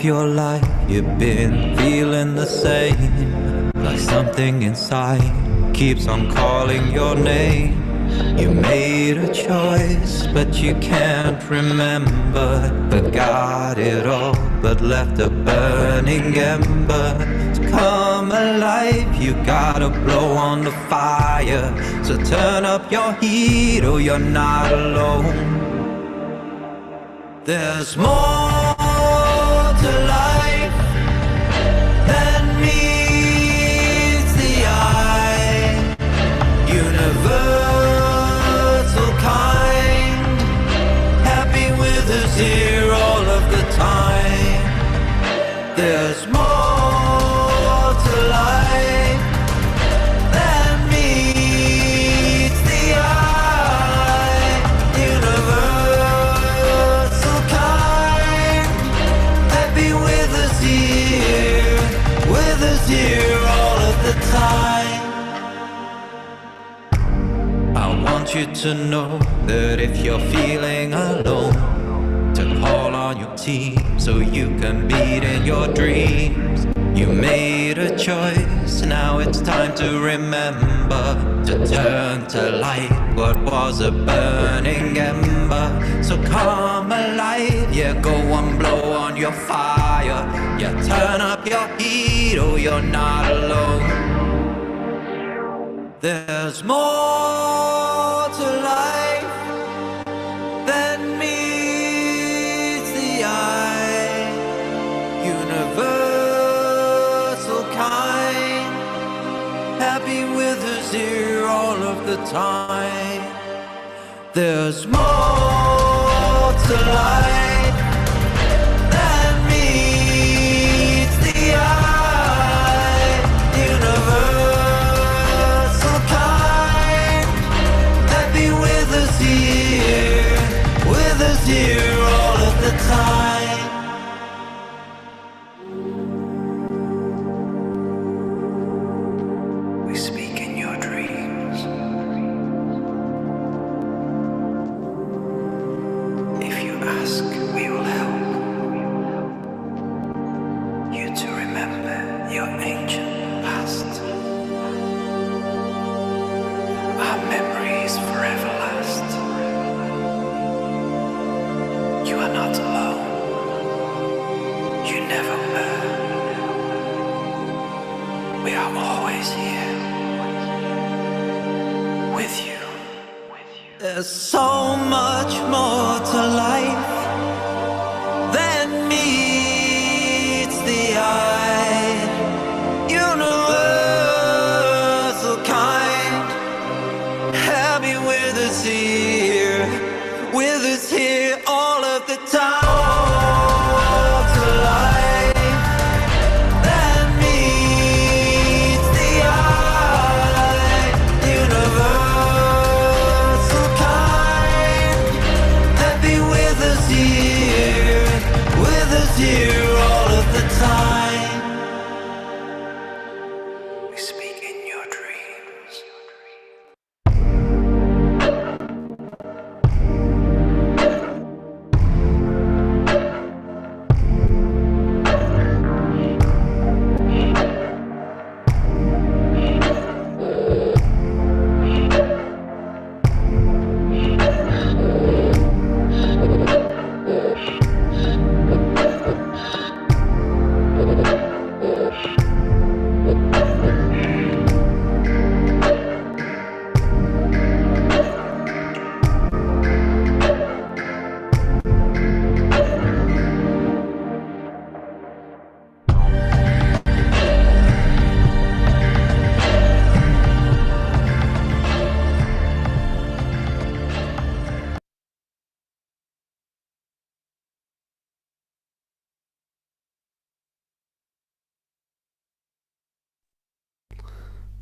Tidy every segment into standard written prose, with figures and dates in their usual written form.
your life you've been feeling the same, like something inside keeps on calling your name. You made a choice, but you can't remember. Forgot it all, but left a burning ember. To come alive, you gotta blow on the fire. So turn up your heat, or you're not alone. There's more to life than meets the eye. Universal kind, happy with us here all of the time. There's more to life than meets the eye. Universal kind, happy with us here all of the time. I want you to know that if you're feeling alone, to call on your team so you can beat in your dreams. You made a choice, now it's time to remember, to turn to light what was a burning ember. So come alive, yeah, go and blow on your fire. Yeah, turn up your heat, oh, you're not alone. There's more to life than meets the eye. Universal kind, happy with us here all of the time. There's more to life than meets the eye. Universal kind, happy with us here all of the time. We speak in your dreams. If you ask, we will help you to remember your ancient past. Our memories forever last. You are not alone. You never were. We are always here with you. There's so much more to life than meets the eye. Universal kind, happy with us here all of the time. More to life than meets the eye. Universal kind, happy with us here all of the time. We speak in your dreams.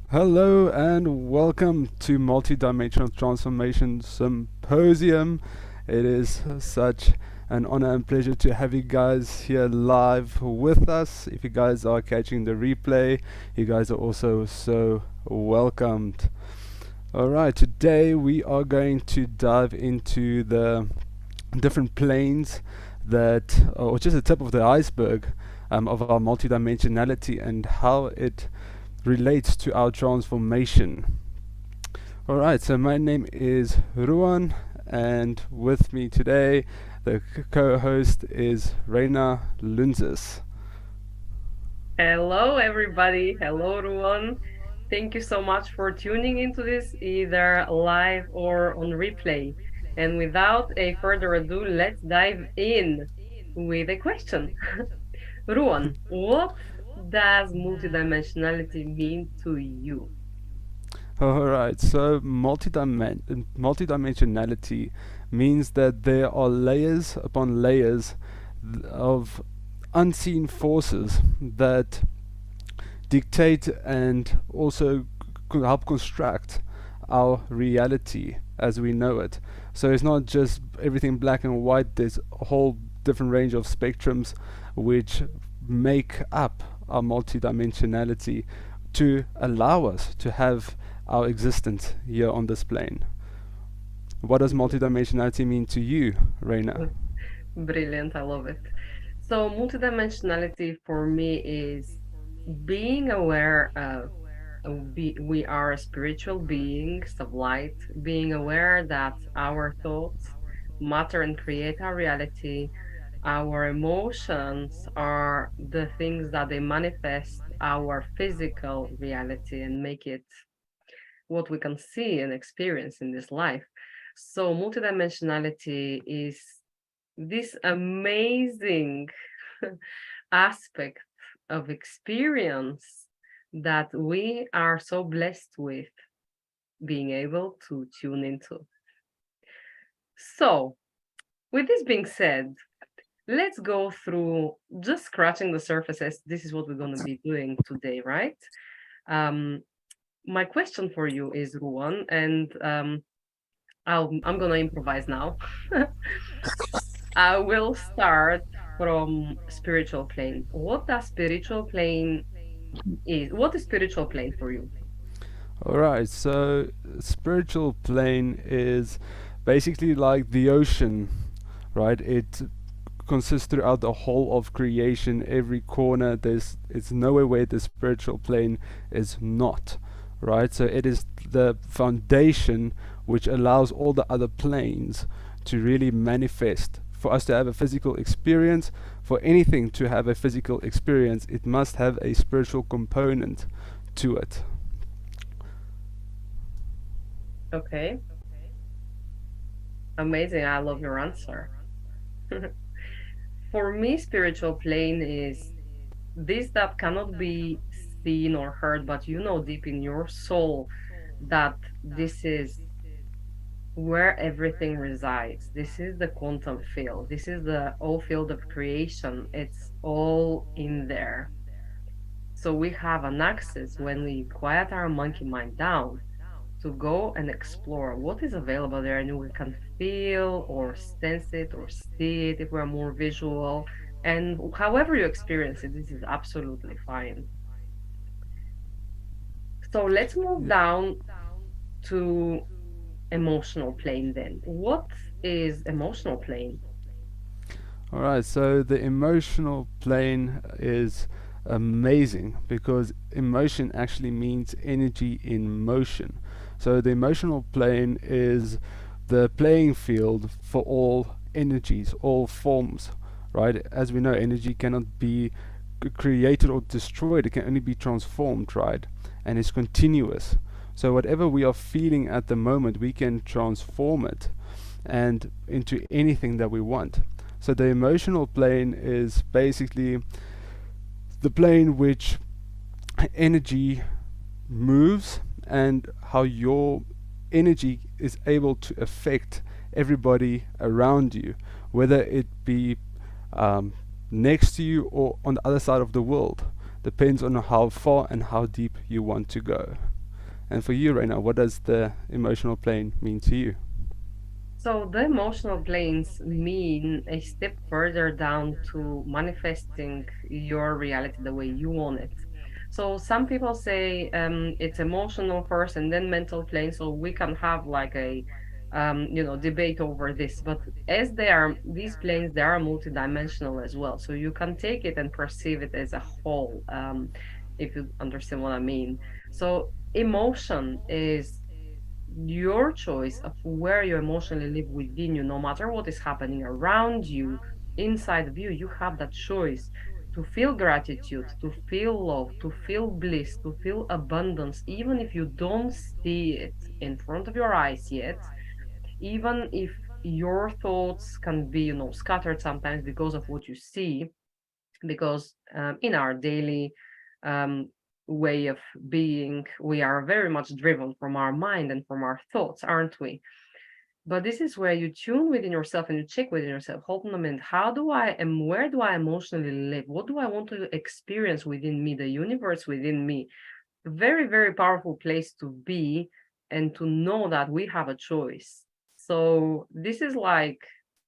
Hello and welcome to Multi-Dimensional Transformation Symposium. It is such an honor and pleasure to have you guys here live with us. If you guys are catching the replay, you guys are also so welcomed. Alright, today we are going to dive into the different planes that, or just the tip of the iceberg of our multidimensionality and how it relates to our transformation. Alright, so my name is Rouxhan, and with me today, the co-host is Rayna Lountzis. Hello, everybody. Hello, everyone. Thank you so much for tuning into this, either live or on replay. And without a further ado, let's dive in with a question. Ruan, what does multidimensionality mean to you? Alright, so multidimensionality means that there are layers upon layers of unseen forces that dictate and also help construct our reality as we know it. So it's not just everything black and white, there's a whole different range of spectrums which make up our multidimensionality to allow us to have our existence here on this plane. What does multidimensionality mean to you, Rayna? Brilliant, I love it. So, multidimensionality for me is being aware of we are spiritual beings of light, being aware that our thoughts matter and create our reality. Our emotions are the things that they manifest our physical reality and make it what we can see and experience in this life. So, multidimensionality is this amazing aspect of experience that we are so blessed with being able to tune into. So, with this being said, let's go through just scratching the surfaces. This is what we're going to be doing today, right? My question for you is, Ruan, and I'm going to improvise now. I will start from spiritual plane. What does spiritual plane is? What is spiritual plane for you? Alright, so spiritual plane is basically like the ocean, right? It consists throughout the whole of creation, every corner. It's nowhere where the spiritual plane is not, right? So it is the foundation which allows all the other planes to really manifest. For us to have a physical experience, for anything to have a physical experience, it must have a spiritual component to it. Okay, amazing. I love your answer. For me, spiritual plane is this that cannot be seen or heard, but you know deep in your soul that this is where everything resides. This is the quantum field. This is the whole field of creation. It's all in there. So we have an access when we quiet our monkey mind down to go and explore what is available there, and we can feel or sense it or see it if we're more visual. And however you experience it, this is absolutely fine. So let's move down to emotional plane then. What is emotional plane? Alright, so the emotional plane is amazing because emotion actually means energy in motion. So the emotional plane is the playing field for all energies, all forms, right? As we know, energy cannot be created or destroyed, it can only be transformed, right? And it's continuous. So whatever we are feeling at the moment, we can transform it and into anything that we want. So the emotional plane is basically the plane which energy moves and how your energy is able to affect everybody around you, whether it be next to you or on the other side of the world. Depends on how far and how deep you want to go. And for you, Rayna, what does the emotional plane mean to you? So the emotional planes mean a step further down to manifesting your reality the way you want it. So some people say it's emotional first and then mental plane. So we can have like a debate over this. But as they are, these planes, they are multidimensional as well. So you can take it and perceive it as a whole, if you understand what I mean. So emotion is your choice of where you emotionally live within you, no matter what is happening around you, inside of you, you have that choice to feel gratitude, to feel love, to feel bliss, to feel abundance, even if you don't see it in front of your eyes yet, even if your thoughts can be, scattered sometimes because of what you see, because in our daily um, way of being, we are very much driven from our mind and from our thoughts, aren't we? But this is where you tune within yourself and you check within yourself. Hold on a minute. Where do I emotionally live? What do I want to experience within me, the universe within me? A very, very powerful place to be and to know that we have a choice. So this is like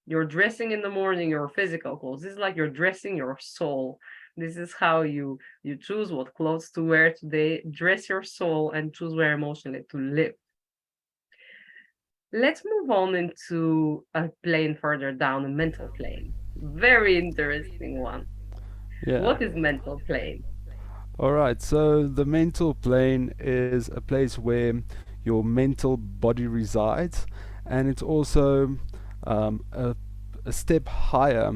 you're dressing in the morning your physical clothes. This is like you're dressing your soul. This is how you choose what clothes to wear today, dress your soul, and choose where emotionally to live. Let's move on into a plane further down, a mental plane. Very interesting one. Yeah. What is mental plane? All right. So the mental plane is a place where your mental body resides, and it's also a step higher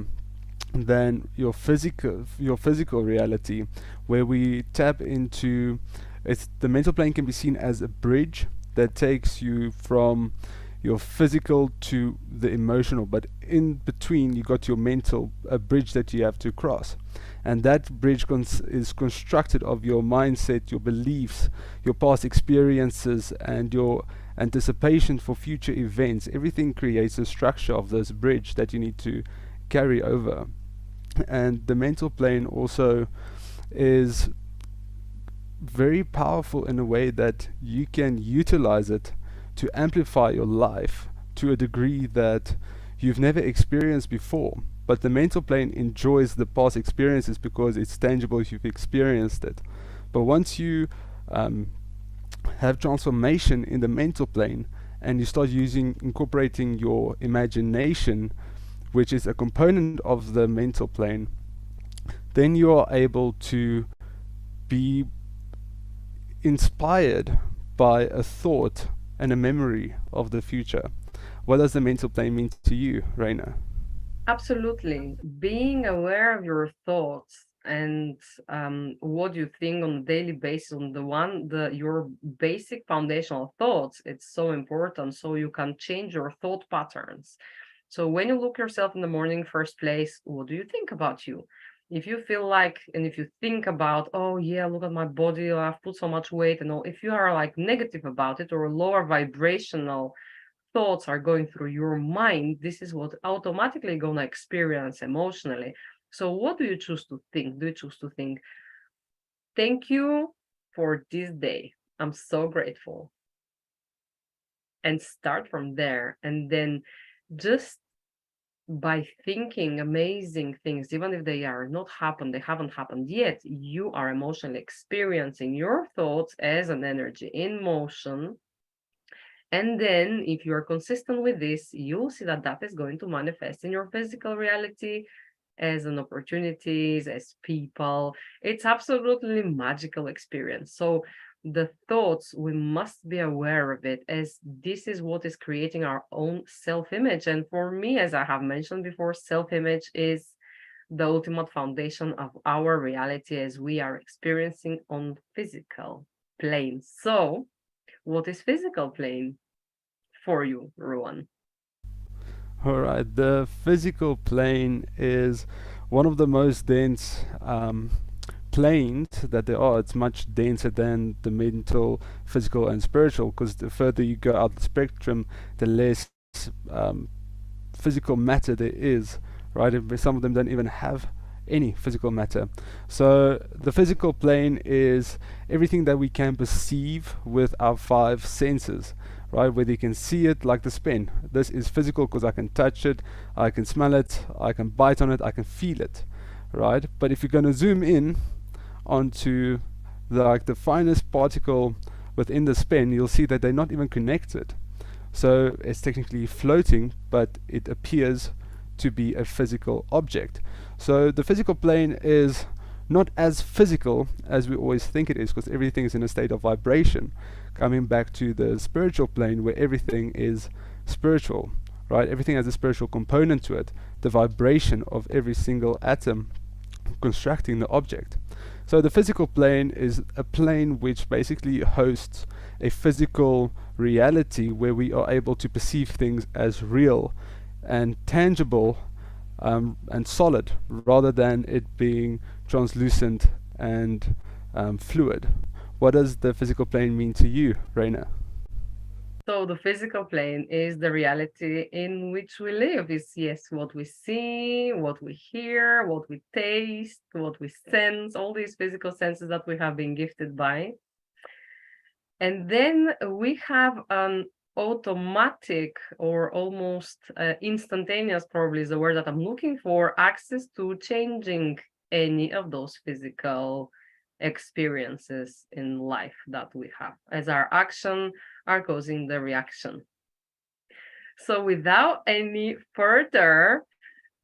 than your physical reality, where we tap into. The mental plane can be seen as a bridge that takes you from your physical to the emotional, but in between you got your mental, a bridge that you have to cross, and that bridge is constructed of your mindset, your beliefs, your past experiences, and your anticipation for future events. Everything creates a structure of this bridge that you need to carry over. And the mental plane also is very powerful in a way that you can utilize it to amplify your life to a degree that you've never experienced before. But the mental plane enjoys the past experiences because it's tangible, you've experienced it. But once you have transformation in the mental plane and you start incorporating your imagination, which is a component of the mental plane, then you are able to be inspired by a thought and a memory of the future. What does the mental plane mean to you, Rayna? Absolutely. Being aware of your thoughts and what you think on a daily basis, on your basic foundational thoughts, it's so important so you can change your thought patterns. So when you look yourself in the morning, first place, what do you think about you? If you feel like, and if you think about, oh yeah, look at my body, I've put so much weight and all, if you are like negative about it or lower vibrational thoughts are going through your mind, this is what automatically gonna experience emotionally. So what do you choose to think? Do you choose to think, thank you for this day, I'm so grateful, and start from there, and then just by thinking amazing things, even if they haven't happened yet, you are emotionally experiencing your thoughts as an energy in motion. And then, if you are consistent with this, you'll see that that is going to manifest in your physical reality as an opportunities, as people. It's absolutely magical experience. So the thoughts, we must be aware of it, as this is what is creating our own self-image. And for me, as I have mentioned before, self-image is the ultimate foundation of our reality as we are experiencing on physical plane. So what is physical plane for you, Rowan? Alright, the physical plane is one of the most dense planes that there are. It's much denser than the mental, physical, and spiritual, because the further you go out the spectrum, the less physical matter there is, right? Some of them don't even have any physical matter. So the physical plane is everything that we can perceive with our five senses, right? Whether you can see it, like the pen. This is physical because I can touch it, I can smell it, I can bite on it, I can feel it, right? But if you're going to zoom in onto the finest particle within this pen, you'll see that they're not even connected. So it's technically floating, but it appears to be a physical object. So the physical plane is not as physical as we always think it is, because everything is in a state of vibration. Coming back to the spiritual plane, where everything is spiritual, right? Everything has a spiritual component to it, the vibration of every single atom constructing the object. So the physical plane is a plane which basically hosts a physical reality where we are able to perceive things as real and tangible and solid, rather than it being translucent and fluid. What does the physical plane mean to you, Rayna? So the physical plane is the reality in which we live. Is, yes, what we see, what we hear, what we taste, what we sense, all these physical senses that we have been gifted by. And then we have an automatic, or almost instantaneous, probably is the word that I'm looking for, access to changing any of those physical experiences in life that we have, as our action are causing the reaction. So without any further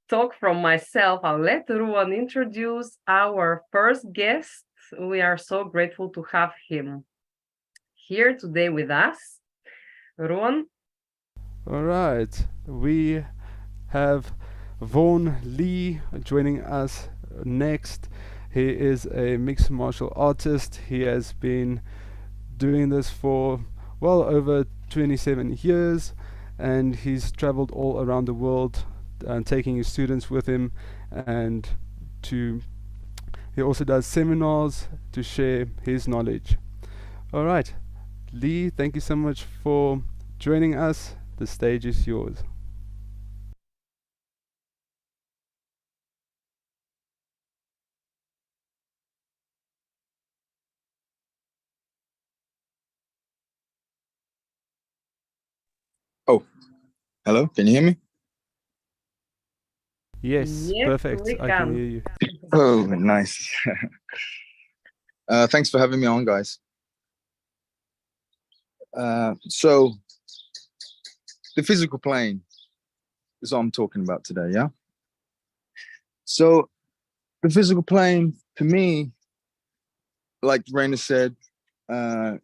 talk from myself, I'll let Rouxhan introduce our first guest. We are so grateful to have him here today with us. Rouxhan. All right, we have Vaughan Lee joining us next. He is a mixed martial artist. He has been doing this for well over 27 years, and he's traveled all around the world, taking his students with him, and he also does seminars to share his knowledge. All right, Lee, thank you so much for joining us. The stage is yours. Oh, hello. Can you hear me? Yes, Yes, perfect. we I can can. hear you. Oh, nice. Thanks for having me on, guys. So the physical plane is what I'm talking about today, yeah? So the physical plane, to me, like Rayna said,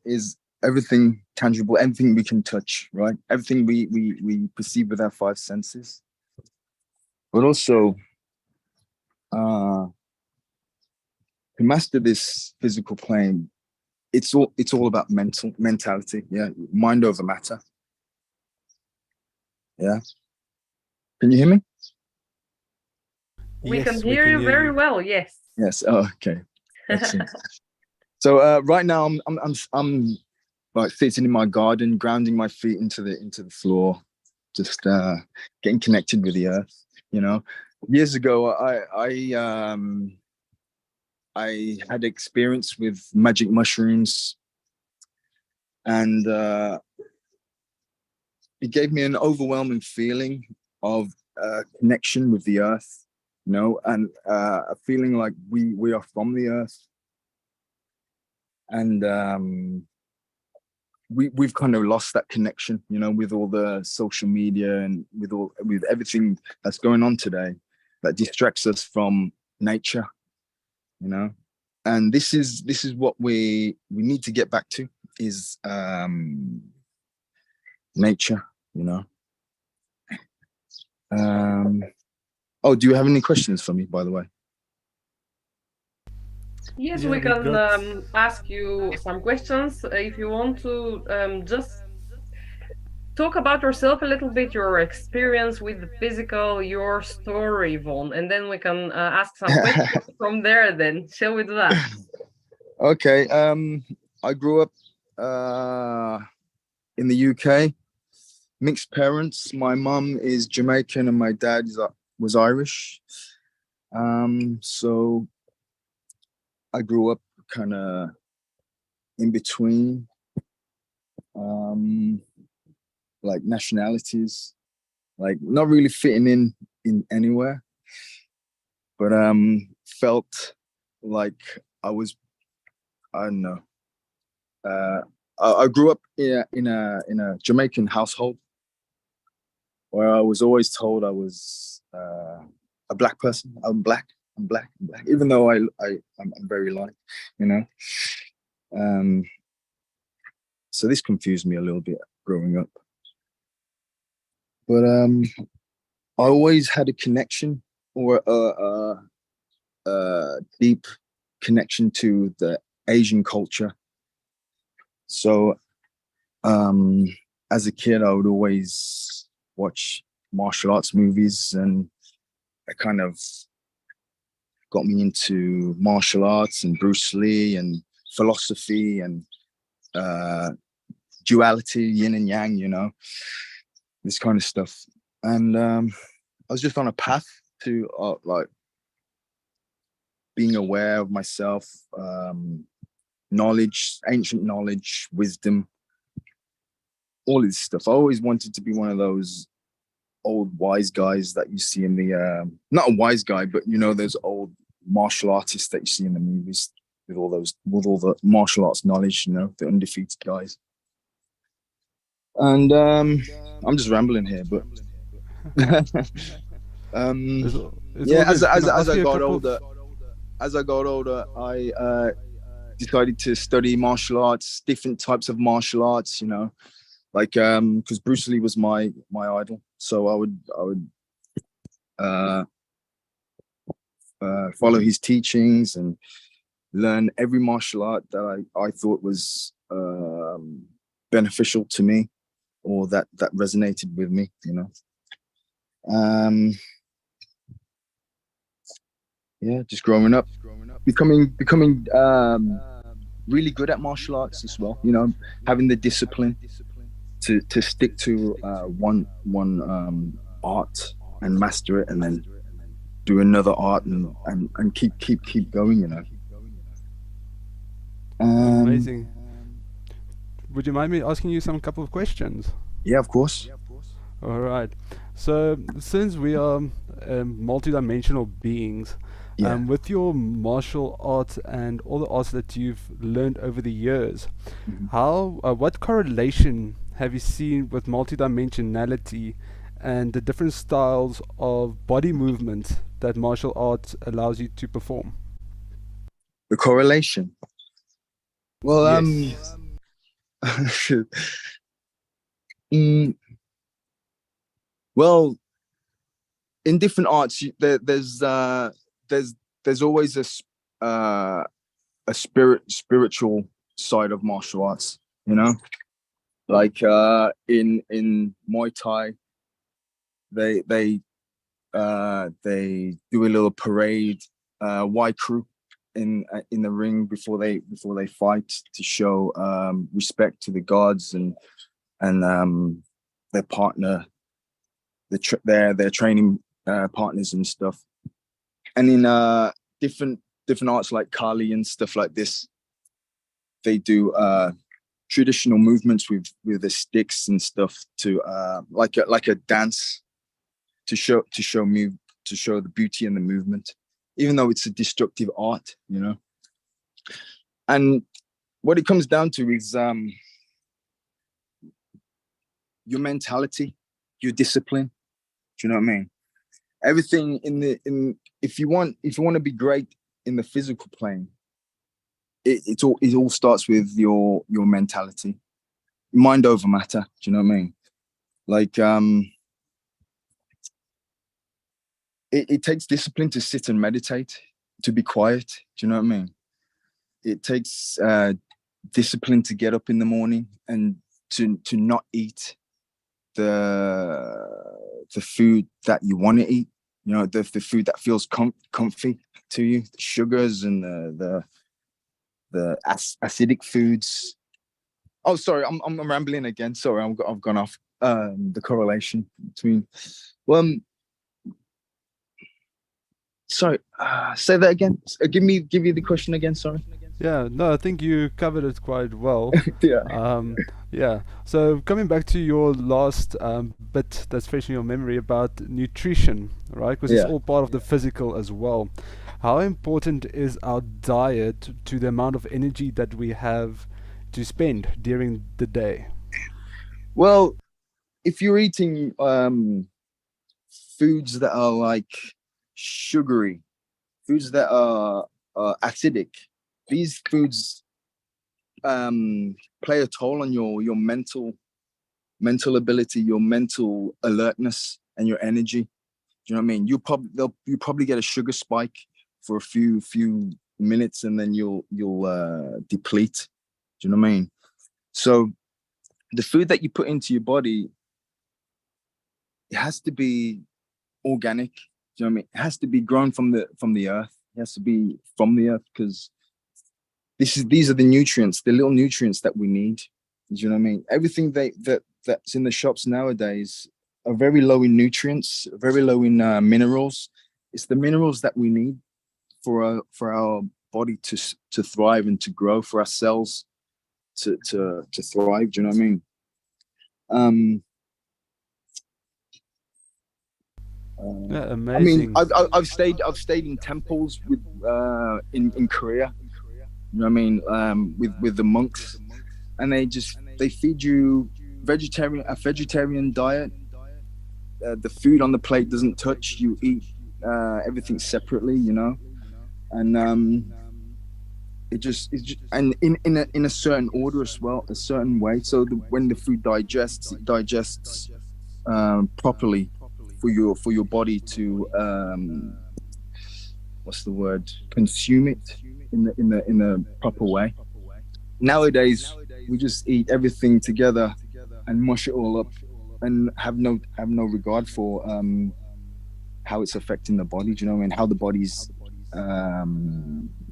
is everything tangible, everything we can touch, right? Everything we perceive with our five senses. But also, to master this physical plane, it's all about mentality, yeah, mind over matter. Yeah. Can you hear me? We can Yes, we hear can you hear very you. well, yes. Yes. Oh, okay. Excellent. So right now I'm like sitting in my garden, grounding my feet into the floor, just getting connected with the earth. You know, years ago I had experience with magic mushrooms, and it gave me an overwhelming feeling of connection with the earth, you know, and a feeling like we are from the earth, and we've kind of lost that connection, you know, with all the social media and with everything that's going on today that distracts us from nature, you know. And this is what we need to get back to, is nature, you know. Oh, do you have any questions for me, by the way? Yes, Yeah, we we can got. ask you some questions. If you want to just talk about yourself a little bit, your experience with the physical, your story, Vaughan, and then we can ask some questions from there then. Shall we do that? Okay. I grew up in the UK, mixed parents. My mum is Jamaican and my dad was Irish. So I grew up kind of in between, um, like nationalities, like not really fitting in anywhere, but felt like I was, I don't know, I grew up in a Jamaican household where I was always told I was a black person. I'm black. I'm black. I'm black. Even though I'm very light, you know. So this confused me a little bit growing up. But I always had a connection or a deep connection to the Asian culture. So as a kid, I would always watch martial arts movies, and it kind of got me into martial arts and Bruce Lee and philosophy and duality, yin and yang, you know, this kind of stuff. And I was just on a path to like being aware of myself, knowledge, ancient knowledge, wisdom, all this stuff. I always wanted to be one of those old wise guys that you see in the not a wise guy, but you know, those old martial artists that you see in the movies with all the martial arts knowledge, you know, the undefeated guys. And I'm just rambling here, but yeah, as I got older, I decided to study martial arts, different types of martial arts, you know, like because Bruce Lee was my idol, so I would follow his teachings and learn every martial art that I thought was beneficial to me, or that resonated with me, you know. Yeah, just growing up, becoming really good at martial arts as well, you know, having the discipline to stick to one art and master it, and then do another art and keep going, you know. Amazing. Would you mind me asking you some couple of questions? Yeah, of course. All right. So since we are multidimensional beings, with your martial arts and all the arts that you've learned over the years, what correlation have you seen with multidimensionality and the different styles of body movement that martial arts allows you to perform? The correlation. Well, Yes. Well, in different arts, there's always a spiritual side of martial arts, you know, like in Muay Thai, they do a little parade, white crew in the ring before they fight, to show respect to the gods and their partner, their training partners and stuff. And in different arts like Kali and stuff like this, they do traditional movements with the sticks and stuff to like a dance to show the beauty in the movement, even though it's a destructive art, you know. And what it comes down to is your mentality, your discipline. Do you know what I mean? Everything if you want to be great in the physical plane, it all starts with your mentality, mind over matter. Do you know what I mean? Like it takes discipline to sit and meditate, to be quiet. Do you know what I mean? It takes discipline to get up in the morning and to not eat the food that you want to eat. You know, the food that feels comfy to you, the sugars and the acidic foods. Oh, sorry, I'm rambling again. Sorry, I've gone off the correlation between. Well, sorry, say that again. Give you the question again. Sorry. Yeah, no, I think you covered it quite well. Yeah. Yeah. So coming back to your last bit that's fresh in your memory about nutrition, right? Because it's all part of the physical as well. How important is our diet to the amount of energy that we have to spend during the day? Well, if you're eating foods that are like sugary, foods that are acidic, these foods play a toll on your mental ability, your mental alertness, and your energy. Do you know what I mean? You probably get a sugar spike for a few minutes, and then you'll deplete. Do you know what I mean? So the food that you put into your body, it has to be organic. Do you know what I mean? It has to be grown from the earth. It has to be from the earth, because these are the nutrients, the little nutrients that we need. Do you know what I mean? Everything that's in the shops nowadays are very low in nutrients, very low in minerals. It's the minerals that we need for our body to thrive and to grow, for our cells to thrive. Do you know what I mean? Yeah, I mean, amazing. I've stayed in temples with in Korea. You know what I mean? With the monks, and they feed you a vegetarian diet. The food on the plate doesn't touch. You eat everything separately. You know, and it's just and in a certain order as well, a certain way. So when the food digests, it digests properly for your body to what's the word? Consume it in the proper way. Nowadays, we just eat everything together and mush it all up, and have no regard for how it's affecting the body. Do you know what I mean? How the body's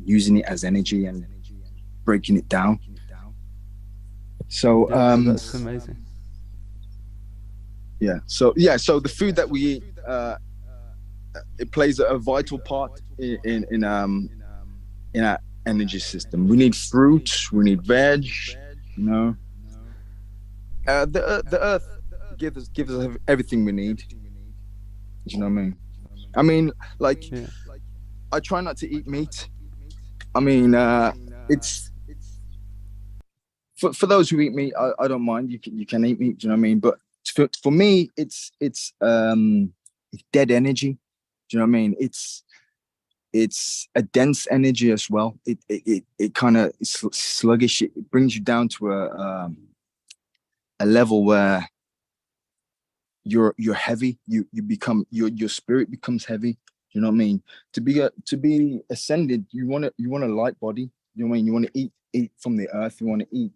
using it as energy and breaking it down. So That's amazing. So the food that we eat, it plays a vital part in our energy system. We need fruit, we need veg, you know. The earth gives us everything we need. Do you know what I mean? I mean, like, Yeah. I try not to eat meat. I mean, it's for those who eat meat, I don't mind. You can eat meat. Do you know what I mean? But for me, it's dead energy. Do you know what I mean? It's a dense energy as well. It kind of is sluggish. It brings you down to a level where you're heavy. You become your spirit becomes heavy. You know what I mean? To be ascended, you want a light body. You know what I mean? You want to eat from the earth. You want to eat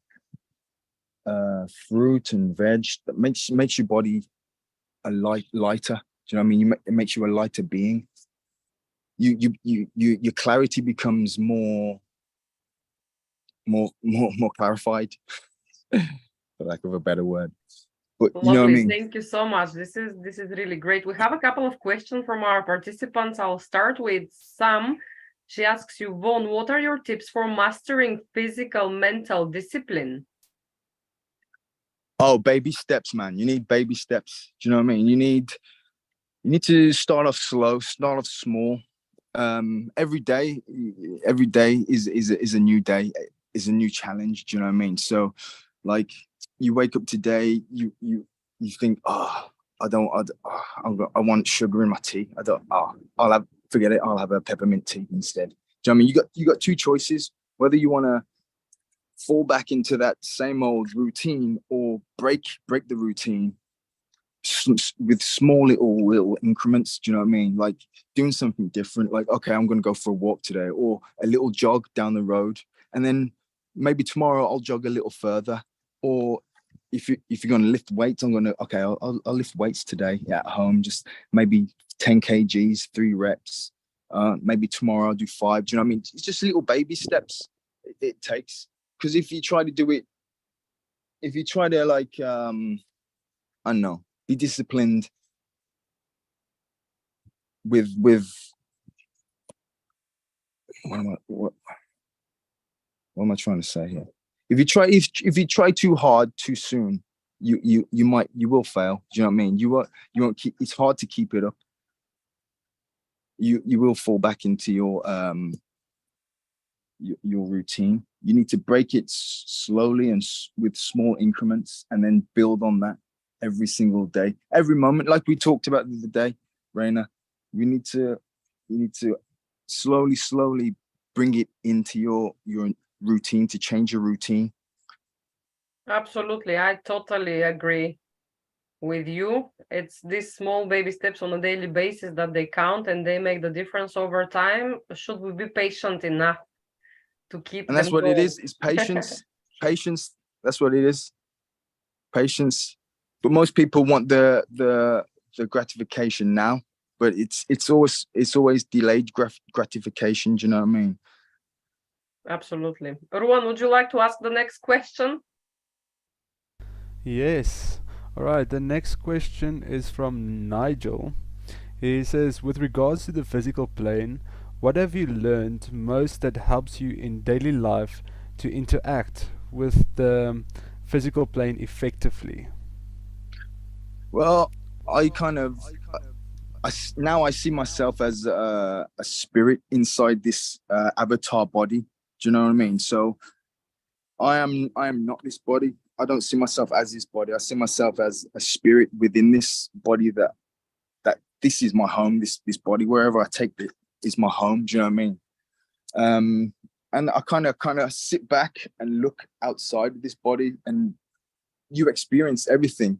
fruit and veg that makes your body a lighter. Do you know what I mean? It makes you a lighter being. Your clarity becomes more clarified, for lack of a better word. But you know what I Lovely. mean? Thank you so much. This is really great. We have a couple of questions from our participants. I'll start with Sam. She asks you, Vaughan, what are your tips for mastering physical mental discipline? Oh, baby steps, man. You need baby steps. Do you know what I mean? You need to start off slow, start off small. Every day is a new day, is a new challenge. Do you know what I mean? So, like, you wake up today, you think, I want sugar in my tea. Forget it. I'll have a peppermint tea instead. Do you know what I mean? You got two choices: whether you want to fall back into that same old routine, or break the routine with small little increments. Do you know what I mean? Like doing something different. Like, okay, I'm going to go for a walk today, or a little jog down the road, and then maybe tomorrow I'll jog a little further. Or if you're going to lift weights, I'll lift weights today at home, just maybe 10 kgs, 3 reps. Maybe tomorrow I'll do 5. Do you know what I mean? It's just little baby steps it takes. Because if you try to like, I don't know, be disciplined with what am I trying to say here? If you try too hard too soon, you will fail. Do you know what I mean? You won't keep. It's hard to keep it up. You will fall back into your routine. you need to break it slowly and with small increments, and then build on that every single day, every moment, like we talked about the other day, Rayna. You need to slowly bring it into your routine, to change your routine. Absolutely, I totally agree with you. It's these small baby steps on a daily basis that they count, and they make the difference over time. Should we be patient enough to keep And them that's what going? it is patience. Patience, that's what it is. Patience. But most people want the gratification now, but it's always delayed gratification. Do you know what I mean? Absolutely. Ruan, would you like to ask the next question? Yes. All right. The next question is from Nigel. He says, with regards to the physical plane, what have you learned most that helps you in daily life to interact with the physical plane effectively? Well, now I see myself as a spirit inside this avatar body. Do you know what I mean? So I am not this body. I don't see myself as this body. I see myself as a spirit within this body, that this is my home. This body, wherever I take it, is my home. Do you know what I mean? And I kind of sit back and look outside of this body, and you experience everything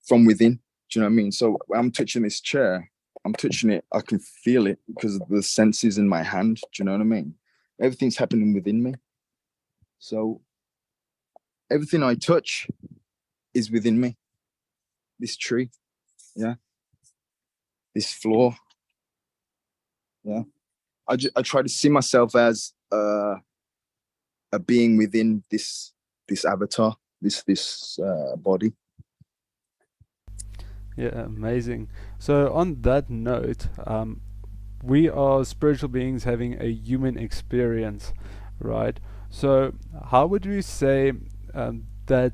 from within. Do you know what I mean? So when I'm touching this chair, I'm touching it, I can feel it because of the senses in my hand. Do you know what I mean? Everything's happening within me. So everything I touch is within me. This tree, yeah. This floor, yeah. I try to see myself as a being within this avatar, this body. Yeah, amazing. So on that note, we are spiritual beings having a human experience, right? So how would we say that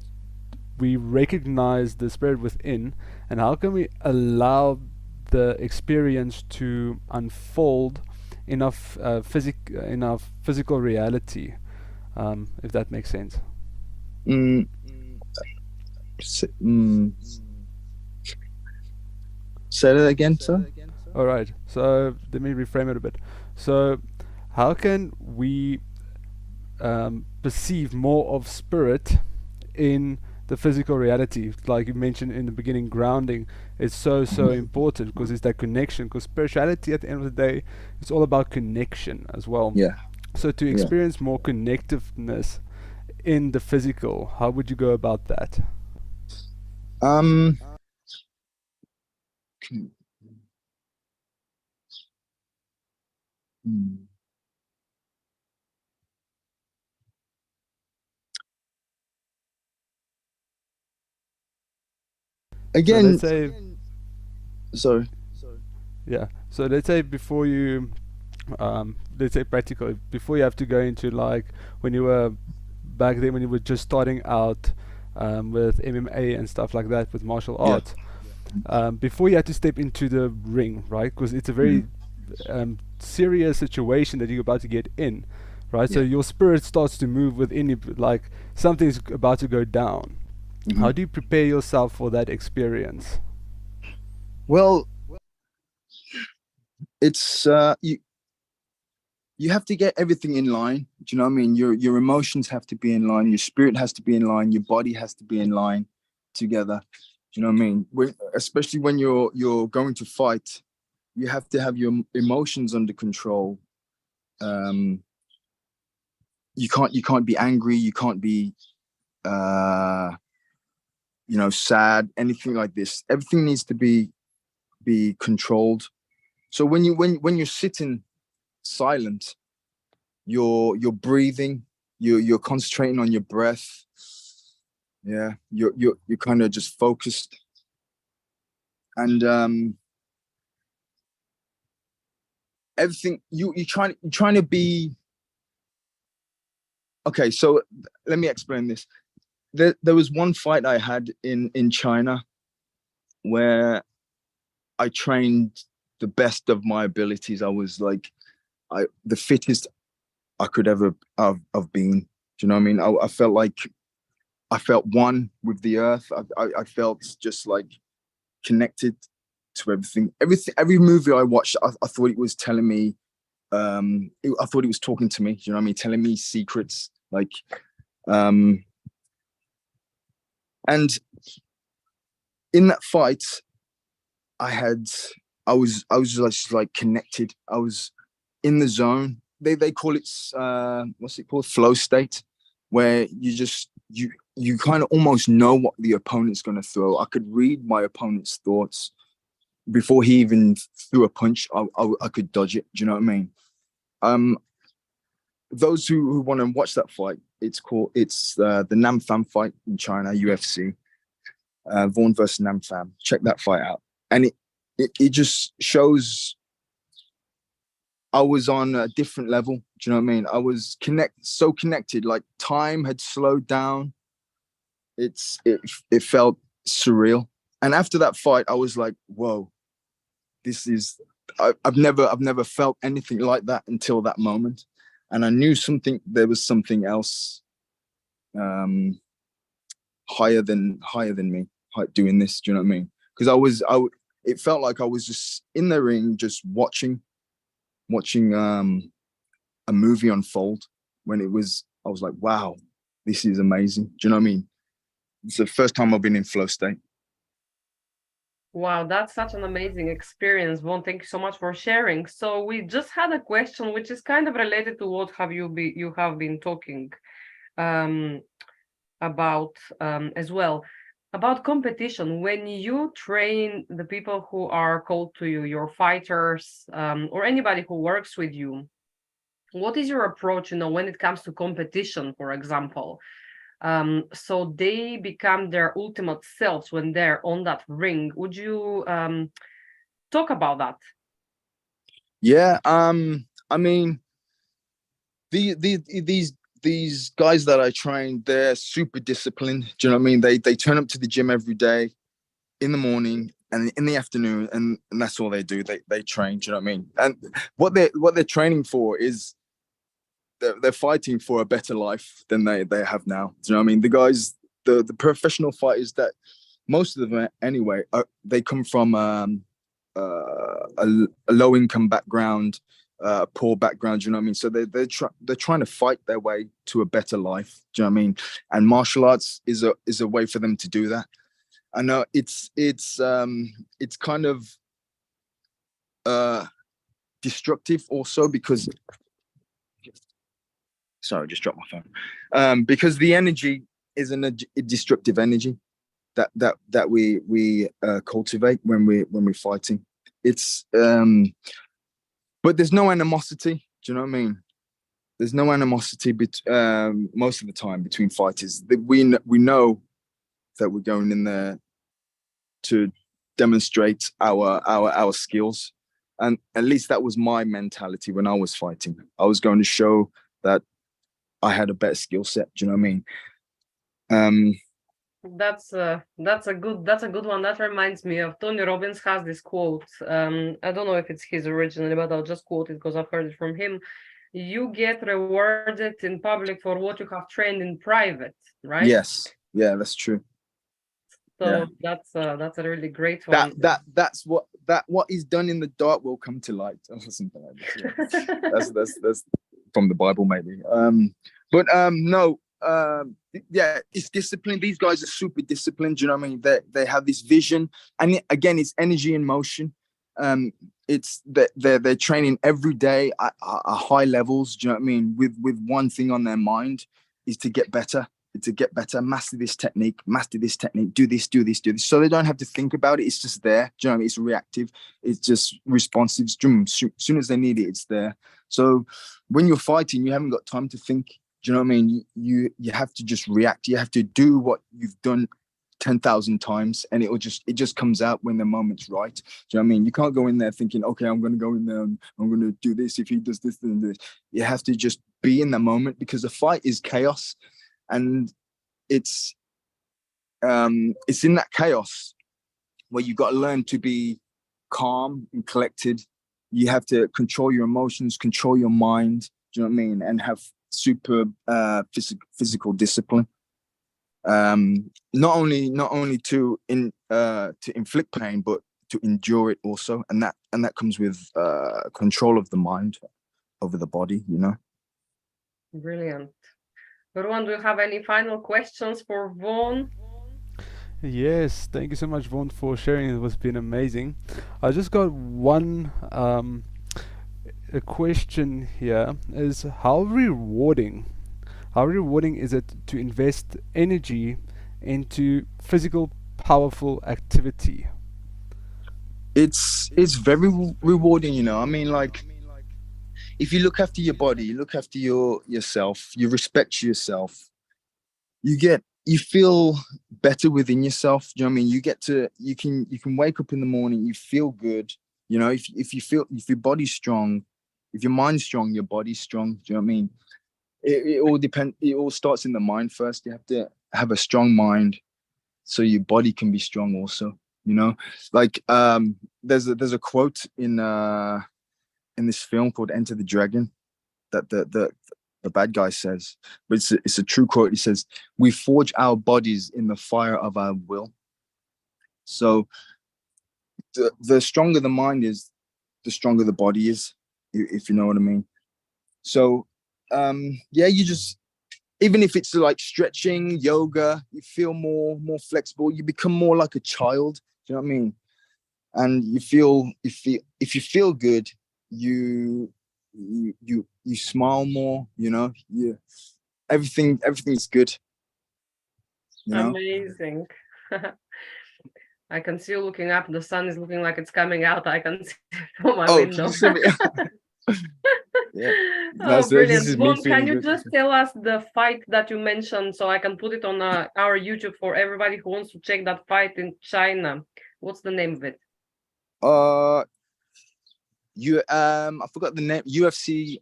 we recognize the spirit within, and how can we allow the experience to unfold in our physical reality, if that makes sense? Say that again, sir. All right. So let me reframe it a bit. So, how can we perceive more of spirit in the physical reality? Like you mentioned in the beginning, grounding is so important because it's that connection. Because spirituality, at the end of the day, it's all about connection as well. Yeah. So to experience more connectiveness in the physical, how would you go about that? Again, so let's say, sorry. yeah. So let's say before you, let's say practically, before you have to go into, like when you were back then, when you were just starting out with MMA and stuff like that, with martial arts, before you had to step into the ring, right? Because it's a very serious situation that you're about to get in, right? So your spirit starts to move within you, like something's about to go down. How do you prepare yourself for that experience? Well, it's you have to get everything in line. Do you know what I mean? Your emotions have to be in line, your spirit has to be in line, your body has to be in line together. Do you know what I mean? Especially when you're going to fight, you have to have your emotions under control. You can't be angry, you can't be sad, anything like this. Everything needs to be controlled. So when you're sitting silent, you're breathing, you're concentrating on your breath. Yeah, you're kind of just focused, and everything you're trying to be. Okay, so let me explain this. There was one fight I had in China where I trained the best of my abilities. I was like the fittest I could ever have been. Do you know what I mean? I felt like I felt one with the earth. I felt just like connected to everything. Every movie I watched, I thought it was telling me. I thought it was talking to me. Do you know what I mean? Telling me secrets. Like, and in that fight, I was just like connected. I was in the zone. They call it what's it called? Flow state, where you kind of almost know what the opponent's going to throw. I could read my opponent's thoughts before he even threw a punch. I could dodge it. Do you know what I mean? Those who want to watch that fight, it's the Nam Pham fight in China, UFC. Vaughan versus Nam Pham. Check that fight out, and it just shows I was on a different level. Do you know what I mean? I was so connected. Like time had slowed down. It felt surreal. And after that fight, I was like, whoa, this is. I've never felt anything like that until that moment, and I knew there was something else, higher than me doing this. Do you know what I mean? Because it felt like I was just in the ring, just watching a movie unfold. When I was like, wow, this is amazing. Do you know what I mean? It's the first time I've been in flow state. Wow, that's such an amazing experience, Vaughan. Thank you so much for sharing. So we just had a question which is kind of related to what you have been talking about as well, about competition. When you train the people who are called to you, your fighters, or anybody who works with you, what is your approach, when it comes to competition, for example? So they become their ultimate selves when they're on that ring. Would you talk about that? Yeah, I mean, these guys that I train, they're super disciplined. Do you know what I mean? They turn up to the gym every day, in the morning and in the afternoon, and that's all they do. They train. Do you know what I mean? And what they're training for is they're fighting for a better life than they have now. Do you know what I mean? The guys, the professional fighters, that most of them anyway, they come from a low income background, poor background. Do you know what I mean? So they're trying to fight their way to a better life. Do you know what I mean? And martial arts is a way for them to do that. I know it's kind of destructive also, because sorry, I just dropped my phone. Because the energy is a destructive energy that we cultivate when we're fighting. It's but there's no animosity. Do you know what I mean? There's no animosity most of the time between fighters. We know that we're going in there to demonstrate our skills, and at least that was my mentality when I was fighting. I was going to show that I had a better skill set. Do you know what I mean? That's a good one. That reminds me of Tony Robbins has this quote. I don't know if it's his originally, but I'll just quote it because I've heard it from him. You get rewarded in public for what you have trained in private, right? Yes. Yeah, that's true. So yeah. That's a really great one. That's what is done in the dark will come to light, or something like that. Yeah. that's from the Bible, maybe. No. Yeah, it's discipline. These guys are super disciplined. Do you know what I mean? They have this vision, and again, it's energy in motion. It's that they're training every day at high levels. Do you know what I mean? With one thing on their mind is to get better. Master this technique, do this. So they don't have to think about it. It's just there. Do you know what I mean? It's reactive. It's just responsive. Soon as they need it, it's there. So when you're fighting, you haven't got time to think. Do you know what I mean? You have to just react. You have to do what you've done 10,000 times, and it just comes out when the moment's right. Do you know what I mean? You can't go in there thinking, okay, I'm going to go in there and I'm going to do this. If he does this, then this. You have to just be in the moment, because the fight is chaos. And it's in that chaos where you've got to learn to be calm and collected. You have to control your emotions, control your mind. Do you know what I mean? And have super physical discipline. Not only to inflict pain, but to endure it also, and that comes with control of the mind over the body. You know. Brilliant. Rouxhan, do you have any final questions for Vaughan? Yes, thank you so much, Vaughan, for sharing. It was been amazing. I just got one a question here. Is how rewarding is it to invest energy into physical, powerful activity? It's very rewarding, you know. I mean, like, if you look after your body, you look after yourself, you respect yourself, you feel better within yourself. Do you know what I mean? You can wake up in the morning, you feel good. You know, if your body's strong, if your mind's strong, your body's strong. Do you know what I mean? It all starts in the mind first. You have to have a strong mind so your body can be strong also. You know, like there's a quote in this film called Enter the Dragon that the bad guy says, but it's a true quote. He says, "We forge our bodies in the fire of our will." So the stronger the mind is, the stronger the body is, if you know what I mean. So yeah, you just, even if it's like stretching, yoga, you feel more flexible. You become more like a child. Do you know what I mean? And if you feel good, you smile more. You know, everything's good. You know? Amazing. I can see you looking up. The sun is looking like it's coming out. I can see from my window. Yeah. Oh, brilliant. Vaughan, can you good. just tell us the fight that you mentioned so I can put it on our YouTube for everybody who wants to check that fight in China? What's the name of it? I forgot the name. UFC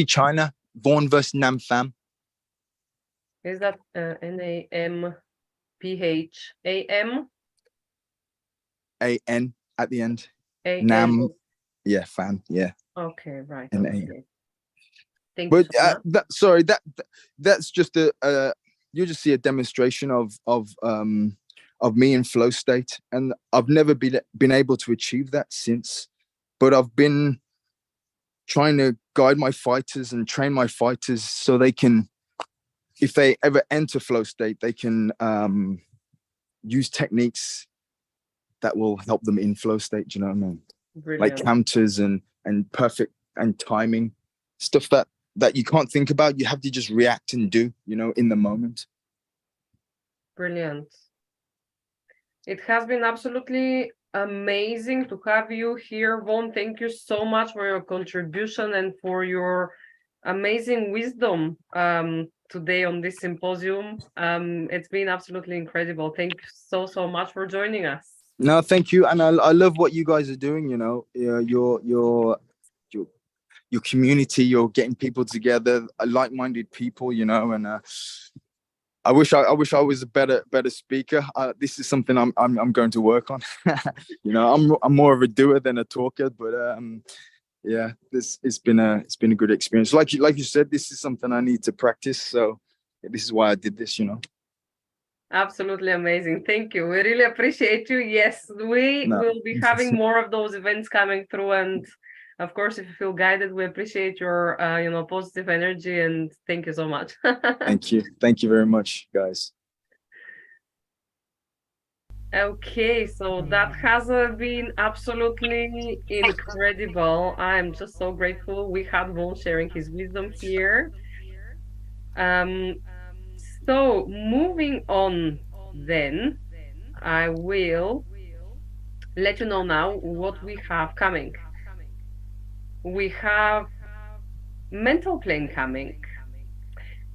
China, Vaughan versus Nam Pham. Is that NAMPHAM? AN at the end. AN. Nam, yeah, Pham, yeah. Okay, right. Okay. Thank you so much. That's just you just see a demonstration of me in flow state, and I've never been able to achieve that since, but I've been trying to guide my fighters and train my fighters so they can, if they ever enter flow state, they can use techniques that will help them in flow state. Do you know what I mean? Brilliant. Like counters and perfect and timing, stuff that you can't think about. You have to just react and do, you know, in the moment. Brilliant. It has been absolutely amazing to have you here, Vaughan. Thank you so much for your contribution and for your amazing wisdom today on this symposium. It's been absolutely incredible. Thank you so much for joining us. No, thank you, and I love what you guys are doing. You know, your community. You're getting people together, like-minded people. You know, and I wish I was a better speaker. This is something I'm going to work on. You know, I'm more of a doer than a talker, but yeah, it's been a good experience. Like you said, this is something I need to practice. So this is why I did this. You know. Absolutely amazing. Thank you. We really appreciate you. Yes, we will be having more of those events coming through, and of course, if you feel guided, we appreciate your positive energy, and thank you so much. Thank you very much, guys. Okay, so that has been absolutely incredible. I'm just so grateful we had Vaughan sharing his wisdom here. So moving on then, I will let you know now what we have coming. We have mental plane coming,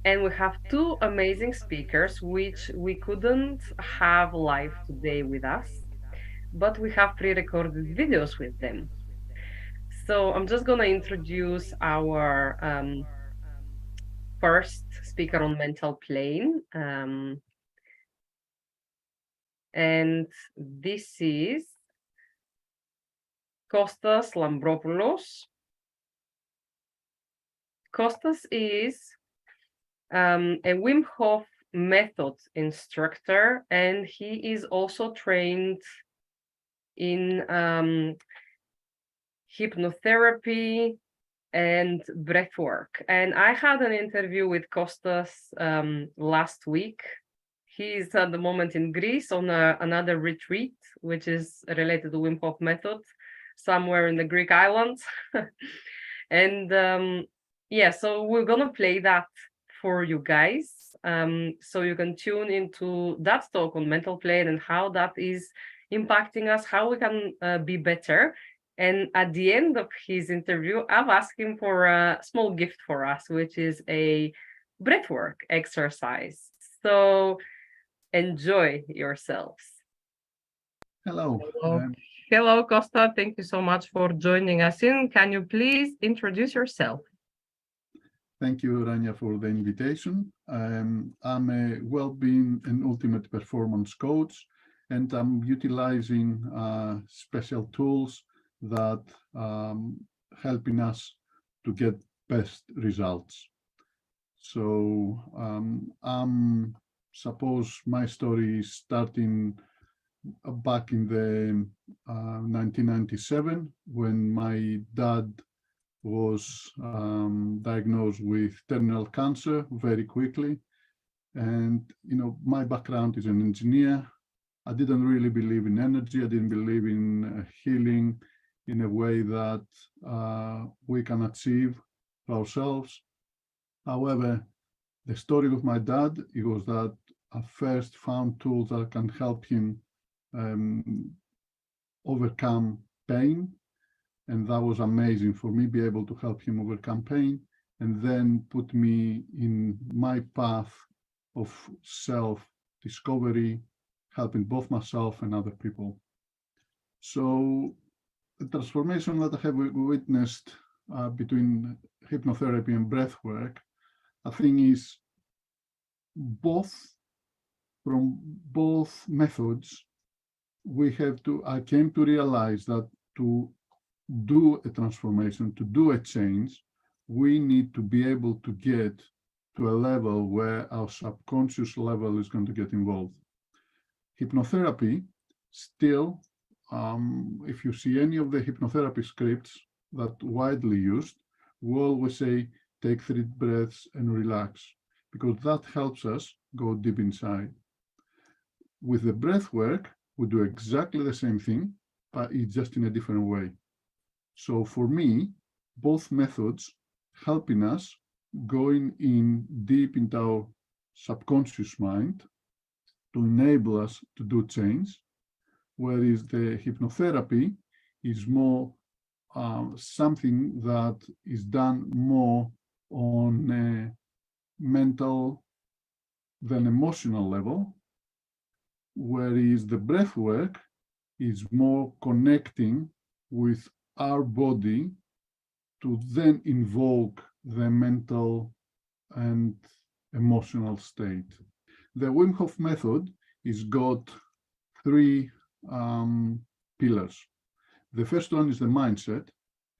and we have two amazing speakers which we couldn't have live today with us, but we have pre-recorded videos with them. So I'm just gonna introduce our first speaker on mental plane, and this is Costas Lambropoulos. Costas is a Wim Hof method instructor, and he is also trained in hypnotherapy and breathwork. And I had an interview with Costas last week. He's at the moment in Greece on another retreat, which is related to Wim Hof method, somewhere in the Greek islands. And yeah, so we're gonna play that for you guys. So you can tune into that talk on mental plane and how that is impacting us, how we can be better. And at the end of his interview, I've asked him for a small gift for us, which is a breathwork exercise. So enjoy yourselves. Hello. Hello, Costa. Thank you so much for joining us in. Can you please introduce yourself? Thank you, Rayna, for the invitation. I'm a well-being and ultimate performance coach, and I'm utilizing special tools that helping us to get best results. So suppose my story is starting back in the 1997 when my dad was diagnosed with terminal cancer very quickly. And, you know, my background is an engineer. I didn't really believe in energy. I didn't believe in healing in a way that we can achieve ourselves. However, the story with my dad, it was that I first found tools that can help him overcome pain. And that was amazing for me, be able to help him overcome pain and then put me in my path of self-discovery, helping both myself and other people. So the transformation that I have witnessed between hypnotherapy and breathwork, I think is from both methods, I came to realize that to do a transformation, to do a change, we need to be able to get to a level where our subconscious level is going to get involved. Hypnotherapy still, if you see any of the hypnotherapy scripts that widely used, we always say, take 3 breaths and relax, because that helps us go deep inside. With the breath work, we do exactly the same thing, but it's just in a different way. So for me, both methods helping us going in deep into our subconscious mind to enable us to do change, whereas the hypnotherapy is more something that is done more on a mental than emotional level, whereas the breath work is more connecting with our body to then invoke the mental and emotional state. The Wim Hof method is got 3 pillars. The first one is the mindset,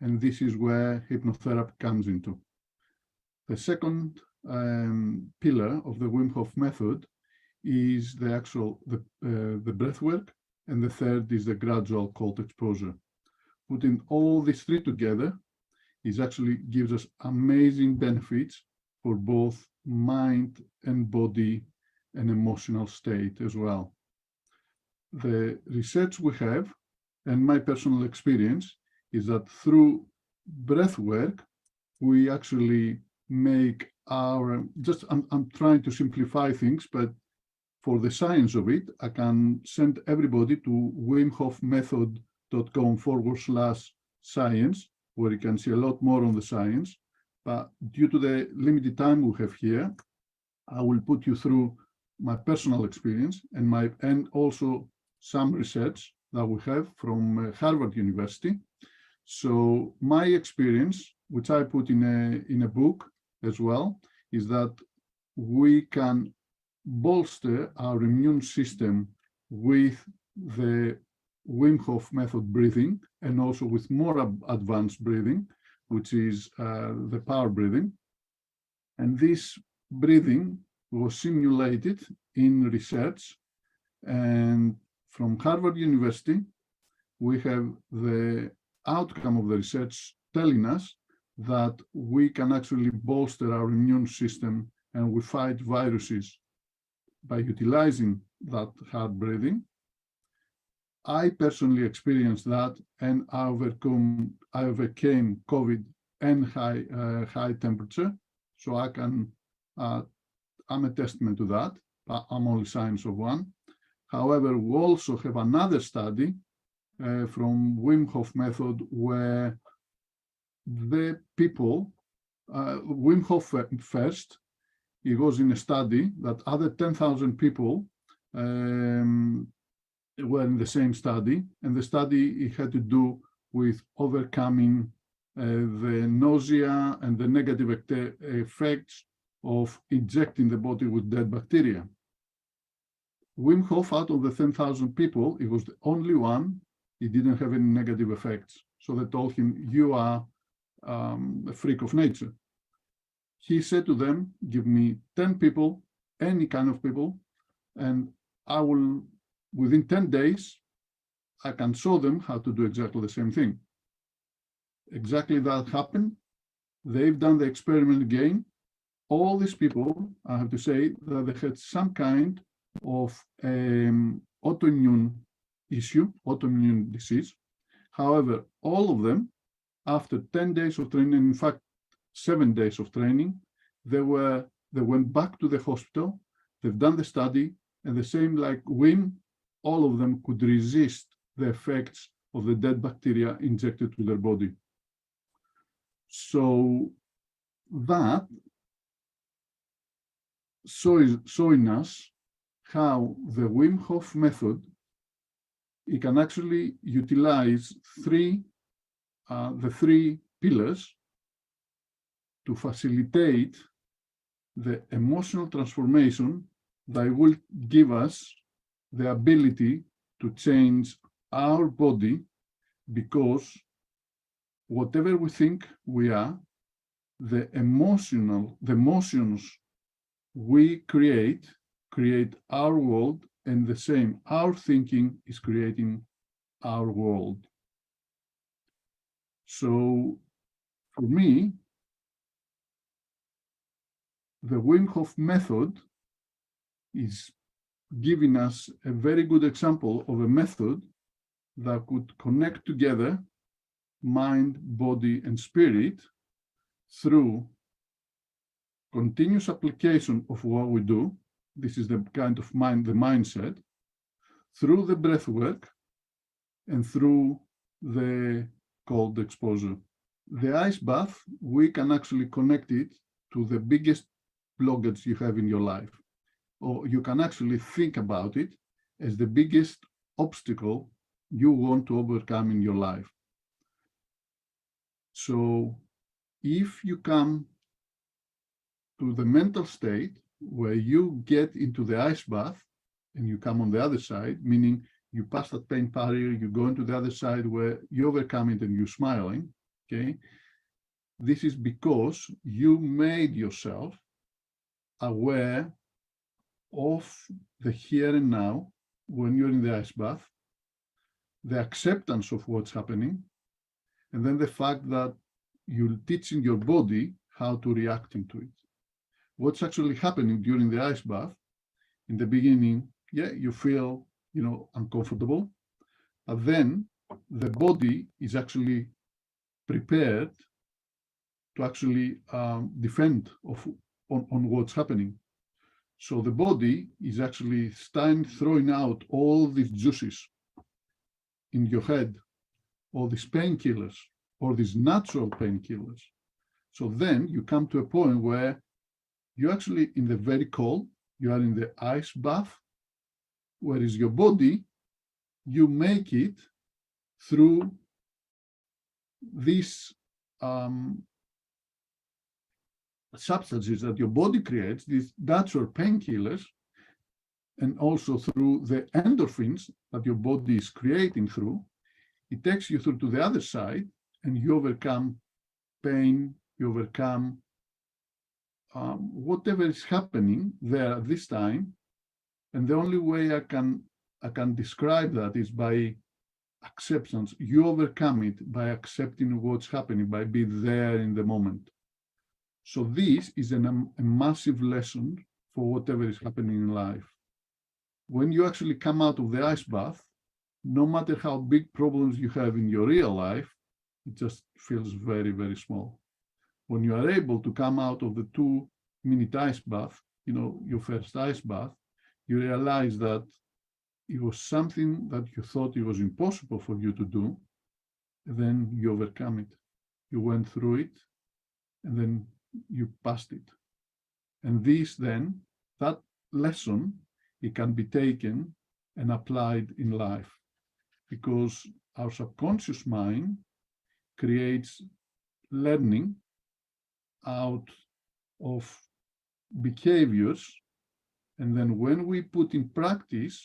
and this is where hypnotherapy comes into. The second pillar of the Wim Hof method is the breath work, and the third is the gradual cold exposure. Putting all these 3 together is actually gives us amazing benefits for both mind and body and emotional state as well. The research we have and my personal experience is that through breath work, we actually make our, I'm trying to simplify things, but for the science of it, I can send everybody to wimhofmethod.com/science, where you can see a lot more on the science. But due to the limited time we have here, I will put you through my personal experience and also some research that we have from Harvard University. So my experience, which I put in a book as well, is that we can bolster our immune system with the Wim Hof method breathing and also with more advanced breathing, which is the power breathing. And this breathing was simulated in research. And from Harvard University, we have the outcome of the research telling us that we can actually bolster our immune system and we fight viruses by utilizing that hard breathing. I personally experienced that, and I overcame COVID and high temperature. So I'm a testament to that. I'm only signs of one. However, we also have another study from Wim Hof method where the people, Wim Hof first, he was in a study that other 10,000 people were in the same study, and the study it had to do with overcoming the nausea and the negative effects of injecting the body with dead bacteria. Wim Hof, out of the 10,000 people, he was the only one, he didn't have any negative effects. So they told him, you are a freak of nature. He said to them, give me 10 people, any kind of people, and I will, within 10 days, I can show them how to do exactly the same thing. Exactly that happened. They've done the experiment again. All these people, I have to say, that they had some kind of autoimmune issue, autoimmune disease. However, all of them, after 10 days of training, in fact, 7 days of training, they went back to the hospital. They've done the study, and the same like Wim, all of them could resist the effects of the dead bacteria injected to their body. So that showing us how the Wim Hof method, it can actually utilize the three pillars to facilitate the emotional transformation that will give us the ability to change our body, because whatever we think we are, the emotions we create our world, and the same, our thinking is creating our world. So for me, the Wim Hof method is giving us a very good example of a method that could connect together mind, body, and spirit through continuous application of what we do. This is the kind of the mindset, through the breath work and through the cold exposure. The ice bath, we can actually connect it to the biggest blockage you have in your life, or you can actually think about it as the biggest obstacle you want to overcome in your life. So if you come to the mental state where you get into the ice bath and you come on the other side, meaning you pass that pain barrier, you go into the other side where you overcome it and you're smiling, okay? This is because you made yourself aware of the here and now when you're in the ice bath, the acceptance of what's happening, and then the fact that you're teaching your body how to react into it. What's actually happening during the ice bath, in the beginning, yeah, you feel, uncomfortable, but then the body is actually prepared to actually defend on what's happening. So the body is actually throwing out all these juices in your head, all these painkillers, or these natural painkillers. So then you come to a point where you're actually in the very cold, you are in the ice bath, whereas your body, you make it through these substances that your body creates, these natural painkillers, and also through the endorphins that your body is creating through. It takes you through to the other side, and you overcome pain, you overcome whatever is happening there at this time, and the only way I can describe that is by acceptance. You overcome it by accepting what's happening, by being there in the moment. So this is a massive lesson for whatever is happening in life. When you actually come out of the ice bath, no matter how big problems you have in your real life, it just feels very, very small. When you are able to come out of the 2-minute ice bath, your first ice bath, you realize that it was something that you thought it was impossible for you to do, and then you overcome it. You went through it, and then you passed it. And that lesson, it can be taken and applied in life, because our subconscious mind creates learning out of behaviors, and then when we put in practice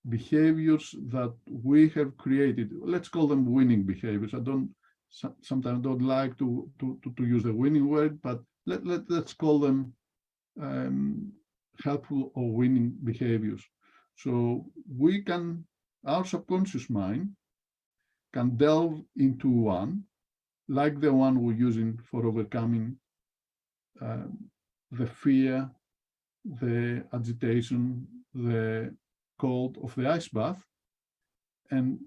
behaviors that we have created, let's call them winning behaviors. I sometimes don't like to use the winning word, but let's call them helpful or winning behaviors. So our subconscious mind can delve into one, like the one we're using for overcoming the fear, the agitation, the cold of the ice bath, and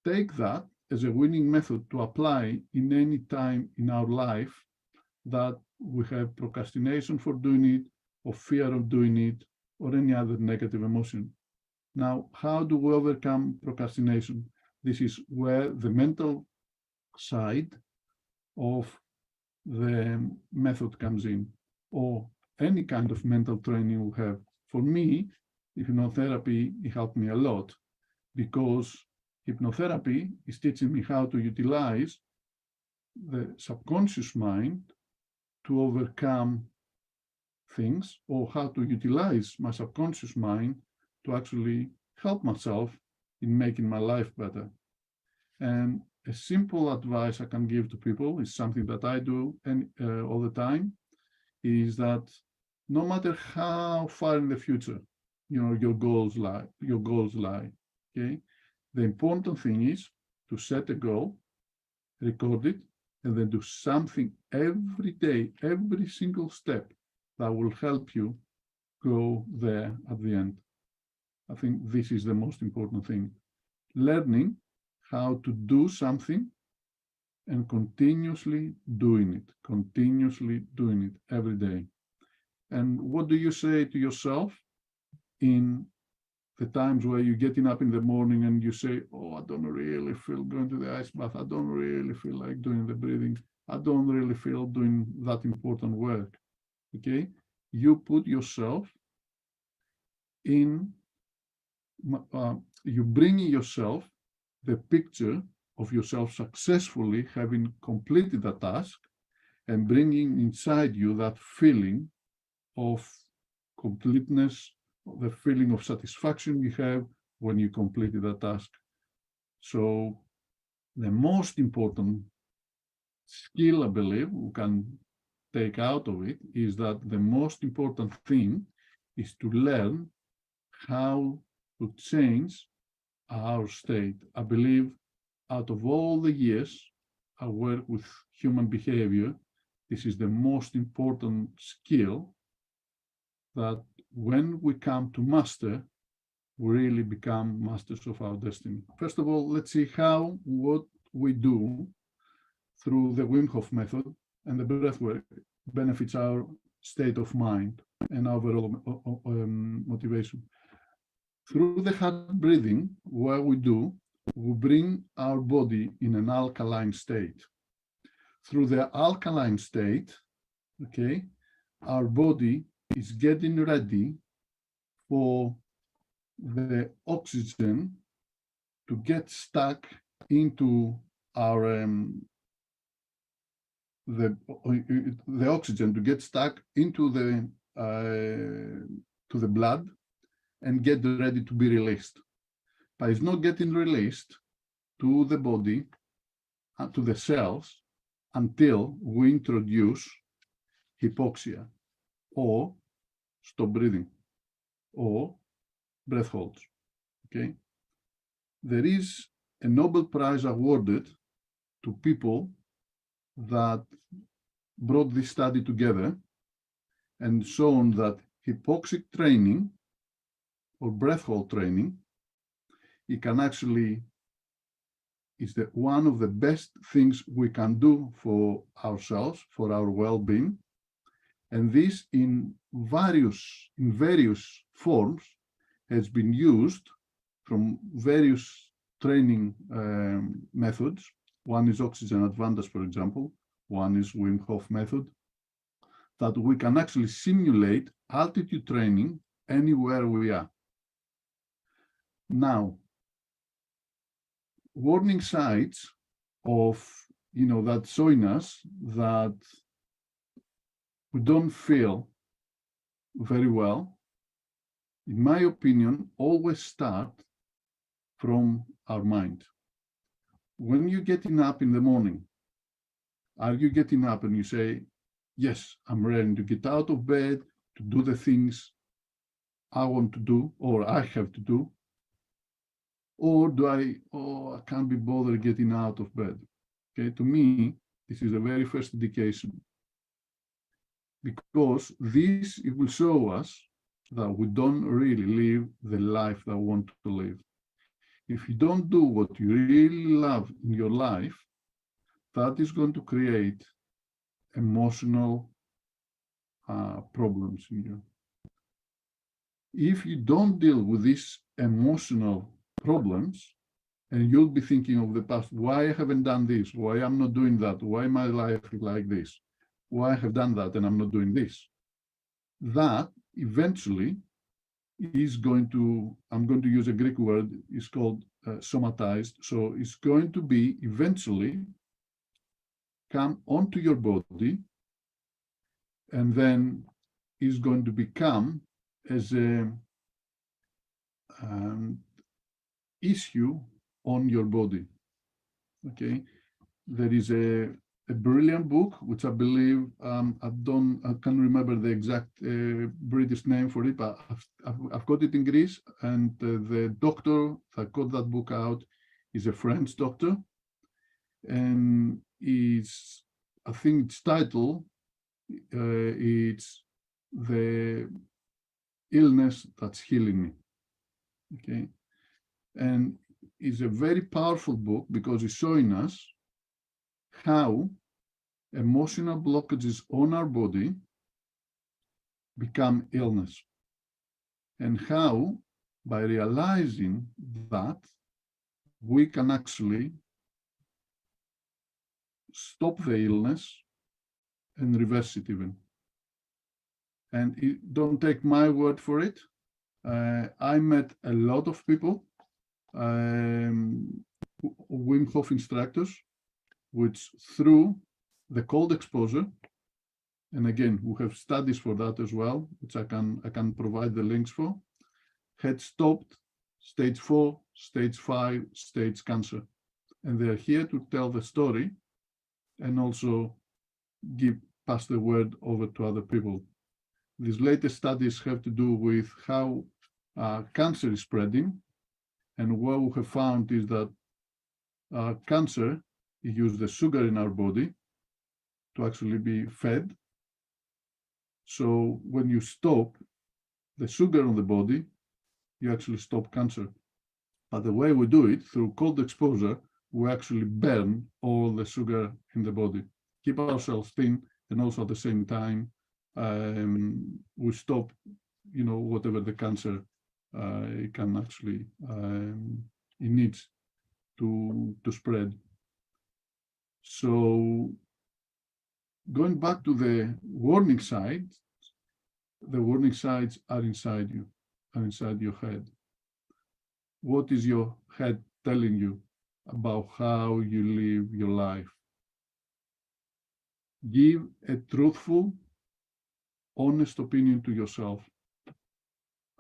take that as a winning method to apply in any time in our life that we have procrastination for doing it, or fear of doing it, or any other negative emotion. Now, how do we overcome procrastination? This is where the mental side of the method comes in, or any kind of mental training we have. For me, hypnotherapy, it helped me a lot, because hypnotherapy is teaching me how to utilize the subconscious mind to overcome things, or how to utilize my subconscious mind to actually help myself in making my life better. And a simple advice I can give to people is something that I do all the time, is that no matter how far in the future your goals lie, okay? The important thing is to set a goal, record it, and then do something every day, every single step that will help you go there at the end. I think this is the most important thing. Learning how to do something and continuously doing it every day. And what do you say to yourself in the times where you're getting up in the morning and you say, oh, I don't really feel going to the ice bath. I don't really feel like doing the breathing. I don't really feel doing that important work. Okay? You put yourself in, you bring yourself the picture of yourself successfully having completed the task, and bringing inside you that feeling of completeness, the feeling of satisfaction you have when you completed the task. So the most important skill, I believe, we can take out of it is that the most important thing is to learn how to change our state. I believe out of all the years I work with human behavior, this is the most important skill that when we come to master, we really become masters of our destiny. First of all, let's see how what we do through the Wim Hof method and the breathwork benefits our state of mind and overall motivation. Through the heart breathing, what we do, we bring our body in an alkaline state. Through the alkaline state, okay, our body is getting ready for the oxygen to get stuck into our the oxygen to get stuck into the to the blood and get ready to be released. But it's not getting released to the body, to the cells, until we introduce hypoxia, or stop breathing, or breath holds. Okay, there is a Nobel Prize awarded to people that brought this study together and shown that hypoxic training or breath hold training, it can actually is one of the best things we can do for ourselves, for our well-being, and this in various forms has been used from various training methods. One is oxygen advantage, for example. One is Wim Hof method, that we can actually simulate altitude training anywhere we are. Now, warning signs of, that showing us that we don't feel very well, in my opinion, always start from our mind. When you're getting up in the morning, are you getting up and you say, yes, I'm ready to get out of bed, to do the things I want to do or I have to do? Or do I can't be bothered getting out of bed? Okay, to me, this is the very first indication, because it will show us that we don't really live the life that we want to live. If you don't do what you really love in your life, that is going to create emotional problems in you. If you don't deal with these emotional problems, and you'll be thinking of the past, why I haven't done this, why I'm not doing that, why my life is like this, why I have done that and I'm not doing this, that eventually is going to, I'm going to use a Greek word, it's called somatized. So it's going to be eventually come onto your body, and then is going to become as a issue on your body. Okay, there is a brilliant book which I believe I can't remember the exact British name for it, but I've got it in Greece, and the doctor that got that book out is a French doctor, and I think its title it's The Illness That's Healing Me. Okay, and it's a very powerful book because it's showing us how emotional blockages on our body become illness, and how by realizing that we can actually stop the illness and reverse it even. And don't take my word for it. I met a lot of people, Wim Hof instructors, which through the cold exposure, and again, we have studies for that as well, which I can provide the links for, had stopped stage 4, stage 5, stage cancer. And they're here to tell the story and also pass the word over to other people. These latest studies have to do with how cancer is spreading, and what we have found is that cancer uses the sugar in our body to actually be fed. So when you stop the sugar on the body, you actually stop cancer. But the way we do it, through cold exposure, we actually burn all the sugar in the body, keep ourselves thin, and also at the same time, we stop, whatever the cancer it can actually, it needs to spread. So going back to the warning signs, the warning signs are inside you, are inside your head. What is your head telling you about how you live your life? Give a truthful, honest opinion to yourself.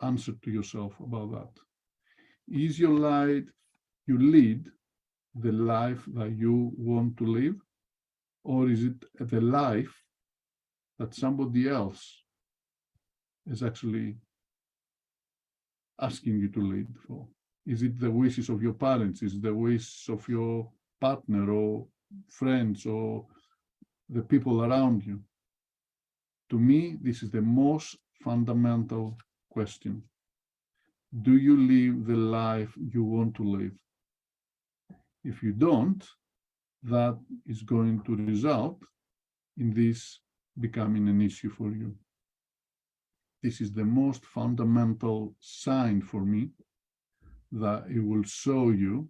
Answer to yourself about that. Is your life, you lead the life that you want to live, or is it the life that somebody else is actually asking you to lead for? Is it the wishes of your parents? Is it the wishes of your partner or friends or the people around you? To me, this is the most fundamental question. Do you live the life you want to live? If you don't, that is going to result in this becoming an issue for you. This is the most fundamental sign for me that it will show you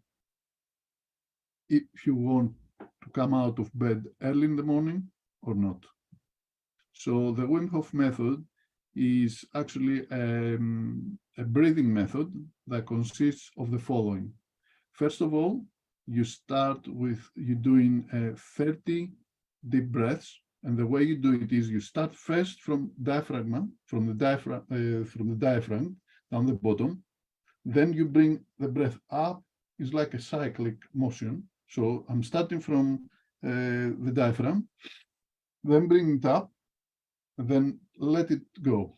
if you want to come out of bed early in the morning or not. So the Wim Hof method is actually a breathing method that consists of the following. First of all, you start with you doing 30 deep breaths, and the way you do it is you start first from diaphragm down the bottom, then you bring the breath up. It's like a cyclic motion. So I'm starting from the diaphragm, then bring it up, and then let it go.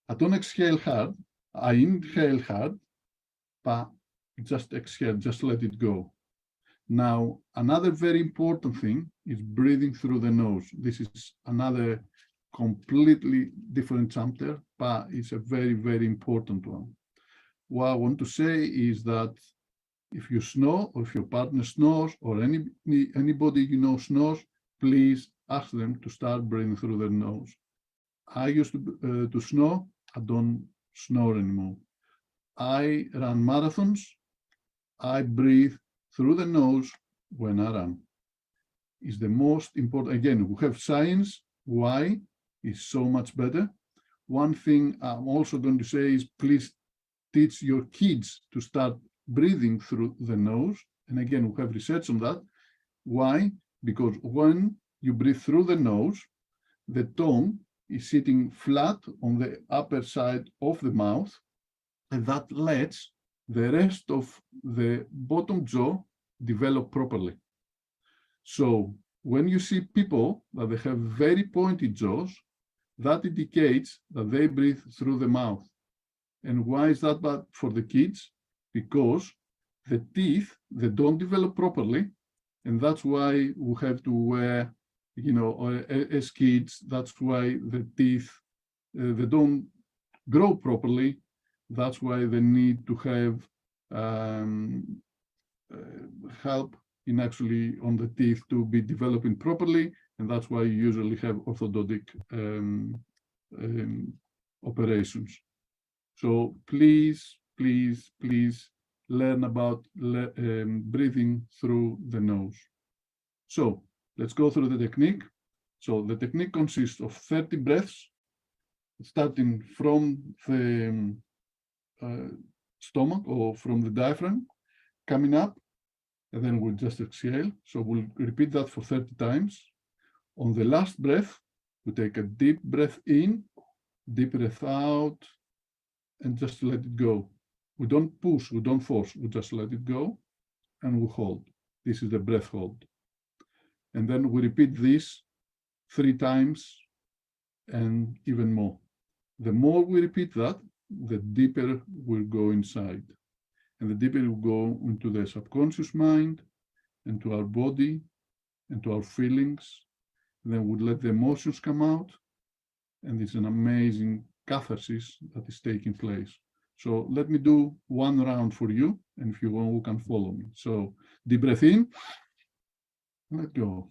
I don't exhale hard, I inhale hard, but just exhale, just let it go. Now, another very important thing is breathing through the nose. This is another completely different chapter, but it's a very, very important one. What I want to say is that if you snore, or if your partner snores, or anybody you know snores, please ask them to start breathing through their nose. I used to snore. I don't snore anymore. I run marathons. I breathe through the nose when I run. It's the most important. Again, we have science. Why is so much better. One thing I'm also going to say is please teach your kids to start breathing through the nose. And again, we have research on that. Why? Because when you breathe through the nose, the tongue is sitting flat on the upper side of the mouth, and that lets the rest of the bottom jaw develop properly. So when you see people that they have very pointy jaws, that indicates that they breathe through the mouth. And why is that bad for the kids? Because the teeth, they don't develop properly, and that's why we have to wear, as kids, that's why the teeth, they don't grow properly. That's why they need to have help in actually on the teeth to be developing properly, and that's why you usually have orthodontic operations. So please, please, please learn about breathing through the nose. So let's go through the technique. So the technique consists of 30 breaths, starting from the stomach or from the diaphragm, coming up, and then we'll just exhale. So we'll repeat that for 30 times. On the last breath, we take a deep breath in, deep breath out, and just let it go. We don't push, we don't force, we just let it go, and we hold. This is the breath hold. And then we repeat this 3 times and even more. The more we repeat that, the deeper we'll go inside. And the deeper we go into the subconscious mind, into our body, into our feelings. And then we let the emotions come out, and it's an amazing catharsis that is taking place. So let me do one round for you, and if you want, you can follow me. So deep breath in, let go.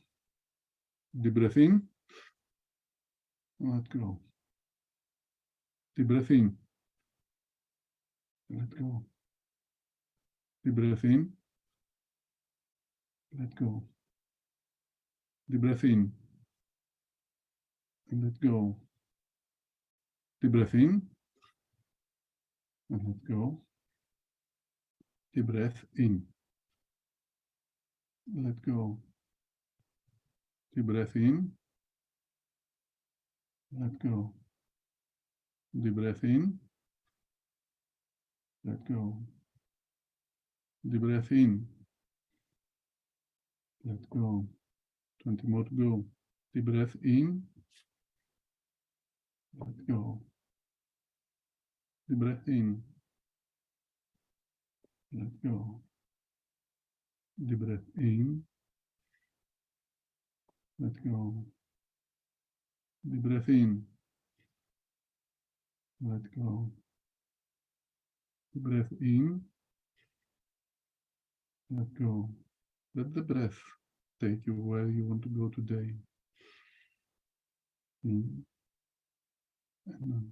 Deep breath in, let go. Deep breath in, let go. Deep breath in, let go. Deep breath in, and let go. Deep breath in, and let go. Deep breath in, let go. Deep breath in, let go. Deep breath in, let go. Deep breath in, let go. 20 more to go. Deep breath in, Let go. The breath in. Let go. The breath in. Let go. The breath in. Let go. The breath in. Let go. Let the breath take you where you want to go today. In and out.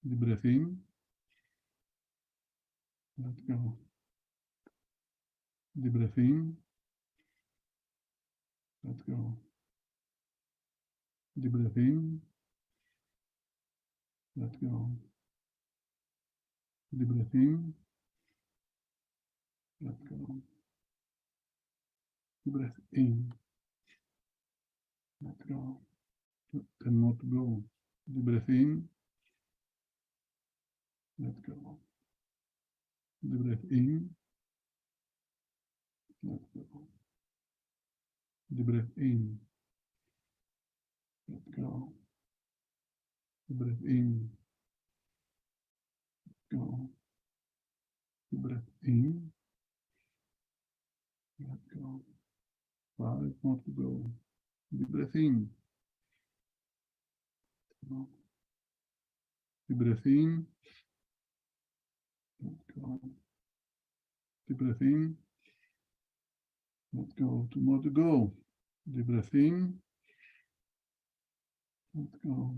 The breath in. Let go. The breath in. Let go. The breath in. Let go. The breath in. Let go. The breath in. Let go. 10 more to go. The breath in. Let go. The breath in. Let go. The breath in. Let go. The breath in. Go. The breath in. Let go. 5 more to go. The breath in. Go. The breath in. Let go. The breath in. Let go. 2 more to go. The breath in. Let go.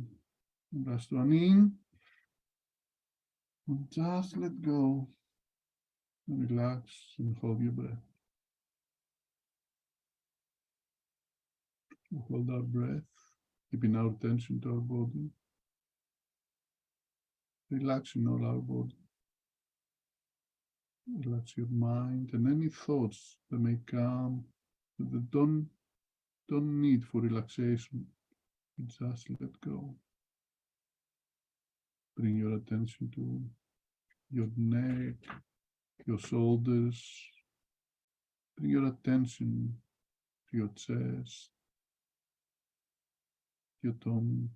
Last one in. And just let go. And relax and hold your breath. We hold our breath, keeping our attention to our body. Relaxing all our body. Relax your mind and any thoughts that may come that don't need for relaxation. Just let go. Bring your attention to your neck, your shoulders. Bring your attention to your chest, your tongue,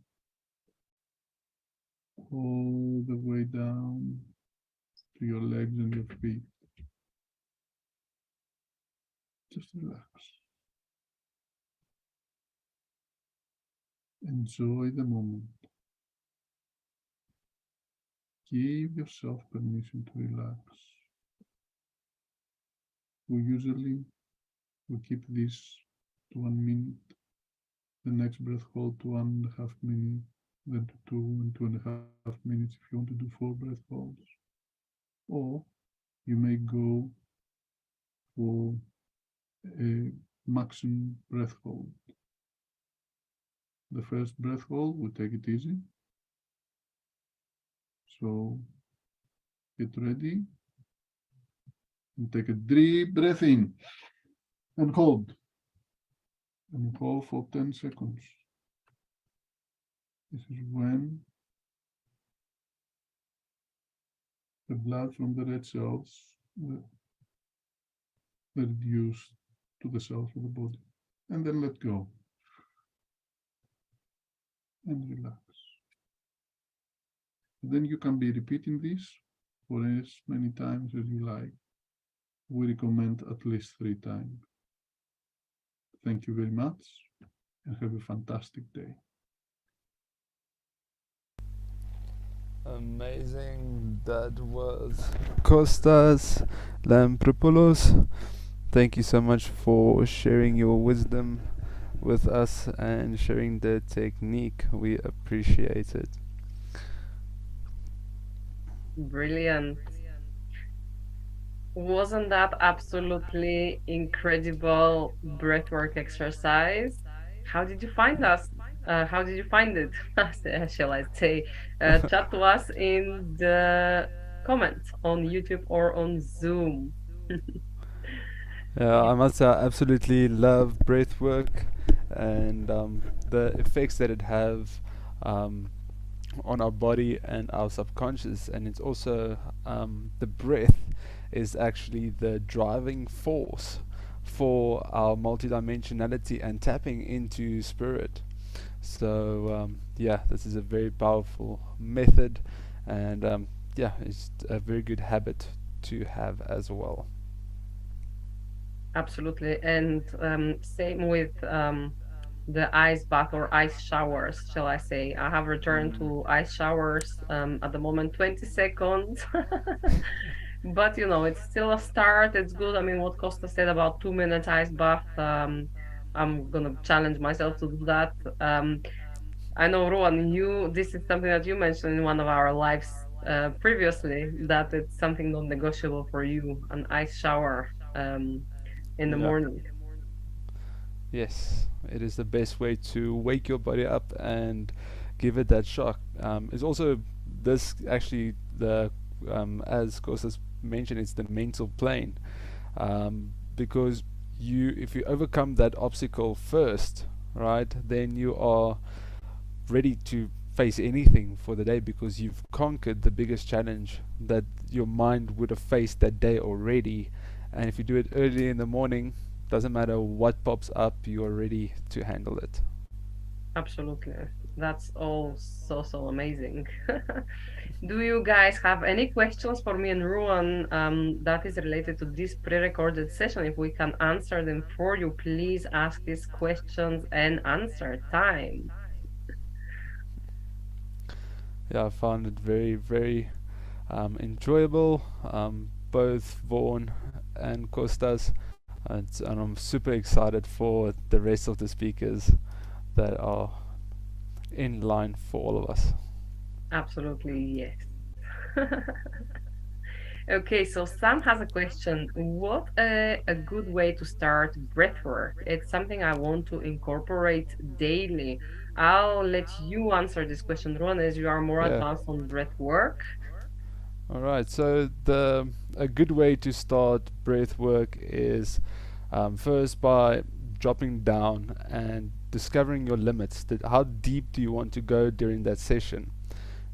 all the way down to your legs and your feet. Just relax. Enjoy the moment. Give yourself permission to relax. We keep this to 1 minute, the next breath hold to 1.5 minutes, then to 2 and 2.5 minutes if you want to do 4 breath holds. Or you may go for a maximum breath hold. The first breath hold, we take it easy. So get ready and take a deep breath in and hold. And hold for 10 seconds. This is when the blood from the red cells are reduced to the cells of the body. And then let go. And relax. Then you can be repeating this for as many times as you like. We recommend at least 3 times. Thank you very much and have a fantastic day. Amazing. That was Costas Lambropoulos. Thank you so much for sharing your wisdom with us and sharing the technique. We appreciate it. Brilliant. Wasn't that absolutely incredible breathwork exercise? How did you find us? How did you find it? Shall I say? Chat to us in the comments on YouTube or on Zoom. I must say I absolutely love breath work and the effects that it have on our body and our subconscious, and it's also the breath is actually the driving force for our multidimensionality and tapping into spirit. So yeah, this is a very powerful method, and yeah, it's a very good habit to have as well. Absolutely. And same with the ice bath or ice showers, shall I say. I have returned to ice showers at the moment, 20 seconds. But it's still a start. It's good. I mean, what Costa said about 2 minute ice bath, I'm gonna challenge myself to do that. I know, Rowan, this is something that you mentioned in one of our lives previously, that it's something non-negotiable for you, an ice shower in the Yeah. morning. Yes, it is the best way to wake your body up and give it that shock. It's also this actually the as Costas mentioned, it's the mental plane, because if you overcome that obstacle first, right, then you are ready to face anything for the day because you've conquered the biggest challenge that your mind would have faced that day already. And if you do it early in the morning, doesn't matter what pops up, you are ready to handle it. Absolutely. That's all so amazing. Do you guys have any questions for me and Ruan that is related to this pre-recorded session? If we can answer them for you, please ask these questions and answer time. Yeah, I found it very, very enjoyable, both Vaughan and Costas, and I'm super excited for the rest of the speakers that are in line for all of us. Absolutely, yes. Okay, so Sam has a question. What a good way to start breathwork? It's something I want to incorporate daily. I'll let you answer this question, Ron, as you are more Yeah. advanced on breathwork. All right. So a good way to start breath work is first by dropping down and discovering your limits. How deep do you want to go during that session,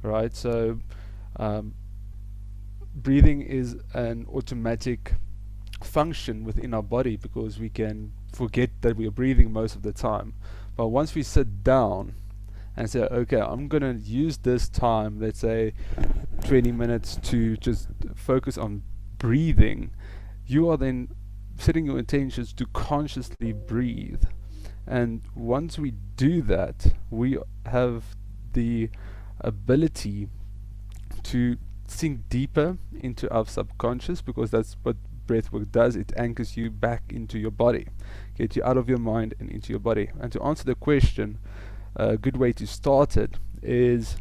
right? So breathing is an automatic function within our body because we can forget that we are breathing most of the time. But once we sit down and say, okay, I'm going to use this time, let's say 20 minutes, to just focus on breathing, you are then setting your intentions to consciously breathe. And once we do that, we have the ability to sink deeper into our subconscious, because that's what breathwork does. It anchors you back into your body, get you out of your mind and into your body. And to answer the question, a good way to start it is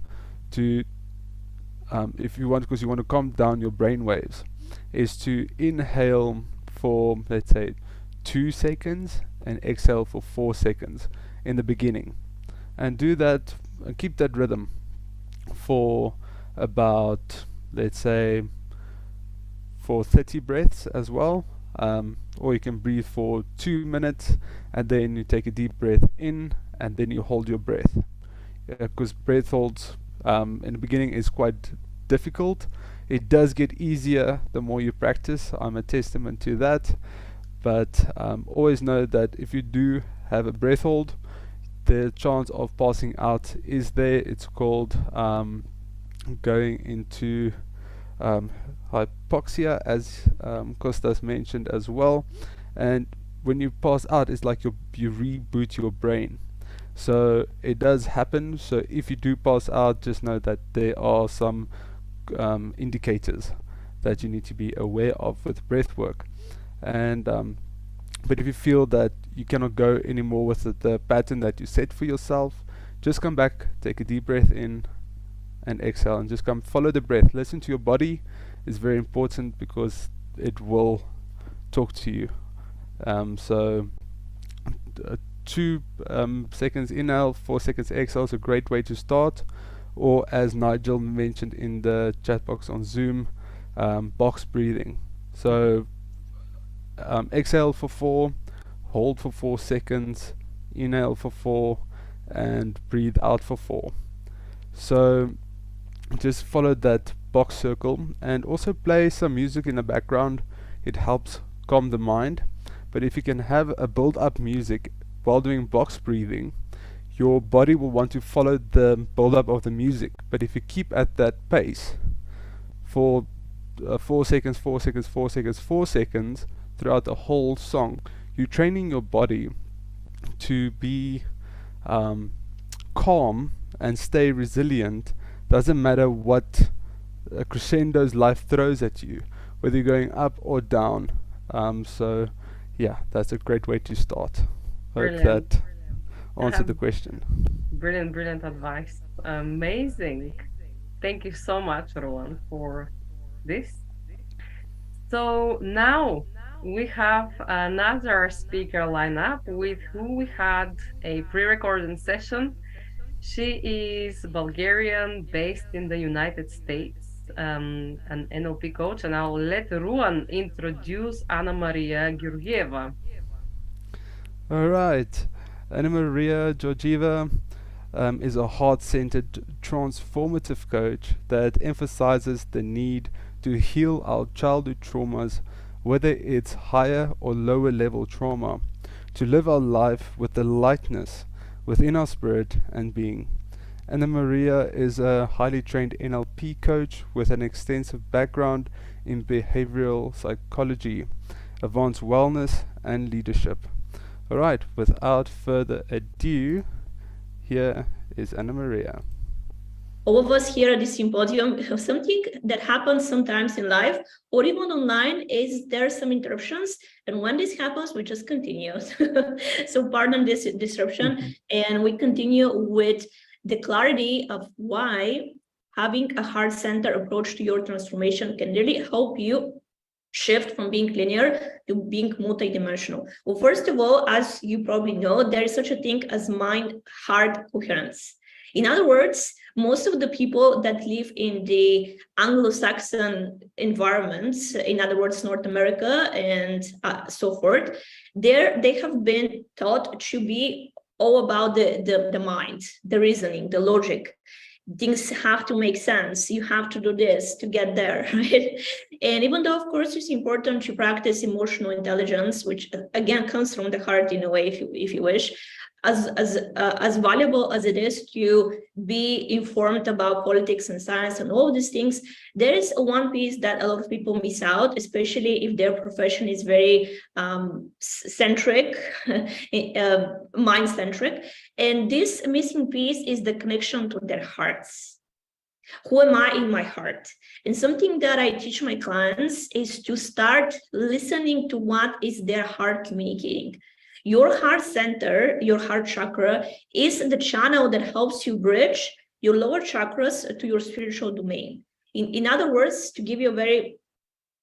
to, if you want, because you want to calm down your brain waves, is to inhale for, let's say, 2 seconds and exhale for 4 seconds in the beginning. And do that, and keep that rhythm for about, let's say, for 30 breaths as well. Or you can breathe for 2 minutes and then you take a deep breath in and then you hold your breath. Because breath holds in the beginning is quite difficult. It does get easier the more you practice. I'm a testament to that. But always know that if you do have a breath hold, the chance of passing out is there. It's called going into hypoxia, as Costas mentioned as well. And when you pass out, it's like you reboot your brain. So it does happen. So if you do pass out, just know that there are some indicators that you need to be aware of with breath work. And but if you feel that you cannot go anymore with the pattern that you set for yourself, just come back, take a deep breath in and exhale, and just come follow the breath. Listen to your body is very important because it will talk to you. So 2 seconds inhale, 4 seconds exhale is a great way to start. Or as Nigel mentioned in the chat box on Zoom, box breathing. So exhale for 4, hold for 4 seconds, inhale for 4, and breathe out for 4. So just follow that box circle, and also play some music in the background. It helps calm the mind. But if you can have a build up music while doing box breathing, your body will want to follow the build-up of the music. But if you keep at that pace for 4 seconds, 4 seconds, 4 seconds, 4 seconds throughout the whole song, you're training your body to be calm and stay resilient. Doesn't matter what crescendos life throws at you, whether you're going up or down. So yeah, that's a great way to start. Hope Brilliant. that answered the question. Brilliant advice. Amazing. Thank you so much, Rowan, for this. So now we have another speaker lineup with who we had a pre-recorded session. She is Bulgarian, based in the United States, an NLP coach, and I'll let Rowan introduce Anna Maria Georgieva. All right, Anna Maria Georgieva is a heart-centered, transformative coach that emphasizes the need to heal our childhood traumas, whether it's higher or lower level trauma, to live our life with the lightness within our spirit and being. Anna Maria is a highly trained NLP coach with an extensive background in behavioral psychology, advanced wellness, and leadership. Alright, without further ado, here is Anna Maria. All of us here at this symposium have something that happens sometimes in life or even online is there some interruptions, and when this happens we just continue. So pardon this disruption, and we continue with the clarity of why having a heart-centered approach to your transformation can really help you shift from being linear to being multidimensional. Well, first of all, as you probably know, there is such a thing as mind-heart coherence. In other words, most of the people that live in the Anglo-Saxon environments, in other words, North America and so forth, they have been taught to be all about the mind, the reasoning, the logic. Things have to make sense. You have to do this to get there, right? And even though, of course, it's important to practice emotional intelligence, which again comes from the heart in a way, if you wish, as valuable as it is to be informed about politics and science and all these things, there is one piece that a lot of people miss out, especially if their profession is very centric, mind-centric. And this missing piece is the connection to their hearts. Who am I in my heart? And something that I teach my clients is to start listening to what is their heart communicating. Your heart center, your heart chakra, is the channel that helps you bridge your lower chakras to your spiritual domain. In other words, to give you a very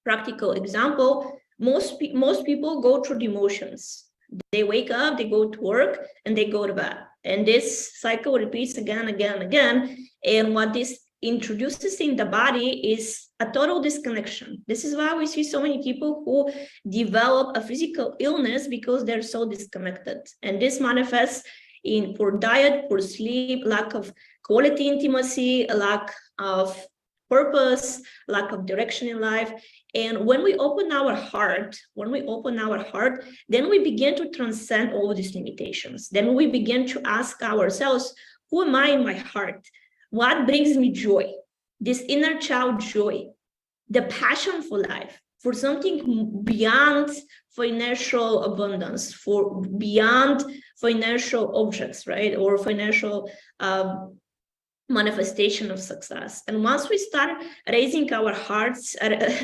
practical example, most people go through the emotions. They wake up, they go to work, and they go to bed. And this cycle repeats again, again, again. And what this introduces in the body is a total disconnection. This is why we see so many people who develop a physical illness because they're so disconnected. And this manifests in poor diet, poor sleep, lack of quality intimacy, lack of purpose, lack of direction in life. And when we open our heart, then we begin to transcend all these limitations. Then we begin to ask ourselves, who am I in my heart? What brings me joy? This inner child joy, the passion for life, for something beyond financial abundance, for beyond financial objects, right? Or financial manifestation of success. And once we start raising our hearts,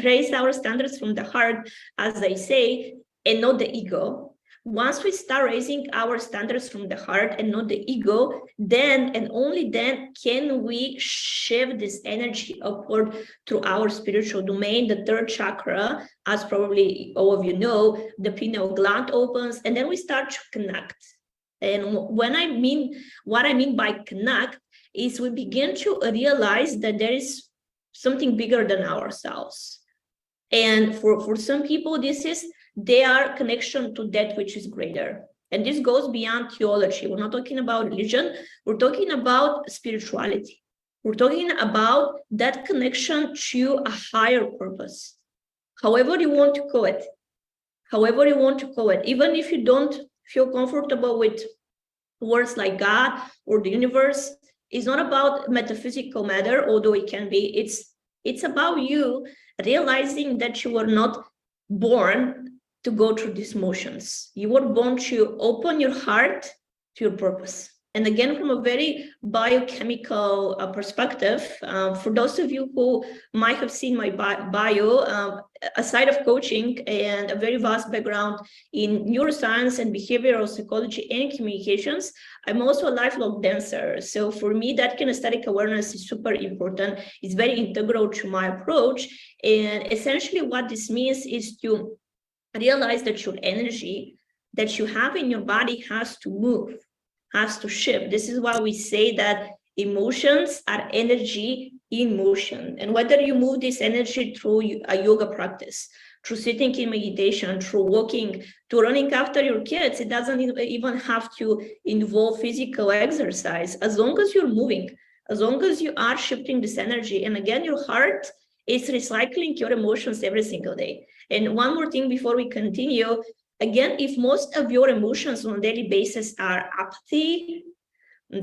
raise our standards from the heart, as I say, and not the ego, once we start raising our standards from the heart and not the ego, then and only then can we shift this energy upward through our spiritual domain, the third chakra, as probably all of you know, the pineal gland opens, and then we start to connect. And what I mean by connect is we begin to realize that there is something bigger than ourselves. And for some people, this is their connection to that which is greater. And this goes beyond theology. We're not talking about religion. We're talking about spirituality. We're talking about that connection to a higher purpose. However you want to call it. Even if you don't feel comfortable with words like God or the universe is not about metaphysical matter, although it can be. It's about you realizing that you were not born to go through these motions. You were born to open your heart to your purpose. And again, from a very biochemical perspective, for those of you who might have seen my bio, aside of coaching and a very vast background in neuroscience and behavioral psychology and communications, I'm also a lifelong dancer. So for me, that kinesthetic awareness is super important. It's very integral to my approach. And essentially what this means is to realize that your energy that you have in your body has to move, has to shift. This is why we say that emotions are energy in motion. And whether you move this energy through a yoga practice, through sitting in meditation, through walking, to running after your kids, it doesn't even have to involve physical exercise. As long as you're moving, as long as you are shifting this energy. And again, your heart is recycling your emotions every single day. And one more thing before we continue, again, if most of your emotions on a daily basis are apathy,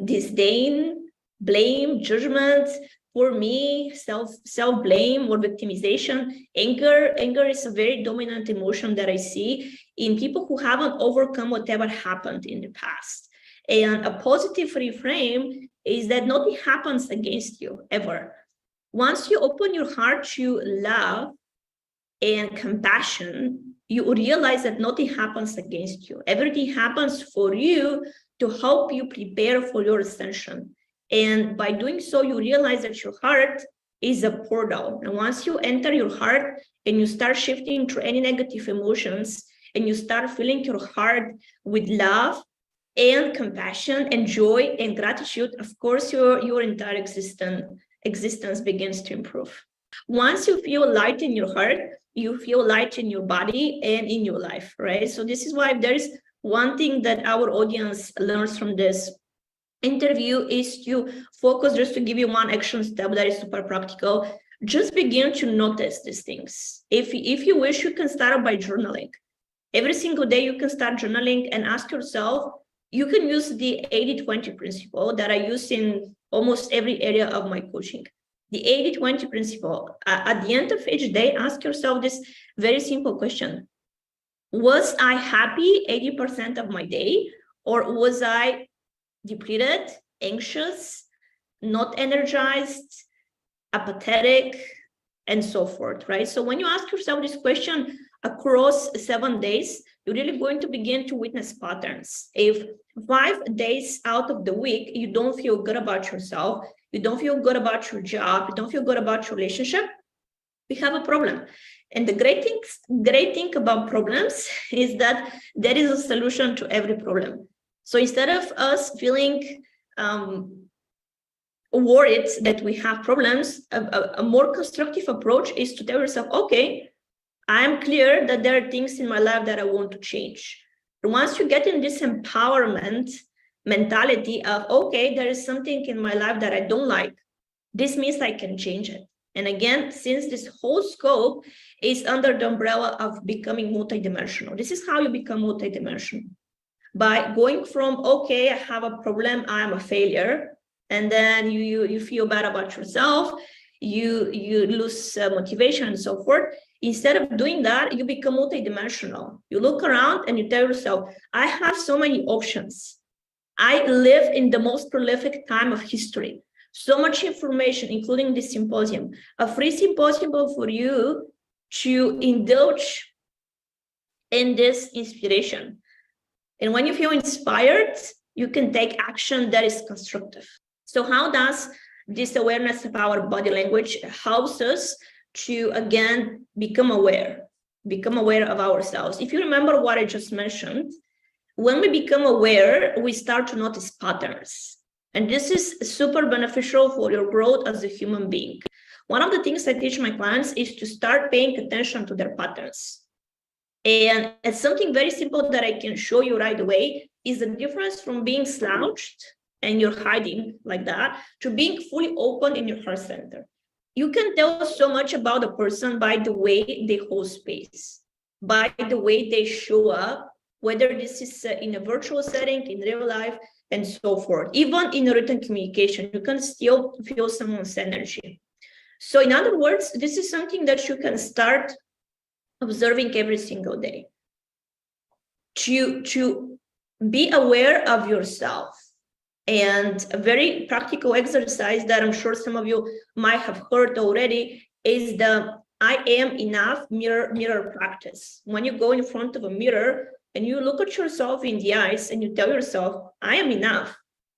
disdain, blame, judgment, for me, self-blame or victimization, anger is a very dominant emotion that I see in people who haven't overcome whatever happened in the past. And a positive reframe is that nothing happens against you, ever. Once you open your heart to love and compassion, you realize that nothing happens against you. Everything happens for you to help you prepare for your ascension. And by doing so, you realize that your heart is a portal. And once you enter your heart and you start shifting through any negative emotions, and you start filling your heart with love and compassion and joy and gratitude, of course, your entire existence begins to improve. Once you feel light in your heart, you feel light in your body and in your life, right? So this is why there is one thing that our audience learns from this interview is to focus, just to give you one action step that is super practical. Just begin to notice these things. If you wish, you can start by journaling. Every single day you can start journaling and ask yourself, you can use the 80-20 principle that I use in almost every area of my coaching. The 80-20 principle, at the end of each day, ask yourself this very simple question. Was I happy 80% of my day, or was I depleted, anxious, not energized, apathetic, and so forth, right? So when you ask yourself this question across 7 days, you're really going to begin to witness patterns. If 5 days out of the week, you don't feel good about yourself, you don't feel good about your job, you don't feel good about your relationship, we have a problem. And the great thing about problems is that there is a solution to every problem. So instead of us feeling worried that we have problems, a more constructive approach is to tell yourself, okay, I'm clear that there are things in my life that I want to change. And once you get in this empowerment mentality of, okay, there is something in my life that I don't like, this means I can change it. And again, since this whole scope is under the umbrella of becoming multidimensional, this is how you become multidimensional. By going from, okay, I have a problem, I am a failure, and then you feel bad about yourself, you lose motivation and so forth. Instead of doing that, you become multidimensional. You look around and you tell yourself, I have so many options. I live in the most prolific time of history. So much information, including this symposium, a free symposium for you to indulge in this inspiration. And when you feel inspired, you can take action that is constructive. So how does this awareness of our body language helps us to, again, become aware of ourselves? If you remember what I just mentioned, when we become aware, we start to notice patterns. And this is super beneficial for your growth as a human being. One of the things I teach my clients is to start paying attention to their patterns. And it's something very simple that I can show you right away is the difference from being slouched and you're hiding like that to being fully open in your heart center. You can tell so much about a person by the way they hold space, by the way they show up, whether this is in a virtual setting, in real life. and so forth. Even in written communication, you can still feel someone's energy. So in other words, this is something that you can start observing every single day. To be aware of yourself. And a very practical exercise that I'm sure some of you might have heard already is the I am enough mirror practice. When you go in front of a mirror and you look at yourself in the eyes and you tell yourself, I am enough.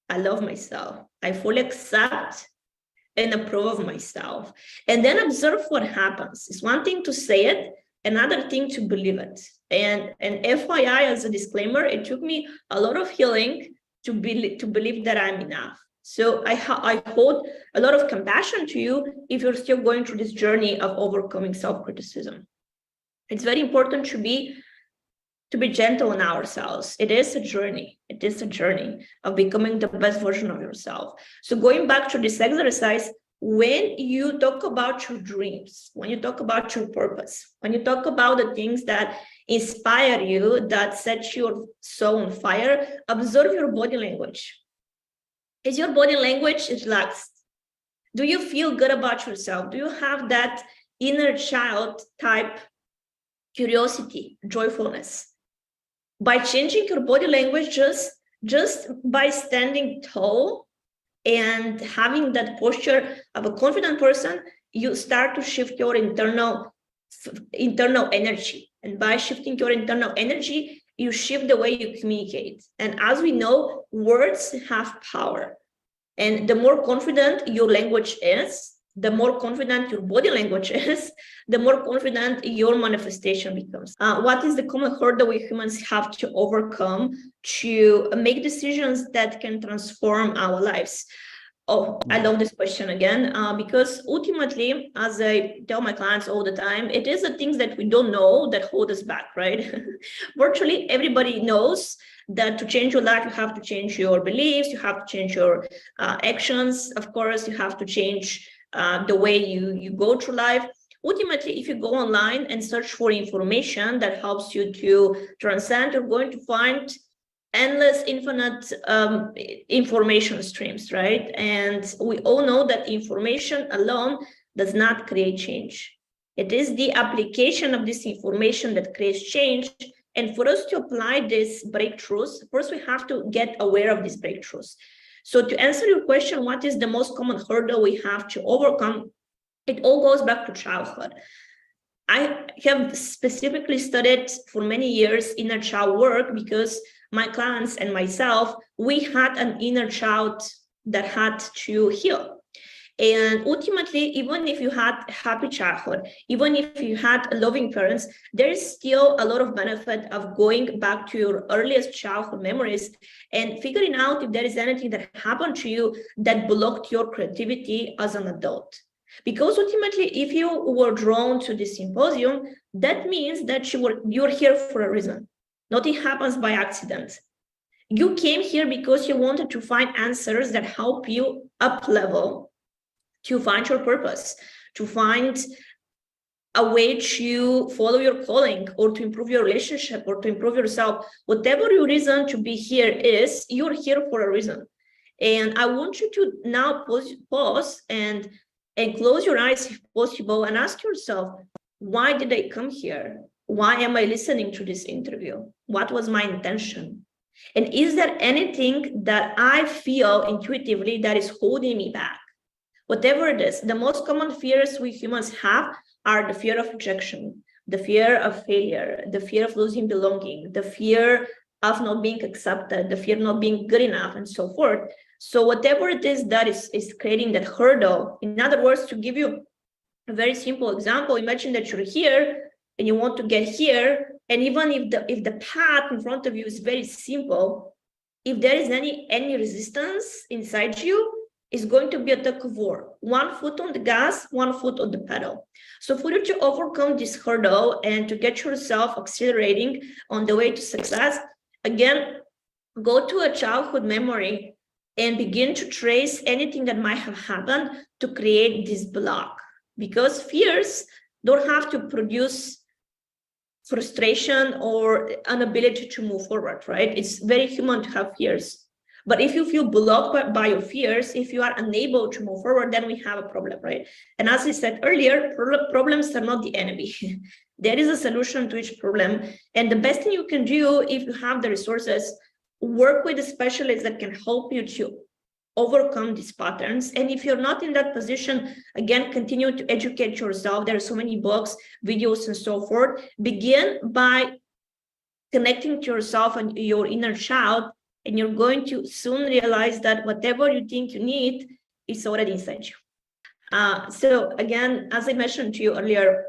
I love myself. I fully accept and approve of myself. And then observe what happens. It's one thing to say it, another thing to believe it. And FYI, as a disclaimer, it took me a lot of healing to believe that I'm enough. So I hold a lot of compassion to you if you're still going through this journey of overcoming self-criticism. It's very important to be gentle on ourselves. It is a journey. It is a journey of becoming the best version of yourself. So going back to this exercise, when you talk about your dreams, when you talk about your purpose, when you talk about the things that inspire you, that set your soul on fire, observe your body language. Is your body language relaxed? Do you feel good about yourself? Do you have that inner child type curiosity, joyfulness? By changing your body language, just by standing tall and having that posture of a confident person, you start to shift your internal energy. And by shifting your internal energy, you shift the way you communicate. And as we know, words have power. And the more confident your language is, the more confident your body language is, the more confident your manifestation becomes. What is the common hurdle we humans have to overcome to make decisions that can transform our lives? Oh, I love this question again, because ultimately, as I tell my clients all the time, it is the things that we don't know that hold us back, right? Virtually everybody knows that to change your life, you have to change your beliefs, you have to change your actions. Of course, you have to change the way you go through life. Ultimately, if you go online and search for information that helps you to transcend, you're going to find endless, infinite information streams, right? And we all know that information alone does not create change. It is the application of this information that creates change. And for us to apply these breakthroughs, first we have to get aware of these breakthroughs. So to answer your question, what is the most common hurdle we have to overcome? It all goes back to childhood. I have specifically studied for many years inner child work because my clients and myself, we had an inner child that had to heal. And ultimately, even if you had a happy childhood, even if you had loving parents, there is still a lot of benefit of going back to your earliest childhood memories and figuring out if there is anything that happened to you that blocked your creativity as an adult. Because ultimately, if you were drawn to this symposium, that means that you're here for a reason. Nothing happens by accident. You came here because you wanted to find answers that help you up level, to find your purpose, to find a way to follow your calling or to improve your relationship or to improve yourself. Whatever your reason to be here is, you're here for a reason. And I want you to now pause and close your eyes if possible and ask yourself, why did I come here? Why am I listening to this interview? What was my intention? And is there anything that I feel intuitively that is holding me back? Whatever it is, the most common fears we humans have are the fear of rejection, the fear of failure, the fear of losing belonging, the fear of not being accepted, the fear of not being good enough, and so forth. So whatever it is that is creating that hurdle, in other words, to give you a very simple example, imagine that you're here and you want to get here, and even if the path in front of you is very simple, if there is any resistance inside you, it's going to be a tug of war. 1 foot on the gas, 1 foot on the pedal. So for you to overcome this hurdle and to get yourself accelerating on the way to success, again, go to a childhood memory and begin to trace anything that might have happened to create this block. Because fears don't have to produce frustration or inability to move forward, right? It's very human to have fears. But if you feel blocked by your fears, if you are unable to move forward, then we have a problem, right? And as I said earlier, problems are not the enemy. There is a solution to each problem. And the best thing you can do, if you have the resources, work with a specialist that can help you to overcome these patterns. And if you're not in that position, again, continue to educate yourself. There are so many books, videos, and so forth. Begin by connecting to yourself and your inner child, and you're going to soon realize that whatever you think you need is already inside you. So again, as I mentioned to you earlier,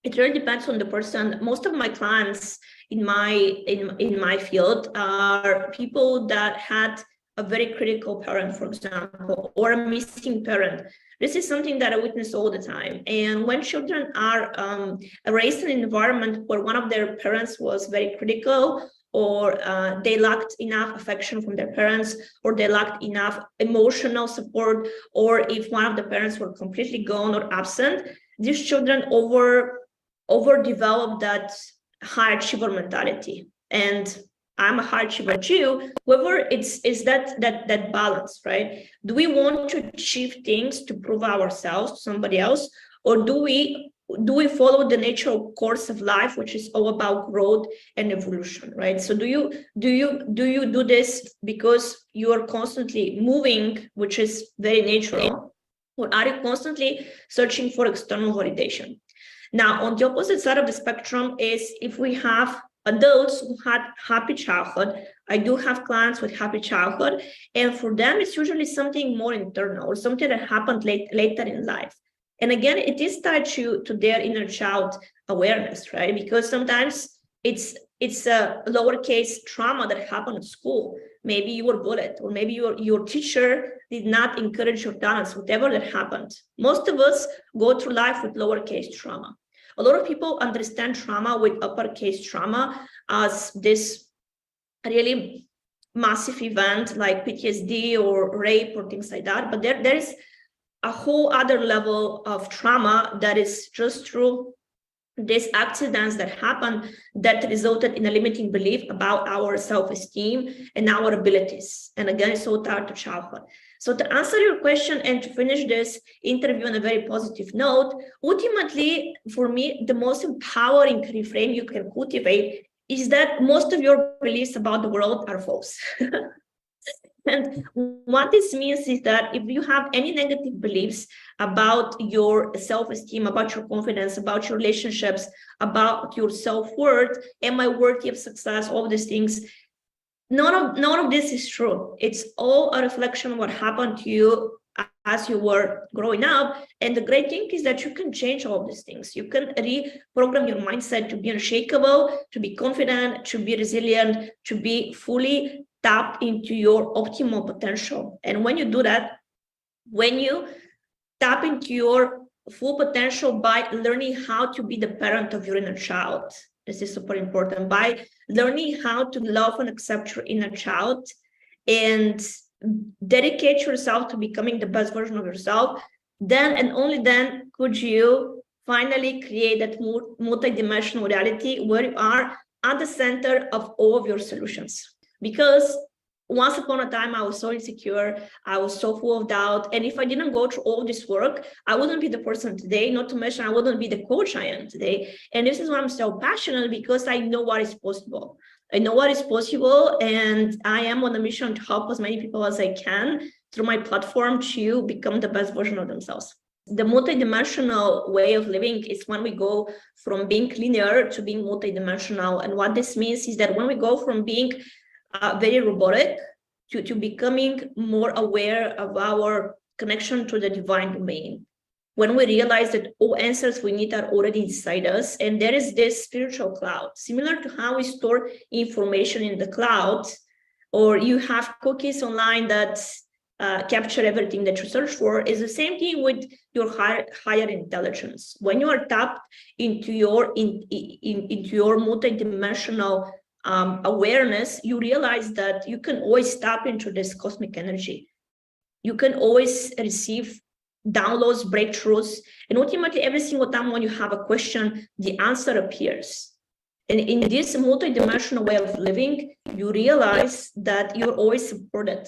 it really depends on the person. Most of my clients in my field are people that had a very critical parent, for example, or a missing parent. This is something that I witness all the time. And when children are raised in an environment where one of their parents was very critical, or they lacked enough affection from their parents, or they lacked enough emotional support, or if one of the parents were completely gone or absent, these children overdevelop that high achiever mentality. And I'm a high achiever too. However, it's that balance, right? Do we want to achieve things to prove ourselves to somebody else, or do we follow the natural course of life, which is all about growth and evolution, right? So do you do this because you are constantly moving, which is very natural, or are you constantly searching for external validation? Now, on the opposite side of the spectrum is if we have adults who had happy childhood. I do have clients with happy childhood, and for them, it's usually something more internal or something that happened later in life. And again, it is tied to their inner child awareness, right? Because sometimes it's a lowercase trauma that happened at school. Maybe you were bullied, or maybe your teacher did not encourage your talents, whatever that happened. Most of us go through life with lowercase trauma. A lot of people understand trauma with uppercase trauma as this really massive event like PTSD or rape or things like that. But there is a whole other level of trauma that is just through these accidents that happen that resulted in a limiting belief about our self-esteem and our abilities. And again, it's all tied to childhood. So to answer your question and to finish this interview on a very positive note, ultimately, for me, the most empowering reframe you can cultivate is that most of your beliefs about the world are false. And what this means is that if you have any negative beliefs about your self-esteem, about your confidence, about your relationships, about your self-worth, am I worthy of success, all these things, none of this is true. It's all a reflection of what happened to you as you were growing up. And the great thing is that you can change all of these things. You can reprogram your mindset to be unshakable, to be confident, to be resilient, to be fully tapped into your optimal potential. And when you do that, when you tap into your full potential by learning how to be the parent of your inner child, this is super important, by learning how to love and accept your inner child and dedicate yourself to becoming the best version of yourself, then and only then could you finally create that multi-dimensional reality where you are at the center of all of your solutions. Because once upon a time, I was so insecure, I was so full of doubt. And if I didn't go through all this work, I wouldn't be the person today, not to mention I wouldn't be the coach I am today. And this is why I'm so passionate, because I know what is possible. I know what is possible, and I am on a mission to help as many people as I can through my platform to become the best version of themselves. The multidimensional way of living is when we go from being linear to being multidimensional. And what this means is that when we go from being very robotic to becoming more aware of our connection to the divine domain. When we realize that all answers we need are already inside us, and there is this spiritual cloud, similar to how we store information in the cloud, or you have cookies online that capture everything that you search for, is the same thing with your higher intelligence. When you are tapped into your multidimensional awareness, you realize that you can always tap into this cosmic energy. You can always receive downloads, breakthroughs, and ultimately every single time when you have a question, the answer appears. And in this multidimensional way of living, you realize that you're always supported.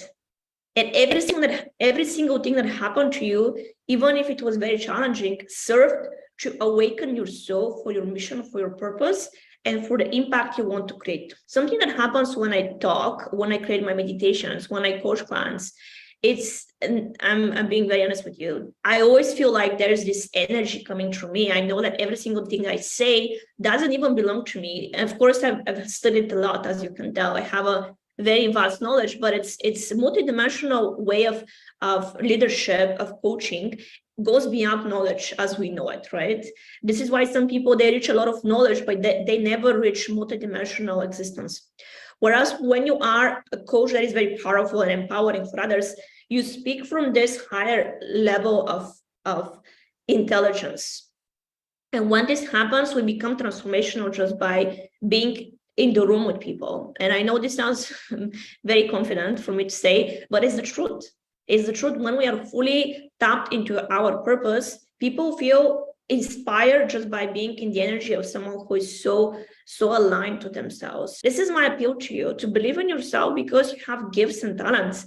And every single thing that happened to you, even if it was very challenging, served to awaken your soul for your mission, for your purpose, and for the impact you want to create. Something that happens when I talk, when I create my meditations, when I coach clients, and I'm being very honest with you, I always feel like there's this energy coming through me. I know that every single thing I say doesn't even belong to me. And of course, I've studied a lot, as you can tell. I have a very vast knowledge, but it's a multidimensional way of leadership, of coaching, goes beyond knowledge as we know it, right? This is why some people, they reach a lot of knowledge, but they never reach multidimensional existence. Whereas when you are a coach that is very powerful and empowering for others, you speak from this higher level of intelligence. And when this happens, we become transformational just by being in the room with people. And I know this sounds very confident for me to say, but it's the truth. It's the truth. When we are fully tapped into our purpose, people feel inspired just by being in the energy of someone who is so aligned to themselves. This is my appeal to you, to believe in yourself, because you have gifts and talents.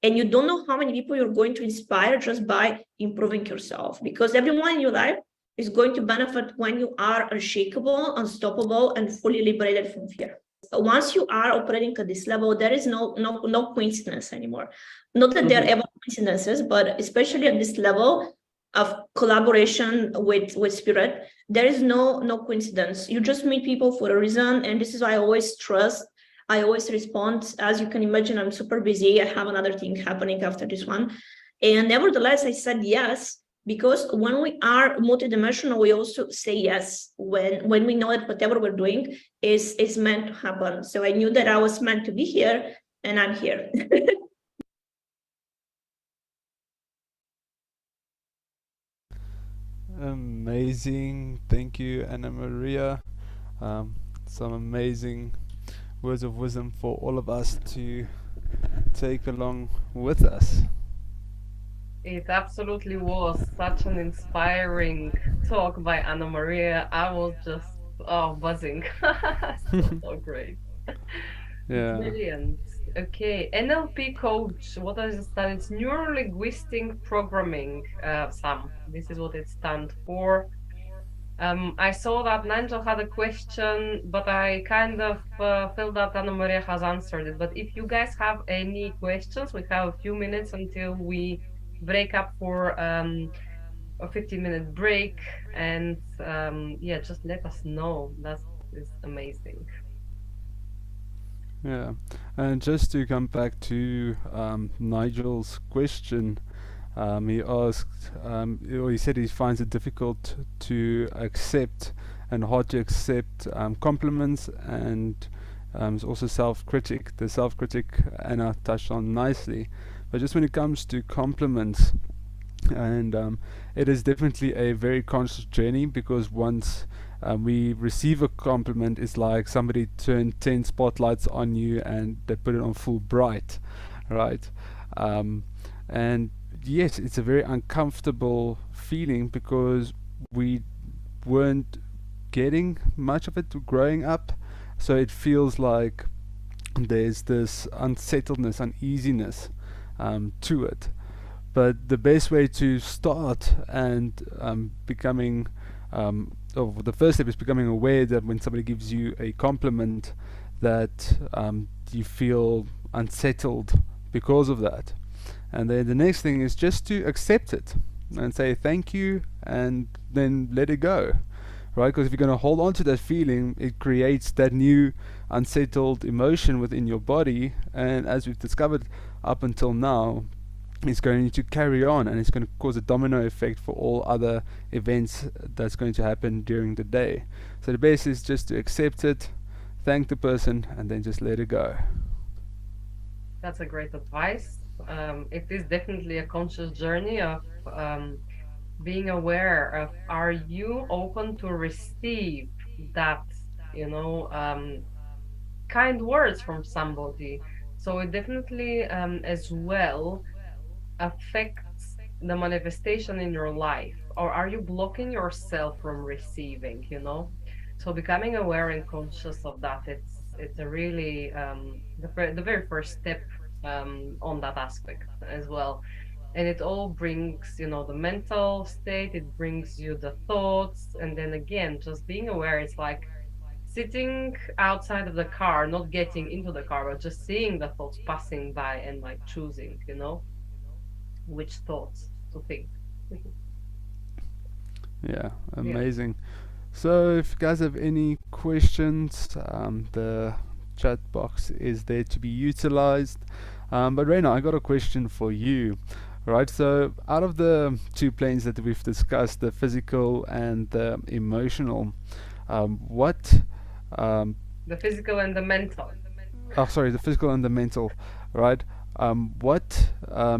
And you don't know how many people you're going to inspire just by improving yourself, because everyone in your life is going to benefit when you are unshakable, unstoppable, and fully liberated from fear. Once you are operating at this level, there is no coincidence anymore. Not that there are ever coincidences, but especially at this level of collaboration with spirit, there is no coincidence. You just meet people for a reason, and this is why I always trust. I always respond. As you can imagine, I'm super busy. I have another thing happening after this one. And nevertheless, I said yes, because when we are multidimensional, we also say yes when we know that whatever we're doing is meant to happen. So I knew that I was meant to be here, and I'm here. Amazing. Thank you, Anna Maria. Some amazing words of wisdom for all of us to take along with us. It absolutely was such an inspiring talk by Anna Maria. I was just buzzing. so great. Yeah. Brilliant. Okay, NLP coach. What does it stand? It's neuro linguistic programming. Sam. This is what it stands for. I saw that Nigel had a question, but I kind of feel that Anna Maria has answered it. But if you guys have any questions, we have a few minutes until we break up for a 15-minute break, and yeah, just let us know. That is amazing. Yeah, and just to come back to Nigel's question, he asked, or he said he finds it difficult to accept and hard to accept compliments, and also self-critic. The self-critic Anna touched on nicely, but just when it comes to compliments, and it is definitely a very conscious journey, because once we receive a compliment, it's like somebody turned 10 spotlights on you and they put it on full bright, right? And yes, it's a very uncomfortable feeling, because we weren't getting much of it growing up, so it feels like there's this unsettledness, uneasiness to it. But the best way to start and becoming the first step is becoming aware that when somebody gives you a compliment, that you feel unsettled because of that. And then the next thing is just to accept it and say thank you, and then let it go, right? Because if you're going to hold on to that feeling, it creates that new unsettled emotion within your body, and as we've discovered up until now, it's going to carry on, and it's going to cause a domino effect for all other events that's going to happen during the day. So the best is just to accept it, thank the person, and then just let it go. That's a great advice. It is definitely a conscious journey of being aware of, are you open to receive that, kind words from somebody? So it definitely as well affects the manifestation in your life. Or are you blocking yourself from receiving, So becoming aware and conscious of that, it's a really the very first step on that aspect as well. And it all brings, you know, the mental state, it brings you the thoughts, and then again, just being aware. It's like sitting outside of the car, not getting into the car, but just seeing the thoughts passing by and like choosing, you know, which thoughts to think. Yeah, Yeah. amazing. So if you guys have any questions, the chat box is there to be utilized. But Rayna, I got a question for you. Right, so out of the two planes that we've discussed, the physical and the emotional, what The physical and the mental. oh sorry, the physical and the mental, right? What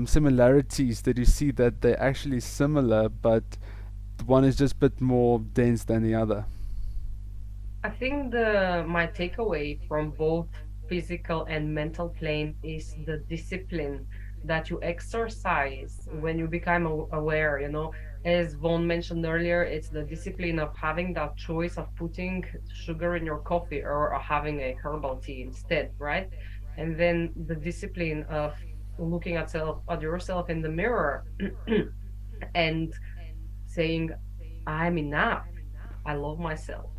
similarities did you see that they're actually similar, but one is just a bit more dense than the other? I think the my takeaway from both physical and mental plane is the discipline that you exercise when you become aware, you know. As Vaughan mentioned earlier, it's the discipline of having that choice of putting sugar in your coffee or having a herbal tea instead, right? And then the discipline of looking at yourself in the mirror and saying, I'm enough. I love myself,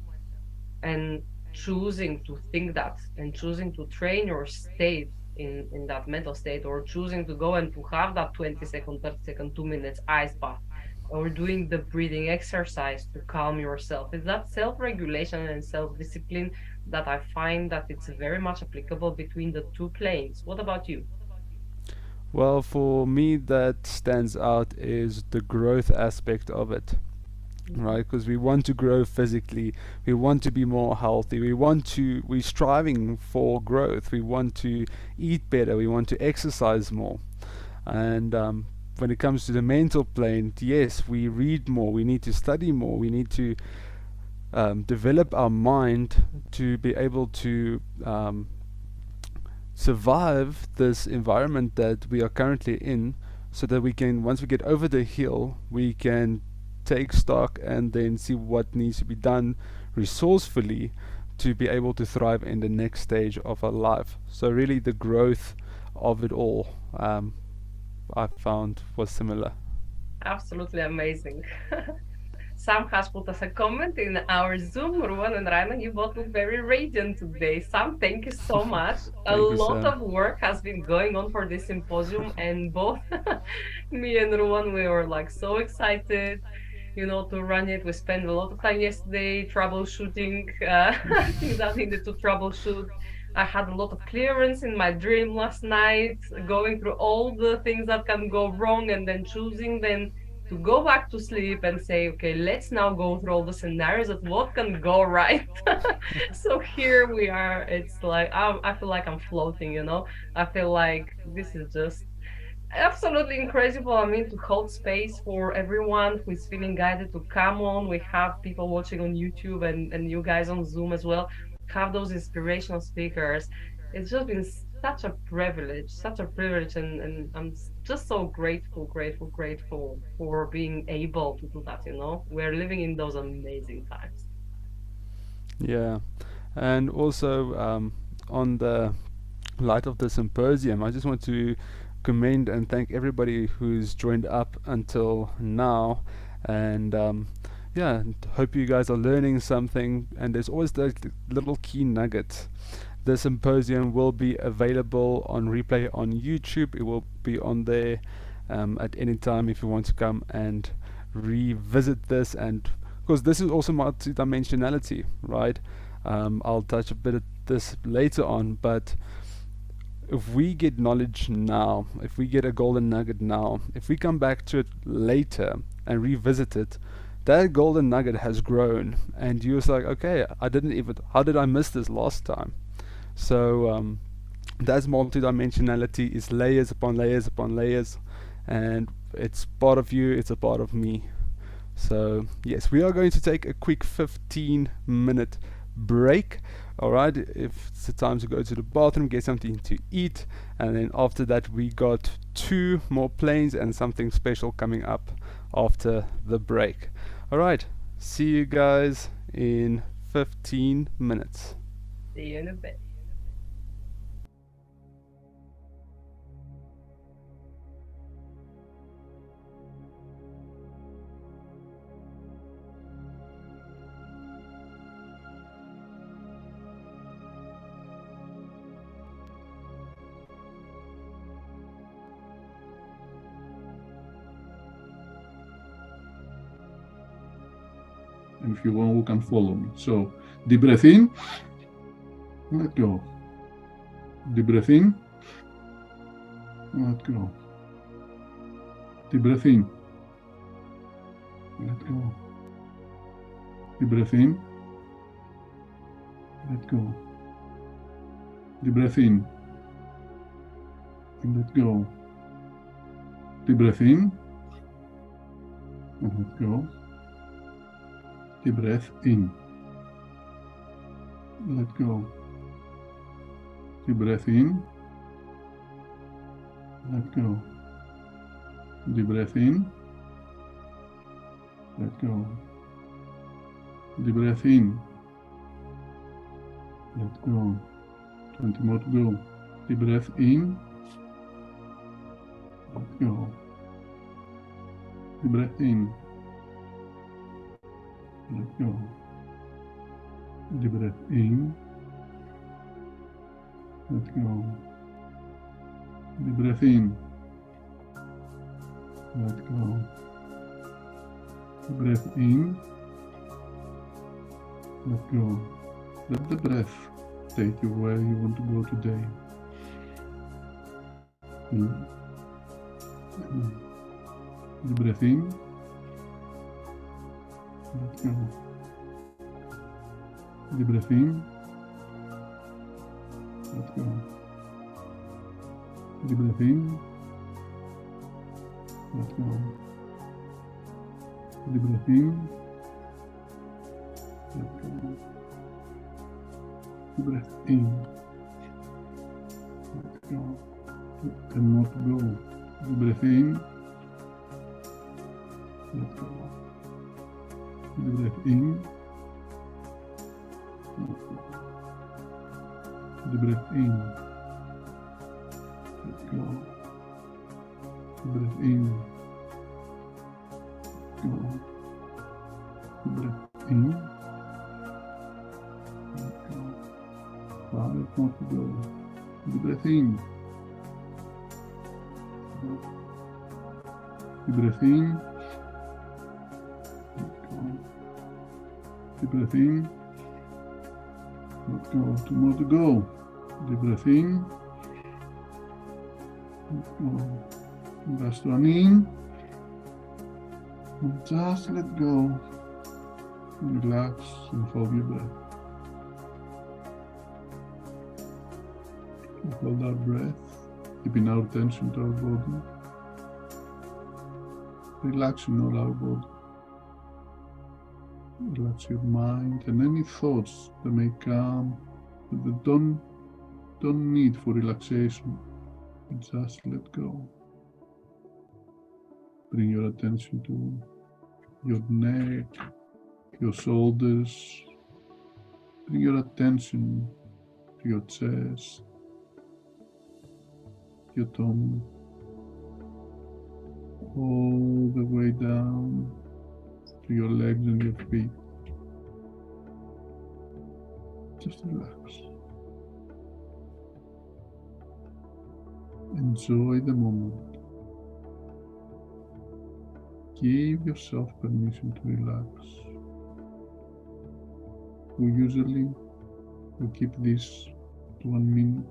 and choosing to think that and choosing to train your state in that mental state, or choosing to go and to have that 20-second, 30-second, 2 minutes ice bath, or doing the breathing exercise to calm yourself. It's that self-regulation and self-discipline that I find that it's very much applicable between the two planes. What about you? Well, for me, that stands out is the growth aspect of it, right? Because we want to grow physically, we want to be more healthy, we're striving for growth, we want to eat better, we want to exercise more. And when it comes to the mental plane, yes, we read more, we need to study more, we need to develop our mind to be able to survive this environment that we are currently in, so that we can, once we get over the hill, we can take stock and then see what needs to be done resourcefully to be able to thrive in the next stage of our life. So really the growth of it all, I found was similar. Absolutely amazing. Sam has put us a comment in our Zoom. Ruan and Rayna, you both look very radiant today. Sam, thank you so much. A Thank you, lot Sam. of work has been going on for this symposium, and both me and Ruan, we were like so excited, you know, to run it. We spent a lot of time yesterday troubleshooting things that needed to troubleshoot. I had a lot of clearance in my dream last night, going through all the things that can go wrong and then choosing then to go back to sleep and say, okay, let's now go through all the scenarios of what can go right. So here we are. It's like I feel like I'm floating, you know. I feel like this is just absolutely incredible. I mean, to hold space for everyone who is feeling guided to come on. We have people watching on YouTube and you guys on Zoom as well. Have those inspirational speakers. It's just been such a privilege, and I'm just so grateful, grateful, grateful for being able to do that. You know, we're living in those amazing times. Yeah, and also on the light of the symposium, I just want to commend and thank everybody who's joined up until now, and yeah, hope you guys are learning something. And there's always those little key nuggets. The symposium will be available on replay on YouTube. It will be on there at any time if you want to come and revisit this. And because this is also multi-dimensionality, right? I'll touch a bit of this later on, but if we get knowledge now, if we get a golden nugget now, if we come back to it later and revisit it, that golden nugget has grown, and you're like, okay, how did I miss this last time? So that's multi-dimensionality, is layers upon layers upon layers, and it's part of you, it's a part of me. So yes, we are going to take a quick 15-minute break. Alright, if it's the time to go to the bathroom, get something to eat, and then after that we got 2 more planes and something special coming up after the break. Alright, see you guys in 15 minutes. See you in a bit. And if you want, you can follow me. So, deep breath in, let go. Deep breath in, let go. Deep breath in, let go. Deep breath in, let go. Deep breath in, and let go. Deep breath in, and let go. Deep breath in, let go. Deep breath in, let go. Deep breath in, let go. Deep breath in, let go. 20 more to go. Deep breath in, let go. Deep breath in, let go. Deep breath in, let go. Deep breath in, let go. Breath in, let go. Let the breath take you where you want to go today. The breath in, let go. The breath in, let go. The breath in, let go. The breath in, let go. The breath in, let go. And not go. The breath in, let go. The breath in, let go. The breath in, let go. The breath in, let go. The breath in, let go. 5 more to go. The breath in. The breath in, let go. The breath in, let go. 2 more to go. The breath in, let go. Last one in, and just let go. Relax and hold your breath. We hold our breath, keeping our attention to our body. Relaxing all our body. Relax your mind and any thoughts that may come that don't need for relaxation. Just let go. Bring your attention to your neck, your shoulders. Bring your attention to your chest, your tummy, all the way down to your legs and your feet. Just relax. Enjoy the moment. Give yourself permission to relax. We usually keep this to 1 minute,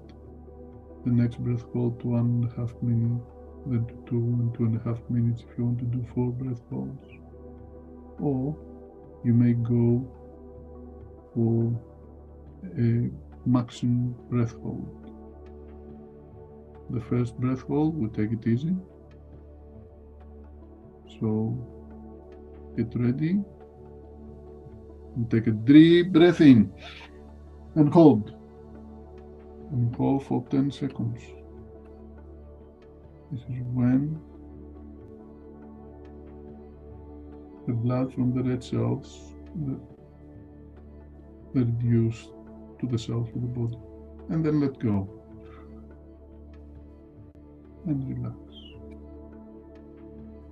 the next breath hold to 1.5 minutes, then to 2 and 2.5 minutes if you want to do 4 breath holds. Or you may go for a maximum breath hold. The first breath hold, we take it easy. So get ready and take a deep breath in and hold. And hold for 10 seconds. This is when the blood from the red cells reduced to the cells of the body. And then let go. And relax.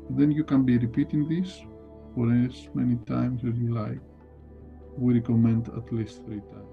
Then you can be repeating this for as many times as you like. We recommend at least 3 times.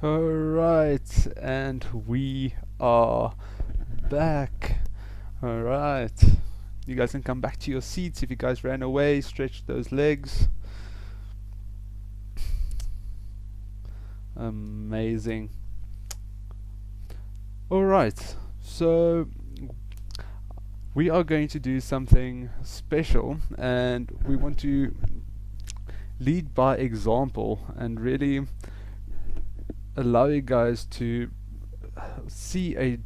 All right, and we are back. All right. You guys can come back to your seats if you guys ran away. Stretch those legs. Amazing. All right. So we are going to do something special, and we want to lead by example and really allow you guys to see a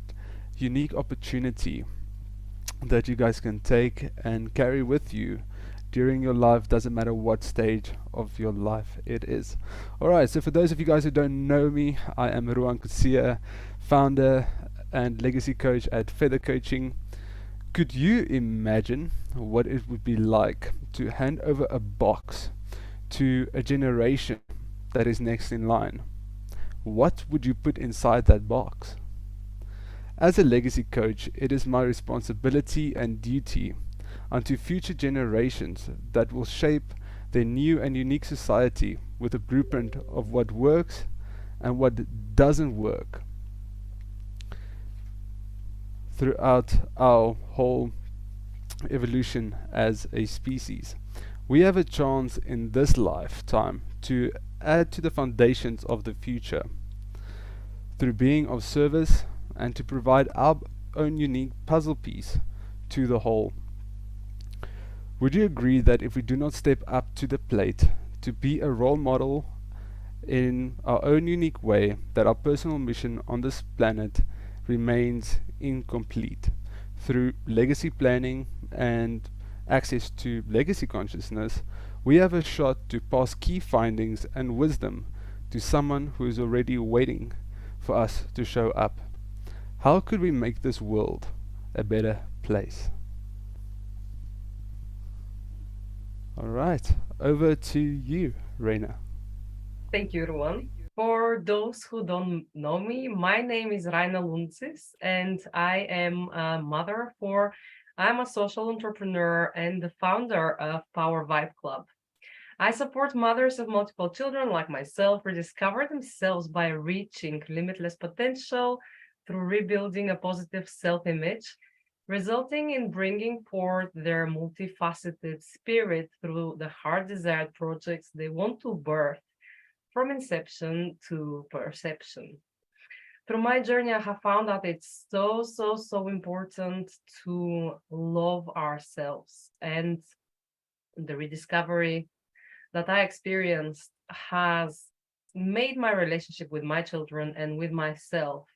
unique opportunity that you guys can take and carry with you during your life, doesn't matter what stage of your life it is. Alright, so for those of you guys who don't know me, I am Rouxhan, founder and legacy coach at Feather Coaching. Could you imagine what it would be like to hand over a box to a generation that is next in line? What would you put inside that box? As a legacy coach, it is my responsibility and duty unto future generations that will shape their new and unique society with a blueprint of what works and what doesn't work throughout our whole evolution as a species. We have a chance in this lifetime to add to the foundations of the future through being of service and to provide our own unique puzzle piece to the whole. Would you agree that if we do not step up to the plate to be a role model in our own unique way, that our personal mission on this planet remains incomplete? Through legacy planning and access to legacy consciousness, we have a shot to pass key findings and wisdom to someone who is already waiting for us to show up. How could we make this world a better place? Alright, over to you, Rayna. Thank you, Ruan. For those who don't know me, my name is Rayna Lountzis, and I am a mother of four. I'm a social entrepreneur and the founder of Power Vibe Club. I support mothers of multiple children like myself rediscover themselves by reaching limitless potential through rebuilding a positive self-image, resulting in bringing forth their multifaceted spirit through the heart-desired projects they want to birth from inception to perception. Through my journey, I have found that it's so important to love ourselves, and the rediscovery that I experienced has made my relationship with my children and with myself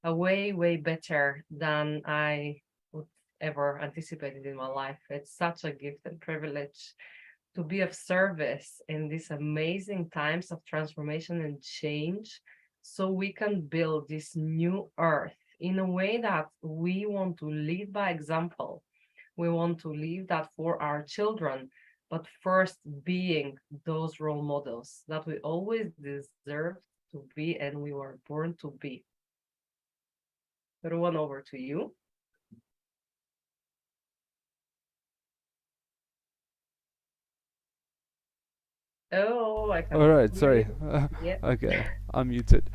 a way better than I would ever anticipated in my life. It's such a gift and privilege to be of service in these amazing times of transformation and change, so we can build this new earth in a way that we want to lead by example. We want to leave that for our children, but first being those role models that we always deserved to be and we were born to be. Ruan, over to you. Oh, I can. Alright, sorry. Yeah. Okay, I'm muted.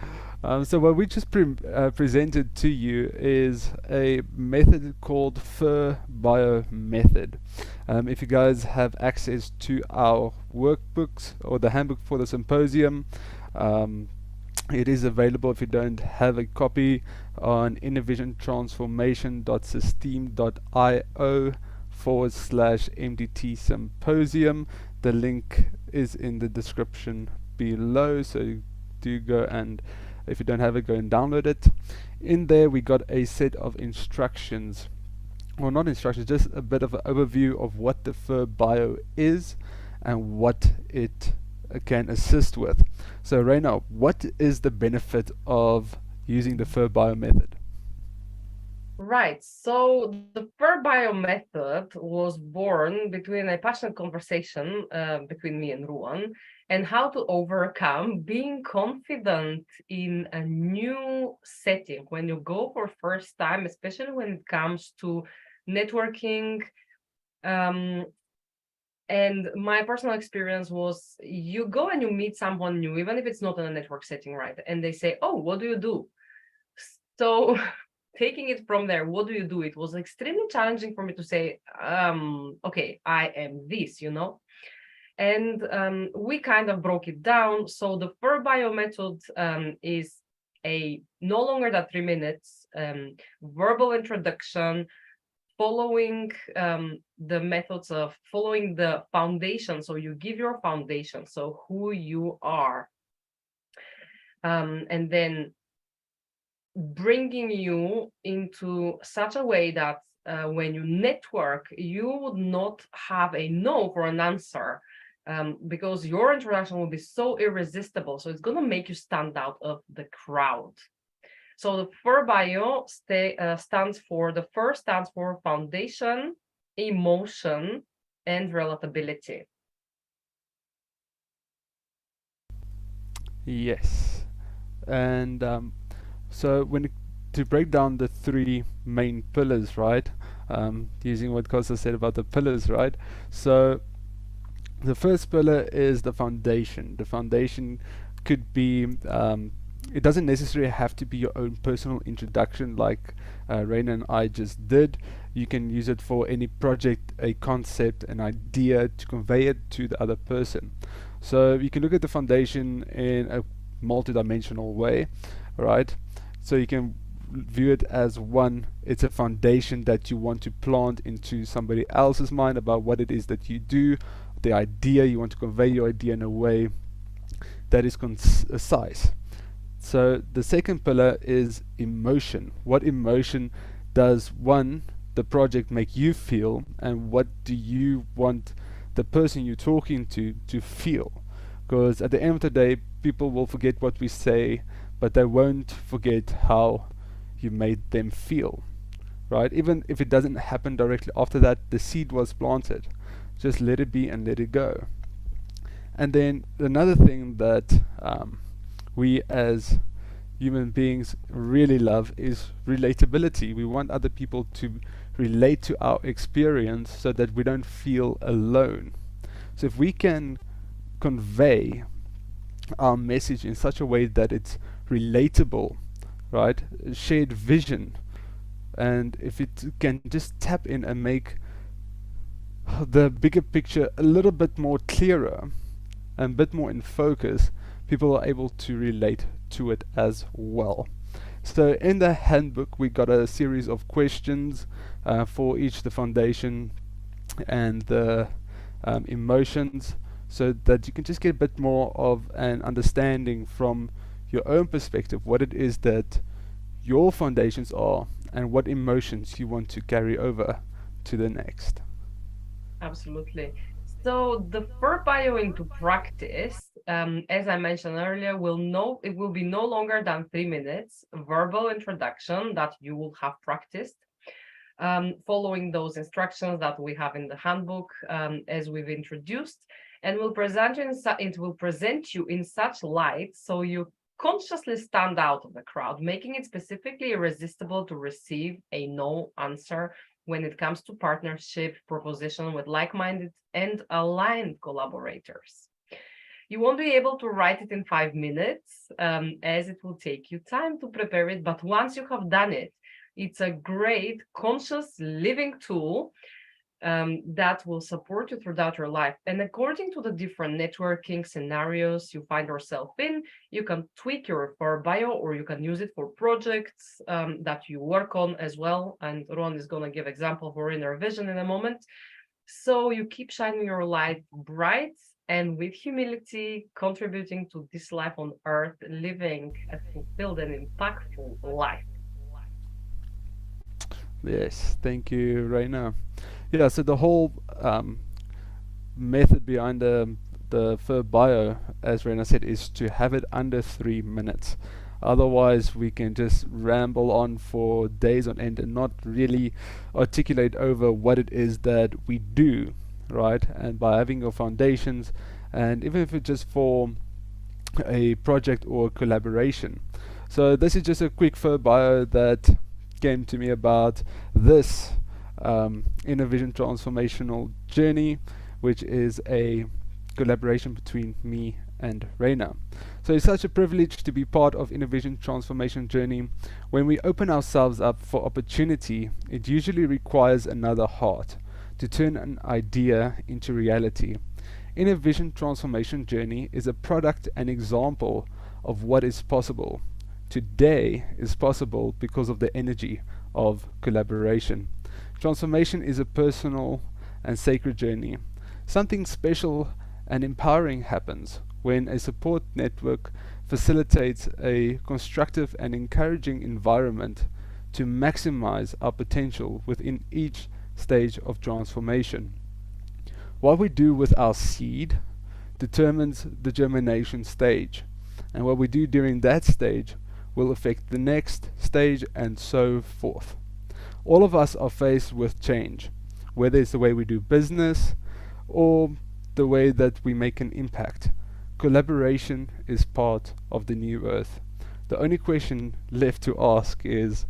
So what we just presented to you is a method called FER-Bio method. If you guys have access to our workbooks or the handbook for the symposium, it is available if you don't have a copy on innervisiontransformation.systeme.io/MDT Symposium. The link is in the description below, so do go, and if you don't have it, go and download it. In there we got a set of instructions, well, not instructions, just a bit of an overview of what the FER-Bio is and what it can assist with. So Rayna, what is the benefit of using the FER-Bio method? Right. So the FER-Bio method was born between a passionate conversation between me and Ruan, and how to overcome being confident in a new setting when you go for first time, especially when it comes to networking, And my personal experience was you go and you meet someone new, even if it's not in a network setting, right? And they say, oh, what do you do? So taking it from there, what do you do? It was extremely challenging for me to say, okay, I am this, And we kind of broke it down. So the FER-Bio method is no longer than 3 minutes verbal introduction, following the methods of following the foundation. So you give your foundation, so who you are, and then bringing you into such a way that when you network, you would not have a no for an answer, because your introduction will be so irresistible. So it's going to make you stand out of the crowd. So the FER-Bio stands for foundation, emotion, and relatability. Yes. And so to break down the three main pillars, right? Using what Costas said about the pillars, right? So the first pillar is the foundation. The foundation could be, it doesn't necessarily have to be your own personal introduction like Rayna and I just did. You can use it for any project, a concept, an idea, to convey it to the other person. So you can look at the foundation in a multi-dimensional way, right? So you can view it as one, it's a foundation that you want to plant into somebody else's mind about what it is that you do, the idea, you want to convey your idea in a way that is concise. So the second pillar is emotion. What emotion does the project make you feel, and what do you want the person you're talking to feel? Because at the end of the day, people will forget what we say, but they won't forget how you made them feel, right? Even if it doesn't happen directly after that, the seed was planted. Just let it be and let it go. And then another thing that we as human beings really love is relatability. We want other people to relate to our experience so that we don't feel alone. So if we can convey our message in such a way that it's relatable, right? Shared vision, and if it can just tap in and make the bigger picture a little bit more clearer and a bit more in focus, people are able to relate to it as well. So in the handbook we got a series of questions for each, the foundation and the emotions, so that you can just get a bit more of an understanding from your own perspective what it is that your foundations are and what emotions you want to carry over to the next. Absolutely. So the FER-Bio into practice, as I mentioned earlier, it will be no longer than 3 minutes, verbal introduction that you will have practiced, following those instructions that we have in the handbook, as we've introduced, and it will present you in such light so you consciously stand out of the crowd, making it specifically irresistible to receive a no answer when it comes to partnership proposition with like-minded and aligned collaborators. You won't be able to write it in 5 minutes, as it will take you time to prepare it, but once you have done it, it's a great conscious living tool that will support you throughout your life. And according to the different networking scenarios you find yourself in, you can tweak your FER-Bio, or you can use it for projects that you work on as well. And Ron is going to give example for inner vision in a moment. So you keep shining your light bright and with humility, contributing to this life on earth, living a fulfilled and impactful life. Yes, thank you, Rayna. Yeah, so the whole method behind the FER-Bio, as Rayna said, is to have it under 3 minutes. Otherwise, we can just ramble on for days on end and not really articulate over what it is that we do, right? And by having your foundations, and even if it's just for a project or collaboration. So this is just a quick FER-Bio that came to me about this inner vision transformational journey, which is a collaboration between me and Rayna. So it's such a privilege to be part of Innovation Transformation Journey. When we open ourselves up for opportunity, it usually requires another heart to turn an idea into reality. Innovation Transformation Journey is a product and example of what is possible. Today is possible because of the energy of collaboration. Transformation is a personal and sacred journey. Something special and empowering happens when a support network facilitates a constructive and encouraging environment to maximize our potential within each stage of transformation. What we do with our seed determines the germination stage, and what we do during that stage will affect the next stage, and so forth. All of us are faced with change, whether it's the way we do business or the way that we make an impact. Collaboration is part of the new earth. The only question left to ask is,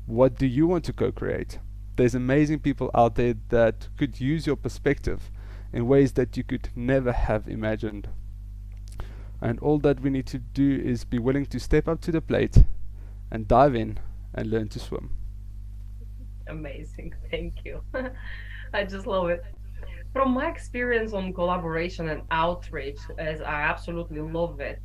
what do you want to co-create? There's amazing people out there that could use your perspective in ways that you could never have imagined. And all that we need to do is be willing to step up to the plate and dive in and learn to swim. Amazing. Thank you. I just love it. From my experience on collaboration and outreach, as I absolutely love it,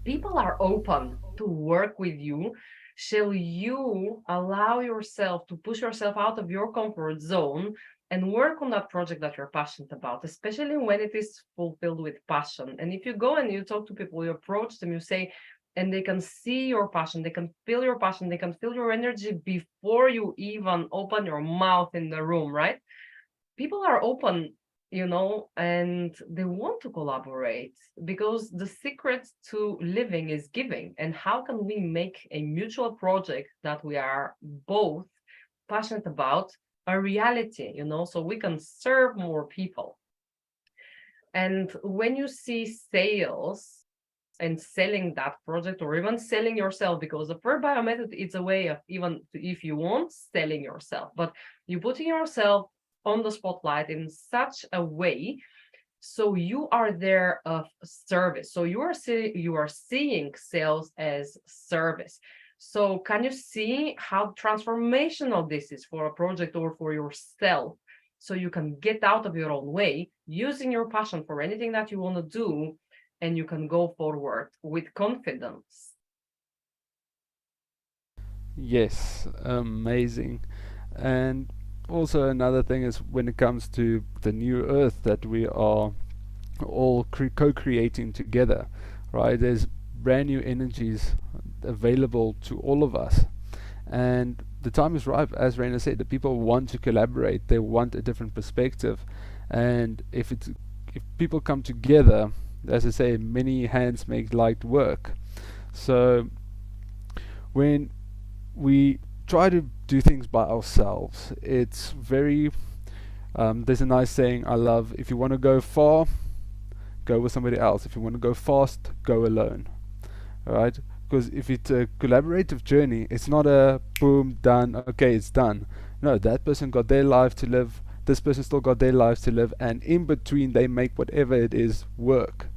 people are open to work with you. Shall you allow yourself to push yourself out of your comfort zone and work on that project that you're passionate about, especially when it is fulfilled with passion? And if you go and you talk to people, you approach them, you say, and they can see your passion, they can feel your passion, they can feel your energy before you even open your mouth in the room, right? People are open, and they want to collaborate, because the secret to living is giving. And how can we make a mutual project that we are both passionate about a reality, so we can serve more people? And when you see sales and selling that project, or even selling yourself, because the FER-Bio method is a way of, even if you want, selling yourself, but you putting yourself on the spotlight in such a way so you are there of service. So you are seeing sales as service. So can you see how transformational this is for a project or for yourself? So you can get out of your own way using your passion for anything that you want to do, and you can go forward with confidence. Yes, amazing. And also another thing is, when it comes to the new earth that we are all co-creating together, right? There's brand new energies available to all of us, and the time is ripe. As Rayna said, the people want to collaborate, they want a different perspective, and if people come together, as I say, many hands make light work. So when we try to do things by ourselves, it's very there's a nice saying I love: if you want to go far, go with somebody else. If you want to go fast, go alone. Alright? Because if it's a collaborative journey, it's not a boom, done, okay, it's done. No, that person got their life to live, this person still got their lives to live, and in between they make whatever it is work.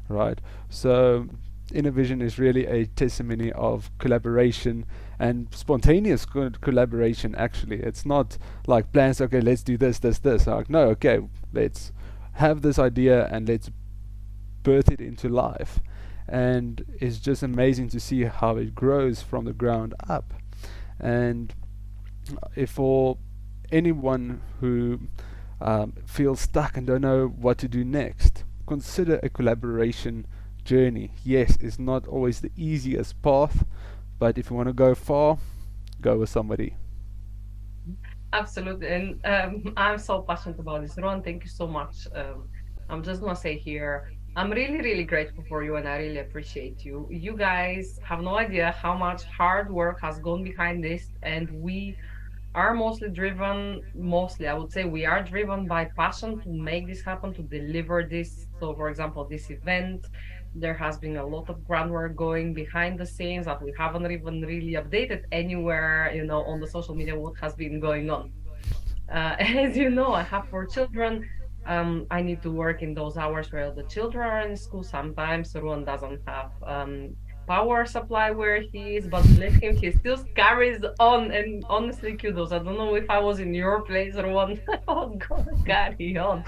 Right? So Innovision is really a testimony of collaboration, and spontaneous collaboration. Actually, it's not like plans, okay, let's do this. Like, no, okay, let's have this idea and let's birth it into life. And it's just amazing to see how it grows from the ground up. And if for anyone who feels stuck and don't know what to do next, consider a collaboration journey. Yes, it's not always the easiest path, but if you want to go far, go with somebody. Absolutely. And I'm so passionate about this. Ron, thank you so much. I'm just going to say here, I'm really, really grateful for you, and I really appreciate you. You guys have no idea how much hard work has gone behind this, and we are mostly, I would say, we are driven by passion to make this happen, to deliver this. So, for example, this event, there has been a lot of groundwork going behind the scenes that we haven't even really updated anywhere, on the social media, what has been going on. As you know, I have 4 children. I need to work in those hours where the children are in school. Sometimes Ruan doesn't have power supply where he is, but bless him, he still carries on. And honestly, kudos. I don't know if I was in your place, Ruan, oh God, carry on.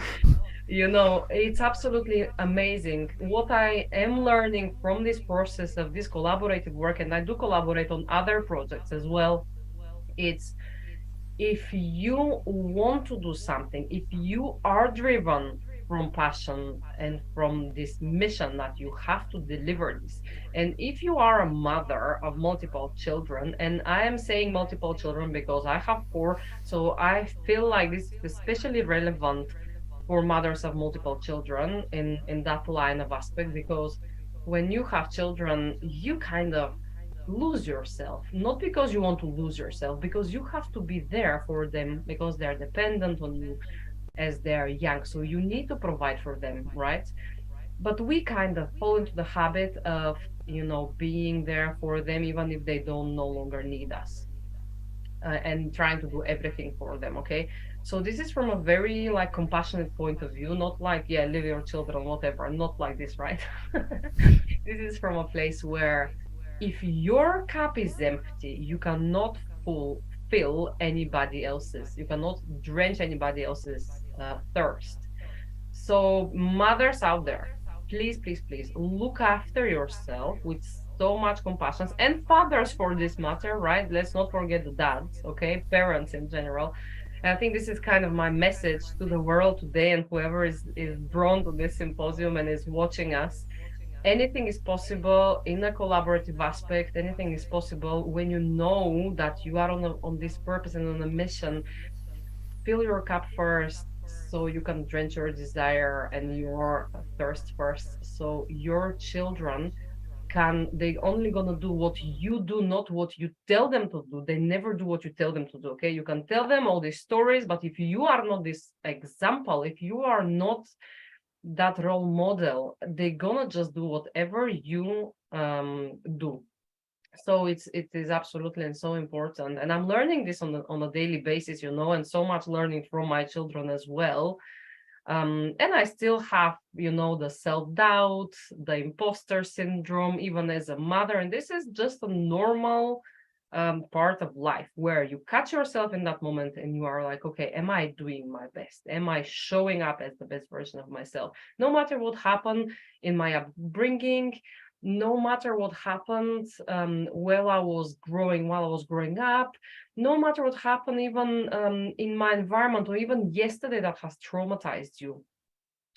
You know, it's absolutely amazing what I am learning from this process of this collaborative work, and I do collaborate on other projects as well. It's if you want to do something, if you are driven from passion and from this mission that you have to deliver this, and if you are a mother of multiple children, and I am saying multiple children because I have 4, so I feel like this is especially relevant for mothers of multiple children in that line of aspect, because when you have children you kind of lose yourself, not because you want to lose yourself, because you have to be there for them because they're dependent on you as they're young, so you need to provide for them, right? But we kind of fall into the habit of, you know, being there for them even if they don't no longer need us, and trying to do everything for them. Okay, so this is from a very like compassionate point of view, not like, yeah, leave your children, whatever, not like this, right? This is from a place where if your cup is empty, you cannot fill anybody else's, you cannot drench anybody else's thirst. So mothers out there, please, please, please look after yourself with so much compassion, and fathers for this matter, right? Let's not forget the dads, okay? Parents in general. And I think this is kind of my message to the world today, and whoever is drawn to this symposium and is watching us. Anything is possible in a collaborative aspect. Anything is possible when you know that you are on this purpose and on a mission. Fill your cup first so you can drench your desire and your thirst first, so your children can, they only gonna do what you do, not what you tell them to do. They never do what you tell them to do. Okay, you can tell them all these stories, but if you are not this example, if you are not that role model, they're gonna just do whatever you do. So it is absolutely and so important, and I'm learning this on a daily basis, you know, and so much learning from my children as well. And I still have, you know, the self-doubt, the imposter syndrome, even as a mother, and this is just a normal part of life where you catch yourself in that moment and you are like, okay, am I doing my best? Am I showing up as the best version of myself? No matter what happened in my upbringing, no matter what happened while I was growing up, no matter what happened even in my environment, or even yesterday that has traumatized you,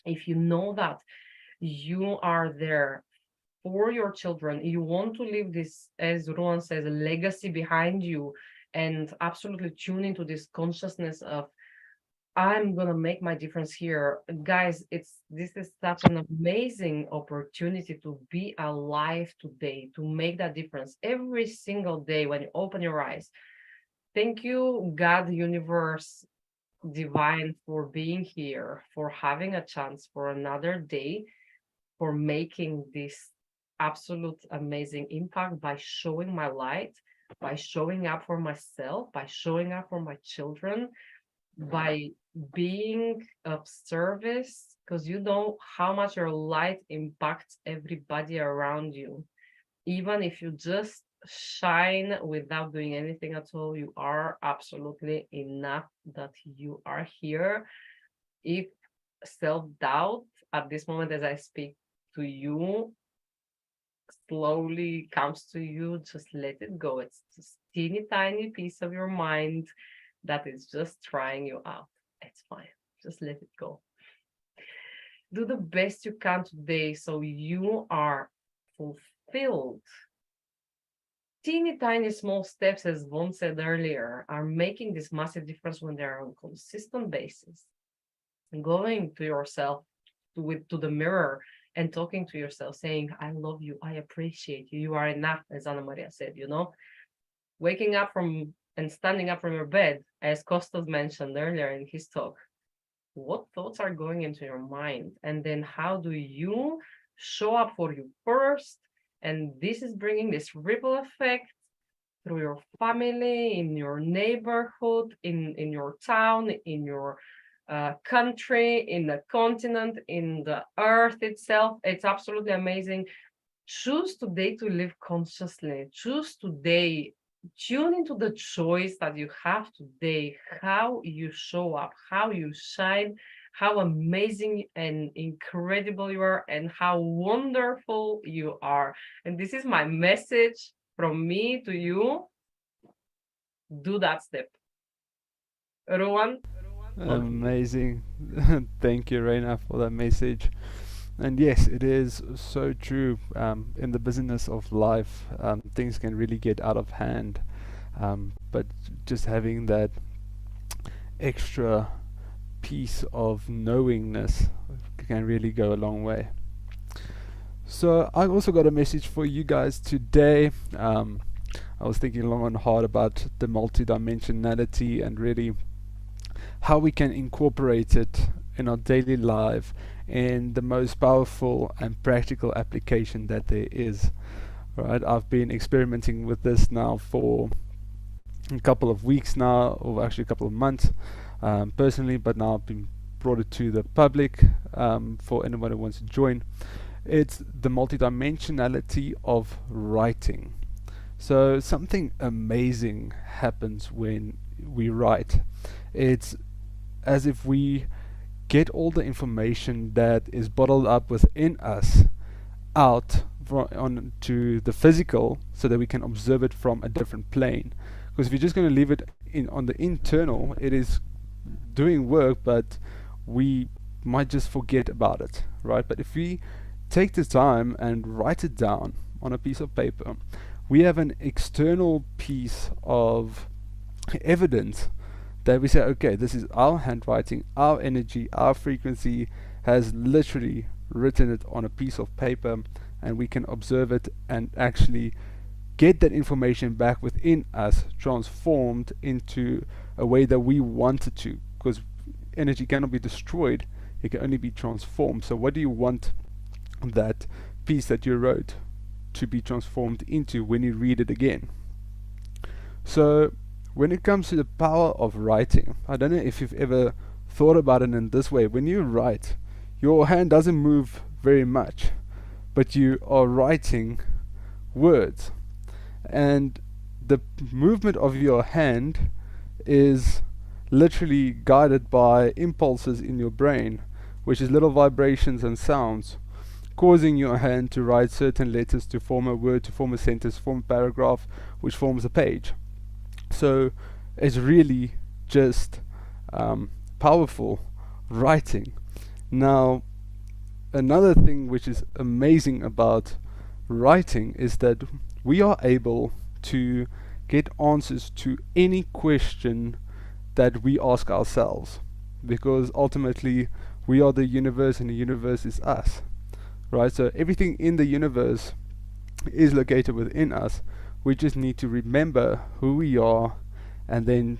if you know that you are there for your children, you want to leave this, as Ruan says, a legacy behind you, and absolutely tune into this consciousness of, I'm gonna make my difference here, guys. This is such an amazing opportunity to be alive today, to make that difference every single day when you open your eyes. Thank you, God, universe, divine, for being here, for having a chance for another day, for making this absolute amazing impact by showing my light, by showing up for myself, by showing up for my children, by being of service, because you know how much your light impacts everybody around you. Even if you just shine without doing anything at all, you are absolutely enough that you are here. If self-doubt at this moment as I speak to you slowly comes to you, just let it go. It's just teeny tiny piece of your mind that is just trying you out. It's fine. Just let it go. Do the best you can today so you are fulfilled. Teeny tiny small steps, as Vaughan said earlier, are making this massive difference when they're on a consistent basis. Going to yourself, to the mirror, and talking to yourself, saying, I love you, I appreciate you, you are enough, as Anna Maria said, you know. Waking up from and standing up from your bed, as Costas mentioned earlier in his talk. What thoughts are going into your mind? And then how do you show up for you first? And this is bringing this ripple effect through your family, in your neighborhood, in your town, in your country, in the continent, in the earth itself. It's absolutely amazing. Choose today to live consciously. Choose today. Tune into the choice that you have today, how you show up, how you shine, how amazing and incredible you are, and how wonderful you are. And this is my message from me to you. Do that step. Rowan? Amazing. Thank you, Rayna, for that message. And yes, it is so true. In the business of life, things can really get out of hand. But just having that extra piece of knowingness can really go a long way. So I also got a message for you guys today. I was thinking long and hard about the multidimensionality and really how we can incorporate it in our daily life in the most powerful and practical application that there is. Right, I've been experimenting with this now for a couple of weeks now, or actually a couple of months, personally, but now I've been brought it to the public for anyone who wants to join. It's the multidimensionality of writing. So something amazing happens when we write. It's as if we get all the information that is bottled up within us out onto the physical, so that we can observe it from a different plane. Because if you're just going to leave it on the internal, it is doing work, but we might just forget about it, right? But if we take the time and write it down on a piece of paper, we have an external piece of evidence that we say, okay, this is our handwriting, our energy, our frequency has literally written it on a piece of paper, and we can observe it and actually get that information back within us transformed into a way that we want it to, because energy cannot be destroyed, it can only be transformed. So what do you want that piece that you wrote to be transformed into when you read it again? So when it comes to the power of writing, I don't know if you've ever thought about it in this way. When you write, your hand doesn't move very much, but you are writing words, and the movement of your hand is literally guided by impulses in your brain, which is little vibrations and sounds, causing your hand to write certain letters to form a word, to form a sentence, form a paragraph, which forms a page. So it's really just powerful writing. Now, another thing which is amazing about writing is that we are able to get answers to any question that we ask ourselves, because ultimately we are the universe and the universe is us, right? So everything in the universe is located within us. We just need to remember who we are and then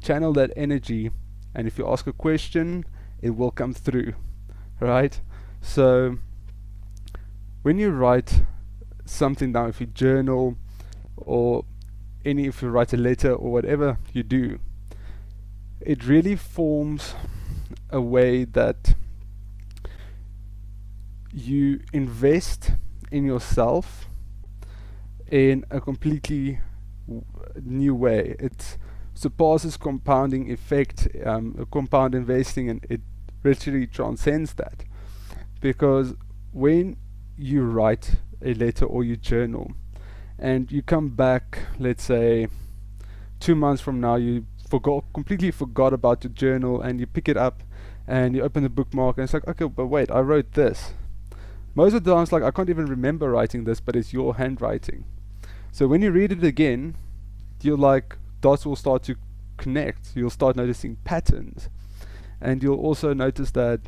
channel that energy, and if you ask a question, it will come through, right? So when you write something down, if you journal, or if you write a letter or whatever you do, it really forms a way that you invest in yourself in a completely new way. It surpasses compounding effect, compound investing, and it literally transcends that. Because when you write a letter or you journal, and you come back, let's say 2 months from now, you completely forgot about your journal, and you pick it up and you open the bookmark, and it's like, okay, but wait, I wrote this. Most of the time it's like, I can't even remember writing this, but it's your handwriting. So when you read it again, you're like, dots will start to connect. You'll start noticing patterns, and you'll also notice that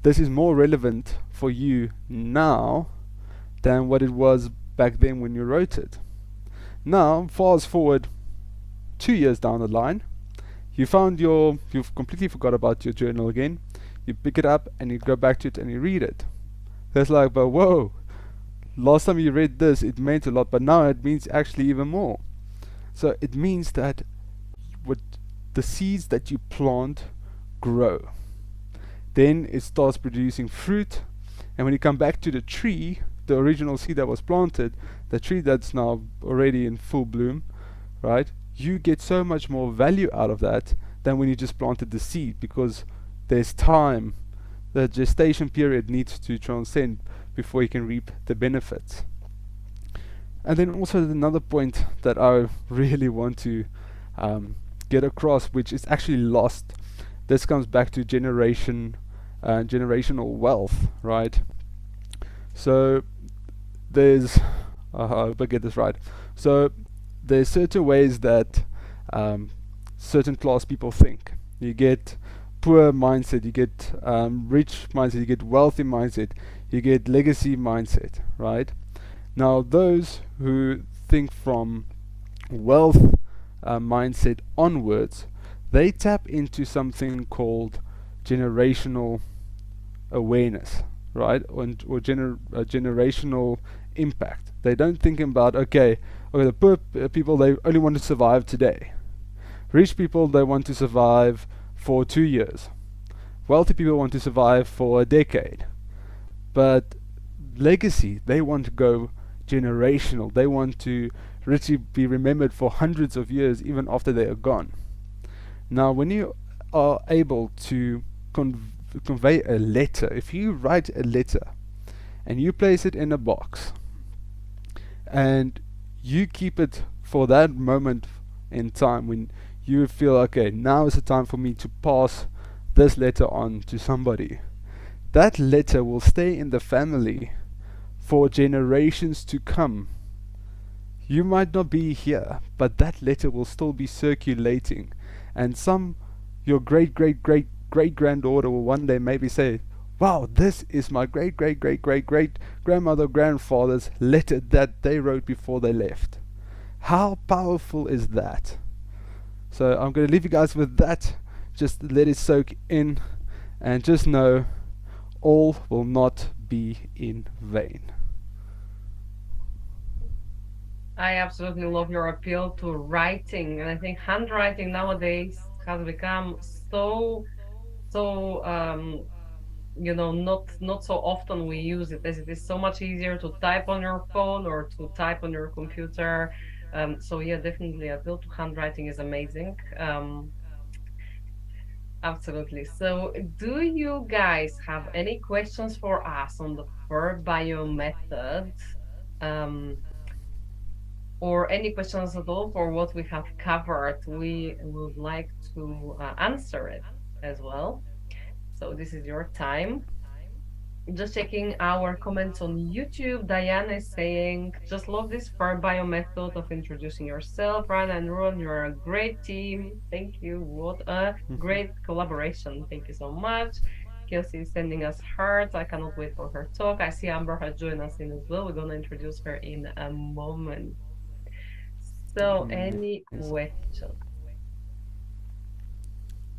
this is more relevant for you now than what it was back then when you wrote it. Now, fast forward 2 years down the line, you've completely forgot about your journal again. You pick it up and you go back to it and you read it. That's like, but whoa, last time you read this, it meant a lot, but now it means actually even more. So it means that what the seeds that you plant grow. Then it starts producing fruit, and when you come back to the tree, the original seed that was planted, the tree that's now already in full bloom, right? You get so much more value out of that than when you just planted the seed, because there's time. The gestation period needs to transcend before you can reap the benefits. And then also another point that I really want to get across, which is actually lost. This comes back to generational wealth, right? So there's, I hope I get this right. So there's certain ways that certain class people think. You get poor mindset, you get rich mindset, you get wealthy mindset, you get legacy mindset, right? Now those who think from wealth mindset onwards, they tap into something called generational awareness, right? Or generational impact. They don't think about, okay, the poor people, they only want to survive today. Rich people, they want to survive for 2 years. Wealthy people want to survive for a decade. But legacy, they want to go generational. They want to literally be remembered for hundreds of years, even after they are gone. Now, when you are able to convey a letter, if you write a letter and you place it in a box and you keep it for that moment in time when you feel, okay, now is the time for me to pass this letter on to somebody, that letter will stay in the family for generations to come. You might not be here, but that letter will still be circulating, and your great granddaughter will one day maybe say, wow, this is my great grandmother, grandfather's letter that they wrote before they left. How powerful is that? So I'm going to leave you guys with that. Just let it soak in, and just know all will not be in vain. I absolutely love your appeal to writing, and I think handwriting nowadays has become so not so often we use it, as it is so much easier to type on your phone or to type on your computer. So yeah, definitely appeal to handwriting is amazing. Absolutely. So do you guys have any questions for us on the FER-Bio method? Or any questions at all for what we have covered? We would like to answer it as well. So this is your time. Just checking our comments on YouTube. Diana is saying, just love this FER-Bio method of introducing yourself. Rayna and Ron, you're a great team. Thank you. What a great collaboration. Thank you so much. Kelsey is sending us hearts. I cannot wait for her talk. I see Amber has joined us in as well. We're going to introduce her in a moment. So any questions?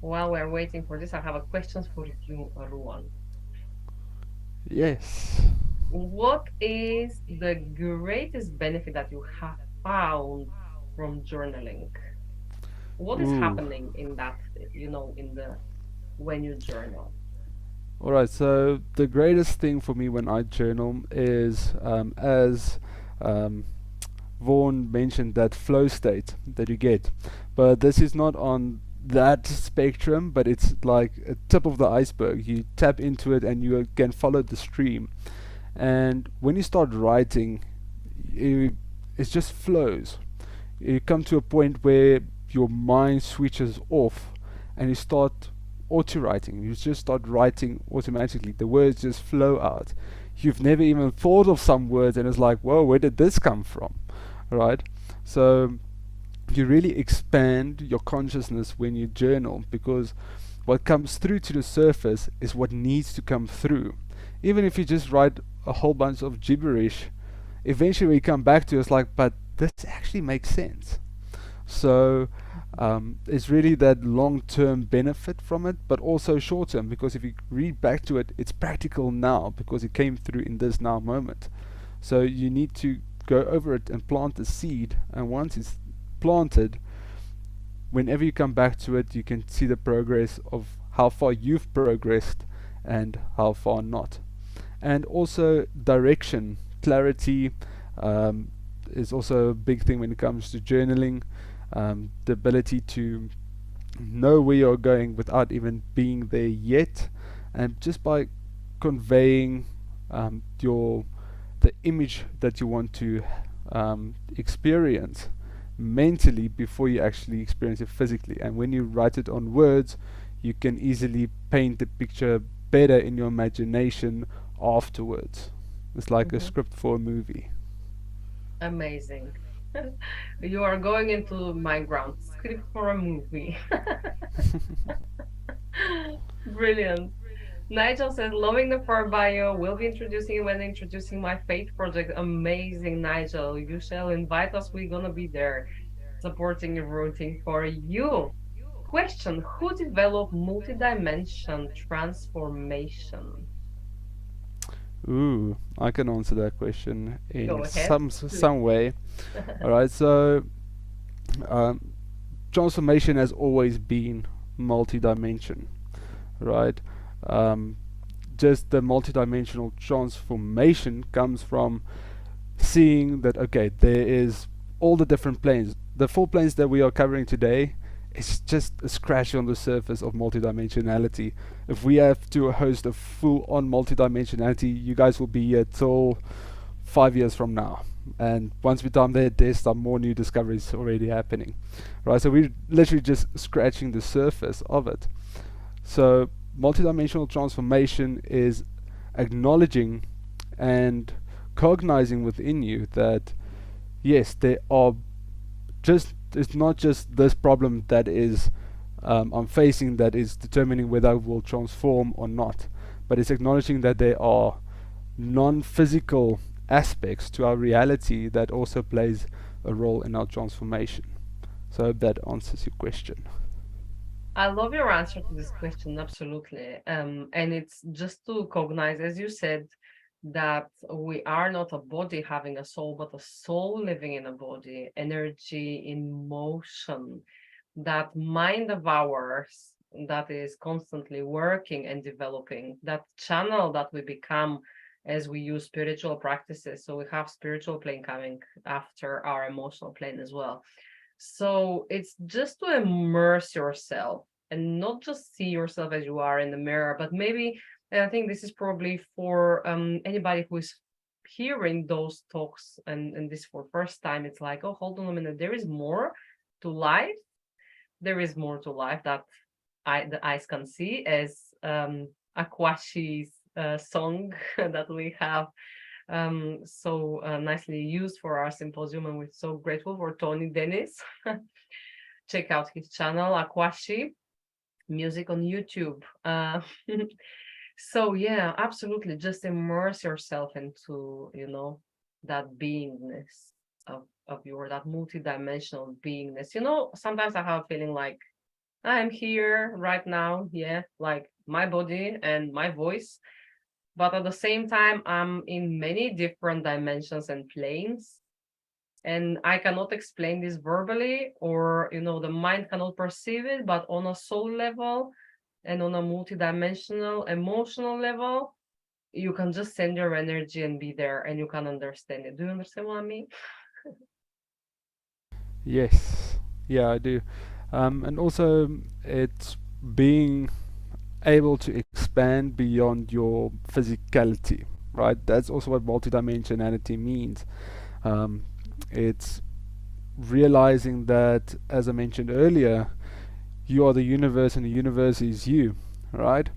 While we're waiting for this, I have a question for you, Ruan. Yes. What is the greatest benefit that you have found from journaling? What is happening in that, when you journal? All right. So the greatest thing for me when I journal is, as Vaughan mentioned, that flow state that you get, but this is not on that spectrum, but it's like a tip of the iceberg. You tap into it and you can follow the stream, and when you start writing, it just flows. You come to a point where your mind switches off and you start auto-writing. You just start writing automatically. The words just flow out. You've never even thought of some words and it's like, whoa, where did this come from? Right? So you really expand your consciousness when you journal, because what comes through to the surface is what needs to come through. Even if you just write a whole bunch of gibberish, eventually when you come back to it, it's like, but this actually makes sense. So it's really that long-term benefit from it, but also short-term, because if you read back to it, it's practical now because it came through in this now moment. So you need to go over it and plant the seed, and once it's planted, whenever you come back to it, you can see the progress of how far you've progressed and how far not. And also direction, clarity, is also a big thing when it comes to journaling. The ability to know where you're going without even being there yet, and just by conveying the image that you want to experience mentally before you actually experience it physically. And when you write it on words, you can easily paint the picture better in your imagination afterwards. It's like a script for a movie. Amazing. You are going into my ground. Script for a movie. Brilliant. Nigel says, loving the FER-Bio. Will be introducing you when introducing my faith project. Amazing, Nigel. You shall invite us. We're going to be there supporting and rooting for you. Question: who developed multi-dimension transformation? Ooh, I can answer that question Go in ahead. some way. All right, so transformation has always been multi-dimension, right? Just the multi-dimensional transformation comes from seeing that, okay, there is all the different planes. The 4 planes that we are covering today is just a scratch on the surface of multidimensionality. If we have to host a full-on multidimensionality, you guys will be here till 5 years from now. And once we're done there, there's some more new discoveries already happening, right? So we're literally just scratching the surface of it. So multidimensional transformation is acknowledging and cognizing within you that yes, there are it's not just this problem that is I'm facing that is determining whether I will transform or not, but it's acknowledging that there are non-physical aspects to our reality that also plays a role in our transformation. So I hope that answers your question. I love your answer to this question, absolutely. And it's just to cognize, as you said, that we are not a body having a soul, but a soul living in a body, energy in motion, that mind of ours that is constantly working and developing, that channel that we become as we use spiritual practices. So we have spiritual plane coming after our emotional plane as well. So it's just to immerse yourself and not just see yourself as you are in the mirror, but maybe, and I think this is probably for anybody who is hearing those talks and this for first time, it's like, oh, hold on a minute, there is more to life. There is more to life that the eyes can see, as Aquashi's song that we have so nicely used for our symposium, and we're so grateful for Tony Dennis. Check out his channel, Aquashi Music on YouTube. So yeah, absolutely, just immerse yourself into, that beingness of your, that multidimensional beingness. Sometimes I have a feeling like I'm here right now, yeah, like my body and my voice, but at the same time, I'm in many different dimensions and planes. And I cannot explain this verbally, or, the mind cannot perceive it, but on a soul level and on a multidimensional emotional level, you can just send your energy and be there, and you can understand it. Do you understand what I mean? Yes, yeah, I do. And also, it's being able to expand beyond your physicality, right? That's also what multidimensionality means. It's realizing that, as I mentioned earlier, you are the universe and the universe is you, right?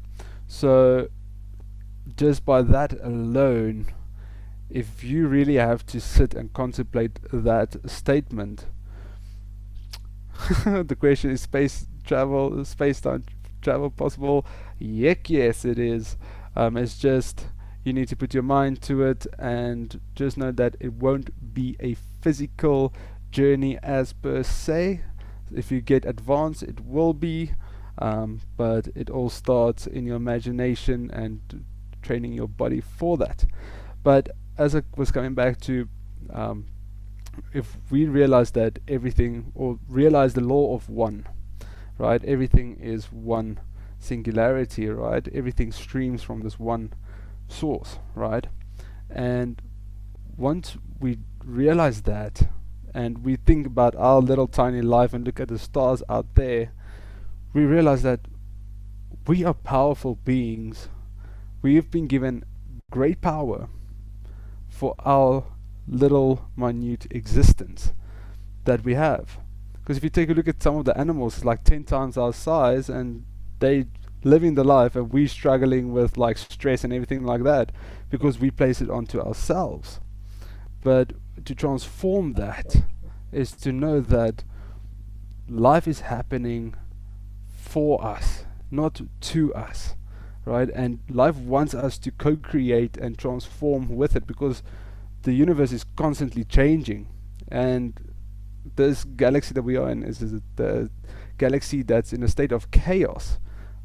So just by that alone, if you really have to sit and contemplate that statement, the question is, space-time travel possible? Heck yes, it is. It's just you need to put your mind to it and just know that it won't be a physical journey as per se. If you get advanced, it will be, but it all starts in your imagination and training your body for that. But as I was coming back to, um, if we realize that everything, or realize the law of one, right? Everything is one singularity, right? Everything streams from this one source, right? And once we realize that, and we think about our little tiny life and look at the stars out there, we realize that we are powerful beings. We have been given great power for our little minute existence that we have. Because if you take a look at some of the animals, it's like 10 times our size, and they living the life, and we struggling with like stress and everything like that because we place it onto ourselves. But to transform that is to know that life is happening for us, not to us, right? And life wants us to co-create and transform with it, because the universe is constantly changing, and this galaxy that we are in is the galaxy that's in a state of chaos,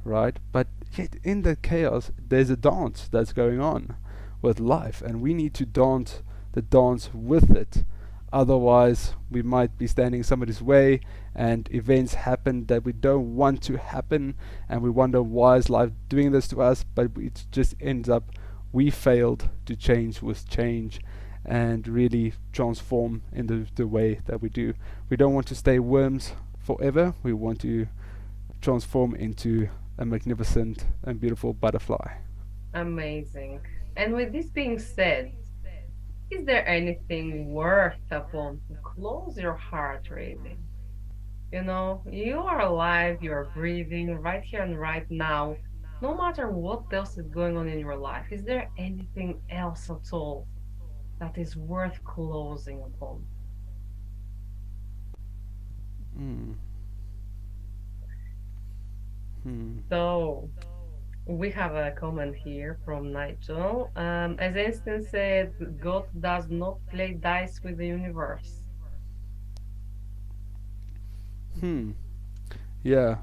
right? But yet in that chaos there's a dance that's going on with life, and we need to dance the dance with it. Otherwise we might be standing somebody's way, and events happen that we don't want to happen, and we wonder why is life doing this to us, but it just ends up we failed to change with change and really transform in the way that we do. We don't want to stay worms forever. We want to transform into a magnificent and beautiful butterfly. Amazing. And with this being said, is there anything worth upon to close your heart, really? You know, you are alive, you are breathing right here and right now. No matter what else is going on in your life, is there anything else at all that is worth closing upon? Mm. So, we have a comment here from Nigel. As Einstein said, God does not play dice with the universe. Yeah,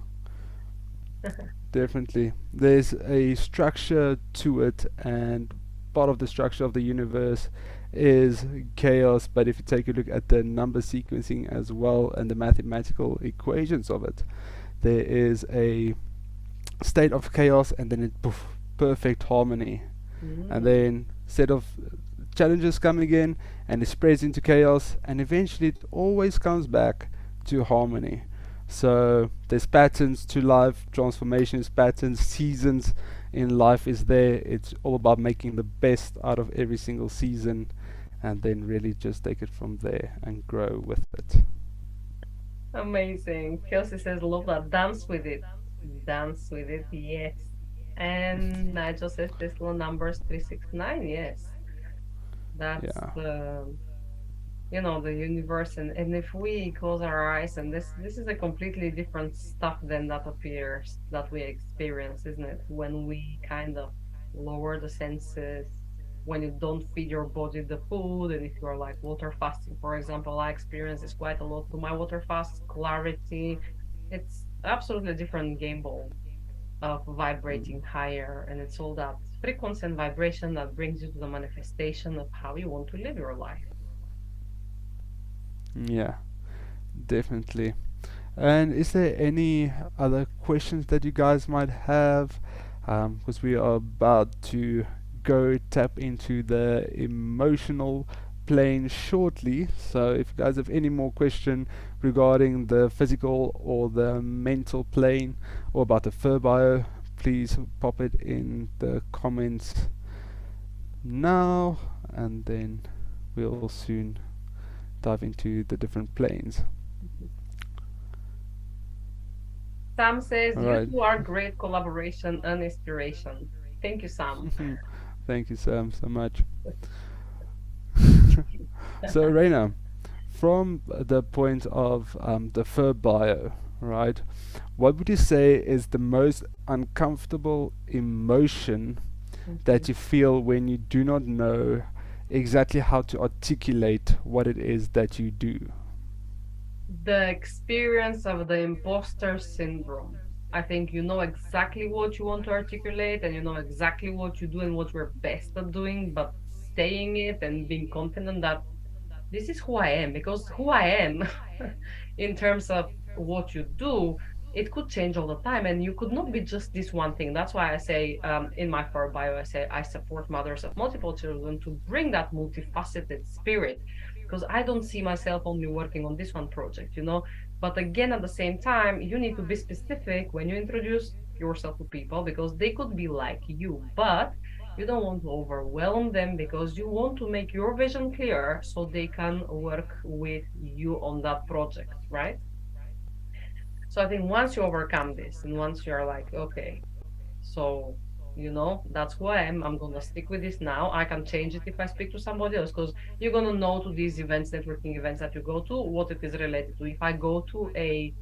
definitely. There's a structure to it, and part of the structure of the universe is chaos. But if you take a look at the number sequencing as well and the mathematical equations of it, there is a state of chaos, and then it poof, perfect harmony, and then set of challenges come again, and it spreads into chaos, and eventually it always comes back to harmony. So there's patterns to life, transformations, patterns, seasons in life is there. It's all about making the best out of every single season, and then really just take it from there and grow with it. Amazing. Kelsey says, love that. Dance with it. Dance with it, yes. And Nigel says, Tesla numbers 369, yes. That's Yeah. the universe, and if we close our eyes, and this is a completely different stuff than that appears that we experience, isn't it? When we kind of lower the senses, when you don't feed your body the food, and if you're like water fasting, for example, I experience this quite a lot to my water fast, clarity. It's absolutely a different game ball of vibrating higher, and it's all that frequency and vibration that brings you to the manifestation of how you want to live your life. Yeah, definitely. And is there any other questions that you guys might have? Because we are about to go tap into the emotional plane shortly. So if you guys have any more question regarding the physical or the mental plane, or about the FER-Bio, please pop it in the comments now, and then we'll soon dive into the different planes. Sam says, All you right. two are great collaboration and inspiration. Thank you, Sam. Thank you, Sam, so much. So, Rayna, from the point of the FER-Bio, right, what would you say is the most uncomfortable emotion that you feel when you do not know exactly how to articulate what it is that you do? The experience of the imposter syndrome. I think you know exactly what you want to articulate, and you know exactly what you do and what you're best at doing, but saying it and being confident that this is who I am, because who I am in terms of what you do, it could change all the time, and you could not be just this one thing. That's why I say in my FER-Bio, I say I support mothers of multiple children to bring that multifaceted spirit, because I don't see myself only working on this one project, you know. But again, at the same time, you need to be specific when you introduce yourself to people, because they could be like you, but you don't want to overwhelm them, because you want to make your vision clear so they can work with you on that project, right? So I think once you overcome this, and once you're like, okay, so you know, that's who I am, I'm gonna stick with this now. I can change it if I speak to somebody else, because you're gonna know to these events, networking events that you go to, what it is related to. If I go to a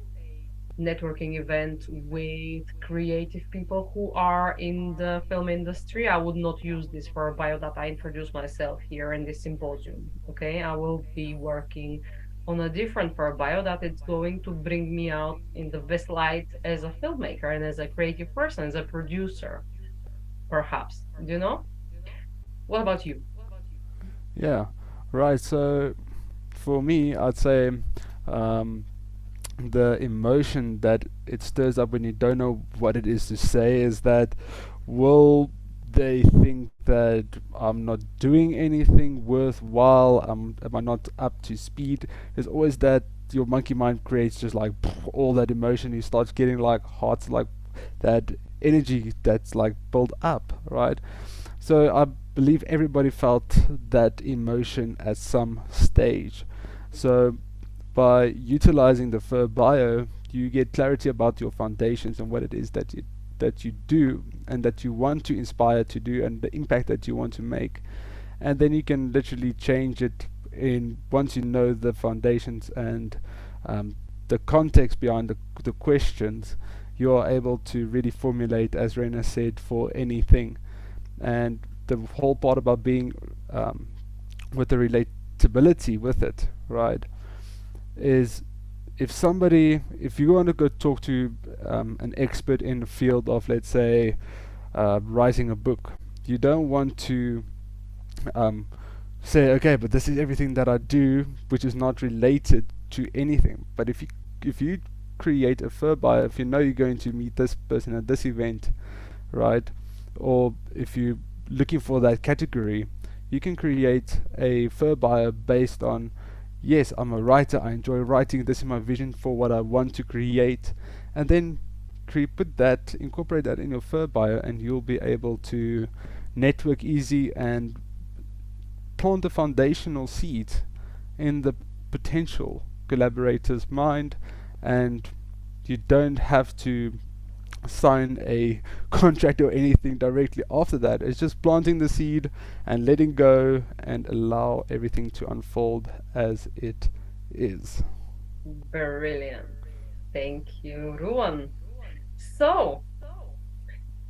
networking event with creative people who are in the film industry, I would not use this for a bio that I introduce myself here in this symposium. Okay, I will be working on a different for a bio that it's going to bring me out in the best light as a filmmaker and as a creative person, as a producer, perhaps. You know? What about you? Yeah, right. So for me, I'd say the emotion that it stirs up when you don't know what it is to say is that, will they think that I'm not doing anything worthwhile? Am I not up to speed? There's always that, your monkey mind creates just like all that emotion. You start getting like hearts, like that energy that's like built up, right? So I believe everybody felt that emotion at some stage. So by utilizing the FER-Bio, you get clarity about your foundations and what it is that you do and that you want to inspire to do, and the impact that you want to make. And then you can literally change it in, once you know the foundations and the context behind the questions, you are able to really formulate, as Rayna said, for anything. And the whole part about being with the relatability with it, right, is if you want to go talk to an expert in the field of, let's say, writing a book, you don't want to say, okay, but this is everything that I do, which is not related to anything. But if you create a FER-Bio, if you know you're going to meet this person at this event, right, or if you're looking for that category, you can create a FER-Bio based on, yes, I'm a writer, I enjoy writing, this is my vision for what I want to create, and then incorporate that in your FER-Bio, and you'll be able to network easy and plant the foundational seed in the potential collaborator's mind. And you don't have to sign a contract or anything directly after that. It's just planting the seed and letting go and allow everything to unfold as it is. Brilliant. Thank you, Ruan. So,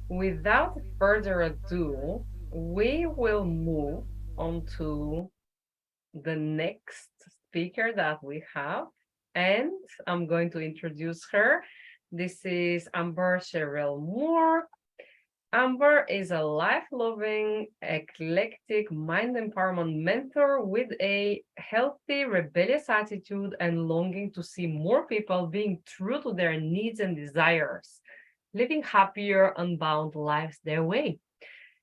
without further ado, we will move on to the next speaker that we have, and I'm going to introduce her. This is Cherelle Moore. Amber is a life-loving, eclectic mind empowerment mentor with a healthy, rebellious attitude and longing to see more people being true to their needs and desires, living happier, unbound lives their way.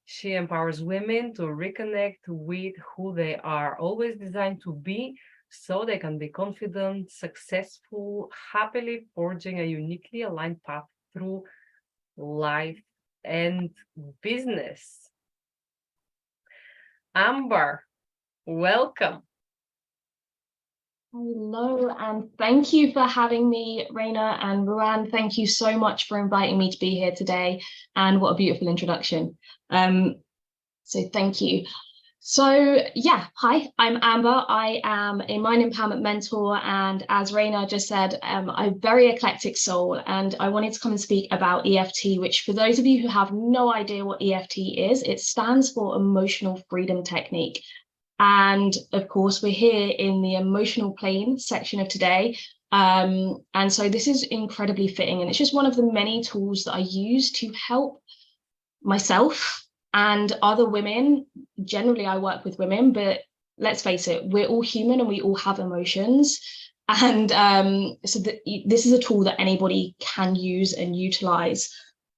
She empowers women to reconnect with who they are always designed to be, so they can be confident, successful, happily forging a uniquely aligned path through life and business. Amber, welcome. Hello, and thank you for having me, Rayna and Vaughan. Thank you so much for inviting me to be here today, and what a beautiful introduction. So thank you. So yeah, hi, I'm Amber. I am a mind empowerment mentor, and as Rayna just said, I'm a very eclectic soul, and I wanted to come and speak about EFT, which for those of you who have no idea what EFT is, it stands for Emotional Freedom Technique. And of course, we're here in the emotional plane section of today. And so this is incredibly fitting, and it's just one of the many tools that I use to help myself And other women, generally I work with women, but let's face it, we're all human and we all have emotions. And so this is a tool that anybody can use and utilize.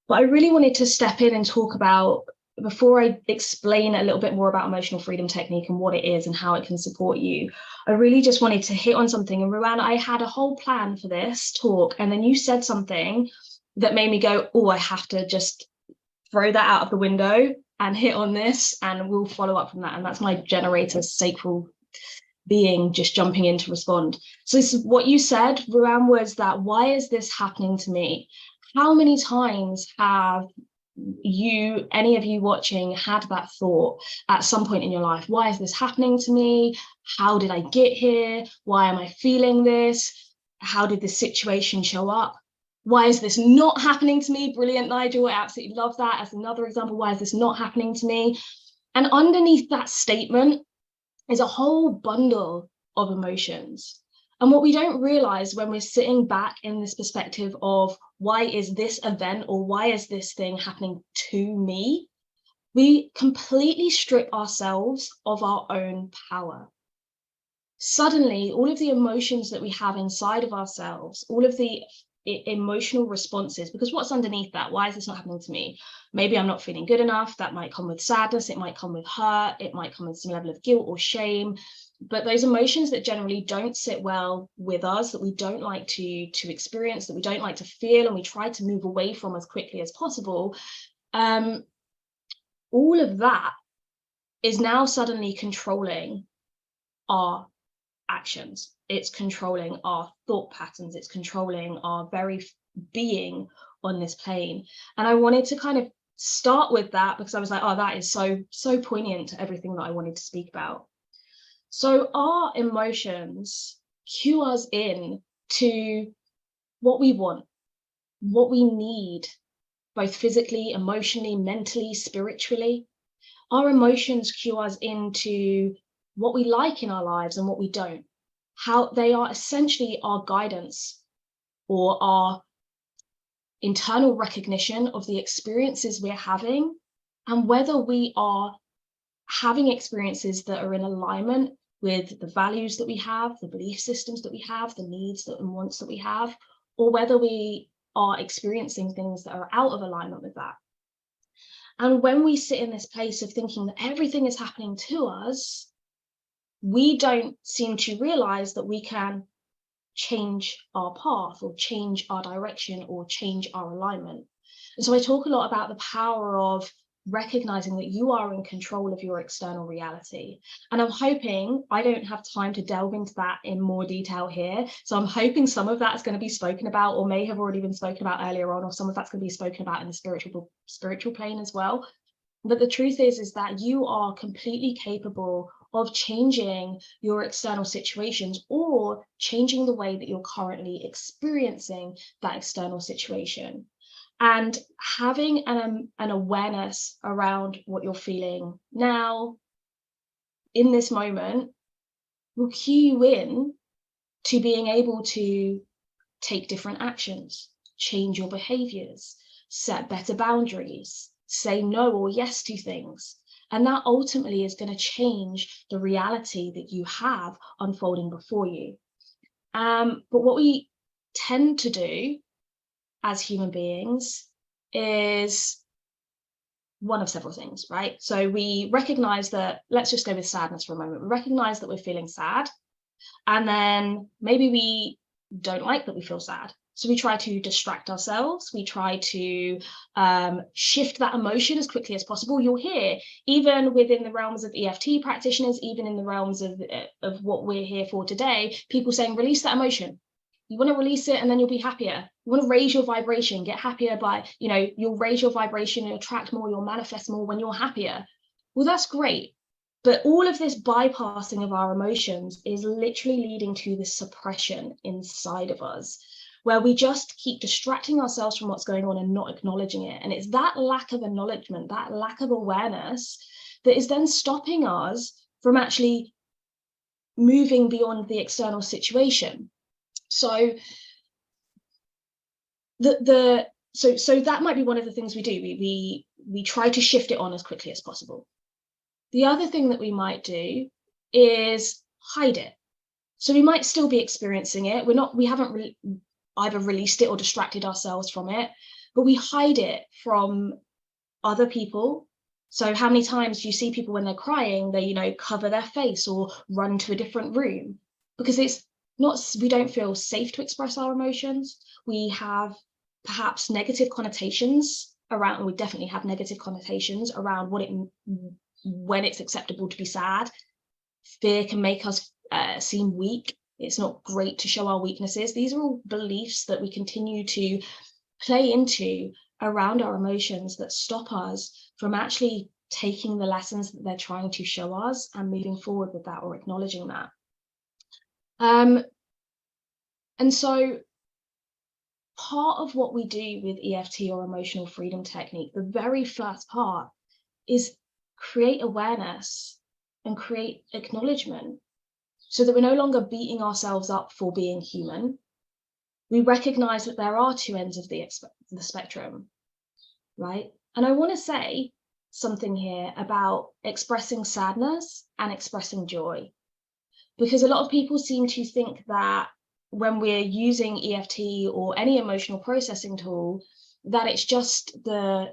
But I really wanted to step in and talk about, before I explain a little bit more about emotional freedom technique and what it is and how it can support you, I really just wanted to hit on something. And Rouxhan, I had a whole plan for this talk, and then you said something that made me go, oh, I have to just throw that out of the window and hit on this, and we'll follow up from that. And that's my generator sacral being just jumping in to respond. So this is what you said, Rouxhan, was that, why is this happening to me? How many times have you, any of you watching, had that thought at some point in your life? Why is this happening to me? How did I get here? Why am I feeling this? How did this situation show up? Why is this not happening to me? Brilliant, Nigel. I absolutely love that as another example. Why is this not happening to me? And underneath that statement is a whole bundle of emotions. And what we don't realize when we're sitting back in this perspective of, why is this event or why is this thing happening to me? We completely strip ourselves of our own power. Suddenly, all of the emotions that we have inside of ourselves, all of the emotional responses, because what's underneath that? Why is this not happening to me? Maybe I'm not feeling good enough. That might come with sadness. It might come with hurt. It might come with some level of guilt or shame. But those emotions that generally don't sit well with us, that we don't like to experience, that we don't like to feel, and we try to move away from as quickly as possible, all of that is now suddenly controlling our actions. It's controlling our thought patterns. It's controlling our very being on this plane. And I wanted to kind of start with that because I was like, oh, that is so poignant to everything that I wanted to speak about. So our emotions cue us in to what we want, what we need, both physically, emotionally, mentally, spiritually. Our emotions cue us into what we like in our lives and what we don't. How they are essentially our guidance or our internal recognition of the experiences we're having, and whether we are having experiences that are in alignment with the values that we have, the belief systems that we have, the needs and wants that we have, or whether we are experiencing things that are out of alignment with that. And when we sit in this place of thinking that everything is happening to us, we don't seem to realize that we can change our path or change our direction or change our alignment. And so I talk a lot about the power of recognizing that you are in control of your external reality. And I'm hoping, I don't have time to delve into that in more detail here, so I'm hoping some of that is going to be spoken about, or may have already been spoken about earlier on, or some of that's going to be spoken about in the spiritual plane as well. But the truth is that you are completely capable of changing your external situations or changing the way that you're currently experiencing that external situation. And having an awareness around what you're feeling now, in this moment, will cue you in to being able to take different actions, change your behaviors, set better boundaries, say no or yes to things. And that ultimately is going to change the reality that you have unfolding before you. But what we tend to do as human beings is one of several things, right? So we recognize that, let's just go with sadness for a moment. We recognize that we're feeling sad, and then maybe we don't like that we feel sad. So we try to distract ourselves. We try to shift that emotion as quickly as possible. You'll hear, even within the realms of EFT practitioners, even in the realms of what we're here for today, people saying, release that emotion. You want to release it and then you'll be happier. You want to raise your vibration, get happier by, you'll raise your vibration, you'll attract more, you'll manifest more when you're happier. Well, that's great. But all of this bypassing of our emotions is literally leading to this suppression inside of us, where we just keep distracting ourselves from what's going on and not acknowledging it. And it's that lack of acknowledgement, that lack of awareness, that is then stopping us from actually moving beyond the external situation. So so that might be one of the things we do. we try to shift it on as quickly as possible. The other thing that we might do is hide it. So we might still be experiencing it. We haven't either released it or distracted ourselves from it, but we hide it from other people. So how many times do you see people when they're crying, they, you know, cover their face or run to a different room? Because we don't feel safe to express our emotions. We have perhaps negative connotations around, we definitely have negative connotations around when it's acceptable to be sad. Fear can make us seem weak. It's not great to show our weaknesses. These are all beliefs that we continue to play into around our emotions that stop us from actually taking the lessons that they're trying to show us and moving forward with that or acknowledging that. And so part of what we do with EFT or emotional freedom technique, the very first part is create awareness and create acknowledgement so that we're no longer beating ourselves up for being human. We recognize that there are two ends of the spectrum, right? And I want to say something here about expressing sadness and expressing joy, because a lot of people seem to think that when we're using EFT or any emotional processing tool, that it's just the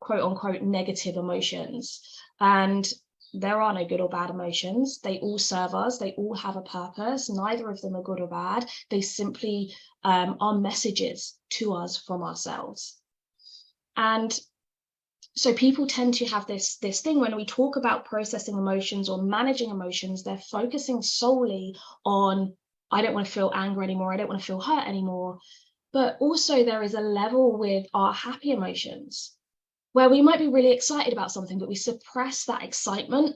quote unquote negative emotions. And there are no good or bad emotions. They all serve us. They all have a purpose. Neither of them are good or bad. They simply are messages to us from ourselves. And so people tend to have this thing when we talk about processing emotions or managing emotions, they're focusing solely on, I don't want to feel anger anymore. I don't want to feel hurt anymore. But also there is a level with our happy emotions where we might be really excited about something, but we suppress that excitement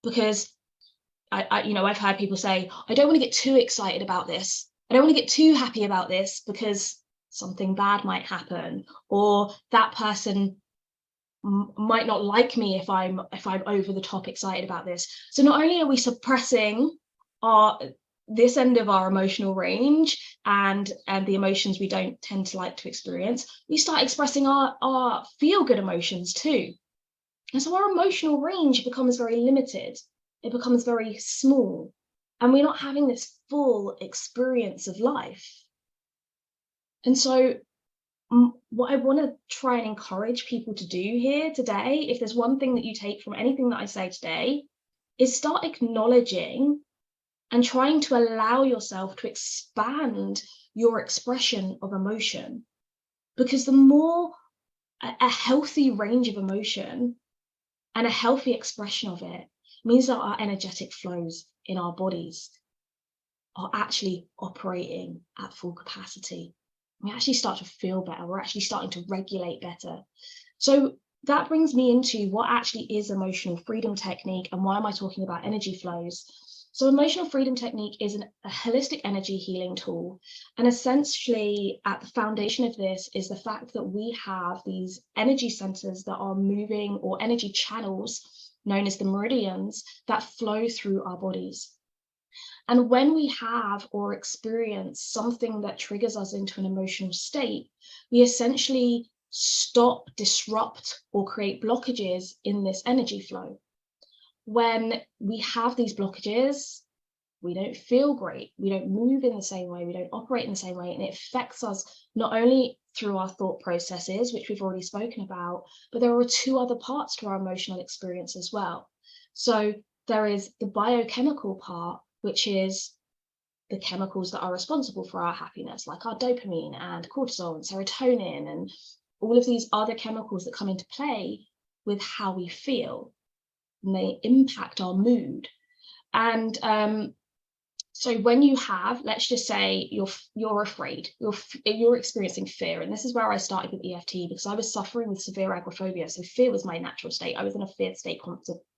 because I've heard people say, I don't want to get too excited about this. I don't want to get too happy about this because something bad might happen, or that person might not like me if I'm over the top excited about this. So not only are we suppressing this end of our emotional range and the emotions we don't tend to like to experience, we start expressing our feel-good emotions too. And so our emotional range becomes very limited. It becomes very small, and we're not having this full experience of life. And so what I want to try and encourage people to do here today, if there's one thing that you take from anything that I say today, is start acknowledging and trying to allow yourself to expand your expression of emotion. Because the more a healthy range of emotion and a healthy expression of it means that our energetic flows in our bodies are actually operating at full capacity. We actually start to feel better. We're actually starting to regulate better. So that brings me into what actually is emotional freedom technique and why am I talking about energy flows? So emotional freedom technique is a holistic energy healing tool. And essentially at the foundation of this is the fact that we have these energy centers that are moving, or energy channels known as the meridians, that flow through our bodies. And when we have or experience something that triggers us into an emotional state, we essentially stop, disrupt, or create blockages in this energy flow. When we have these blockages, we don't feel great, we don't move in the same way, we don't operate in the same way, and it affects us not only through our thought processes, which we've already spoken about, but there are two other parts to our emotional experience as well. So there is the biochemical part, which is the chemicals that are responsible for our happiness, like our dopamine and cortisol and serotonin and all of these other chemicals that come into play with how we feel, and they impact our mood. And so when you have, let's just say you're afraid, you're experiencing fear, and this is where I started with EFT because I was suffering with severe agoraphobia. So fear was my natural state. I was in a fear state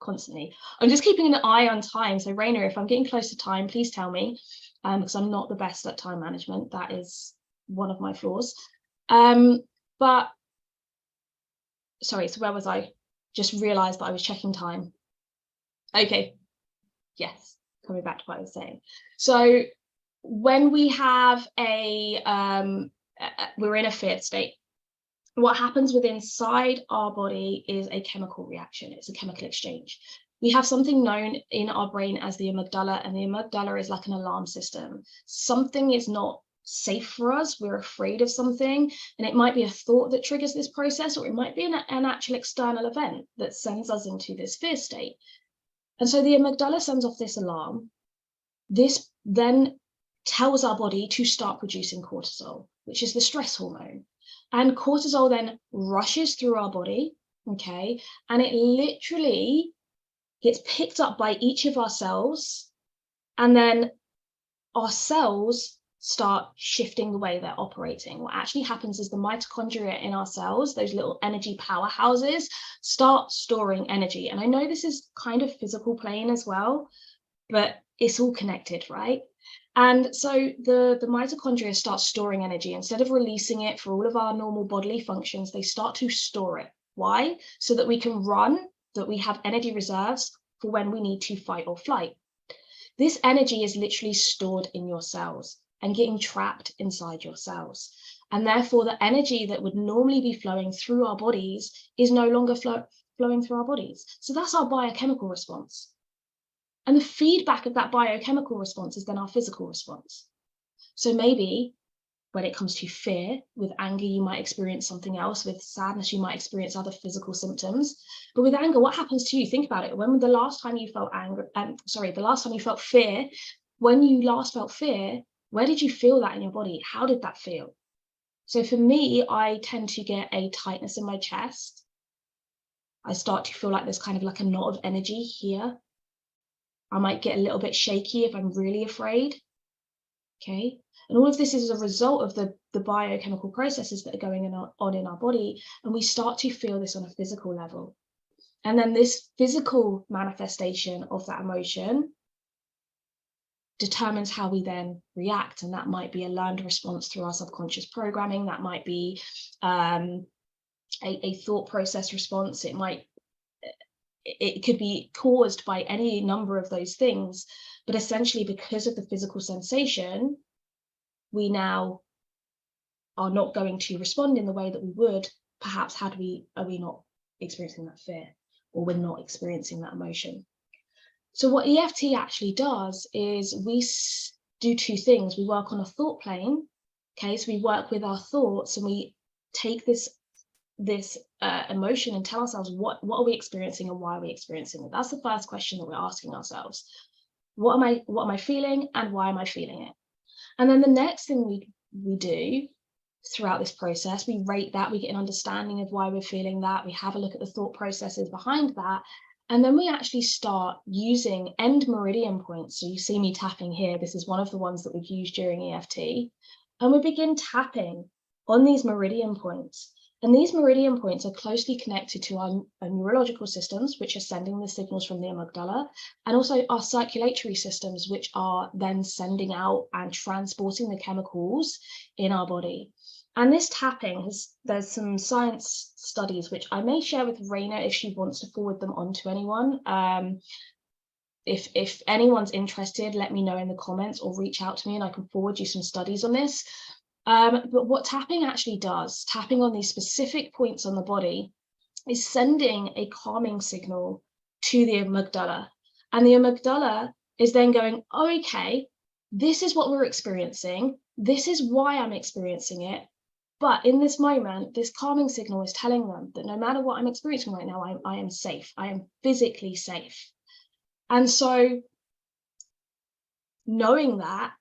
constantly. I'm just keeping an eye on time. So Rayna, if I'm getting close to time, please tell me, because I'm not the best at time management. That is one of my flaws. But sorry, so where was I? Just realized that I was checking time. Okay, yes. Coming back to what I was saying. So when we have we're in a fear state, what happens within inside our body is a chemical reaction. It's a chemical exchange. We have something known in our brain as the amygdala, and the amygdala is like an alarm system. Something is not safe for us, we're afraid of something, and it might be a thought that triggers this process, or it might be an actual external event that sends us into this fear state. And so the amygdala sends off this alarm. This then tells our body to start producing cortisol, which is the stress hormone. And cortisol then rushes through our body, okay, and it literally gets picked up by each of our cells, and then our cells start shifting the way they're operating. What actually happens is the mitochondria in our cells, those little energy powerhouses, start storing energy. And I know this is kind of physical plane as well, but it's all connected, right? And so the mitochondria start storing energy. Instead of releasing it for all of our normal bodily functions, they start to store it. Why? So that we can run, that we have energy reserves for when we need to fight or flight. This energy is literally stored in your cells and getting trapped inside your cells. And therefore, the energy that would normally be flowing through our bodies is no longer flowing through our bodies. So that's our biochemical response. And the feedback of that biochemical response is then our physical response. So maybe when it comes to fear, with anger, you might experience something else. With sadness, you might experience other physical symptoms. But with anger, what happens to you? Think about it. When the last time you felt the last time you felt fear, when you last felt fear, where did you feel that in your body? How did that feel? So for me, I tend to get a tightness in my chest. I start to feel like there's kind of like a knot of energy here. I might get a little bit shaky if I'm really afraid. Okay. And all of this is a result of the biochemical processes that are going on in our body. And we start to feel this on a physical level. And then this physical manifestation of that emotion determines how we then react. And that might be a learned response through our subconscious programming. That might be a thought process response. It could be caused by any number of those things. But essentially, because of the physical sensation, we now are not going to respond in the way that we would, perhaps, are we not experiencing that fear, or we're not experiencing that emotion. So what EFT actually does is we do two things. We work on a thought plane, okay? So we work with our thoughts, and we take this emotion and tell ourselves what are we experiencing and why are we experiencing it. That's the first question that we're asking ourselves. What am I feeling, and why am I feeling it? And then the next thing we do throughout this process, we rate that, we get an understanding of why we're feeling that, we have a look at the thought processes behind that, and then we actually start using end meridian points. So you see me tapping here. This is one of the ones that we've used during EFT. And we begin tapping on these meridian points. And these meridian points are closely connected to our neurological systems, which are sending the signals from the amygdala, and also our circulatory systems, which are then sending out and transporting the chemicals in our body. And this tapping, there's some science studies, which I may share with Rayna if she wants to forward them on to anyone. If anyone's interested, let me know in the comments or reach out to me and I can forward you some studies on this. But what tapping actually does, tapping on these specific points on the body, is sending a calming signal to the amygdala. And the amygdala is then going, oh, okay, this is what we're experiencing. This is why I'm experiencing it. But in this moment, this calming signal is telling them that no matter what I'm experiencing right now, I am safe. I am physically safe. And so knowing that,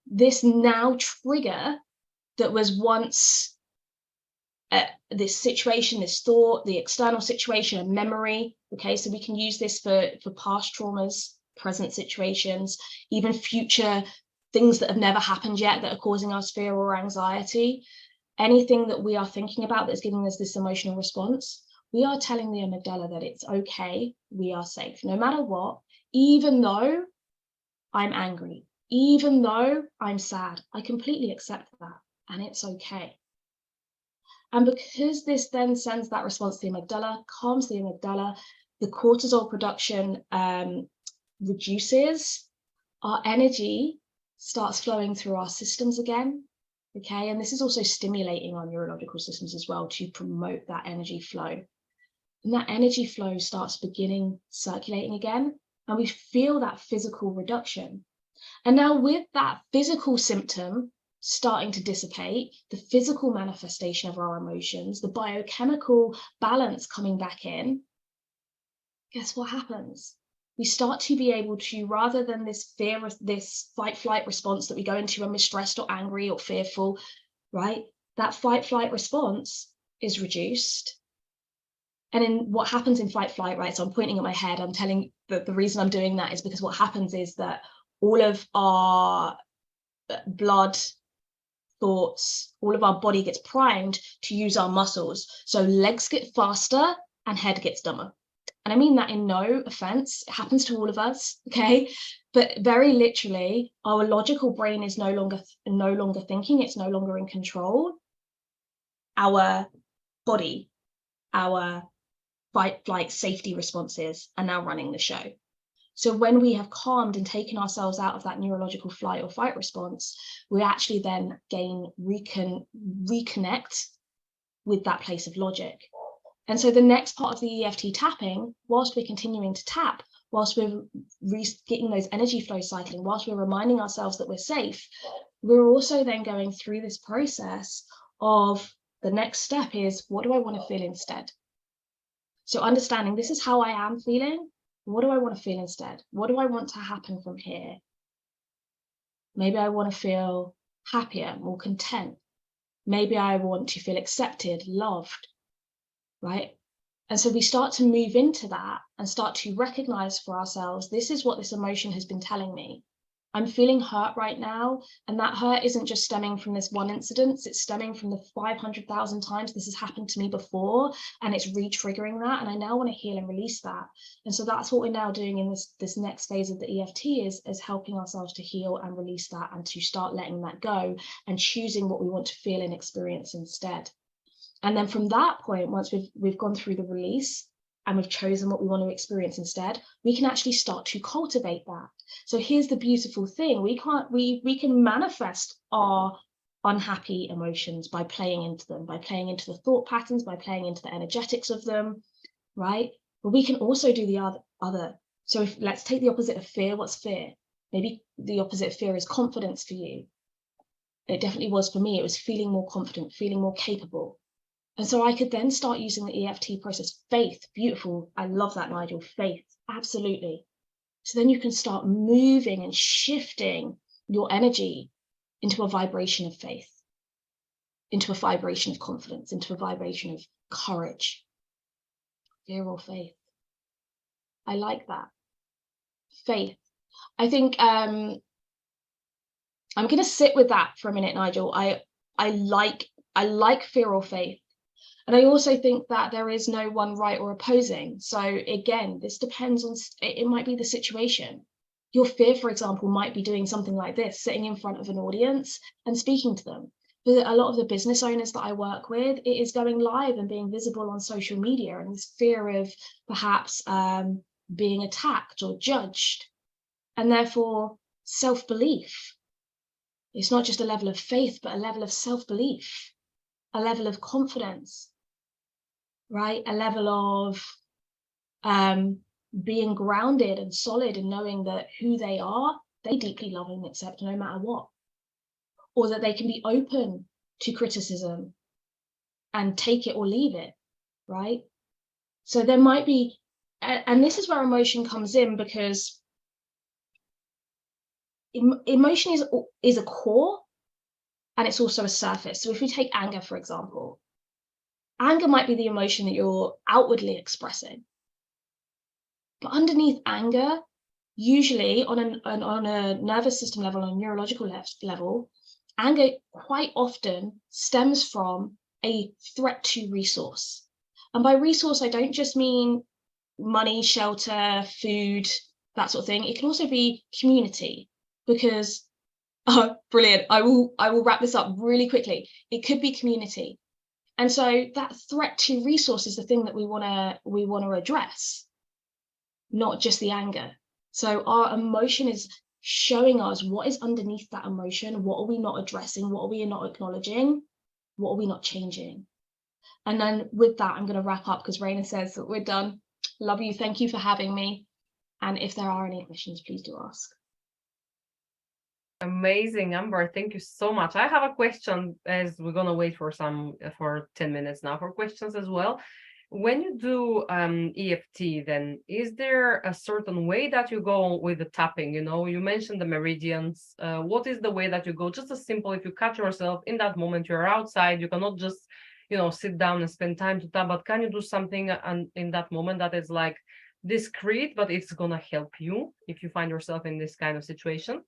this now trigger that was once this situation, this thought, the external situation, a memory, okay, so we can use this for past traumas, present situations, even future things that have never happened yet that are causing us fear or anxiety. Anything that we are thinking about that's giving us this emotional response, we are telling the amygdala that it's okay, we are safe, no matter what, even though I'm angry, even though I'm sad, I completely accept that. And it's okay. And because this then sends that response to the amygdala, calms the amygdala, the cortisol production reduces, our energy starts flowing through our systems again. okay? And this is also stimulating our neurological systems as well to promote that energy flow. And that energy flow starts beginning circulating again, and we feel that physical reduction. And now with that physical symptom starting to dissipate, the physical manifestation of our emotions, the biochemical balance coming back in, guess what happens? We start to be able to, rather than this fear, this fight-flight response that we go into when we're stressed or angry or fearful, right? That fight-flight response is reduced. And in what happens in fight-flight, right? So I'm pointing at my head, I'm telling that the reason I'm doing that is because what happens is that all of our blood, thoughts, all of our body gets primed to use our muscles. So legs get faster and head gets dumber. And I mean that in no offense, it happens to all of us, okay? But very literally, our logical brain is no longer thinking, it's no longer in control. Our body, our fight, flight, safety responses are now running the show. So when we have calmed and taken ourselves out of that neurological flight or fight response, we actually then reconnect with that place of logic. And so the next part of the EFT tapping, whilst we're continuing to tap, whilst we're getting those energy flows cycling, whilst we're reminding ourselves that we're safe, we're also then going through this process of the next step is, what do I want to feel instead? So understanding this is how I am feeling. What do I want to feel instead? What do I want to happen from here? Maybe I want to feel happier, more content. Maybe I want to feel accepted, loved, right? And so we start to move into that and start to recognize for ourselves, this is what this emotion has been telling me. I'm feeling hurt right now. And that hurt isn't just stemming from this one incident, it's stemming from the 500,000 times this has happened to me before, and it's re-triggering that. And I now want to heal and release that. And so that's what we're now doing in this next phase of the EFT is helping ourselves to heal and release that and to start letting that go and choosing what we want to feel and experience instead. And then from that point, once we've gone through the release and we've chosen what we want to experience instead, we can actually start to cultivate that. So here's the beautiful thing. We can manifest our unhappy emotions by playing into them, by playing into the thought patterns, by playing into the energetics of them, right? But we can also do the other. So let's take the opposite of fear. What's fear? Maybe the opposite of fear is confidence for you. It definitely was for me. It was feeling more confident, feeling more capable. And so I could then start using the EFT process. Faith, beautiful. I love that, Nigel. Faith, absolutely. So then you can start moving and shifting your energy into a vibration of faith, into a vibration of confidence, into a vibration of courage, fear or faith. I like that. Faith. I think I'm going to sit with that for a minute, Nigel. I like fear or faith. And I also think that there is no one right or opposing. So again, this depends on, it might be the situation. Your fear, for example, might be doing something like this, sitting in front of an audience and speaking to them. But a lot of the business owners that I work with, it is going live and being visible on social media, and this fear of perhaps being attacked or judged. And therefore, self-belief. It's not just a level of faith, but a level of self-belief, a level of confidence. Right? A level of being grounded and solid and knowing that who they are, they deeply love and accept no matter what. Or that they can be open to criticism and take it or leave it, right? So there might be, and this is where emotion comes in, because emotion is a core and it's also a surface. So if we take anger, for example, anger might be the emotion that you're outwardly expressing. But underneath anger, usually on a nervous system level, on a neurological level, anger quite often stems from a threat to resource. And by resource, I don't just mean money, shelter, food, that sort of thing. It can also be community, because, oh, brilliant. I will wrap this up really quickly. It could be community. And so that threat to resource is the thing that we want to address, not just the anger. So our emotion is showing us what is underneath that emotion. What are we not addressing? What are we not acknowledging? What are we not changing? And then with that, I'm going to wrap up because Rayna says that we're done. Love you. Thank you for having me. And if there are any questions, please do ask. Amazing, Amber. Thank you so much. I have a question, as we're going to wait for 10 minutes now for questions as well. When you do EFT, then is there a certain way that you go with the tapping? You know, you mentioned the meridians. What is the way that you go? Just as simple, if you catch yourself in that moment, you're outside, you cannot just, you know, sit down and spend time to tap, but can you do something in that moment that is like discreet, but it's going to help you if you find yourself in this kind of situation?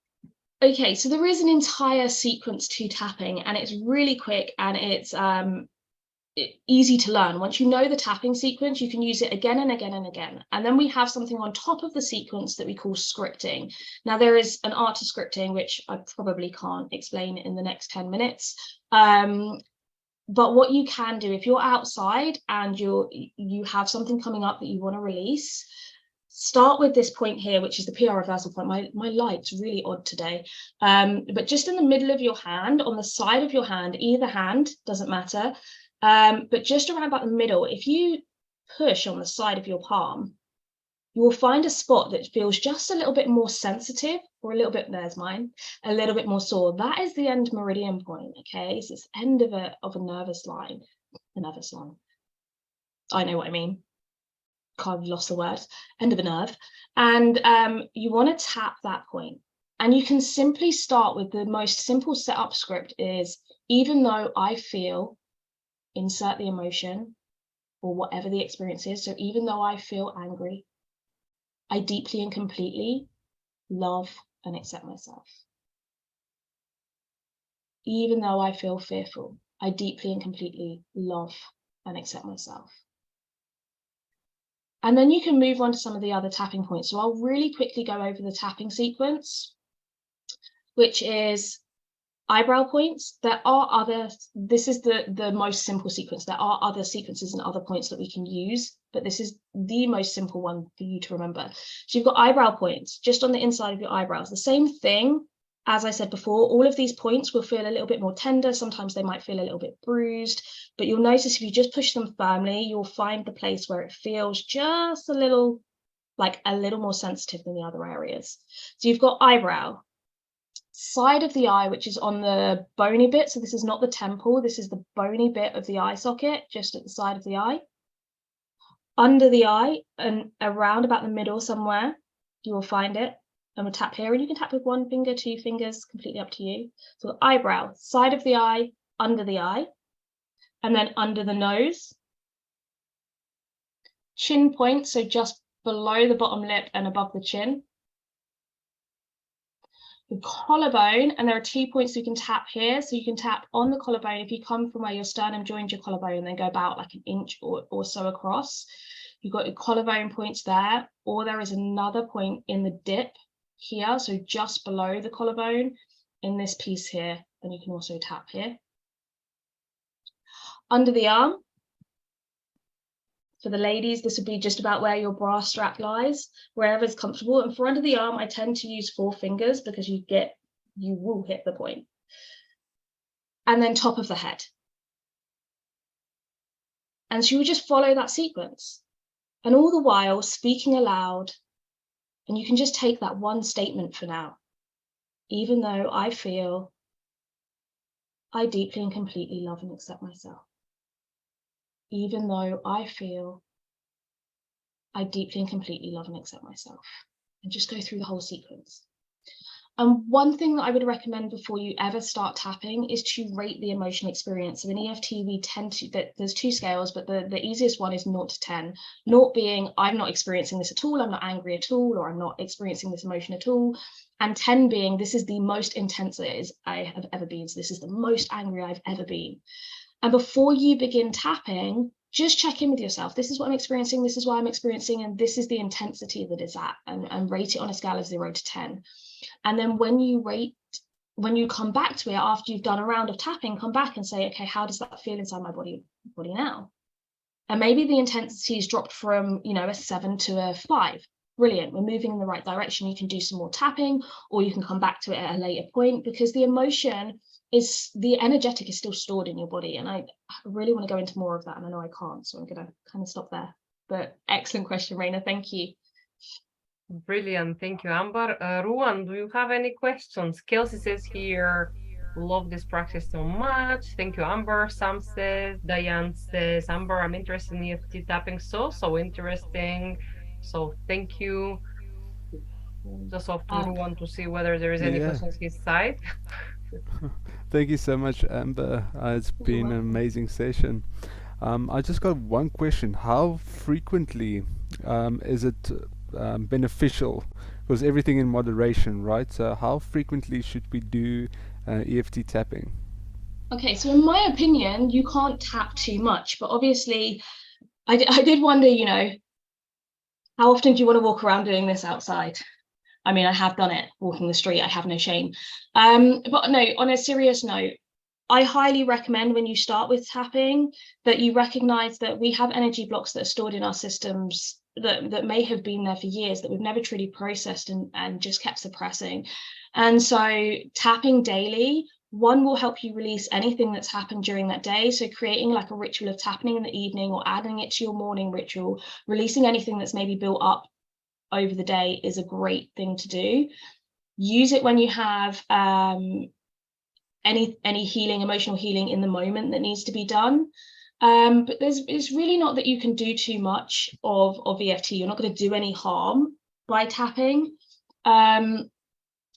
Okay, so there is an entire sequence to tapping, and it's really quick, and it's easy to learn. Once you know the tapping sequence, you can use it again and again and again. And then we have something on top of the sequence that we call scripting. Now, there is an art to scripting, which I probably can't explain in the next 10 minutes. But what you can do, if you're outside and you have something coming up that you want to release, start with this point here, which is the PR reversal point. My light's really odd today. But just in the middle of your hand, on the side of your hand, either hand, doesn't matter. But just around about the middle, if you push on the side of your palm, you will find a spot that feels just a little bit more sensitive, or a little bit, there's mine, a little bit more sore. That is the end meridian point, okay? It's this end of a nervous line, a nervous line. I know what I mean. I've lost the word, end of a nerve. And you want to tap that point. And you can simply start with the most simple setup script is, even though I feel, insert the emotion or whatever the experience is. So even though I feel angry, I deeply and completely love and accept myself. Even though I feel fearful, I deeply and completely love and accept myself. And then you can move on to some of the other tapping points. So I'll really quickly go over the tapping sequence, which is eyebrow points. There are other, this is the most simple sequence. There are other sequences and other points that we can use, but this is the most simple one for you to remember. So you've got eyebrow points just on the inside of your eyebrows. The same thing, as I said before, all of these points will feel a little bit more tender. Sometimes they might feel a little bit bruised, but you'll notice if you just push them firmly, you'll find the place where it feels just a little more sensitive than the other areas. So you've got eyebrow, side of the eye, which is on the bony bit. So this is not the temple. This is the bony bit of the eye socket, just at the side of the eye. Under the eye and around about the middle somewhere, you will find it. And we'll tap here, and you can tap with 1 finger, 2 fingers, completely up to you. So eyebrow, side of the eye, under the eye, and then under the nose. Chin point, so just below the bottom lip and above the chin. The collarbone, and there are 2 points you can tap here. So you can tap on the collarbone if you come from where your sternum joins your collarbone and then go about like an inch or so across. You've got your collarbone points there, or there is another point in the dip here, so just below the collarbone in this piece here, and you can also tap here. Under the arm, for the ladies, this would be just about where your bra strap lies, wherever is comfortable. And for under the arm, I tend to use 4 fingers because you will hit the point. And then top of the head. And so you just follow that sequence. And all the while speaking aloud, and you can just take that one statement for now. Even though I feel, I deeply and completely love and accept myself. Even though I feel, I deeply and completely love and accept myself. And just go through the whole sequence. And one thing that I would recommend before you ever start tapping is to rate the emotion experience. So in EFT, we tend to, there's 2 scales, but the easiest one is 0 to 10. 0 being, I'm not experiencing this at all, I'm not angry at all, or I'm not experiencing this emotion at all. And 10 being, this is the most intense I have ever been. So this is the most angry I've ever been. And before you begin tapping, just check in with yourself. This is what I'm experiencing, this is what I'm experiencing, and this is the intensity that it's at, and rate it on a scale of 0 to 10. And then when you come back to it after you've done a round of tapping, come back and say, okay, how does that feel inside my body now? And maybe the intensity is dropped from, a 7 to a 5, brilliant, we're moving in the right direction. You can do some more tapping, or you can come back to it at a later point, because the emotion is, the energetic is still stored in your body. And I really want to go into more of that, and I know I can't, so I'm going to kind of stop there. But excellent question, Rayna, thank you. Brilliant, thank you, Amber. Rouxhan, do you have any questions? Kelsey says here, love this practice so much. Thank you, Amber. Sam says, Diane says, Amber, I'm interested in EFT tapping, so interesting. So thank you. Just off to Rouxhan to see whether there is any questions his side. Thank you so much, Amber. It's been an amazing session. I just got one question. How frequently is it beneficial? Because everything in moderation, right? So how frequently should we do EFT tapping? Okay, so in my opinion, you can't tap too much, but obviously I did wonder, you know, how often do you want to walk around doing this outside? I mean, I have done it, walking the street, I have no shame. But no, on a serious note, I highly recommend when you start with tapping that you recognize that we have energy blocks that are stored in our systems that may have been there for years that we've never truly processed and just kept suppressing. And so tapping daily, one, will help you release anything that's happened during that day. So creating like a ritual of tapping in the evening or adding it to your morning ritual, releasing anything that's maybe built up over the day is a great thing to do. Use it when you have any healing, emotional healing in the moment that needs to be done. But it's really not that you can do too much of EFT. You're not going to do any harm by tapping.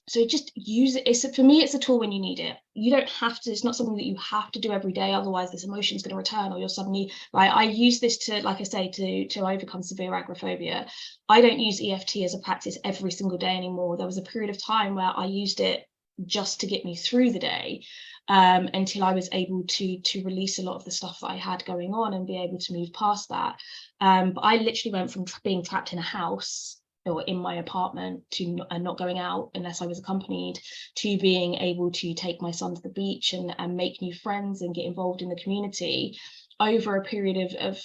So just use it. For me, it's a tool when you need it. You don't have to, it's not something that you have to do every day. Otherwise this emotion is going to return, or you're suddenly, right? I use this to, like I say, to overcome severe agoraphobia. I don't use EFT as a practice every single day anymore. There was a period of time where I used it just to get me through the day, until I was able to release a lot of the stuff that I had going on and be able to move past that. But I literally went from being trapped in a house or in my apartment to not going out unless I was accompanied, to being able to take my son to the beach and make new friends and get involved in the community over a period of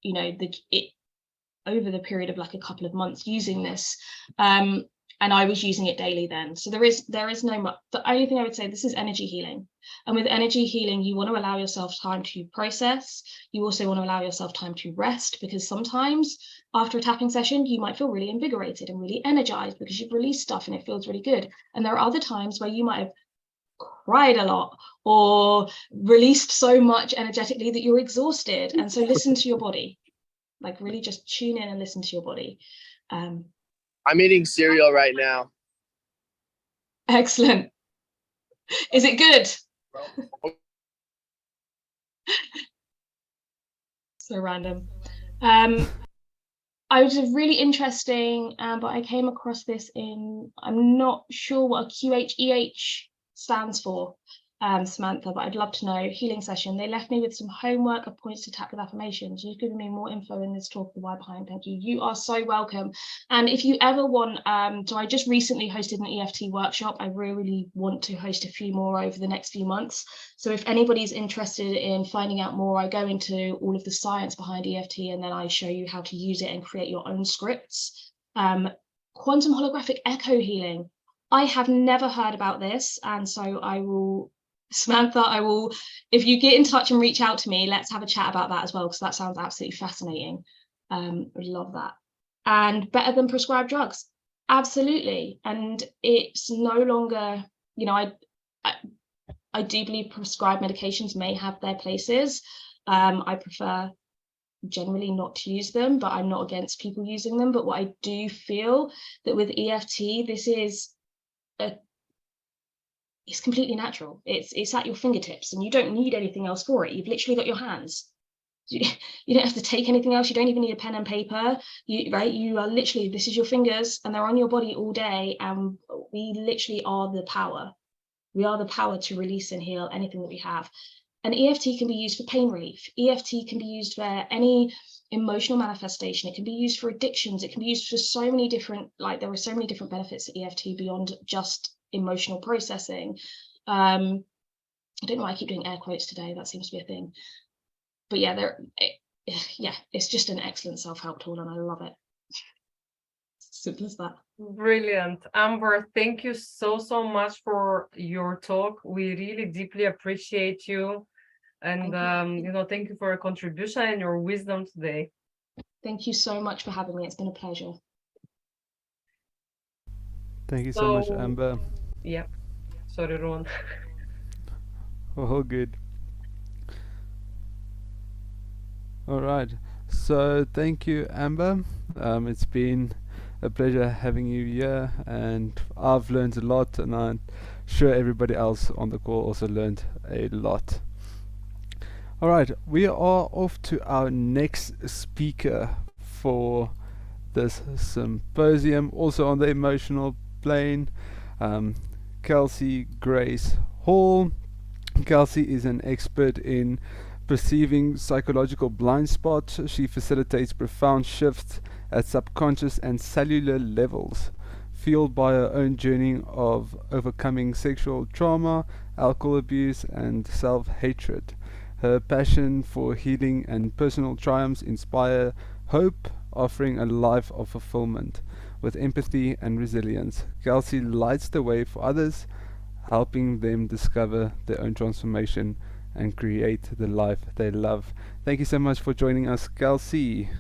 you know, over the period of like a couple of months using this. And I was using it daily then. So there is no much. The only thing I would say, this is energy healing. And with energy healing, you want to allow yourself time to process. You also want to allow yourself time to rest, because sometimes after a tapping session, you might feel really invigorated and really energized because you've released stuff and it feels really good. And there are other times where you might have cried a lot or released so much energetically that you're exhausted. And so listen to your body, like really just tune in and listen to your body. I'm eating cereal right now. Excellent. Is it good? So random. I was really interesting, but I came across this in, I'm not sure what a QHEH stands for, Samantha, but I'd love to know. Healing session. They left me with some homework of points to tap with affirmations. You've given me more info in this talk, the why behind. Thank you. You are so welcome. And if you ever want, so I just recently hosted an EFT workshop. I really want to host a few more over the next few months. So if anybody's interested in finding out more, I go into all of the science behind EFT, and then I show you how to use it and create your own scripts. Quantum holographic echo healing. I have never heard about this, and so I will, Samantha, if you get in touch and reach out to me, let's have a chat about that as well, because that sounds absolutely fascinating. Would love that. And better than prescribed drugs, absolutely. And it's no longer, you know, I do believe prescribed medications may have their places. I prefer generally not to use them, but I'm not against people using them. But what I do feel that with EFT, this is it's completely natural. It's at your fingertips, and you don't need anything else for it. You've literally got your hands. You don't have to take anything else. You don't even need a pen and paper. You are literally, this is your fingers, and they're on your body all day. And we literally are the power. We are the power to release and heal anything that we have. And EFT can be used for pain relief. EFT can be used for any emotional manifestation. It can be used for addictions. It can be used for so many different, like there are so many different benefits to EFT beyond just emotional processing. I don't know why I keep doing air quotes today. That seems to be a thing. But yeah, it's just an excellent self-help tool, and I love it. Simple as that. Brilliant. Amber, thank you so much for your talk. We really deeply appreciate you. And, thank you for your contribution and your wisdom today. Thank you so much for having me. It's been a pleasure. Thank you so much, Amber. Yeah. Sorry, Ron. All good. All right. So thank you, Amber. It's been a pleasure having you here, and I've learned a lot, and I'm sure everybody else on the call also learned a lot. All right, we are off to our next speaker for this symposium, also on the emotional plane, Kelsey Grace Hall. Kelsey is an expert in perceiving psychological blind spots. She facilitates profound shifts at subconscious and cellular levels, fueled by her own journey of overcoming sexual trauma, alcohol abuse, and self-hatred. Her passion for healing and personal triumphs inspire hope, offering a life of fulfillment with empathy and resilience. Kelsey lights the way for others, helping them discover their own transformation and create the life they love. Thank you so much for joining us, Kelsey.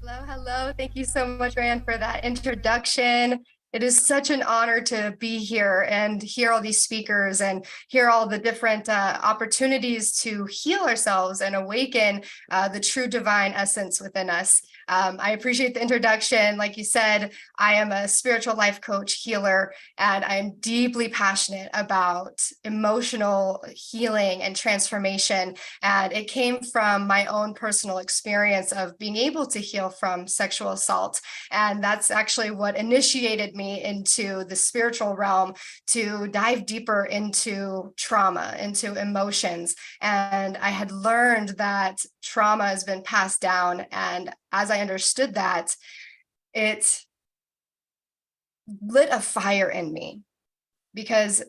Hello. Thank you so much, Ryan, for that introduction. It is such an honor to be here and hear all these speakers and hear all the different opportunities to heal ourselves and awaken the true divine essence within us. I appreciate the introduction. Like you said, I am a spiritual life coach, healer, and I'm deeply passionate about emotional healing and transformation. And it came from my own personal experience of being able to heal from sexual assault. And that's actually what initiated me into the spiritual realm, to dive deeper into trauma, into emotions. And I had learned that trauma has been passed down. And as I understood that, it lit a fire in me because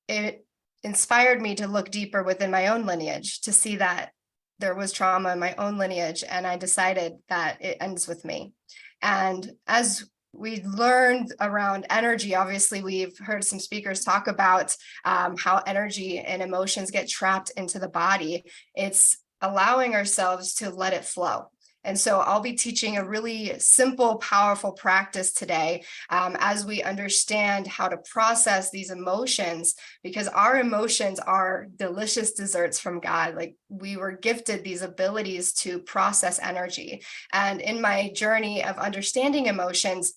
it inspired me to look deeper within my own lineage, to see that there was trauma in my own lineage. And I decided that it ends with me. And as we learned around energy, obviously we've heard some speakers talk about how energy and emotions get trapped into the body. It's allowing ourselves to let it flow. And so I'll be teaching a really simple, powerful practice today as we understand how to process these emotions, because our emotions are delicious desserts from God. Like, we were gifted these abilities to process energy. And in my journey of understanding emotions,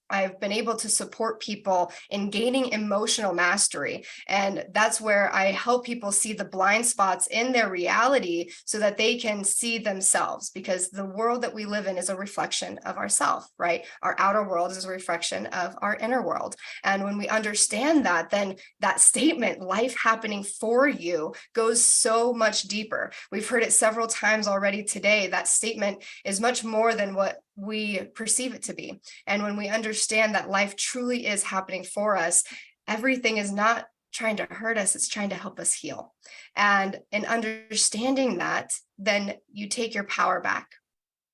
I've been able to support people in gaining emotional mastery. And that's where I help people see the blind spots in their reality so that they can see themselves, because the world that we live in is a reflection of ourselves, right? Our outer world is a reflection of our inner world. And when we understand that, then that statement, life happening for you, goes so much deeper. We've heard it several times already today. That statement is much more than what we perceive it to be. And when we understand that life truly is happening for us, everything is not trying to hurt us, it's trying to help us heal. And in understanding that, then you take your power back.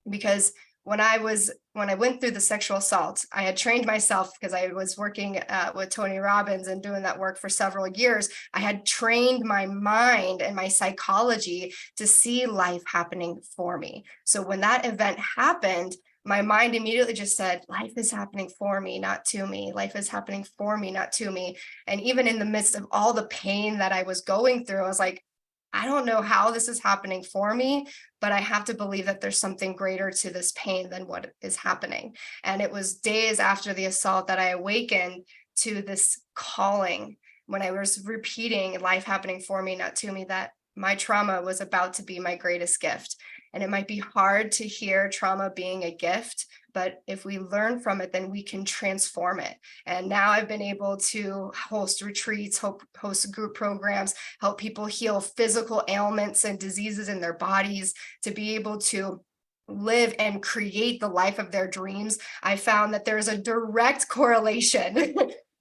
Because when I went through the sexual assault, I had trained myself, because I was working with Tony Robbins and doing that work for several years. I had trained my mind and my psychology to see life happening for me. So when that event happened, my mind immediately just said, life is happening for me, not to me. Life is happening for me, not to me. And even in the midst of all the pain that I was going through, I was like, I don't know how this is happening for me, but I have to believe that there's something greater to this pain than what is happening. And it was days after the assault that I awakened to this calling, when I was repeating life happening for me, not to me, that my trauma was about to be my greatest gift. And it might be hard to hear trauma being a gift, but if we learn from it, then we can transform it. And now I've been able to host retreats, host group programs, help people heal physical ailments and diseases in their bodies, to be able to live and create the life of their dreams. I found that there's a direct correlation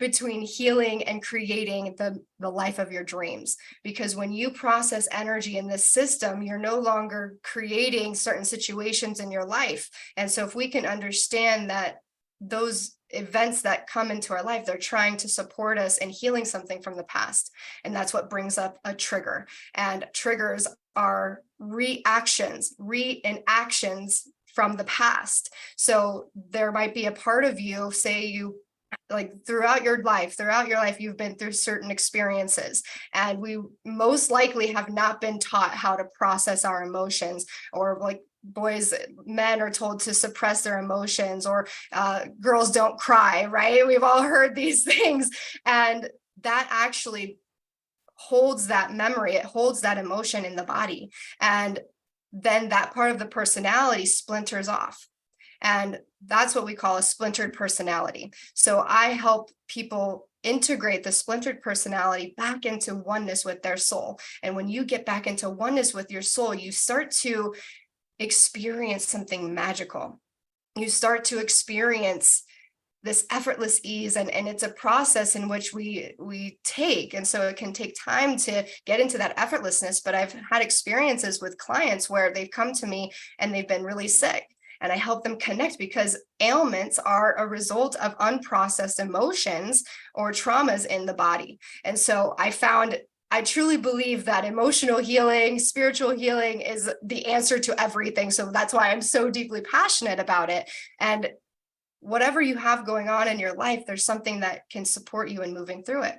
between healing and creating the life of your dreams. Because when you process energy in this system, you're no longer creating certain situations in your life. And so if we can understand that those events that come into our life, they're trying to support us in healing something from the past. And that's what brings up a trigger. And triggers are reactions, reenactions from the past. So there might be a part of you, say you, like throughout your life, you've been through certain experiences, and we most likely have not been taught how to process our emotions, or like men are told to suppress their emotions, or girls don't cry, right? We've all heard these things, and that actually holds that memory, it holds that emotion in the body, and then that part of the personality splinters off. And that's what we call a splintered personality. So I help people integrate the splintered personality back into oneness with their soul. And when you get back into oneness with your soul, you start to experience something magical. You start to experience this effortless ease, and it's a process in which we take. And so it can take time to get into that effortlessness. But I've had experiences with clients where they've come to me and they've been really sick, and I help them connect, because ailments are a result of unprocessed emotions or traumas in the body. And so I truly believe that emotional healing, spiritual healing is the answer to everything. So that's why I'm so deeply passionate about it. And whatever you have going on in your life, there's something that can support you in moving through it.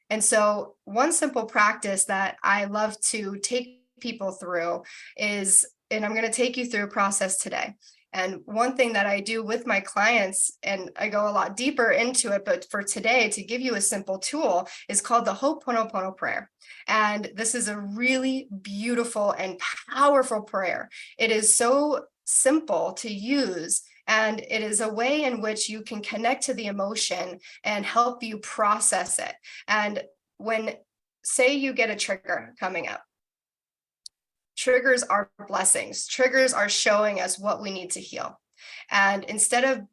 And so one simple practice that I love to take people through is, and I'm going to take you through a process today. And one thing that I do with my clients, and I go a lot deeper into it, but for today, to give you a simple tool, is called the Ho'oponopono prayer. And this is a really beautiful and powerful prayer. It is so simple to use, and it is a way in which you can connect to the emotion and help you process it. And when, say you get a trigger coming up, triggers are blessings. Triggers are showing us what we need to heal. And instead of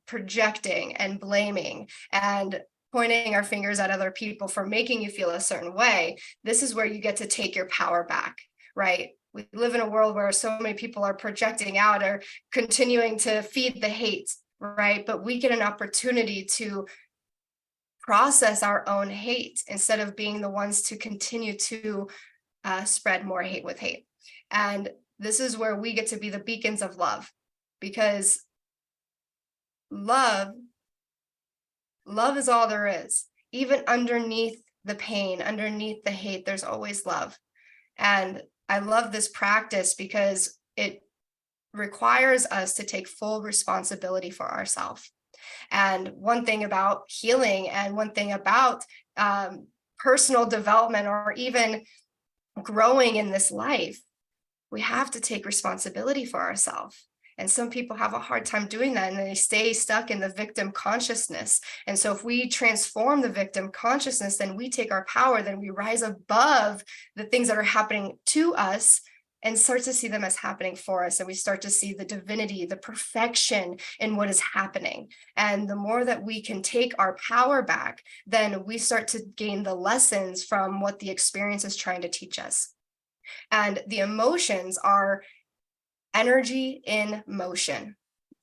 projecting and blaming and pointing our fingers at other people for making you feel a certain way, this is where you get to take your power back, right? We live in a world where so many people are projecting out or continuing to feed the hate, right? But we get an opportunity to process our own hate instead of being the ones to continue to spread more hate with hate. And this is where we get to be the beacons of love, because love is all there is. Even underneath the pain, underneath the hate, there's always love. And I love this practice because it requires us to take full responsibility for ourselves. And one thing about healing, and one thing about personal development, or even growing in this life, we have to take responsibility for ourselves. And some people have a hard time doing that, and they stay stuck in the victim consciousness. And so if we transform the victim consciousness, then we take our power, then we rise above the things that are happening to us and start to see them as happening for us. And we start to see the divinity, the perfection in what is happening. And the more that we can take our power back, then we start to gain the lessons from what the experience is trying to teach us. And the emotions are energy in motion.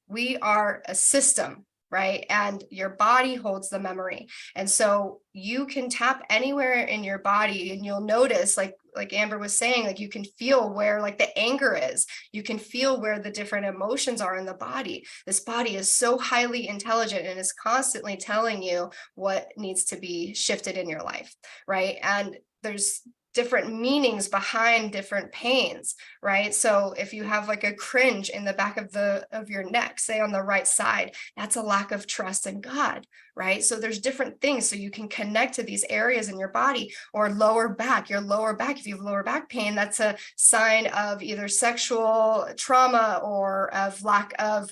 We are a system, right? And your body holds the memory. And so you can tap anywhere in your body, and you'll notice, like Amber was saying, like you can feel where like the anger is. You can feel where the different emotions are in the body. This body is so highly intelligent and is constantly telling you what needs to be shifted in your life, right? And there's different meanings behind different pains, right? So if you have like a cringe in the back of your neck, say on the right side, that's a lack of trust in God, right? So there's different things. So you can connect to these areas in your body. Or lower back, your lower back, if you have lower back pain, that's a sign of either sexual trauma or of lack of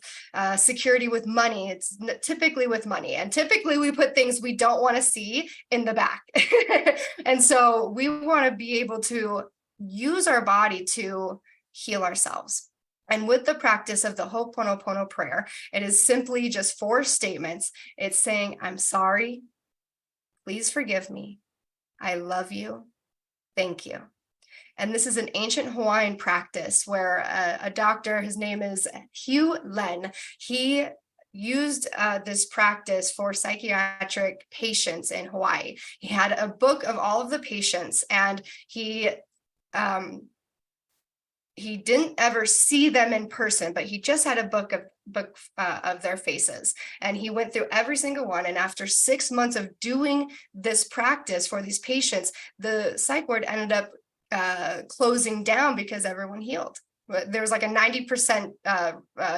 security with money. It's typically with money, and typically we put things we don't want to see in the back. And so we want to be able to use our body to heal ourselves. And with the practice of the Ho'oponopono prayer, it is simply just 4 statements. It's saying, I'm sorry, please forgive me, I love you, thank you. And this is an ancient Hawaiian practice where a doctor, his name is Hugh Len, he used this practice for psychiatric patients in Hawaii. He had a book of all of the patients, and he didn't ever see them in person, but he just had a book of their faces. And he went through every single one. And after 6 months of doing this practice for these patients, the psych ward ended up closing down because everyone healed. There was like a 90%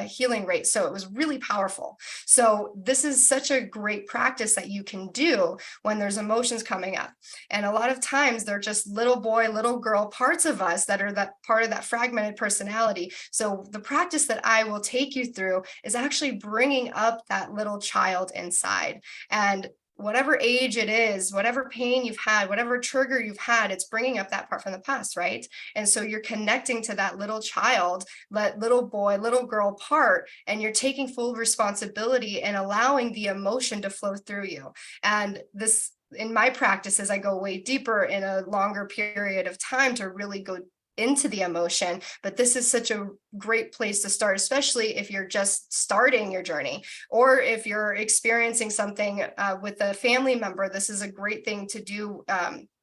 healing rate. So it was really powerful. So this is such a great practice that you can do when there's emotions coming up. And a lot of times they're just little boy, little girl parts of us that are that part of that fragmented personality. So the practice that I will take you through is actually bringing up that little child inside. And whatever age it is, whatever pain you've had, whatever trigger you've had, it's bringing up that part from the past, right? And so you're connecting to that little child, that little boy, little girl part, and you're taking full responsibility and allowing the emotion to flow through you. And this, in my practices, I go way deeper in a longer period of time to really go into the emotion, but this is such a great place to start, especially if you're just starting your journey, or if you're experiencing something with a family member. This is a great thing to do.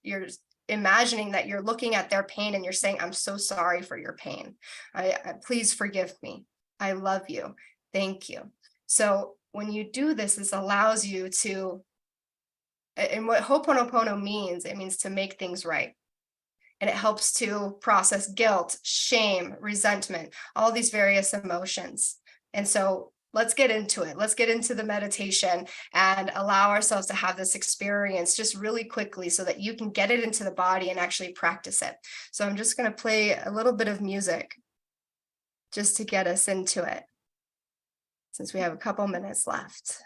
You're imagining that you're looking at their pain and you're saying, I'm so sorry for your pain. Please forgive me. I love you. Thank you. So when you do this, this allows you to, and what Ho'oponopono means, it means to make things right. And it helps to process guilt, shame, resentment, all these various emotions. And so let's get into it. Let's get into the meditation and allow ourselves to have this experience just really quickly so that you can get it into the body and actually practice it. So I'm just going to play a little bit of music just to get us into it, since we have a couple minutes left.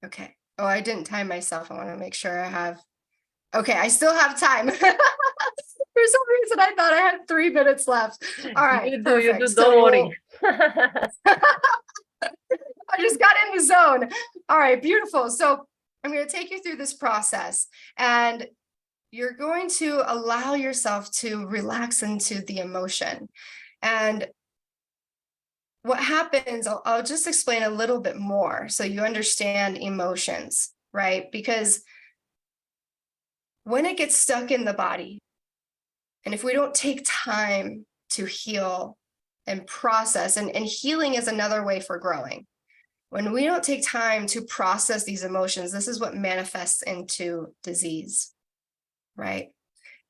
Okay. Oh, I didn't time myself. I want to make sure I have. Okay, I still have time. For some reason, I thought I had 3 minutes left. All right. You perfect. do, So don't worry. I just got in the zone. All right, beautiful. So I'm going to take you through this process, and you're going to allow yourself to relax into the emotion. And what happens, I'll just explain a little bit more so you understand emotions, right? Because when it gets stuck in the body, and if we don't take time to heal and process, and healing is another way for growing. When we don't take time to process these emotions, this is what manifests into disease, right?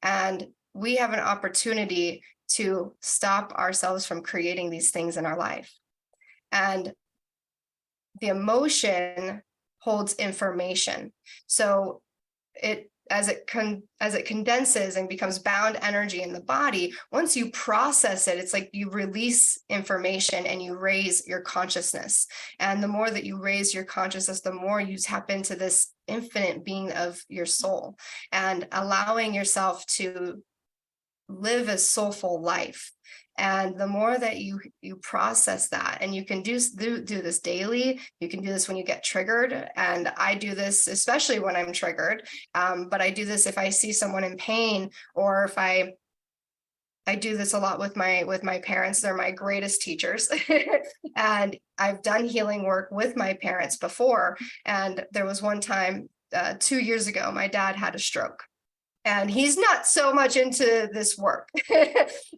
And we have an opportunity to stop ourselves from creating these things in our life. And the emotion holds information. So as it condenses and becomes bound energy in the body, once you process it, it's like you release information and you raise your consciousness. And the more that you raise your consciousness, the more you tap into this infinite being of your soul, and allowing yourself to live a soulful life. And the more that you process that, and you can do this daily, you can do this when you get triggered. And I do this especially when I'm triggered, but I do this if I see someone in pain, or if I do this a lot with my parents. They're my greatest teachers. And I've done healing work with my parents before. And there was one time 2 years ago, my dad had a stroke. And he's not so much into this work.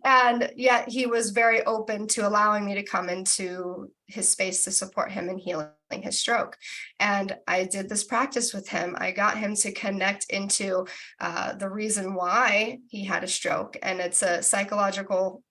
And yet he was very open to allowing me to come into his space to support him in healing his stroke. And I did this practice with him. I got him to connect into the reason why he had a stroke. And it's a psychological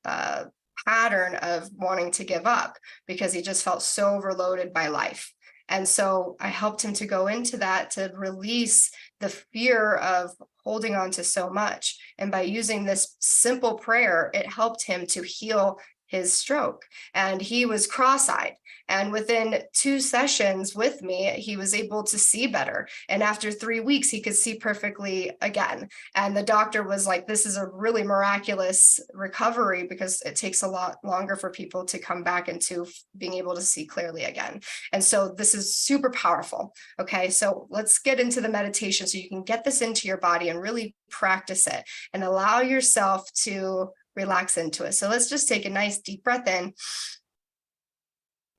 pattern of wanting to give up because he just felt so overloaded by life. And so I helped him to go into that, to release the fear of holding on to so much. And by using this simple prayer, it helped him to heal his stroke, and he was cross-eyed. And within 2 sessions with me, he was able to see better. And after 3 weeks, he could see perfectly again. And the doctor was like, this is a really miraculous recovery, because it takes a lot longer for people to come back into being able to see clearly again. And so this is super powerful. Okay, so let's get into the meditation so you can get this into your body and really practice it and allow yourself to relax into it. So let's just take a nice deep breath in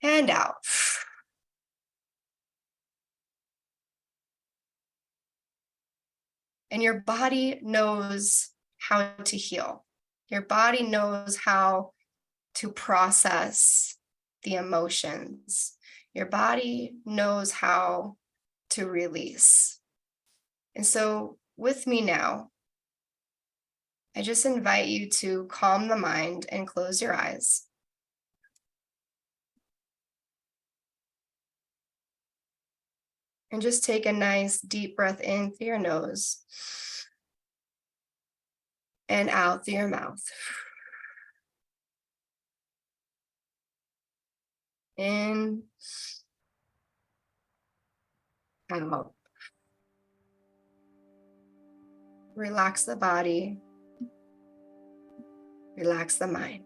and out. And your body knows how to heal. Your body knows how to process the emotions. Your body knows how to release. And so with me now, I just invite you to calm the mind and close your eyes. And just take a nice deep breath in through your nose and out through your mouth. In, out. Relax the body. Relax the mind.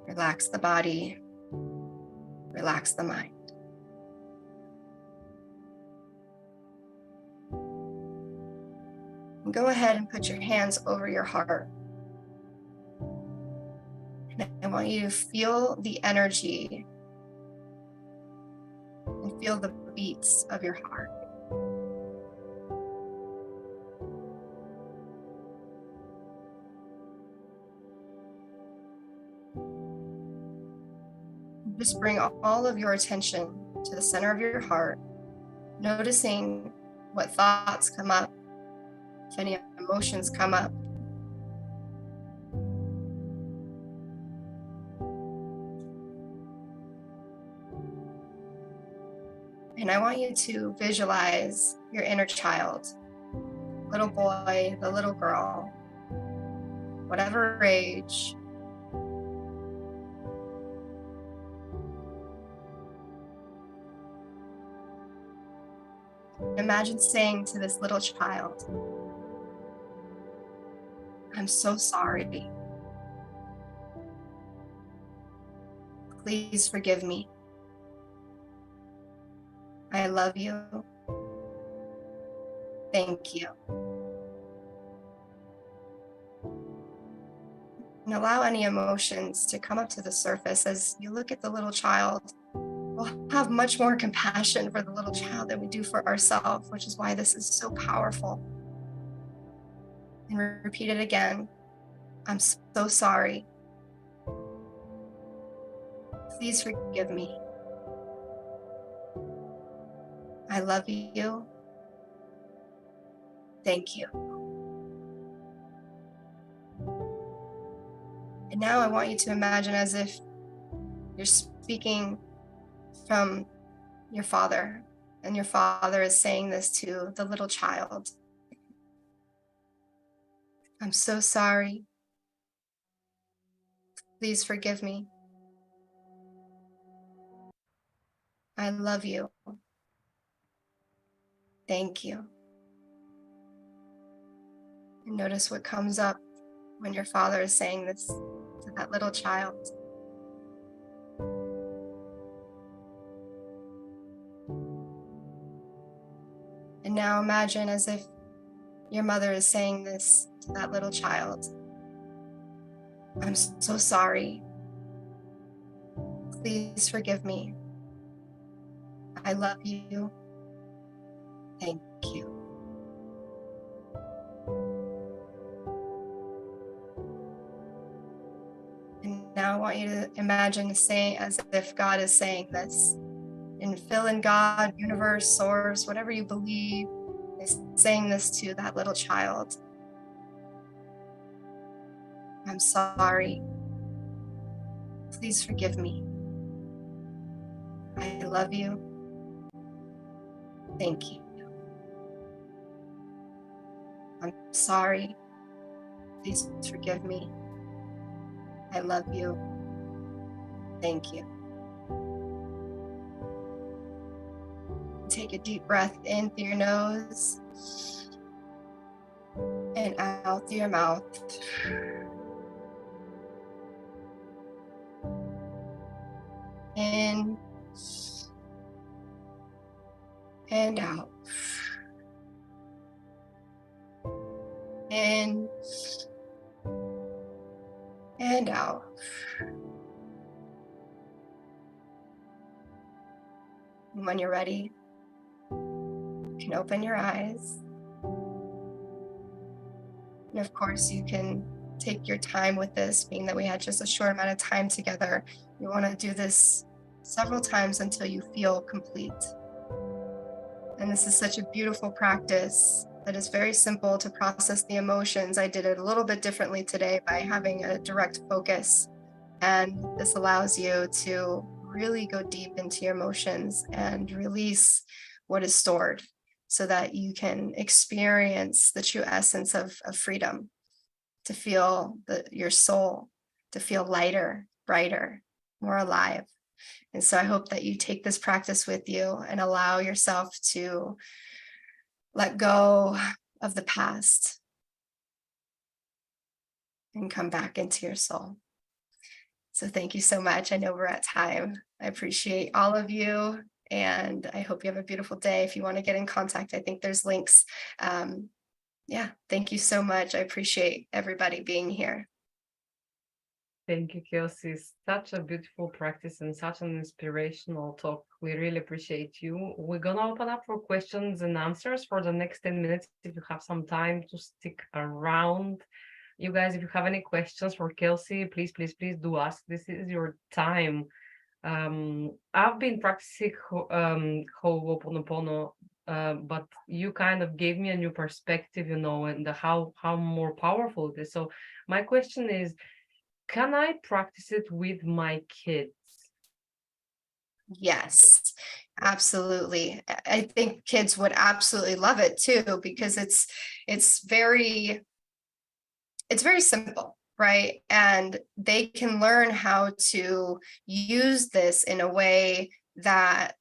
Relax the body. Relax the mind. And go ahead and put your hands over your heart. And I want you to feel the energy and feel the beats of your heart. Just bring all of your attention to the center of your heart, noticing what thoughts come up, if any emotions come up. And I want you to visualize your inner child, little boy, the little girl, whatever age. Imagine saying to this little child, I'm so sorry. Please forgive me. I love you. Thank you. And allow any emotions to come up to the surface as you look at the little child. We'll have much more compassion for the little child than we do for ourselves, which is why this is so powerful. And repeat it again. I'm so sorry. Please forgive me. I love you. Thank you. And now I want you to imagine as if you're speaking from your father, and your father is saying this to the little child. I'm so sorry. Please forgive me. I love you. Thank you. And notice what comes up when your father is saying this to that little child. And now imagine as if your mother is saying this to that little child. I'm so sorry. Please forgive me. I love you. Thank you. And now I want you to imagine saying as if God is saying this. And fill in God, universe, source, whatever you believe, is saying this to that little child. I'm sorry. Please forgive me. I love you. Thank you. I'm sorry. Please forgive me. I love you. Thank you. Take a deep breath in through your nose and out through your mouth. In and out. In and out. And when you're ready, you can open your eyes. And of course, you can take your time with this, being that we had just a short amount of time together. You want to do this several times until you feel complete. And this is such a beautiful practice that is very simple to process the emotions. I did it a little bit differently today by having a direct focus. And this allows you to really go deep into your emotions and release what is stored so that you can experience the true essence of freedom, to feel your soul, to feel lighter, brighter, more alive. And so I hope that you take this practice with you and allow yourself to let go of the past and come back into your soul. So thank you so much. I know we're at time. I appreciate all of you, and I hope you have a beautiful day. If you want to get in contact, I think there's links. Yeah, thank you so much. I appreciate everybody being here. Thank you, Kelsey. Such a beautiful practice and such an inspirational talk. We really appreciate you. We're going to open up for questions and answers for the next 10 minutes. If you have some time to stick around. You guys, if you have any questions for Kelsey, please do ask. This is your time. I've been practicing Ho'oponopono, but you kind of gave me a new perspective, and how more powerful it is. So my question is, can I practice it with my kids? Yes, absolutely. I think kids would absolutely love it too, because it's very simple, right? And they can learn how to use this in a way that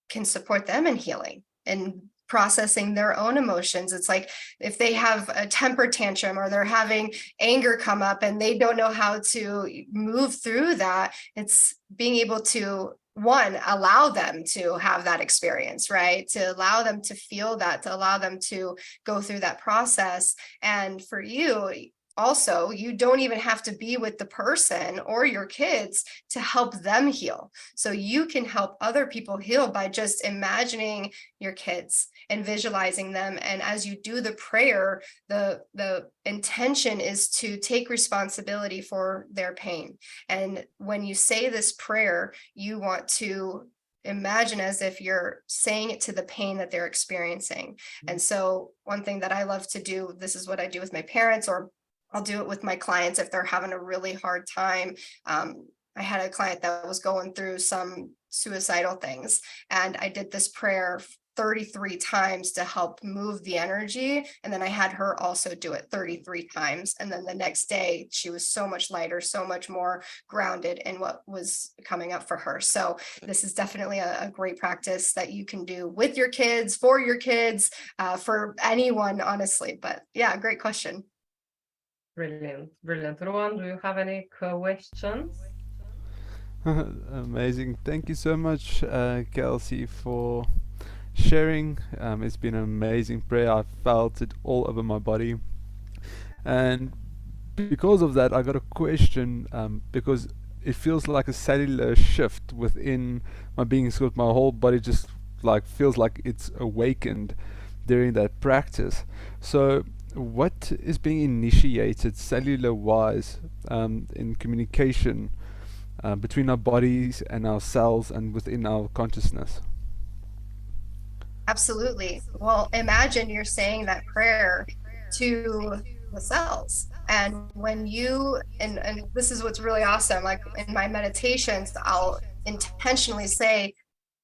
can support them in healing and processing their own emotions. It's like if they have a temper tantrum or they're having anger come up and they don't know how to move through that, it's being able to, one, allow them to have that experience, right? To allow them to feel that, to allow them to go through that process. And for you, also, you don't even have to be with the person or your kids to help them heal. So you can help other people heal by just imagining your kids and visualizing them. And as you do the prayer, the intention is to take responsibility for their pain. And when you say this prayer, you want to imagine as if you're saying it to the pain that they're experiencing. And so one thing that I love to do, this is what I do with my parents, or I'll do it with my clients if they're having a really hard time. I had a client that was going through some suicidal things, and I did this prayer 33 times to help move the energy. And then I had her also do it 33 times. And then the next day, she was so much lighter, so much more grounded in what was coming up for her. So this is definitely a great practice that you can do with your kids, for for anyone, honestly. But yeah, great question. Brilliant. Rowan, do you have any questions? Amazing. Thank you so much, Kelsey, for sharing. It's been an amazing prayer. I felt it all over my body. And because of that, I got a question, because it feels like a cellular shift within my being. So my whole body just feels like it's awakened during that practice. So what is being initiated cellular wise in communication between our bodies and our cells and within our consciousness? Absolutely. Well, imagine you're saying that prayer to the cells. And when you, and this is what's really awesome, like in my meditations, I'll intentionally say,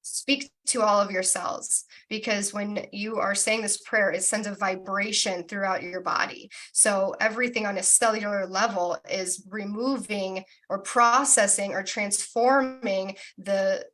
speak to all of your cells, because when you are saying this prayer, it sends a vibration throughout your body. So everything on a cellular level is removing or processing or transforming the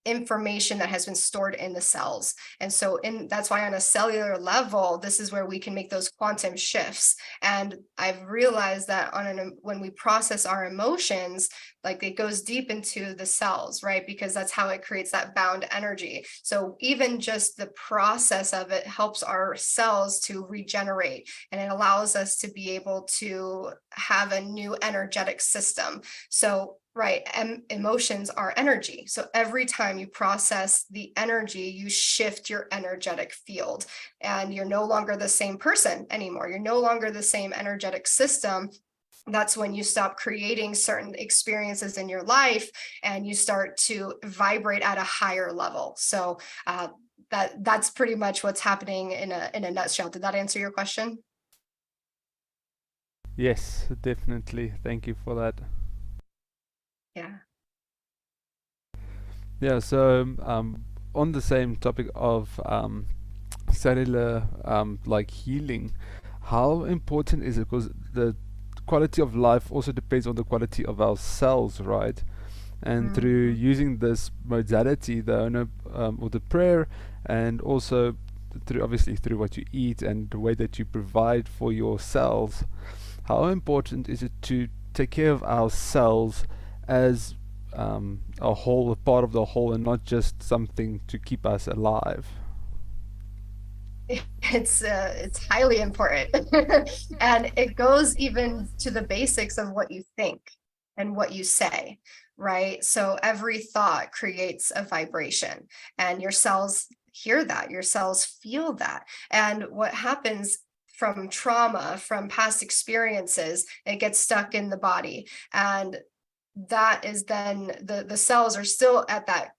information that has been stored in the cells. And so that's why on a cellular level, this is where we can make those quantum shifts. And I've realized that when we process our emotions, like it goes deep into the cells, right? Because that's how it creates that bound energy. So even just the process of it helps our cells to regenerate, and it allows us to be able to have a new energetic system. So right, emotions are energy. So every time you process the energy, you shift your energetic field, and you're no longer the same person anymore. You're no longer the same energetic system. That's when you stop creating certain experiences in your life and you start to vibrate at a higher level. So that's pretty much what's happening in a nutshell. Did that answer your question? Yes, definitely. Thank you for that. Yeah. Yeah, so on the same topic of cellular like healing, how important is it? Because the quality of life also depends on the quality of our cells, right? And through using this modality, the owner or the prayer, and also obviously through what you eat and the way that you provide for your cells, how important is it to take care of our cells as a whole, a part of the whole, and not just something to keep us alive? It's highly important. And it goes even to the basics of what you think and what you say, right? So every thought creates a vibration, and your cells hear that, your cells feel that. And what happens from trauma, from past experiences, it gets stuck in the body. And that is then the cells are still at that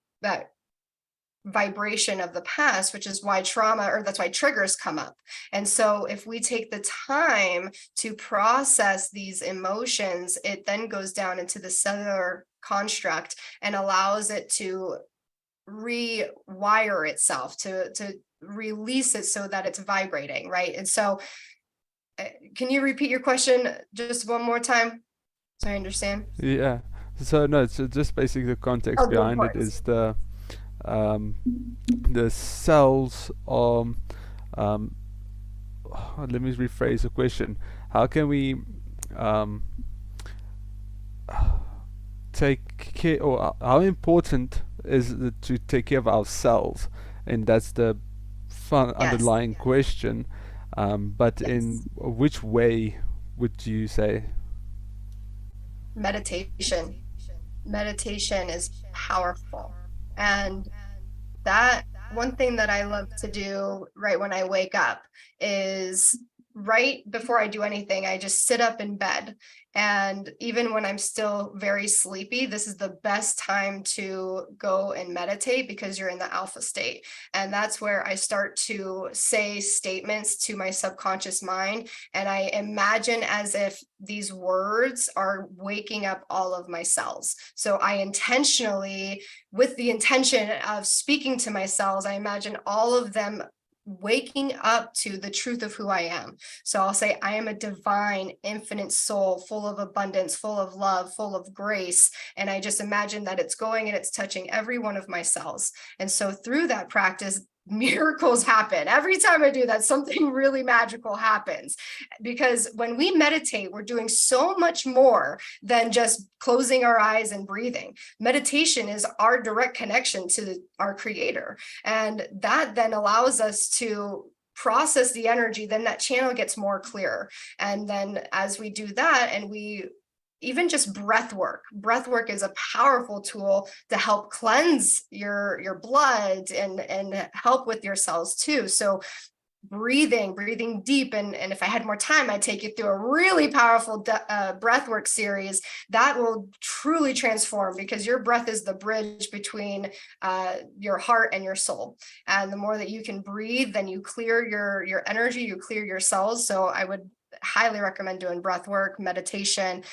vibration of the past, which is why trauma, or that's why triggers come up. And so if we take the time to process these emotions, it then goes down into the cellular construct and allows it to rewire itself, to release it so that it's vibrating, right? And so can you repeat your question just one more time so I understand? Yeah. So no, so just basically the context behind it is the cells are let me rephrase the question. How can we take care, or how important is it to take care of ourselves? And that's the underlying question. But in which way would you say? Meditation. Meditation is powerful. And that one thing that I love to do right when I wake up is right before I do anything, I just sit up in bed. And even when I'm still very sleepy, this is the best time to go and meditate, because you're in the alpha state. And that's where I start to say statements to my subconscious mind. And I imagine as if these words are waking up all of my cells. So I intentionally, with the intention of speaking to my cells, I imagine all of them waking up to the truth of who I am. So I'll say, I am a divine, infinite soul, full of abundance, full of love, full of grace. And I just imagine that it's going and it's touching every one of my cells. And so through that practice, miracles happen. Every time I do that, something really magical happens. Because when we meditate, we're doing so much more than just closing our eyes and breathing. Meditation is our direct connection to our creator. And that then allows us to process the energy, then that channel gets more clear. And then as we do that, and we even just breath work is a powerful tool to help cleanse your blood and help with your cells too. So breathing deep. And if I had more time, I'd take you through a really powerful breathwork series that will truly transform, because your breath is the bridge between your heart and your soul. And the more that you can breathe, then you clear your energy, you clear your cells. So I would highly recommend doing breath work, meditation,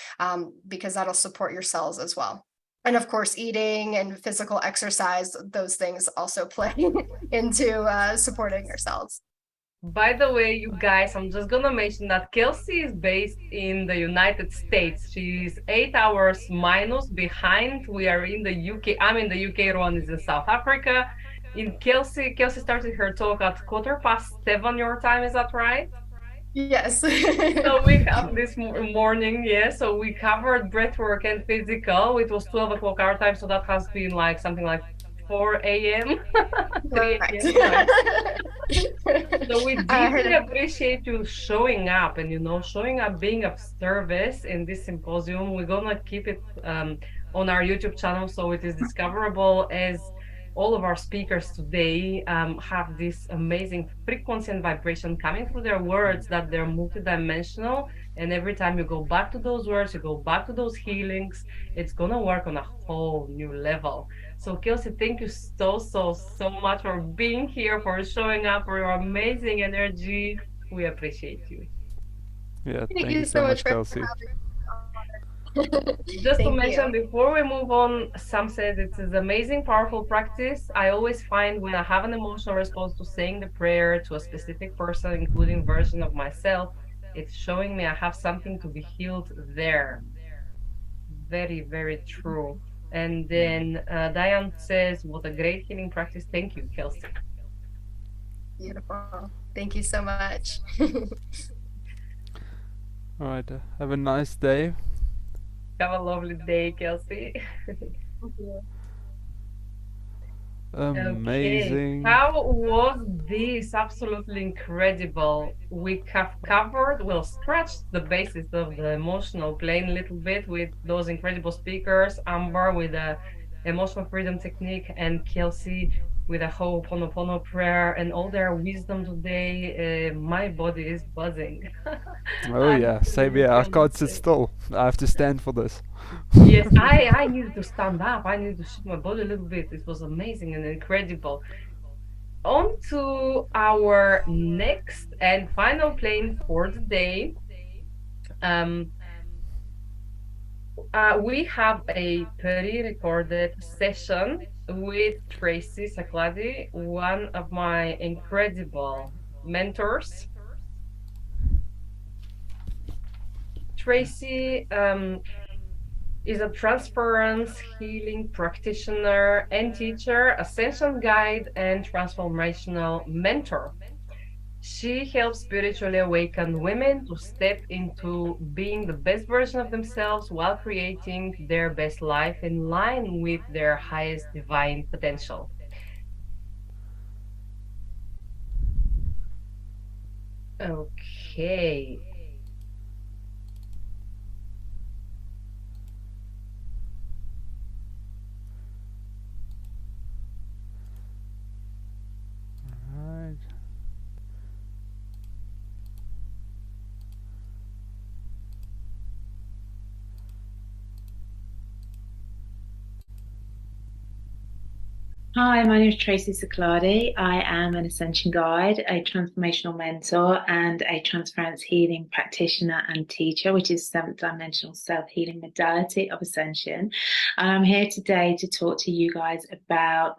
because that'll support your cells as well. And of course, eating and physical exercise, those things also play into supporting ourselves. By the way, you guys, I'm just gonna mention that Kelsey is based in the United States. She's 8 hours minus behind. We are in the UK. I'm in the UK. Rowan is in South Africa. Kelsey started her talk at 7:15 your time. Is that right? Yes. So we have this morning, so we covered breathwork and physical. It was 12 o'clock our time, so that has been like something like 4 a.m. 3 a.m. So we deeply appreciate you showing up and, showing up, being of service in this symposium. We're gonna keep it on our YouTube channel so it is discoverable, as all of our speakers today have this amazing frequency and vibration coming through their words, that they're multidimensional. And every time you go back to those words, you go back to those healings, it's gonna work on a whole new level. So Kelsey, thank you so much for being here, for showing up, for your amazing energy. We appreciate you. Yeah, thank you so much, Kelsey. Just to mention, before we move on, Sam says it's an amazing, powerful practice. I always find when I have an emotional response to saying the prayer to a specific person, including version of myself, it's showing me I have something to be healed there. Very, very true. And then Diane says, what a great healing practice. Thank you, Kelsey. Beautiful. Thank you so much. All right. Have a nice day. Have a lovely day, Kelsey. Thank you. Amazing. Okay. How was this? Absolutely incredible. We have covered, scratched the basis of the emotional plane a little bit with those incredible speakers, Amber with the emotional freedom technique, and Kelsey with a Ho'oponopono prayer and all their wisdom today. My body is buzzing. Oh yeah, same here. I can't sit still. I have to stand for this. Yes, I needed to stand up. I needed to shift my body a little bit. It was amazing and incredible. On to our next and final plane for the day. We have a pre-recorded session with Tracy Saqladi, one of my incredible mentors. Tracy is a transference healing practitioner and teacher, ascension guide, and transformational mentor. She helps spiritually awakened women to step into being the best version of themselves while creating their best life in line with their highest divine potential. Okay. Hi, my name is Tracy Saqladi. I am an ascension guide, a transformational mentor, and a transference healing practitioner and teacher, which is 7th dimensional self-healing modality of ascension. And I'm here today to talk to you guys about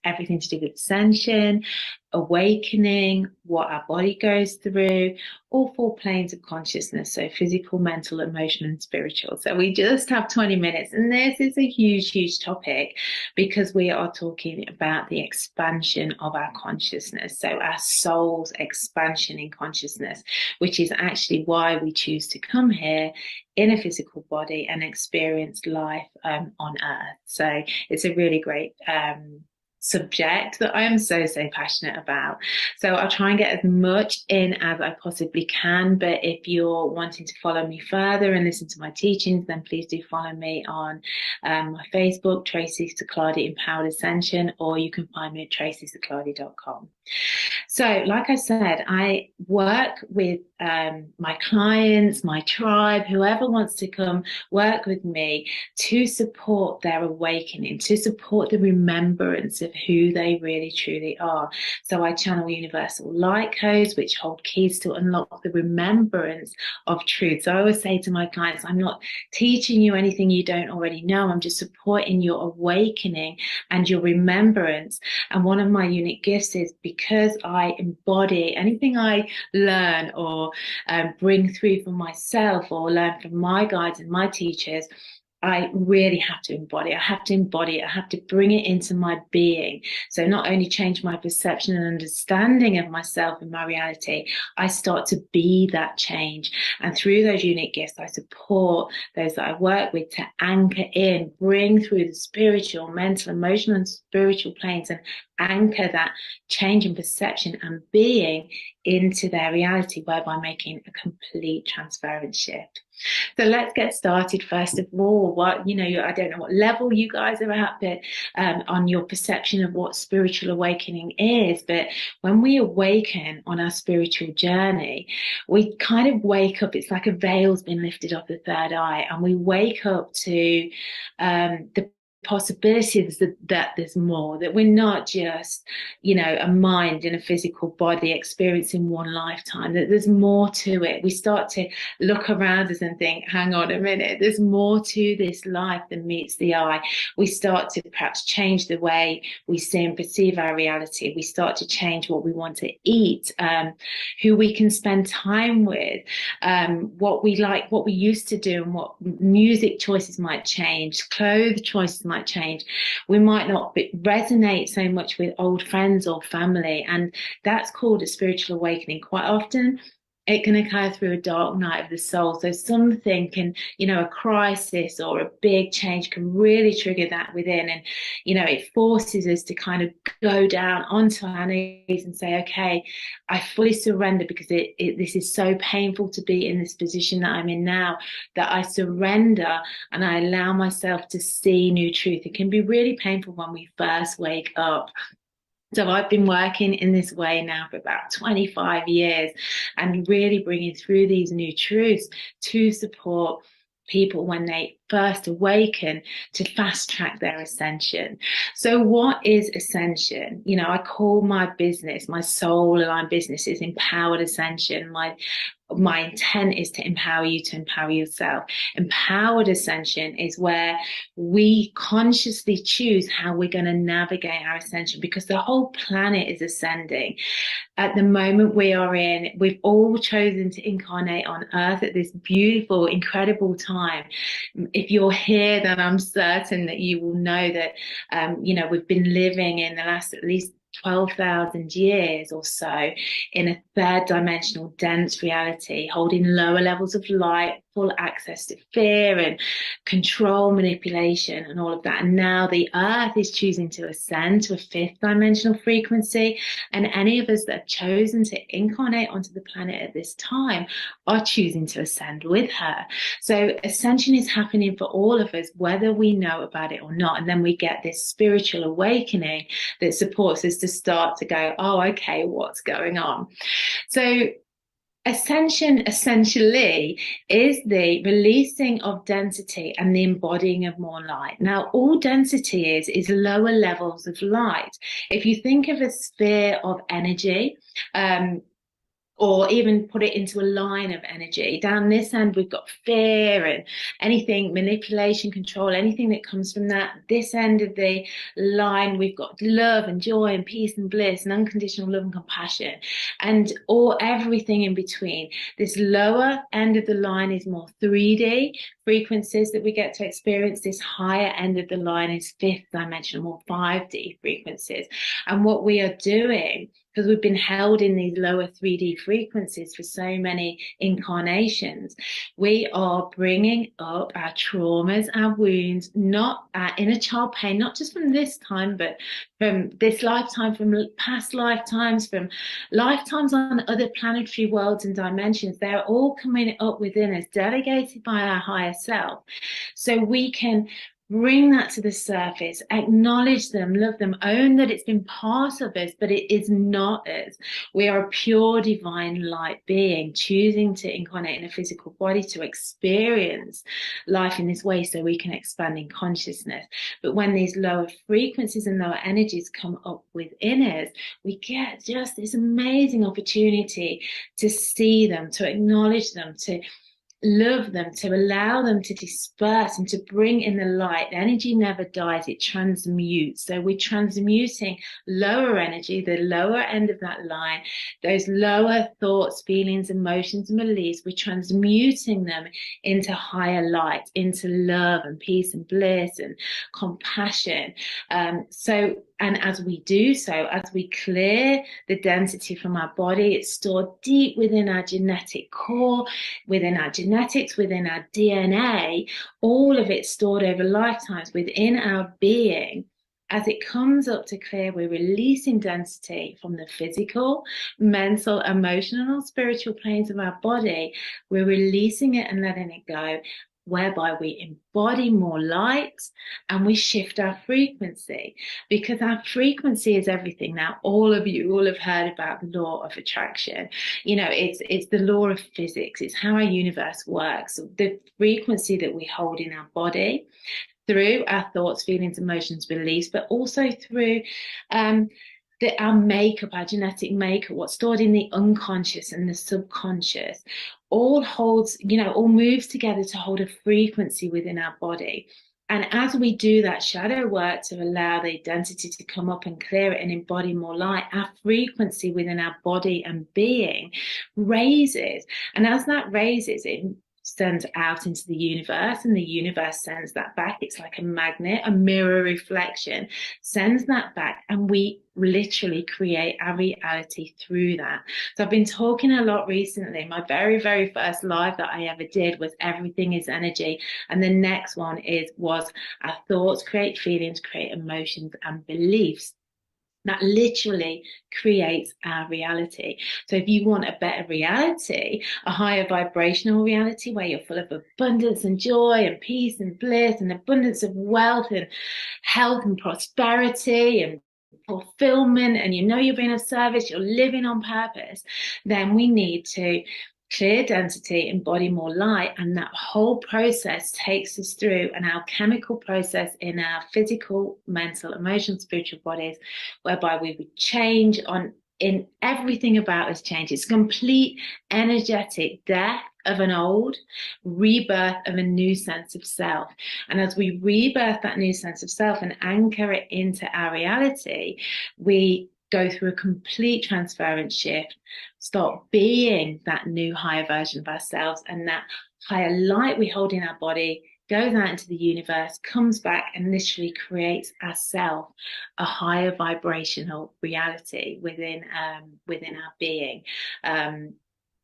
everything to do with ascension, awakening, what our body goes through, all 4 planes of consciousness, so physical, mental, emotional, and spiritual. So we just have 20 minutes, and this is a huge topic because we are talking about the expansion of our consciousness, so our soul's expansion in consciousness, which is actually why we choose to come here in a physical body and experience life on Earth. So it's a really great subject that I am so passionate about. So I'll try and get as much in as I possibly can, but if you're wanting to follow me further and listen to my teachings, then please do follow me on my Facebook, Tracy Saqladi Empowered Ascension, or you can find me at tracysaqladi.com. So like I said, I work with my clients, my tribe, whoever wants to come work with me to support their awakening, to support the remembrance of of who they really truly are. So I channel universal light codes, which hold keys to unlock the remembrance of truth. So I always say to my clients, I'm not teaching you anything you don't already know. I'm just supporting your awakening and your remembrance. And one of my unique gifts is because I embody anything I learn or bring through for myself or learn from my guides and my teachers, I really have to embody. I have to embody it. I have to bring it into my being. So not only change my perception and understanding of myself and my reality, I start to be that change. And through those unique gifts, I support those that I work with to anchor in, bring through the spiritual, mental, emotional, and spiritual planes and anchor that change in perception and being into their reality, whereby making a complete transference shift. So let's get started. First of all, I don't know what level you guys are at, but on your perception of what spiritual awakening is. But when we awaken on our spiritual journey, we kind of wake up. It's like a veil's been lifted off the third eye, and we wake up to the possibilities that there's more, that we're not just, a mind in a physical body experiencing one lifetime, that there's more to it. We start to look around us and think, hang on a minute, there's more to this life than meets the eye. We start to perhaps change the way we see and perceive our reality. We start to change what we want to eat, who we can spend time with, what we like, what we used to do, and what music choices might change, clothes choices might change. We might not resonate so much with old friends or family, and that's called a spiritual awakening. Quite often it can occur through a dark night of the soul. So something can, a crisis or a big change can really trigger that within. And, it forces us to kind of go down onto our knees and say, okay, I fully surrender, because this is so painful to be in this position that I'm in now, that I surrender and I allow myself to see new truth. It can be really painful when we first wake up. So I've been working in this way now for about 25 years and really bringing through these new truths to support people when they first awaken, to fast track their ascension. So what is ascension? I call my business, my soul aligned business, is empowered ascension. My intent is to empower you to empower yourself. Empowered ascension is where we consciously choose how we're going to navigate our ascension, because the whole planet is ascending. At the moment we are in, we've all chosen to incarnate on Earth at this beautiful, incredible time. If you're here, then I'm certain that you will know that, we've been living in the last at least 12,000 years or so in a third dimensional dense reality, holding lower levels of light, full access to fear and control, manipulation, and all of that. And now the Earth is choosing to ascend to a fifth dimensional frequency. And any of us that have chosen to incarnate onto the planet at this time are choosing to ascend with her. So ascension is happening for all of us, whether we know about it or not. And then we get this spiritual awakening that supports us to start to go, oh, okay, what's going on? So ascension essentially is the releasing of density and the embodying of more light. Now, all density is lower levels of light. If you think of a sphere of energy, or even put it into a line of energy. Down this end, we've got fear and anything, manipulation, control, anything that comes from that. This end of the line, we've got love and joy and peace and bliss and unconditional love and compassion, and everything in between. This lower end of the line is more 3D frequencies that we get to experience. This higher end of the line is fifth dimensional, more 5D frequencies. And what we are doing, because we've been held in these lower 3D frequencies for so many incarnations, we are bringing up our traumas, our wounds, not our inner child pain, not just from this time, but from this lifetime, from past lifetimes, from lifetimes on other planetary worlds and dimensions. They're all coming up within us, delegated by our higher self. So we can bring that to the surface, acknowledge them, love them, own that it's been part of us, but it is not us. We are a pure divine light being, choosing to incarnate in a physical body to experience life in this way so we can expand in consciousness. But when these lower frequencies and lower energies come up within us, we get just this amazing opportunity to see them, to acknowledge them, to love them, to allow them to disperse and to bring in the light. Energy never dies, it transmutes. So we're transmuting lower energy, the lower end of that line, those lower thoughts, feelings, emotions, and beliefs, we're transmuting them into higher light, into love and peace and bliss and compassion. And as we do so, as we clear the density from our body, it's stored deep within our genetic core, within our genetics, within our DNA, all of it stored over lifetimes within our being. As it comes up to clear, we're releasing density from the physical, mental, emotional, spiritual planes of our body. We're releasing it and letting it go, whereby we embody more light and we shift our frequency, because our frequency is everything. Now, all of you all have heard about the law of attraction. You know, it's the law of physics. It's how our universe works. The frequency that we hold in our body through our thoughts, feelings, emotions, beliefs, but also through our makeup, our genetic makeup, what's stored in the unconscious and the subconscious, all holds, all moves together to hold a frequency within our body. And as we do that shadow work to allow the identity to come up and clear it and embody more light, our frequency within our body and being raises. And as that raises, it sends out into the universe, and the universe sends that back. It's like a magnet, a mirror reflection, sends that back, and we literally create our reality through that. So I've been talking a lot recently. My very, very first live that I ever did was Everything is Energy, and the next one was our thoughts create feelings, create emotions and beliefs. That literally creates our reality. So if you want a better reality, a higher vibrational reality where you're full of abundance and joy and peace and bliss and abundance of wealth and health and prosperity and fulfillment, and you're being of service, you're living on purpose, then we need to clear density, embody more light, and that whole process takes us through an alchemical process in our physical, mental, emotional, spiritual bodies, whereby we would change in everything about us changes. Complete energetic death of an old, rebirth of a new sense of self. And as we rebirth that new sense of self and anchor it into our reality, we go through a complete transference shift, start being that new higher version of ourselves, and that higher light we hold in our body goes out into the universe, comes back and literally creates ourself a higher vibrational reality within our being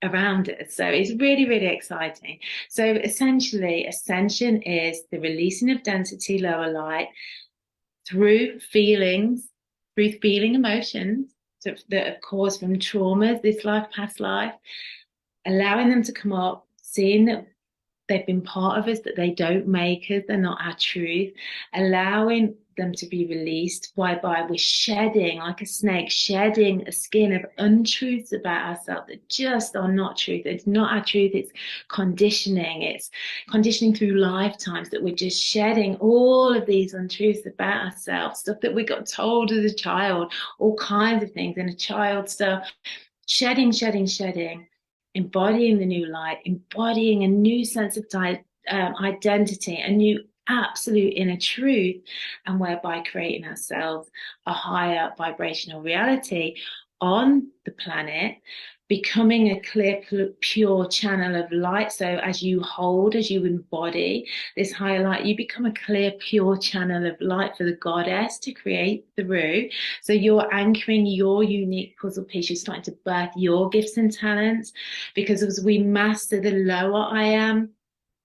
around us. So it's really, really exciting. So essentially, ascension is the releasing of density, lower light, through feeling emotions that are caused from traumas, this life, past life, allowing them to come up, seeing that they've been part of us, that they don't make us, they're not our truth, allowing them to be released, whereby we're shedding, like a snake, shedding a skin of untruths about ourselves that just are not truth. It's not our truth, it's conditioning. It's conditioning through lifetimes that we're just shedding all of these untruths about ourselves, stuff that we got told as a child, all kinds of things in a child stuff, shedding, embodying the new light, embodying a new sense of identity, a new absolute inner truth, and whereby creating ourselves a higher vibrational reality on the planet, becoming a clear, pure channel of light. So as you embody this higher light, you become a clear, pure channel of light for the goddess to create through. So you're anchoring your unique puzzle piece. You're starting to birth your gifts and talents, because as we master the lower I am,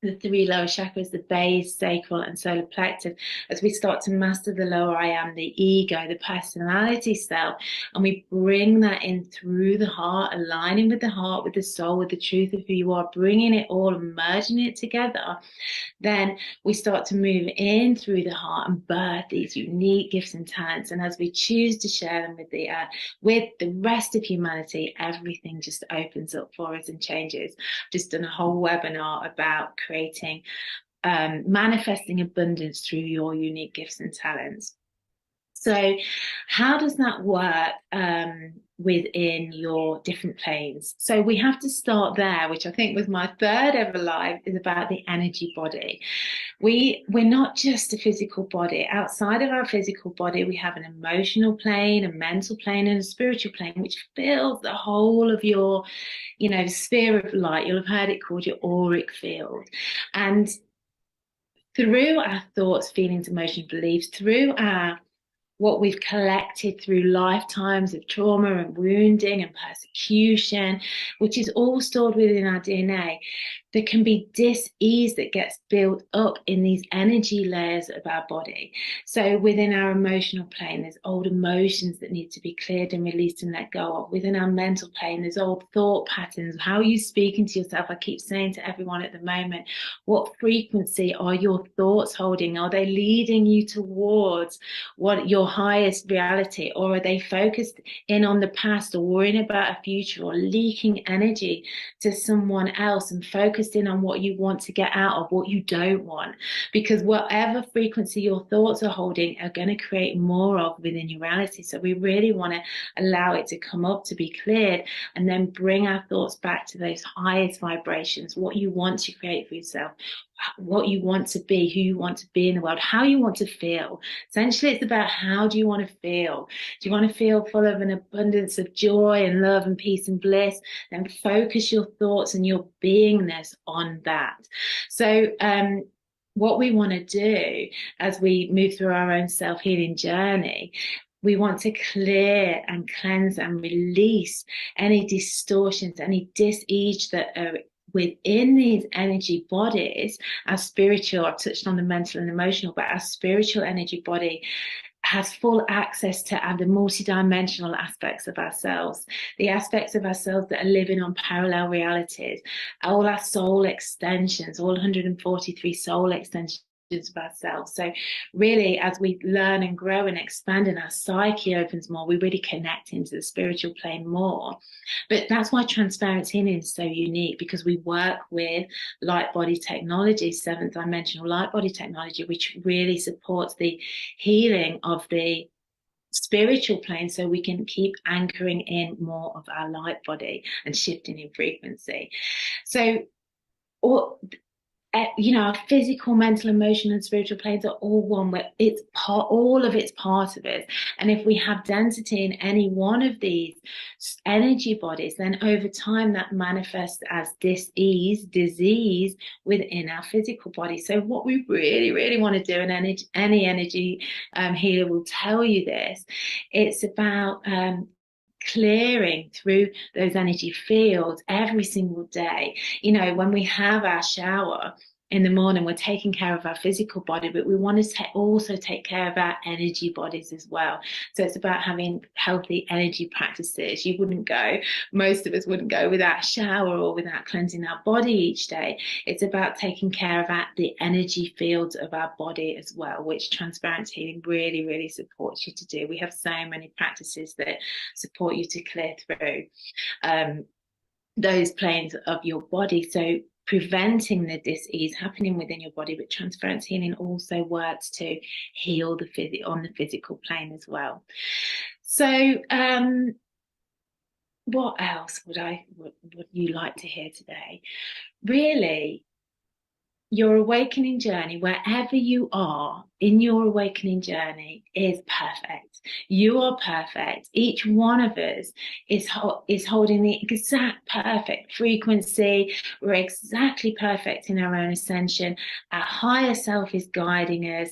the 3 lower chakras, the base, sacral, and solar plexus, as we start to master the lower I am, the ego, the personality self, and we bring that in through the heart, aligning with the heart, with the soul, with the truth of who you are, bringing it all and merging it together, then we start to move in through the heart and birth these unique gifts and talents. And as we choose to share them with the rest of humanity, everything just opens up for us and changes. I've just done a whole webinar about creating, manifesting abundance through your unique gifts and talents. So how does that work within your different planes? So we have to start there, which I think was my third ever live, is about the energy body. We're not just a physical body. Outside of our physical body, we have an emotional plane, a mental plane, and a spiritual plane, which fills the whole of your, sphere of light. You'll have heard it called your auric field. And through our thoughts, feelings, emotions, beliefs, through what we've collected through lifetimes of trauma and wounding and persecution, which is all stored within our DNA, there can be dis-ease that gets built up in these energy layers of our body. So within our emotional plane, there's old emotions that need to be cleared and released and let go of. Within our mental plane, there's old thought patterns. How are you speaking to yourself? I keep saying to everyone at the moment, what frequency are your thoughts holding? Are they leading you towards what your highest reality, or are they focused in on the past or worrying about a future or leaking energy to someone else and focused in on what you want to get out of, what you don't want? Because whatever frequency your thoughts are holding are going to create more of within your reality. So we really want to allow it to come up, to be cleared, and then bring our thoughts back to those highest vibrations, what you want to create for yourself, what you want to be, who you want to be in the world, how you want to feel. Essentially, it's about how do you want to feel? Do you want to feel full of an abundance of joy and love and peace and bliss? Then focus your thoughts and your beingness on that. So what we want to do as we move through our own self-healing journey, we want to clear and cleanse and release any distortions, any dis-ease that are within these energy bodies. Our spiritual, I've touched on the mental and emotional, but our spiritual energy body has full access to the multi-dimensional aspects of ourselves, the aspects of ourselves that are living on parallel realities, all our soul extensions, all 143 soul extensions of ourselves. So really, as we learn and grow and expand and our psyche opens more, we really connect into the spiritual plane more. But that's why transparent healing is so unique, because we work with light body technology, 7th dimensional light body technology, which really supports the healing of the spiritual plane, so we can keep anchoring in more of our light body and shifting in frequency. So our physical, mental, emotional, and spiritual planes are all one, where it's all of it's part of it. And if we have density in any one of these energy bodies, then over time that manifests as dis-ease, disease within our physical body. So what we really, really want to do, and any energy healer will tell you this, it's about clearing through those energy fields every single day. When we have our shower in the morning, we're taking care of our physical body, but we want to also take care of our energy bodies as well. So it's about having healthy energy practices. Most of us wouldn't go without a shower or without cleansing our body each day. It's about taking care of the energy fields of our body as well, which transparent healing really, really supports you to do. We have so many practices that support you to clear through those planes of your body. So preventing the dis-ease happening within your body, but transference healing also works to heal on the physical plane as well. So what else would you like to hear today? Really, your awakening journey, wherever you are in your awakening journey, is perfect. You are perfect. Each one of us is holding the exact perfect frequency. We're exactly perfect in our own ascension. Our higher self is guiding us.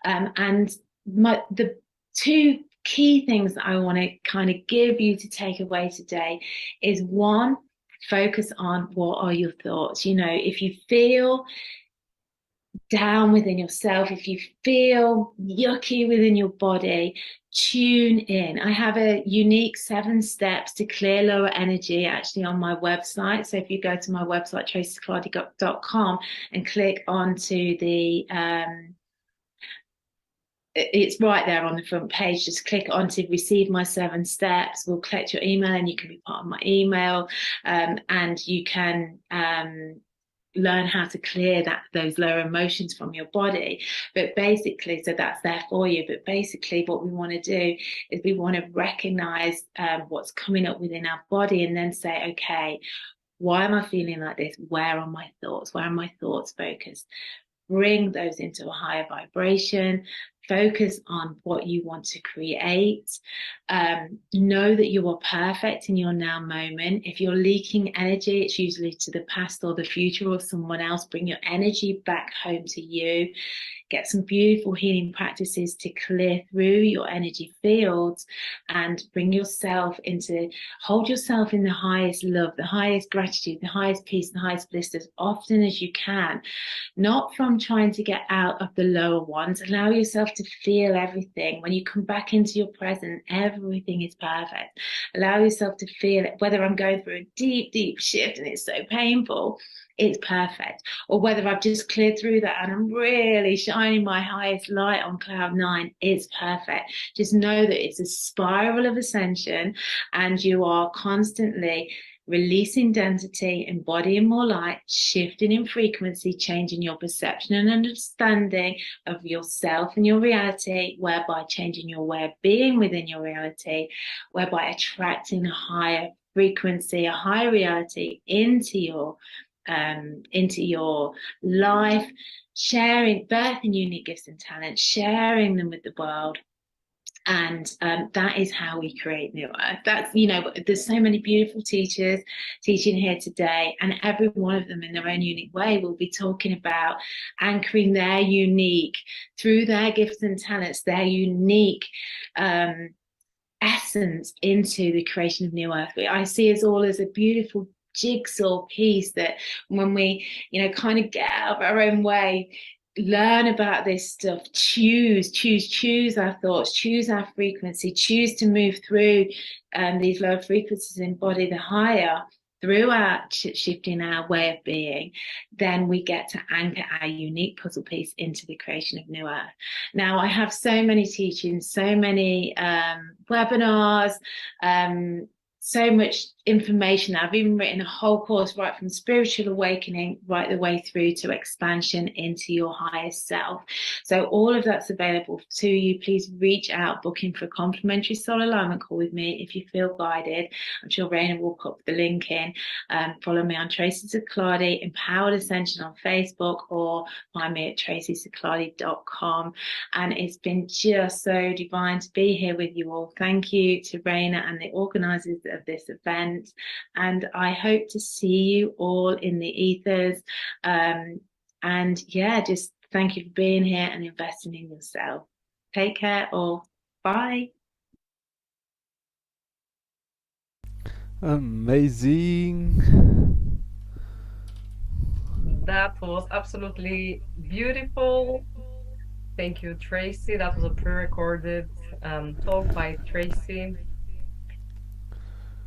And the two key things that I want to kind of give you to take away today is, one, focus on what are your thoughts. You know, if you feel down within yourself, if you feel yucky within your body, tune in. I have a unique 7 steps to clear lower energy actually on my website. So if you go to my website, tracysaqladi.com, and click onto the it's right there on the front page. Just click on to receive my 7 steps. We'll collect your email and you can be part of my email, and you can learn how to clear those lower emotions from your body. But basically, so that's there for you. But basically what we want to do is we want to recognize what's coming up within our body, and then say, okay, why am I feeling like this? Where are my thoughts? Where are my thoughts focused? Bring those into a higher vibration. Focus on what you want to create. Know that you are perfect in your now moment. If you're leaking energy, it's usually to the past or the future or someone else. Bring your energy back home to you. Get some beautiful healing practices to clear through your energy fields, and bring yourself hold yourself in the highest love, the highest gratitude, the highest peace, the highest bliss as often as you can. Not from trying to get out of the lower ones. Allow yourself to feel everything. When you come back into your present, everything is perfect. Allow yourself to feel it, whether I'm going through a deep, deep shift and it's so painful, it's perfect. Or whether I've just cleared through that and I'm really shining my highest light on cloud 9, it's perfect. Just know that it's a spiral of ascension, and you are constantly releasing density, embodying more light, shifting in frequency, changing your perception and understanding of yourself and your reality, whereby changing your way of being within your reality, whereby attracting a higher frequency, a higher reality into your life, birthing unique gifts and talents, sharing them with the world. And that is how we create new earth. That's, you know, there's so many beautiful teachers teaching here today, and every one of them in their own unique way will be talking about anchoring their unique, through their gifts and talents, their unique essence into the creation of new earth. I see us all as a beautiful jigsaw piece that when we, you know, kind of get out of our own way, learn about this stuff, choose our thoughts, choose our frequency, choose to move through these lower frequencies, embody the higher through our shifting our way of being, then we get to anchor our unique puzzle piece into the creation of new earth. Now, I have so many teachings, so many webinars, so much information. I've even written a whole course right from spiritual awakening right the way through to expansion into your highest self. So all of that's available to you. Please reach out, book in for a complimentary soul alignment call with me if you feel guided. I'm sure Rayna will put the link in. Follow me on Tracy Saqladi Empowered Ascension on Facebook, or find me at tracysaqladi.com. And it's been just so divine to be here with you all. Thank you to Rayna and the organisers of this event. And I hope to see you all in the ethers. And yeah, just thank you for being here and investing in yourself. Take care all. Bye. Amazing. That was absolutely beautiful. Thank you, Tracy. That was a pre-recorded talk by Tracy.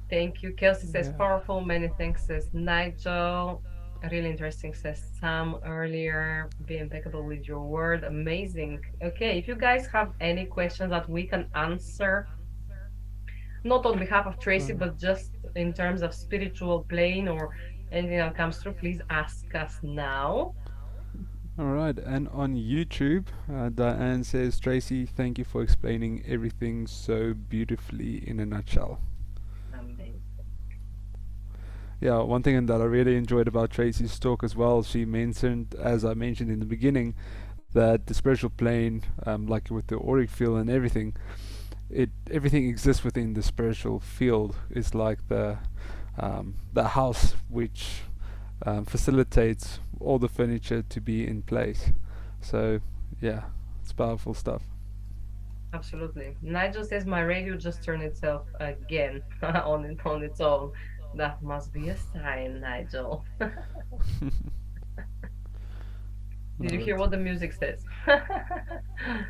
Thank you. Kelsey says powerful. Many thanks, says Nigel. Really interesting, says Sam earlier. Be impeccable with your word. Amazing. Okay, if you guys have any questions that we can answer, not on behalf of Tracy, but just in terms of spiritual plane or anything that comes through, please ask us now. All right, and on YouTube, Diane says, Tracy, thank you for explaining everything so beautifully in a nutshell. Yeah, one thing that I really enjoyed about Tracy's talk as well, she mentioned, as I mentioned in the beginning, that the spiritual plane, like with the auric field and everything, everything exists within the spiritual field. It's like the house which facilitates all the furniture to be in place. So yeah, it's powerful stuff. Absolutely. Nigel says my radio just turned itself again on its own. That must be a sign, Nigel. Did you hear what the music says?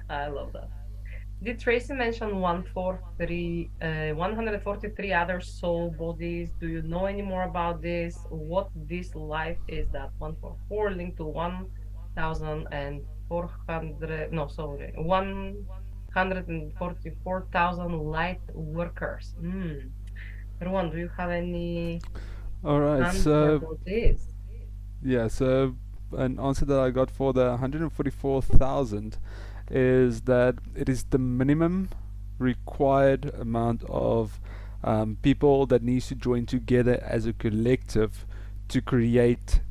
I love that. Did Tracy mention 143 other soul bodies? Do you know any more about this? What this life is that 144 linked to 1,400, no, sorry, 144,000 light workers. Rowan, do you have any All right, answer so for this? yeah, so an answer that I got for the 144,000 is that it is the minimum required amount of people that needs to join together as a collective to create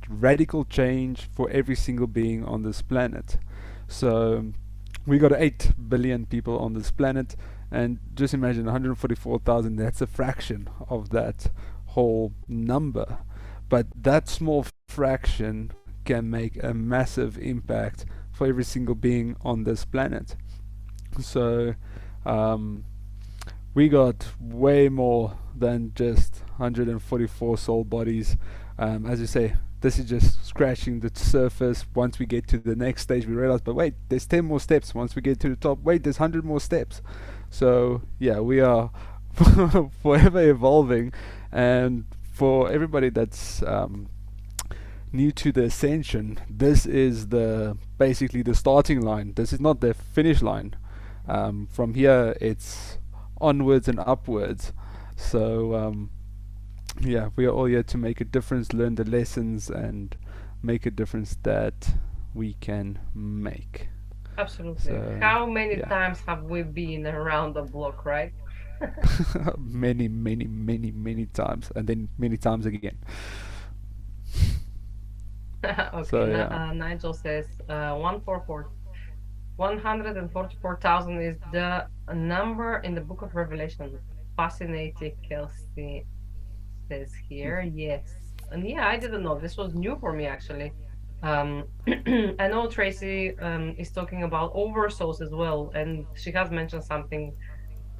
radical change for every single being on this planet. So we got 8 billion people on this planet, and just imagine 144,000, that's a fraction of that whole number. But that small fraction can make a massive impact for every single being on this planet. So we got way more than just 144 soul bodies. As you say, this is just scratching the surface. Once we get to the next stage, we realize, but wait, there's 10 more steps. Once we get to the top, wait, there's 100 more steps. So yeah, we are forever evolving. And for everybody that's new to the ascension, this is basically the starting line. This is not the finish line. From here, it's onwards and upwards. So yeah, we are all here to make a difference, learn the lessons, and make a difference that we can make. Absolutely. So, how many yeah. times have we been around the block, right? Many, many, many, many times, and then many times again. Okay, So, yeah. Nigel says 144,000 is the number in the book of Revelation. Fascinating, Kelsey says here. Yes. And yeah, I didn't know. This was new for me, actually. I know Tracy is talking about oversouls as well, and she has mentioned something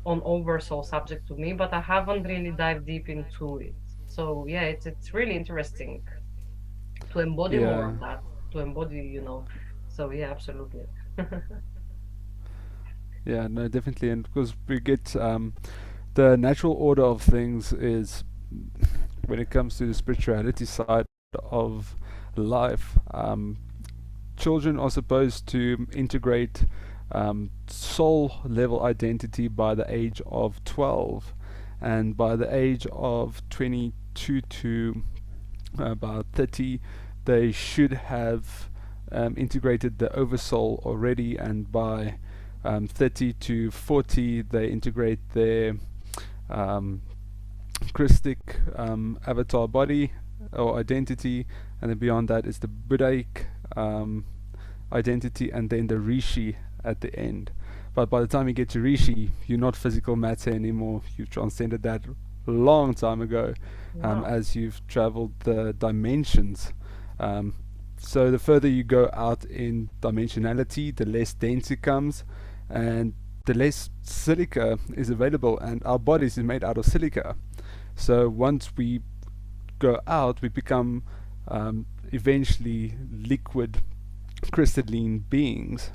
on oversoul subject to me, but I haven't really dived deep into it. So yeah, it's really interesting to embody more of that, to embody, So yeah, absolutely. Yeah, no, definitely. And because we get the natural order of things is when it comes to the spirituality side of life, children are supposed to integrate soul level identity by the age of 12, and by the age of 22 to about 30 they should have integrated the oversoul already, and by 30 to 40 they integrate their Christic avatar body or identity, and then beyond that is the Buddhaic identity, and then the Rishi at the end. But by the time you get to Rishi, you're not physical matter anymore. You've transcended that long time ago. Wow. As you've traveled the dimensions. So the further you go out in dimensionality, the less dense it comes, and the less silica is available, and our bodies is made out of silica. So once we go out, we become eventually liquid crystalline beings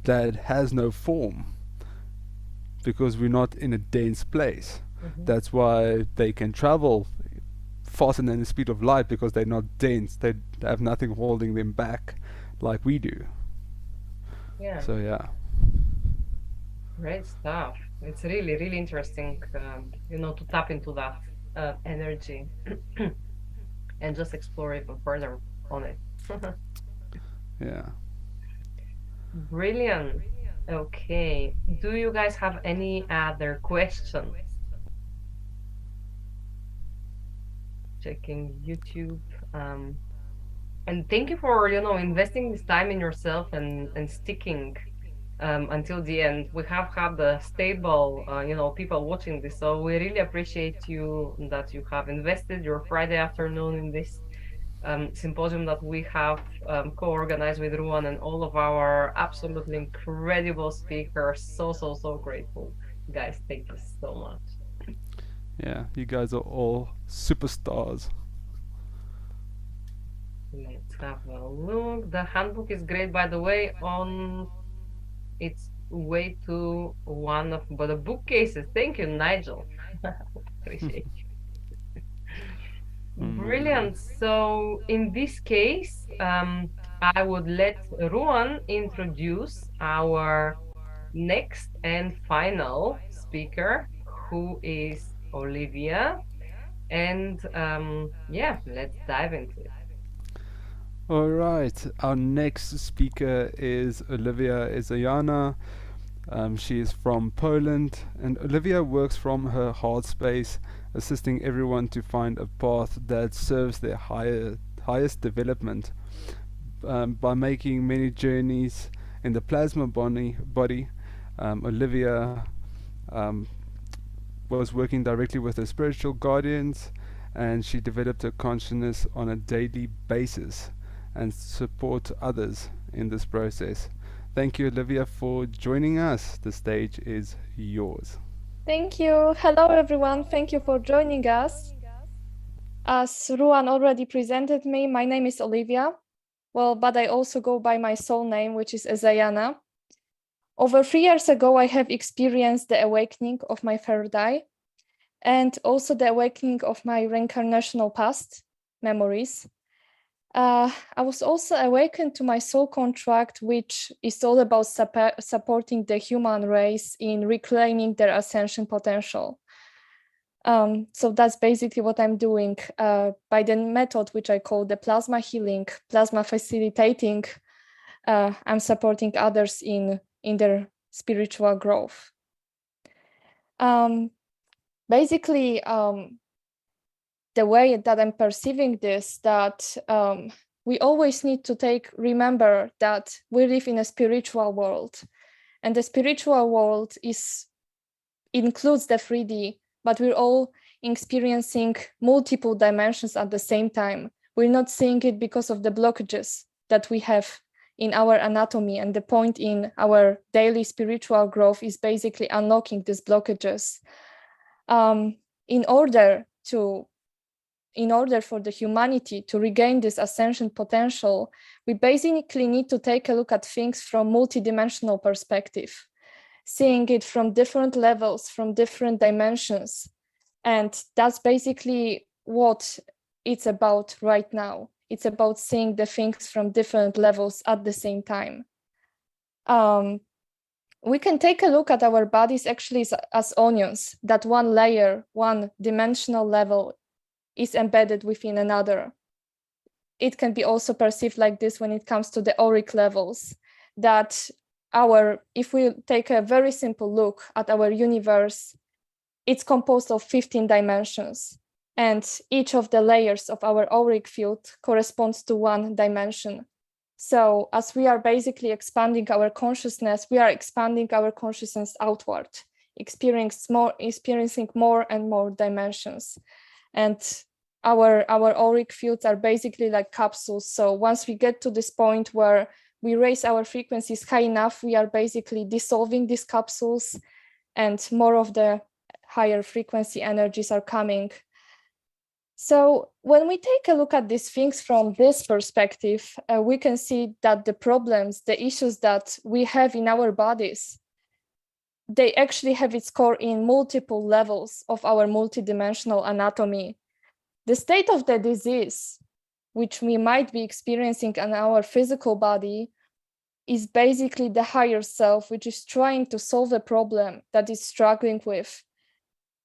that has no form, because we're not in a dense place. That's why they can travel faster than the speed of light, because they're not dense. They have nothing holding them back like we do. Yeah. So yeah. Great stuff. It's really, really interesting, to tap into that energy and just explore even further on it. Yeah. Brilliant. Okay. Do you guys have any other questions? Checking YouTube. And thank you for, investing this time in yourself and sticking until the end. We have had the stable, people watching this, so we really appreciate you that you have invested your Friday afternoon in this symposium that we have co-organized with Rowan and all of our absolutely incredible speakers. So grateful, guys. Thank you so much. Yeah, you guys are all superstars. Let's have a look. The handbook is great, by the way, on its way to one of the bookcases. Thank you, Nigel. Appreciate you. Brilliant. So in this case, I would let Ruan introduce our next and final speaker, who is Oliwia. And yeah, let's dive into it. All right, our next speaker is Oliwia Ezayana. She is from Poland, and Oliwia works from her heart space, assisting everyone to find a path that serves their highest development. By making many journeys in the plasma body, Oliwia was working directly with her spiritual guardians, and she developed her consciousness on a daily basis and support others in this process. Thank you, Oliwia, for joining us. The stage is yours. Thank you. Hello, everyone. Thank you for joining us. As Ruan already presented me, my name is Oliwia. Well, but I also go by my soul name, which is Ezayana. Over 3 years ago, I have experienced the awakening of my third eye and also the awakening of my reincarnational past memories. I was also awakened to my soul contract, which is all about supporting the human race in reclaiming their ascension potential. So that's basically what I'm doing by the method which I call the plasma healing, plasma facilitating. I'm supporting others in their spiritual growth. Basically, the way that I'm perceiving this, that we always need to remember that we live in a spiritual world, and the spiritual world includes the 3D, but we're all experiencing multiple dimensions at the same time. We're not seeing it because of the blockages that we have in our anatomy, and the point in our daily spiritual growth is basically unlocking these blockages. In order for the humanity to regain this ascension potential, we basically need to take a look at things from multidimensional perspective, seeing it from different levels, from different dimensions. And that's basically what it's about right now. It's about seeing the things from different levels at the same time. We can take a look at our bodies actually as onions, that one layer, one dimensional level is embedded within another. It can be also perceived like this when it comes to the auric levels, that if we take a very simple look at our universe, it's composed of 15 dimensions, and each of the layers of our auric field corresponds to one dimension. So as we are basically expanding our consciousness, we are expanding our consciousness outward, experiencing more and more dimensions. And our auric fields are basically like capsules. So once we get to this point where we raise our frequencies high enough, we are basically dissolving these capsules, and more of the higher frequency energies are coming. So when we take a look at these things from this perspective, we can see that the problems, the issues that we have in our bodies, they actually have its core in multiple levels of our multidimensional anatomy. The state of the disease, which we might be experiencing in our physical body, is basically the higher self, which is trying to solve a problem that is struggling with.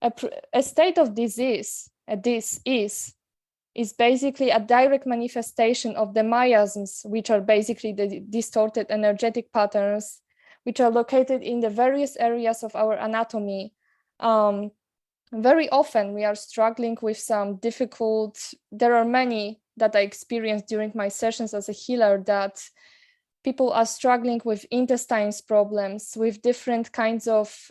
A state of disease, is basically a direct manifestation of the miasms, which are basically the distorted energetic patterns, which are located in the various areas of our anatomy. Very often we are struggling with some there are many that I experienced during my sessions as a healer, that people are struggling with intestines problems, with different kinds of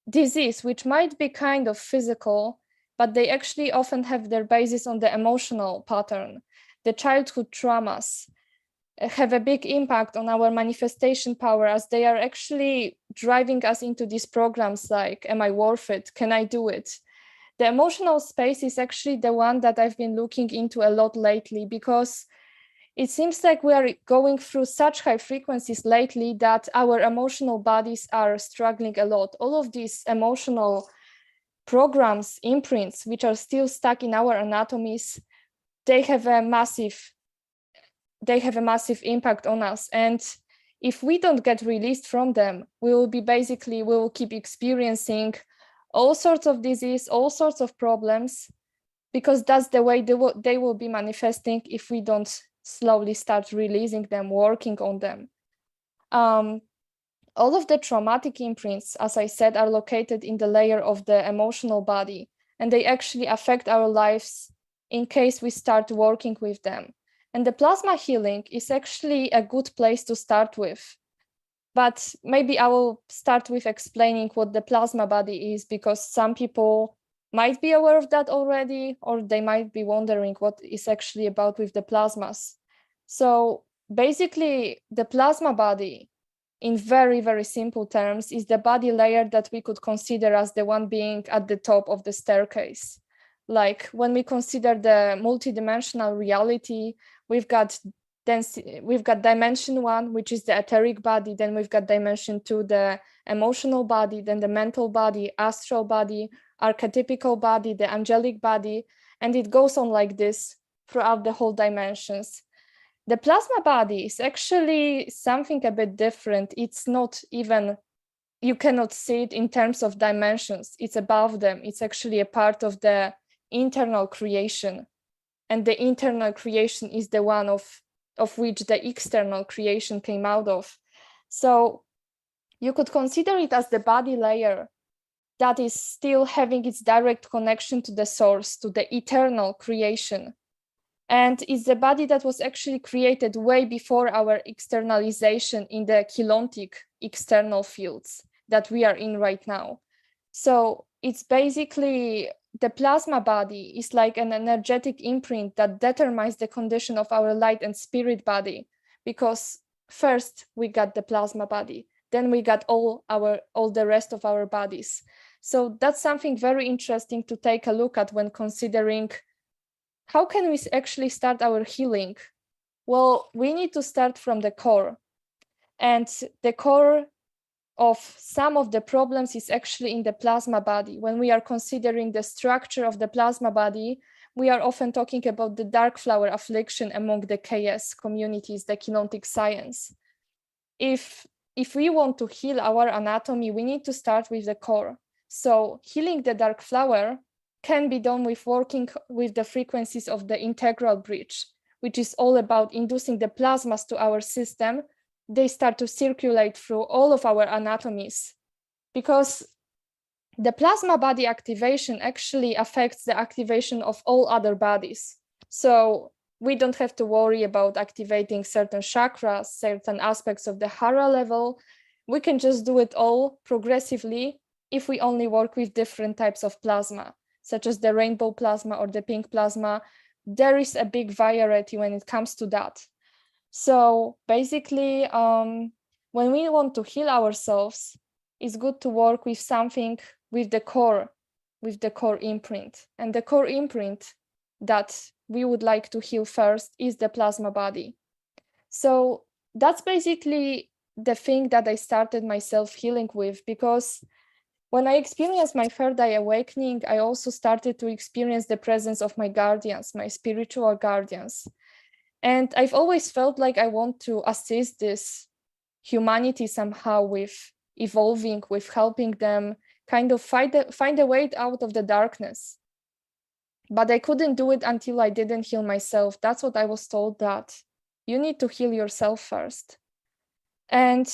disease, which might be kind of physical, but they actually often have their basis on the emotional pattern. The childhood traumas have a big impact on our manifestation power, as they are actually driving us into these programs like, am I worth it? Can I do it? The emotional space is actually the one that I've been looking into a lot lately, because it seems like we are going through such high frequencies lately that our emotional bodies are struggling a lot. All of these emotional programs, imprints, which are still stuck in our anatomies, they have a massive impact on us. And if we don't get released from them, we will keep experiencing all sorts of disease, all sorts of problems, because that's the way they will be manifesting if we don't slowly start releasing them, working on them. All of the traumatic imprints, as I said, are located in the layer of the emotional body, and they actually affect our lives in case we start working with them. And the plasma healing is actually a good place to start with. But maybe I will start with explaining what the plasma body is, because some people might be aware of that already, or they might be wondering what is actually about with the plasmas. So basically, the plasma body, in very, very simple terms, is the body layer that we could consider as the one being at the top of the staircase. Like when we consider the multidimensional reality, we've got dimension 1, which is the etheric body, then we've got dimension 2, the emotional body, then the mental body, astral body, archetypical body, the angelic body, and it goes on like this throughout the whole dimensions. The plasma body is actually something a bit different. It's not even, you cannot see it in terms of dimensions. It's above them. It's actually a part of the internal creation. And the internal creation is the one of which the external creation came out of. So you could consider it as the body layer that is still having its direct connection to the source, to the eternal creation. And it's the body that was actually created way before our externalization in the kilontic external fields that we are in right now. So it's basically, the plasma body is like an energetic imprint that determines the condition of our light and spirit body, because first we got the plasma body, then we got all the rest of our bodies. So that's something very interesting to take a look at when considering how can we actually start our healing. Well, we need to start from the core, and the core of some of the problems is actually in the plasma body. When we are considering the structure of the plasma body, we are often talking about the dark flower affliction among the KS communities, the kilontic science. If we want to heal our anatomy, we need to start with the core. So healing the dark flower can be done with working with the frequencies of the integral bridge, which is all about inducing the plasmas to our system. They start to circulate through all of our anatomies, because the plasma body activation actually affects the activation of all other bodies. So we don't have to worry about activating certain chakras, certain aspects of the hara level. We can just do it all progressively if we only work with different types of plasma, such as the rainbow plasma or the pink plasma. There is a big variety when it comes to that. So basically, when we want to heal ourselves, it's good to work with something with the core imprint. And the core imprint that we would like to heal first is the plasma body. So that's basically the thing that I started myself healing with, because when I experienced my third eye awakening, I also started to experience the presence of my guardians, my spiritual guardians. And I've always felt like I want to assist this humanity somehow with evolving, with helping them kind of find a way out of the darkness. But I couldn't do it until I didn't heal myself. That's what I was told, that you need to heal yourself first. And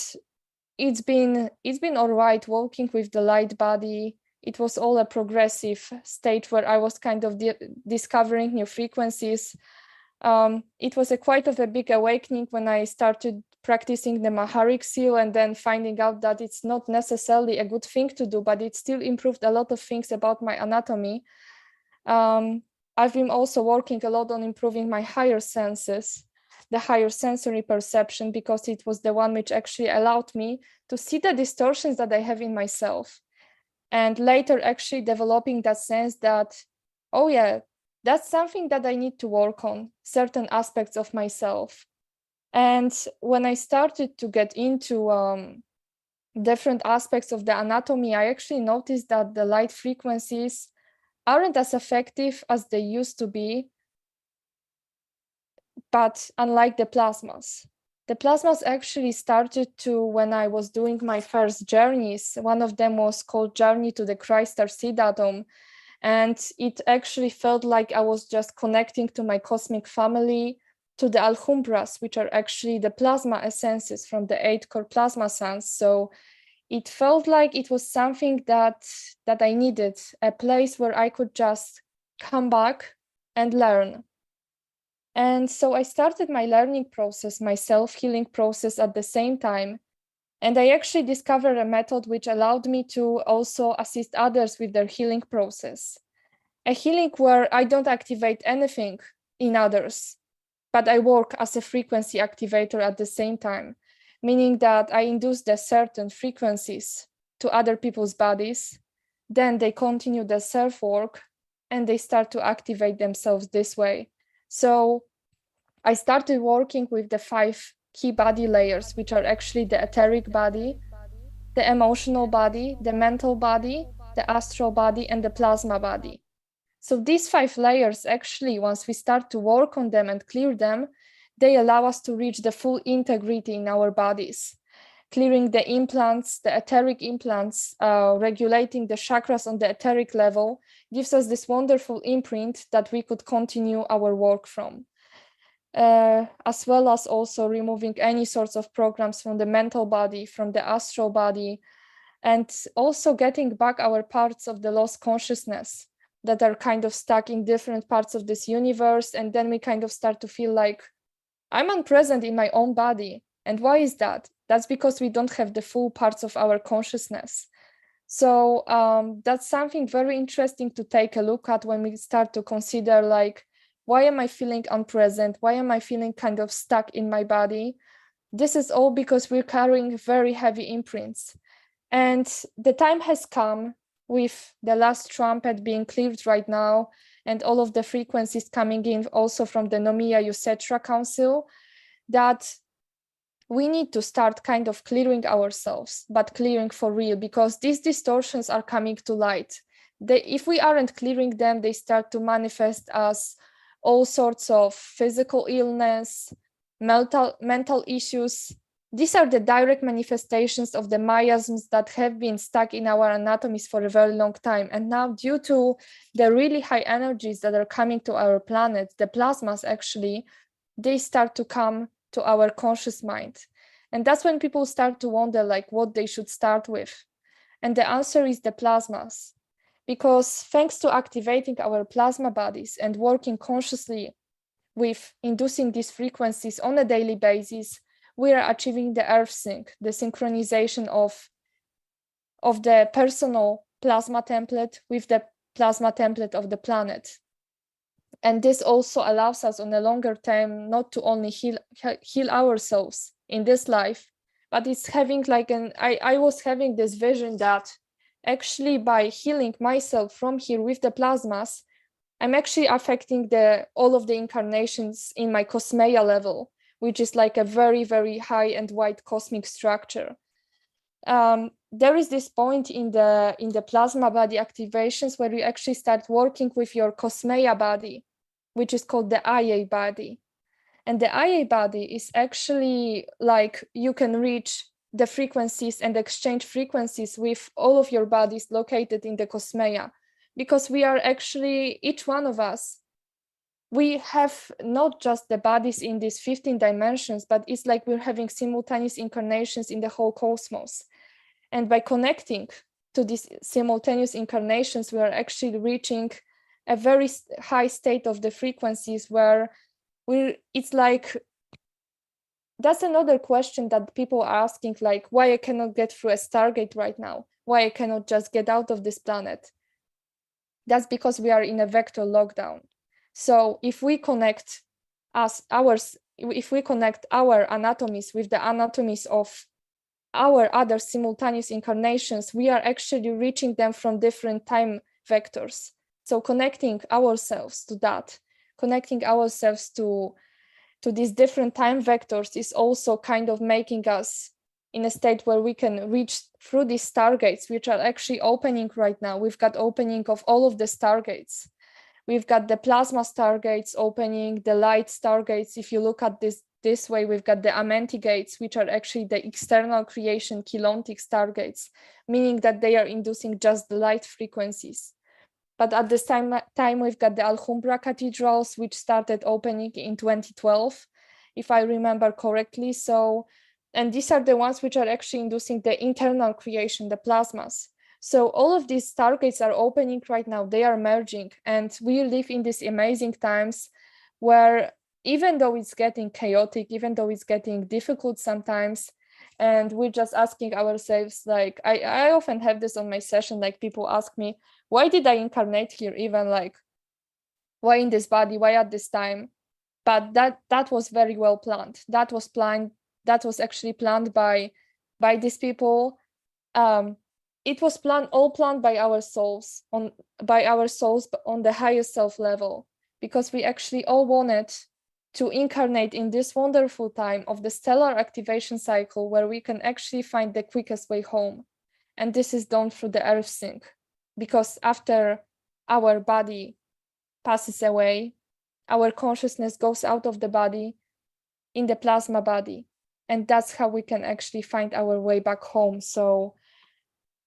it's been all right walking with the light body. It was all a progressive state where I was kind of discovering new frequencies. It was quite of a big awakening when I started practicing the Maharic seal, and then finding out that it's not necessarily a good thing to do, but it still improved a lot of things about my anatomy. I've been also working a lot on improving my higher senses, the higher sensory perception, because it was the one which actually allowed me to see the distortions that I have in myself. And later actually developing that sense that, oh yeah, that's something that I need to work on, certain aspects of myself. And when I started to get into different aspects of the anatomy, I actually noticed that the light frequencies aren't as effective as they used to be, but unlike the plasmas. The plasmas actually started to, when I was doing my first journeys, one of them was called Journey to the Crystal Seed Atom. And it actually felt like I was just connecting to my cosmic family, to the Alhumbras, which are actually the plasma essences from the 8 core plasma suns. So it felt like it was something that I needed, a place where I could just come back and learn. And so I started my learning process, my self-healing process at the same time. And I actually discovered a method which allowed me to also assist others with their healing process. A healing where I don't activate anything in others, but I work as a frequency activator at the same time, meaning that I induce the certain frequencies to other people's bodies, then they continue the self-work and they start to activate themselves this way. So I started working with the 5 key body layers, which are actually the etheric body, the emotional body, the mental body, the astral body, and the plasma body. So these 5 layers, actually, once we start to work on them and clear them, they allow us to reach the full integrity in our bodies, clearing the implants, the etheric implants, regulating the chakras on the etheric level, gives us this wonderful imprint that we could continue our work from. As well as also removing any sorts of programs from the mental body, from the astral body, and also getting back our parts of the lost consciousness that are kind of stuck in different parts of this universe. And then we kind of start to feel like, I'm unpresent in my own body. And why is that? That's because we don't have the full parts of our consciousness. So that's something very interesting to take a look at when we start to consider, like, why am I feeling unpresent? Why am I feeling kind of stuck in my body? This is all because we're carrying very heavy imprints. And the time has come, with the last trumpet being cleared right now, and all of the frequencies coming in also from the Nomiya Usetra Council, that we need to start kind of clearing ourselves, but clearing for real, because these distortions are coming to light. If we aren't clearing them, they start to manifest as all sorts of physical illness, mental issues. These are the direct manifestations of the miasms that have been stuck in our anatomies for a very long time. And now, due to the really high energies that are coming to our planet, the plasmas actually, they start to come to our conscious mind. And that's when people start to wonder, like, what they should start with. And the answer is the plasmas. Because thanks to activating our plasma bodies and working consciously with inducing these frequencies on a daily basis, we are achieving the earth sync, the synchronization of the personal plasma template with the plasma template of the planet. And this also allows us on a longer term not to only heal ourselves in this life, but it's having like I was having this vision that actually by healing myself from here with the plasmas, I'm actually affecting all of the incarnations in my cosmea level, which is like a very, very high and wide cosmic structure. There is this point in the plasma body activations where you actually start working with your cosmea body, which is called the IA body. And the IA body is actually like you can reach the frequencies and exchange frequencies with all of your bodies located in the cosmea, because we are actually, each one of us, we have not just the bodies in these 15 dimensions, but it's like we're having simultaneous incarnations in the whole cosmos. And by connecting to these simultaneous incarnations, we are actually reaching a very high state of the frequencies where it's like, that's another question that people are asking, like, why I cannot get through a Stargate right now? Why I cannot just get out of this planet? That's because we are in a vector lockdown. So if we connect our anatomies with the anatomies of our other simultaneous incarnations, we are actually reaching them from different time vectors. So connecting ourselves to that, connecting ourselves to these different time vectors is also kind of making us in a state where we can reach through these stargates, which are actually opening right now. We've got opening of all of the stargates. We've got the plasma stargates opening, the light stargates. If you look at this way, we've got the Amenti gates, which are actually the external creation Kilontic stargates, meaning that they are inducing just the light frequencies. But at this time we've got the Alhambra cathedrals, which started opening in 2012, if I remember correctly. So, and these are the ones which are actually inducing the internal creation, the plasmas. So all of these stargates are opening right now, they are merging, and we live in these amazing times where even though it's getting chaotic, even though it's getting difficult sometimes, and we're just asking ourselves, like, I often have this on my session, like people ask me, why did I incarnate here? Even like, why in this body? Why at this time? But that was very well planned. That was planned. That was actually planned by these people. It was all planned by our souls on the highest self level, because we actually all wanted to incarnate in this wonderful time of the stellar activation cycle, where we can actually find the quickest way home. And this is done through the earth sync, because after our body passes away, our consciousness goes out of the body in the plasma body. And that's how we can actually find our way back home. So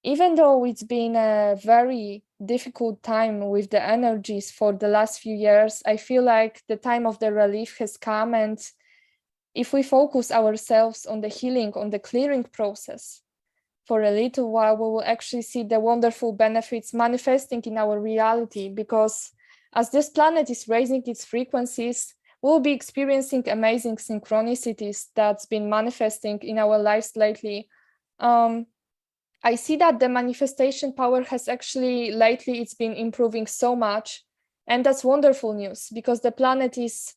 even though it's been a very difficult time with the energies for the last few years, I feel like the time of the relief has come. And if we focus ourselves on the healing, on the clearing process for a little while, we will actually see the wonderful benefits manifesting in our reality. Because as this planet is raising its frequencies, we'll be experiencing amazing synchronicities that's been manifesting in our lives lately. I see that the manifestation power has actually, lately, it's been improving so much. And that's wonderful news, because the planet is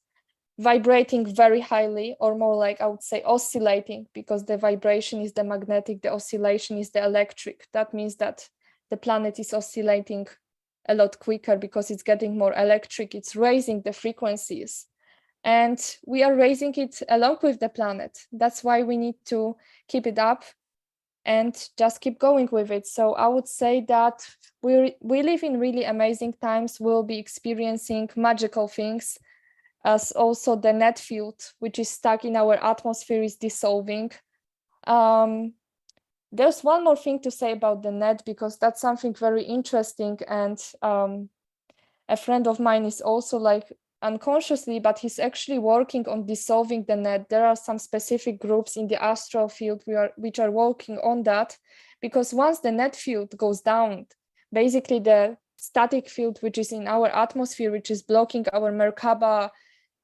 vibrating very highly, or more like I would say oscillating, because the vibration is the magnetic, the oscillation is the electric. That means that the planet is oscillating a lot quicker because it's getting more electric, it's raising the frequencies. And we are raising it along with the planet. That's why we need to keep it up and just keep going with it. So I would say that we live in really amazing times. We'll be experiencing magical things, as also the net field, which is stuck in our atmosphere, is dissolving. There's one more thing to say about the net, because that's something very interesting. And a friend of mine is also like unconsciously, but he's actually working on dissolving the net. There are some specific groups in the astral field which are working on that, because once the net field goes down, basically the static field which is in our atmosphere, which is blocking our Merkaba,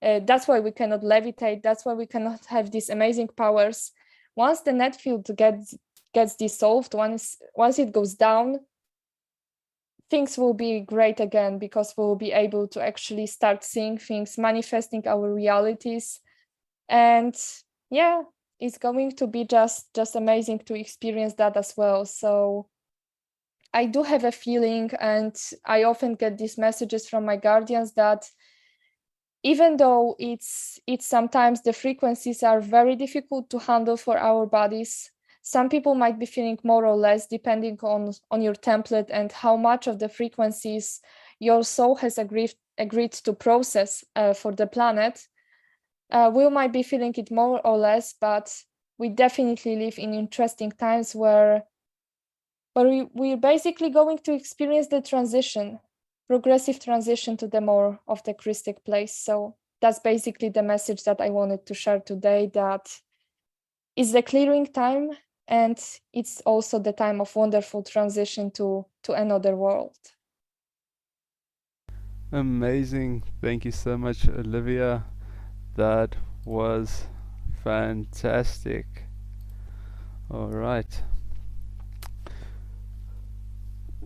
that's why we cannot levitate, that's why we cannot have these amazing powers. Once the net field gets dissolved, once it goes down, things will be great again, because we'll be able to actually start seeing things, manifesting our realities. And yeah, it's going to be just amazing to experience that as well. So I do have a feeling, and I often get these messages from my guardians, that even though it's sometimes the frequencies are very difficult to handle for our bodies, some people might be feeling more or less, depending on your template and how much of the frequencies your soul has agreed to process for the planet. We might be feeling it more or less, but we definitely live in interesting times where we're basically going to experience the transition, progressive transition to the more of the Christic place. So that's basically the message that I wanted to share today, that it's the clearing time, and it's also the time of wonderful transition to another world. Amazing. Thank you so much, Oliwia. That was fantastic. All right.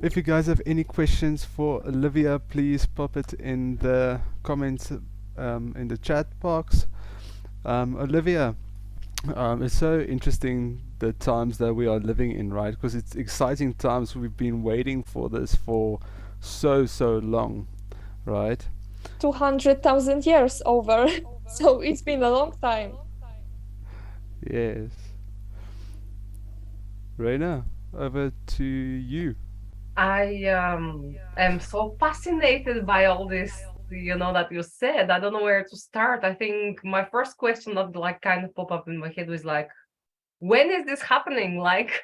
If you guys have any questions for Oliwia, please pop it in the comments in the chat box. Oliwia, It's so interesting the times that we are living in, right? Because it's exciting times. We've been waiting for this for so long, right? 200,000 years over. So it's been a long time. Yes. Rayna, over to you. I am so fascinated by all this, that you said. I don't know where to start. I think my first question that like kind of pop up in my head was like, when is this happening? Like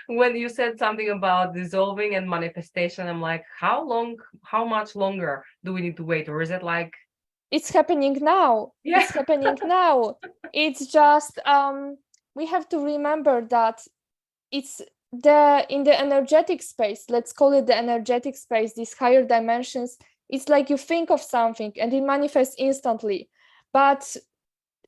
when you said something about dissolving and manifestation, I'm like, how much longer do we need to wait? Or is it like it's happening now? Yeah. It's happening now. It's just we have to remember that it's in the energetic space, let's call it the energetic space, these higher dimensions, it's like you think of something and it manifests instantly. But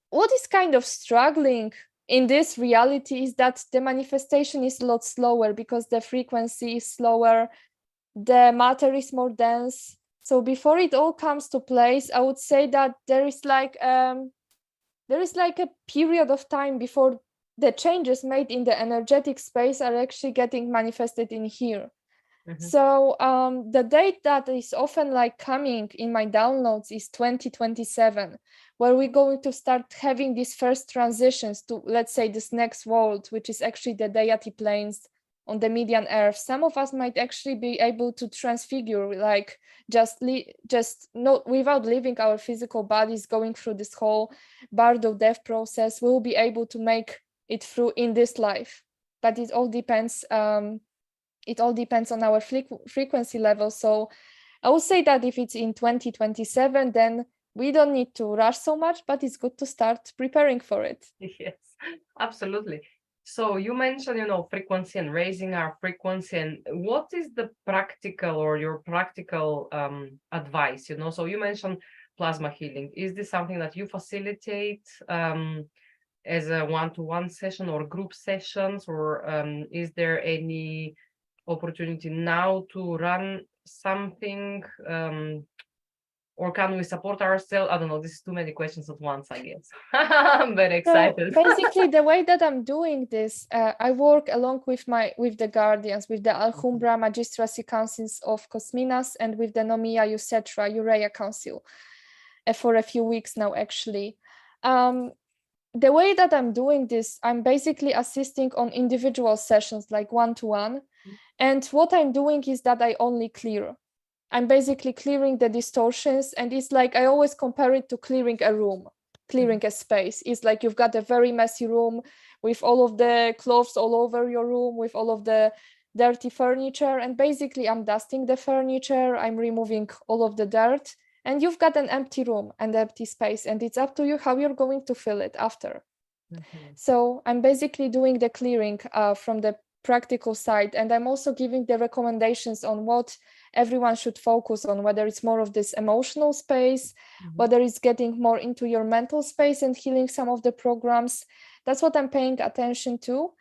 what is kind of struggling in this reality is that the manifestation is a lot slower because the frequency is slower, the matter is more dense. So before it all comes to place, I would say that there is like a period of time before the changes made in the energetic space are actually getting manifested in here. Mm-hmm. So the date that is often like coming in my downloads is 2027, where we're going to start having these first transitions to, let's say, this next world, which is actually the deity planes on the median earth. Some of us might actually be able to transfigure, like just not without leaving our physical bodies, going through this whole bardo death process. We'll be able to make it through in this life, but it all depends. It all depends on our frequency level. So I would say that if it's in 2027, then we don't need to rush so much, but it's good to start preparing for it. Yes, absolutely. So you mentioned, frequency and raising our frequency. And what is the practical or your practical advice? So you mentioned plasma healing. Is this something that you facilitate as a one-to-one session or group sessions, or is there any opportunity now to run something, or can we support ourselves? I don't know, this is too many questions at once, I guess. I'm very excited. So basically, the way that I'm doing this, I work along with the guardians, with the Alhumbra Magistracy Councils of Cosminas, and with the Nomia Usetra Urea Council for a few weeks now, actually. The way that I'm doing this, I'm basically assisting on individual sessions, like one-to-one. And what I'm doing is that I only clear. I'm basically clearing the distortions. And it's like, I always compare it to clearing a room, clearing a space. It's like you've got a very messy room with all of the clothes all over your room, with all of the dirty furniture. And basically I'm dusting the furniture. I'm removing all of the dirt. And you've got an empty room and empty space, and it's up to you how you're going to fill it after. Mm-hmm. So I'm basically doing the clearing from the practical side, and I'm also giving the recommendations on what everyone should focus on, whether it's more of this emotional space, whether it's getting more into your mental space and healing some of the programs. That's what I'm paying attention to.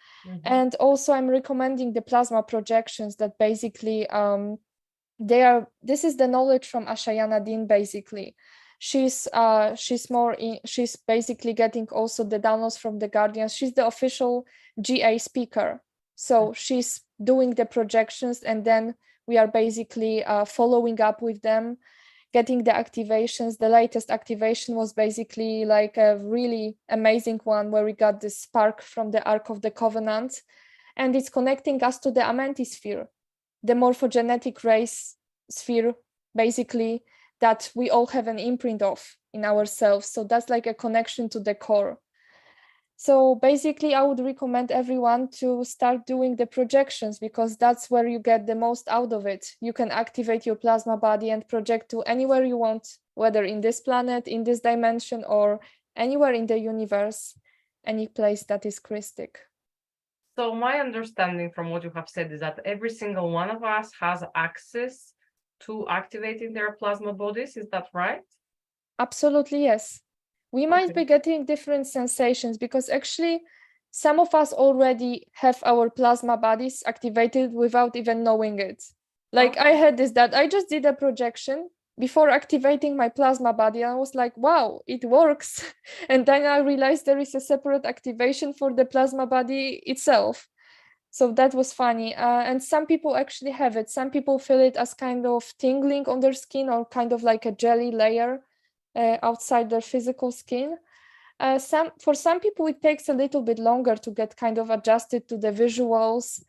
And also I'm recommending the plasma projections that basically this is the knowledge from Ezayana Din, basically. She's basically getting also the downloads from the guardians. She's the official GA speaker. So she's doing the projections, and then we are basically following up with them, getting the activations. The latest activation was basically like a really amazing one where we got this spark from the Ark of the Covenant, and it's connecting us to the Amenti sphere, the morphogenetic race sphere, basically, that we all have an imprint of in ourselves. So that's like a connection to the core. So basically, I would recommend everyone to start doing the projections, because that's where you get the most out of it. You can activate your plasma body and project to anywhere you want, whether in this planet, in this dimension, or anywhere in the universe, any place that is Christic. So my understanding from what you have said is that every single one of us has access to activating their plasma bodies. Is that right? Absolutely, yes. We might be getting different sensations because actually some of us already have our plasma bodies activated without even knowing it. Like I had this, that I just did a projection before activating my plasma body, I was like, wow, it works. And then I realized there is a separate activation for the plasma body itself. So that was funny. And some people actually have it. Some people feel it as kind of tingling on their skin, or kind of like a jelly layer outside their physical skin. For some people, it takes a little bit longer to get kind of adjusted to the visuals.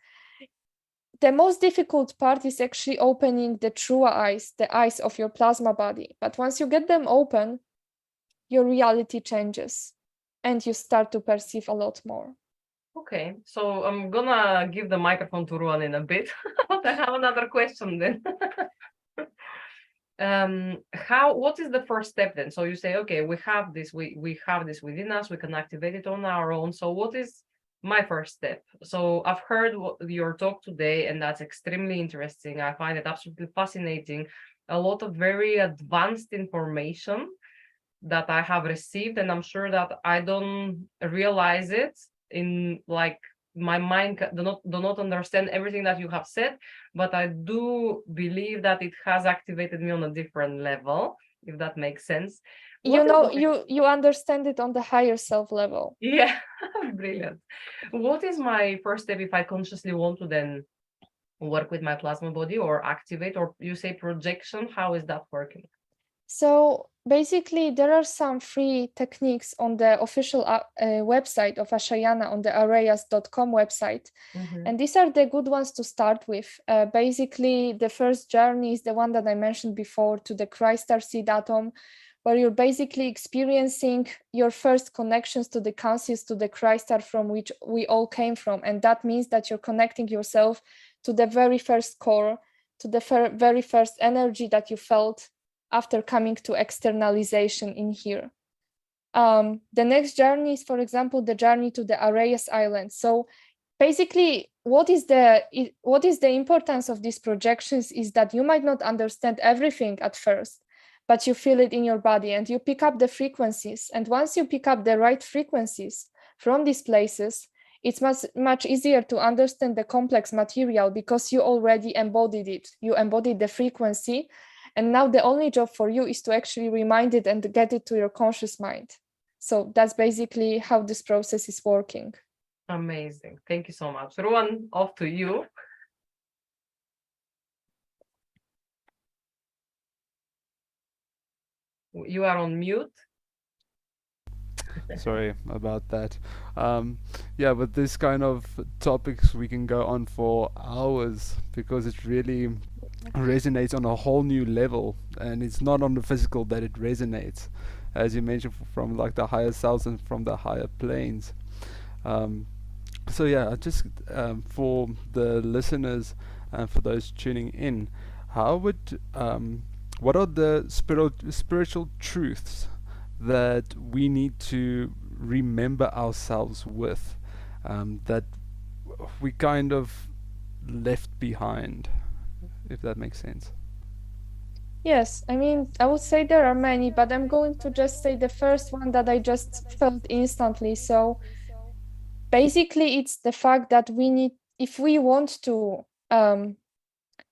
The most difficult part is actually opening the true eyes, the eyes of your plasma body. But once you get them open, your reality changes and you start to perceive a lot more. Okay, so I'm gonna give the microphone to Ruan in a bit, but I have another question then. What is the first step then? So you say, okay, we have this within us, we can activate it on our own. So what is my first step? So I've heard your talk today, and that's extremely interesting. I find it absolutely fascinating. A lot of very advanced information that I have received, and I'm sure that I don't realize it in like my mind do not understand everything that you have said, but I do believe that it has activated me on a different level, if that makes sense. You understand it on the higher self level. Yeah. Brilliant. What is my first step if I consciously want to then work with my plasma body or activate, or you say projection? How is that working? So basically, there are some free techniques on the official website of Ezayana, on the arayas.com website. And these are the good ones to start with. Basically, the first journey is the one that I mentioned before, to the crystal seed atom, where you're basically experiencing your first connections to the conscious, to the crystal from which we all came from. And that means that you're connecting yourself to the very first core, to the very first energy that you felt after coming to externalization in here. The next journey is, for example, the journey to the Arayas Island. So basically, what is the importance of these projections is that you might not understand everything at first, but you feel it in your body and you pick up the frequencies. And once you pick up the right frequencies from these places, it's much easier to understand the complex material because you already embodied it. You embodied the frequency. And now the only job for you is to actually remind it and get it to your conscious mind. So that's basically how this process is working. Amazing. Thank you so much. Ruan, off to you. You are on mute. Sorry about that. Yeah, with this kind of topics, we can go on for hours because it really resonates on a whole new level, and it's not on the physical that it resonates, as you mentioned, from like the higher selves and from the higher planes. So yeah, just for the listeners and for those tuning in, what are the spiritual truths that we need to remember ourselves with, that we kind of left behind, if that makes sense? Yes, I mean, I would say there are many, but I'm going to just say the first one that I just felt instantly. So basically, it's the fact that we need, if we want to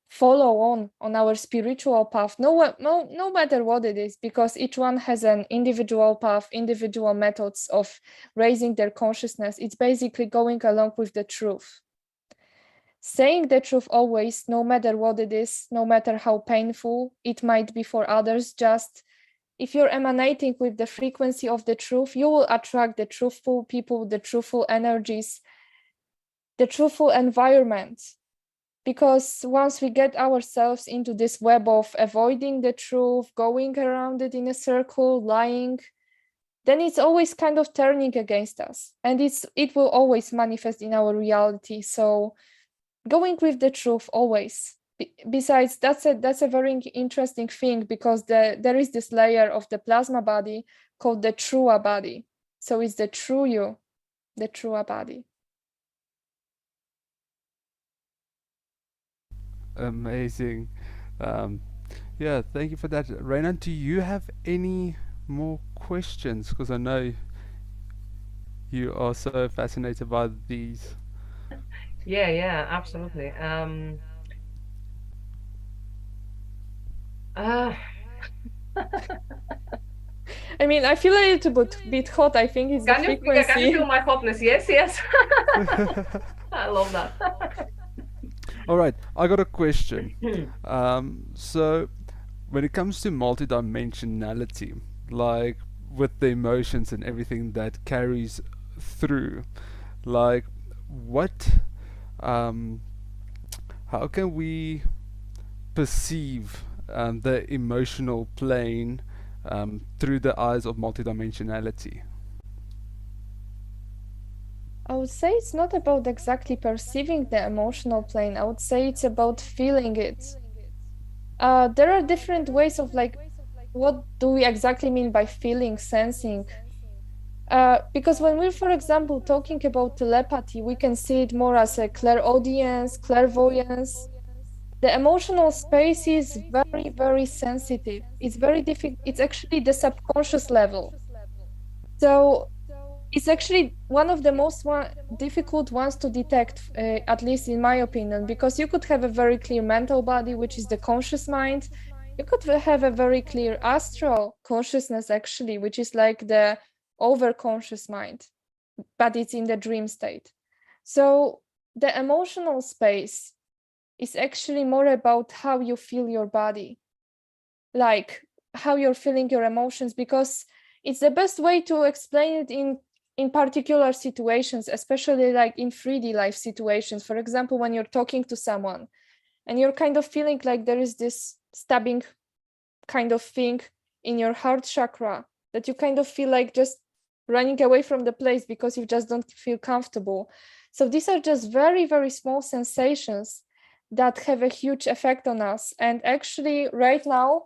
follow on our spiritual path, no matter what it is, because each one has an individual path, individual methods of raising their consciousness. It's basically going along with the truth. Saying the truth always, no matter what it is, no matter how painful it might be for others, just if you're emanating with the frequency of the truth, you will attract the truthful people, the truthful energies, the truthful environment. Because once we get ourselves into this web of avoiding the truth, going around it in a circle, lying, then it's always kind of turning against us. And it will always manifest in our reality. So going with the truth always. Besides, that's a very interesting thing, because there is this layer of the plasma body called the true body. So it's the true you, the true body. Amazing. Yeah, thank you for that. Rayna, do you have any more questions? Because I know you are so fascinated by these. Yeah, absolutely. I mean, I feel a little bit hot. I think it's the frequency. Can you feel my hotness? Yes, yes. I love that. All right, I got a question. So when it comes to multidimensionality, like with the emotions and everything that carries through, like how can we perceive the emotional plane through the eyes of multidimensionality? I would say it's not about exactly perceiving the emotional plane. I would say it's about feeling it. There are different ways of like, what do we exactly mean by feeling, sensing? Because when we're, for example, talking about telepathy, we can see it more as a clairaudience, clairvoyance. The emotional space is very, very sensitive. It's very difficult. It's actually the subconscious level. So it's actually one of the most difficult ones to detect, at least in my opinion, because you could have a very clear mental body, which is the conscious mind. You could have a very clear astral consciousness, actually, which is like the overconscious mind, but it's in the dream state. So the emotional space is actually more about how you feel your body, like how you're feeling your emotions, because it's the best way to explain it in particular situations, especially like in 3D life situations. For example, when you're talking to someone and you're kind of feeling like there is this stabbing kind of thing in your heart chakra that you kind of feel like just running away from the place because you just don't feel comfortable. So these are just very, very small sensations that have a huge effect on us. And actually right now,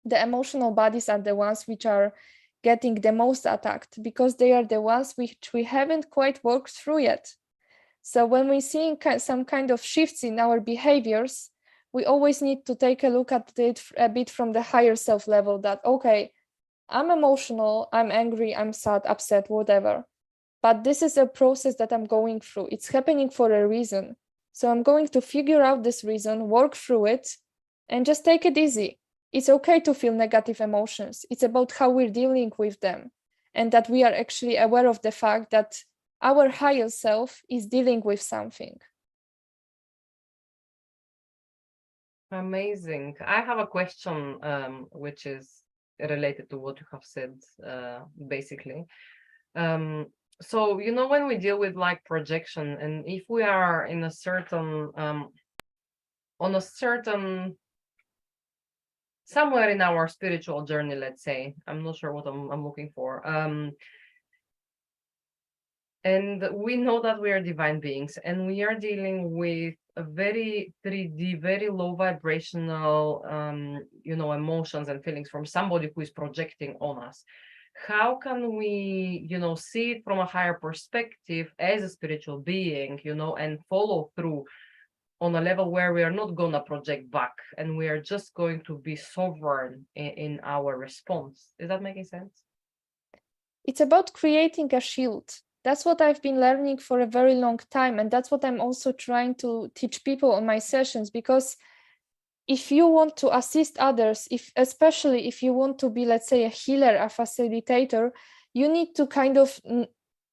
the emotional bodies are the ones which are getting the most attacked because they are the ones which we haven't quite worked through yet. So when we see some kind of shifts in our behaviors, we always need to take a look at it a bit from the higher self level, that, okay, I'm emotional, I'm angry, I'm sad, upset, whatever. But this is a process that I'm going through. It's happening for a reason. So I'm going to figure out this reason, work through it, and just take it easy. It's okay to feel negative emotions. It's about how we're dealing with them, and that we are actually aware of the fact that our higher self is dealing with something. Amazing. I have a question which is related to what you have said, basically. So, you know, when we deal with like projection, and if we are in a certain, on a certain, somewhere in our spiritual journey, let's say, I'm not sure what I'm looking for. And we know that we are divine beings, and we are dealing with a very 3D, very low vibrational, you know, emotions and feelings from somebody who is projecting on us. How can we, you know, see it from a higher perspective as a spiritual being, you know, and follow through on a level where we are not gonna project back, and we are just going to be sovereign in our response? Is that making sense? It's about creating a shield. That's what I've been learning for a very long time. And that's what I'm also trying to teach people on my sessions, because if you want to assist others, especially if you want to be, let's say, a healer, a facilitator, you need to kind of,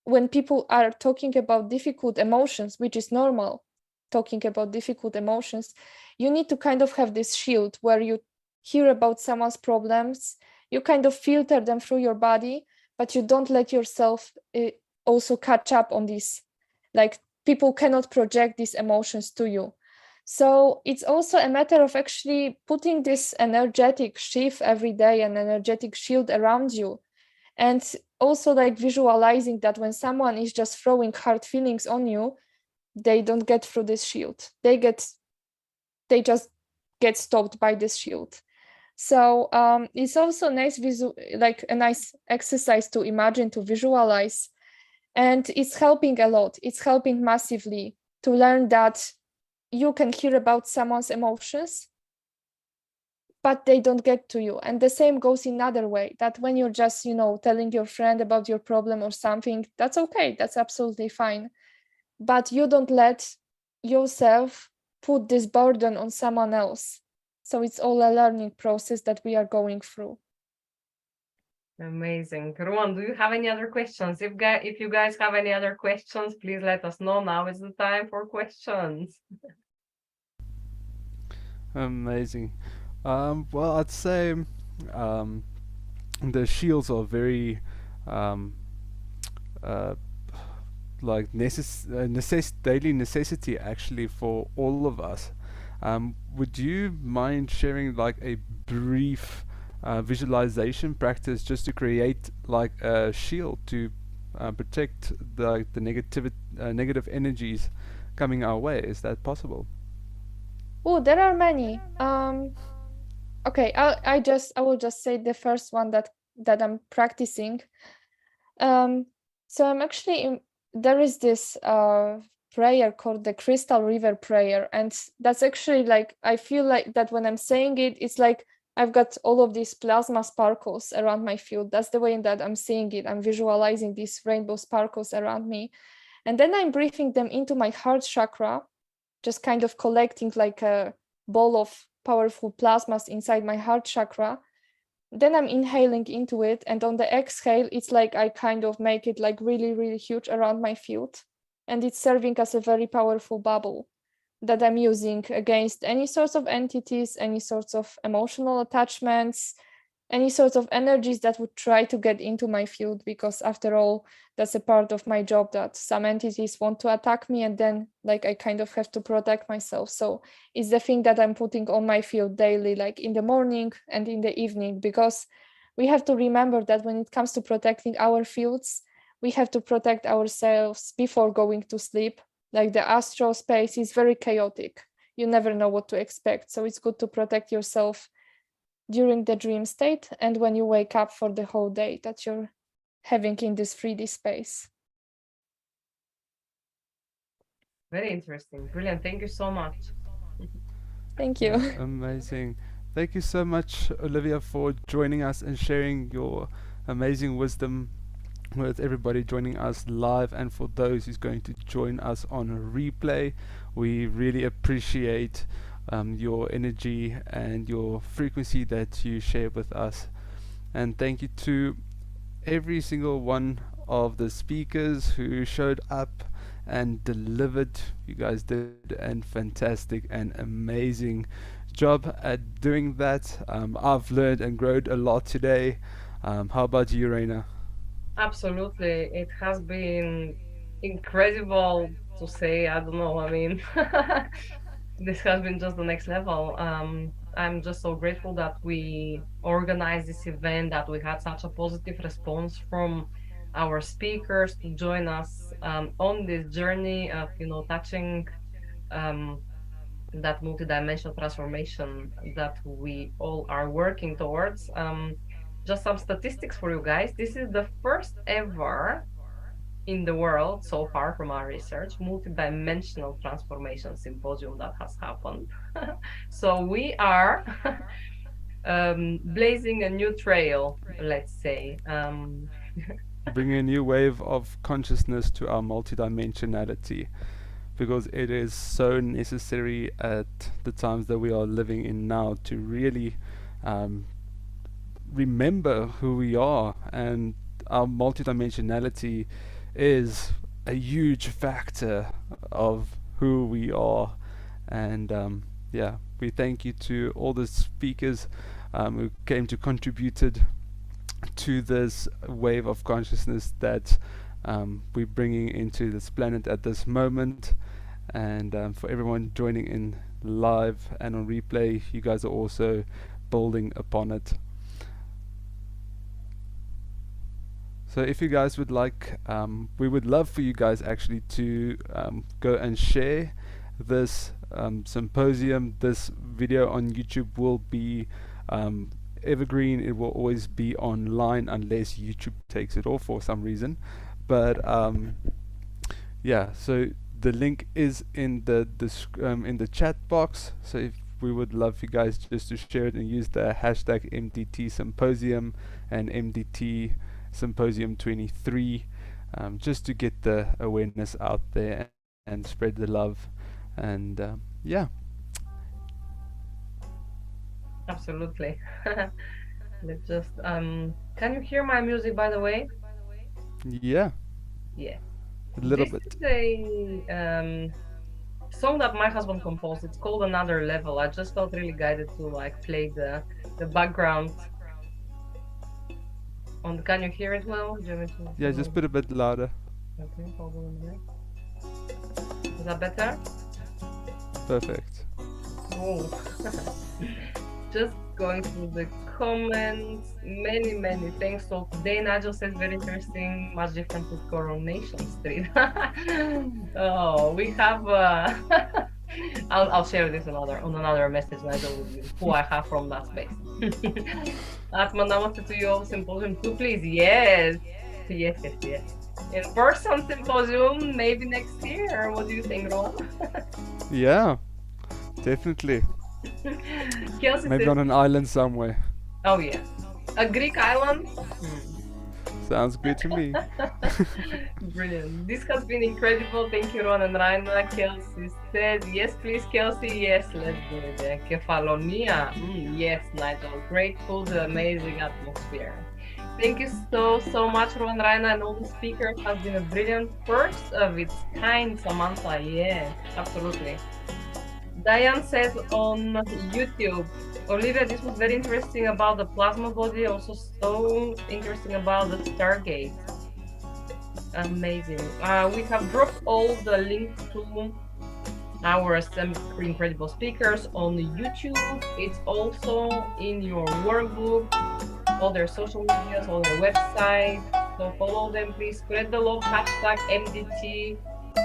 when people are talking about difficult emotions, which is normal, talking about difficult emotions, you need to kind of have this shield where you hear about someone's problems, you kind of filter them through your body, but you don't let yourself also catch up on this. Like, people cannot project these emotions to you. So it's also a matter of actually putting this energetic sheath every day, an energetic shield around you. And also like visualizing that when someone is just throwing hard feelings on you, they don't get through this shield. They just get stopped by this shield. So it's also nice, like a nice exercise to imagine, to visualize. And it's helping a lot. It's helping massively to learn that you can hear about someone's emotions, but they don't get to you. And the same goes in another way, that when you're just, you know, telling your friend about your problem or something, that's okay. That's absolutely fine. But you don't let yourself put this burden on someone else. So it's all a learning process that we are going through. Amazing. Rowan, do you have any other questions? If you guys have any other questions, please let us know. Now is the time for questions. Amazing. Well, I'd say the shields are very like daily necessity actually for all of us. Would you mind sharing like a brief visualization practice just to create like a shield to protect the negative energies coming our way? Is that possible? Oh, there are many. Okay, I will just say the first one that I'm practicing. So I'm actually there is this prayer called the Crystal River Prayer, and that's actually like, I feel like that when I'm saying it, it's like I've got all of these plasma sparkles around my field. That's the way that I'm seeing it. I'm visualizing these rainbow sparkles around me, and then I'm breathing them into my heart chakra, just kind of collecting like a ball of powerful plasmas inside my heart chakra. Then I'm inhaling into it, and on the exhale, it's like I kind of make it like really, really huge around my field, and it's serving as a very powerful bubble that I'm using against any sorts of entities, any sorts of emotional attachments, any sorts of energies that would try to get into my field, because after all, that's a part of my job, that some entities want to attack me, and then like I kind of have to protect myself. So it's the thing that I'm putting on my field daily, like in the morning and in the evening, because we have to remember that when it comes to protecting our fields, we have to protect ourselves before going to sleep. Like the astral space is very chaotic. You never know what to expect. So it's good to protect yourself during the dream state and when you wake up for the whole day that you're having in this 3D space. Very interesting. Brilliant. Thank you so much. Thank you. Amazing. Thank you so much, Oliwia, for joining us and sharing your amazing wisdom with everybody joining us live, and for those who's going to join us on a replay. We really appreciate your energy and your frequency that you share with us. And thank you to every single one of the speakers who showed up and delivered. You guys did a fantastic and amazing job at doing that. I've learned and grown a lot today. How about you, Rayna? Absolutely. It has been incredible to say. I don't know. I mean, this has been just the next level. I'm just so grateful that we organized this event, that we had such a positive response from our speakers to join us on this journey of, touching that multidimensional transformation that we all are working towards. Just some statistics for you guys. This is the first ever in the world so far from our research multidimensional transformation symposium that has happened. So we are blazing a new trail, let's say. Bring a new wave of consciousness to our multidimensionality, because it is so necessary at the times that we are living in now to really remember who we are, and our multidimensionality is a huge factor of who we are. And yeah, we thank you to all the speakers who came to contributed to this wave of consciousness that we're bringing into this planet at this moment. And for everyone joining in live and on replay, you guys are also building upon it. So if you guys would like, we would love for you guys actually to go and share this symposium. This video on YouTube will be evergreen. It will always be online unless YouTube takes it off for some reason. But yeah, so the link is in the chat box. So if we would love you guys just to share it and use the hashtag MDT Symposium and MDT Symposium 23, just to get the awareness out there and spread the love. And yeah, Absolutely. Let's just can you hear my music, by the way? Yeah, Yeah. a little This bit. is a song that my husband composed. It's called Another Level. I just felt really guided to like play the background on the, can you hear it well? Do you want me to Yeah, just put a bit louder. okay, hold on a minute. Is that better? Perfect. Oh. Just going through the comments, many thanks. So today Nigel says very interesting, much different with Coronation Street. Oh, we have I'll share this on another message, Nigel, with you, who I have from that space. Atman, namaste to you all, symposium too, please. Yes. In person symposium, maybe next year. What do you think, Ron? Yeah, definitely. Kelsey Maybe says, on an island somewhere. oh yeah, a Greek island. Sounds good to me. Brilliant. This has been incredible. Thank you, Ron and Rayna. Kelsey said, yes, please, Kelsey. Yes, let's do it. Kefalonia. Yes, Nigel. Great food, amazing atmosphere. Thank you so much, Ron, Rayna, and all the speakers. Has been a brilliant first of its kind, Samantha. Yeah, absolutely. Diane says on YouTube, Oliwia, this was very interesting about the plasma body, also so interesting about the Stargate. Amazing. We have dropped all the links to our incredible speakers on YouTube. It's also in your workbook, all their social medias, all their website. So follow them, please. Spread the love, hashtag MDT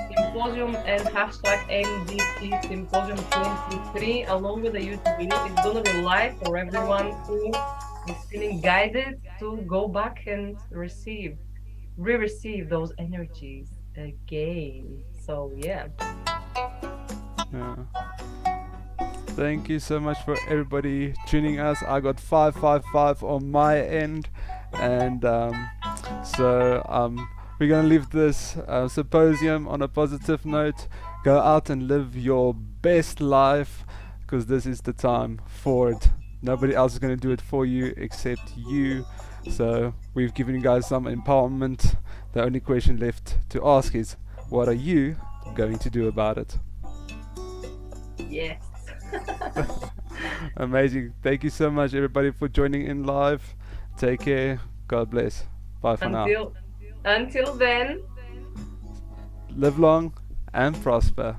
Symposium and hashtag MDT Symposium 23 along with the YouTube video. It's gonna be live for everyone who is feeling guided to go back and re-receive those energies again. So yeah. Thank you so much for everybody tuning us. I got 555 on my end, and we're gonna leave this symposium on a positive note. Go out and live your best life, because this is the time for it. Nobody else is gonna do it for you except you. So we've given you guys some empowerment. The only question left to ask is, what are you going to do about it? Yes. Amazing. Thank you so much, everybody, for joining in live. Take care. God bless. Bye for now. Until then, Live long and prosper.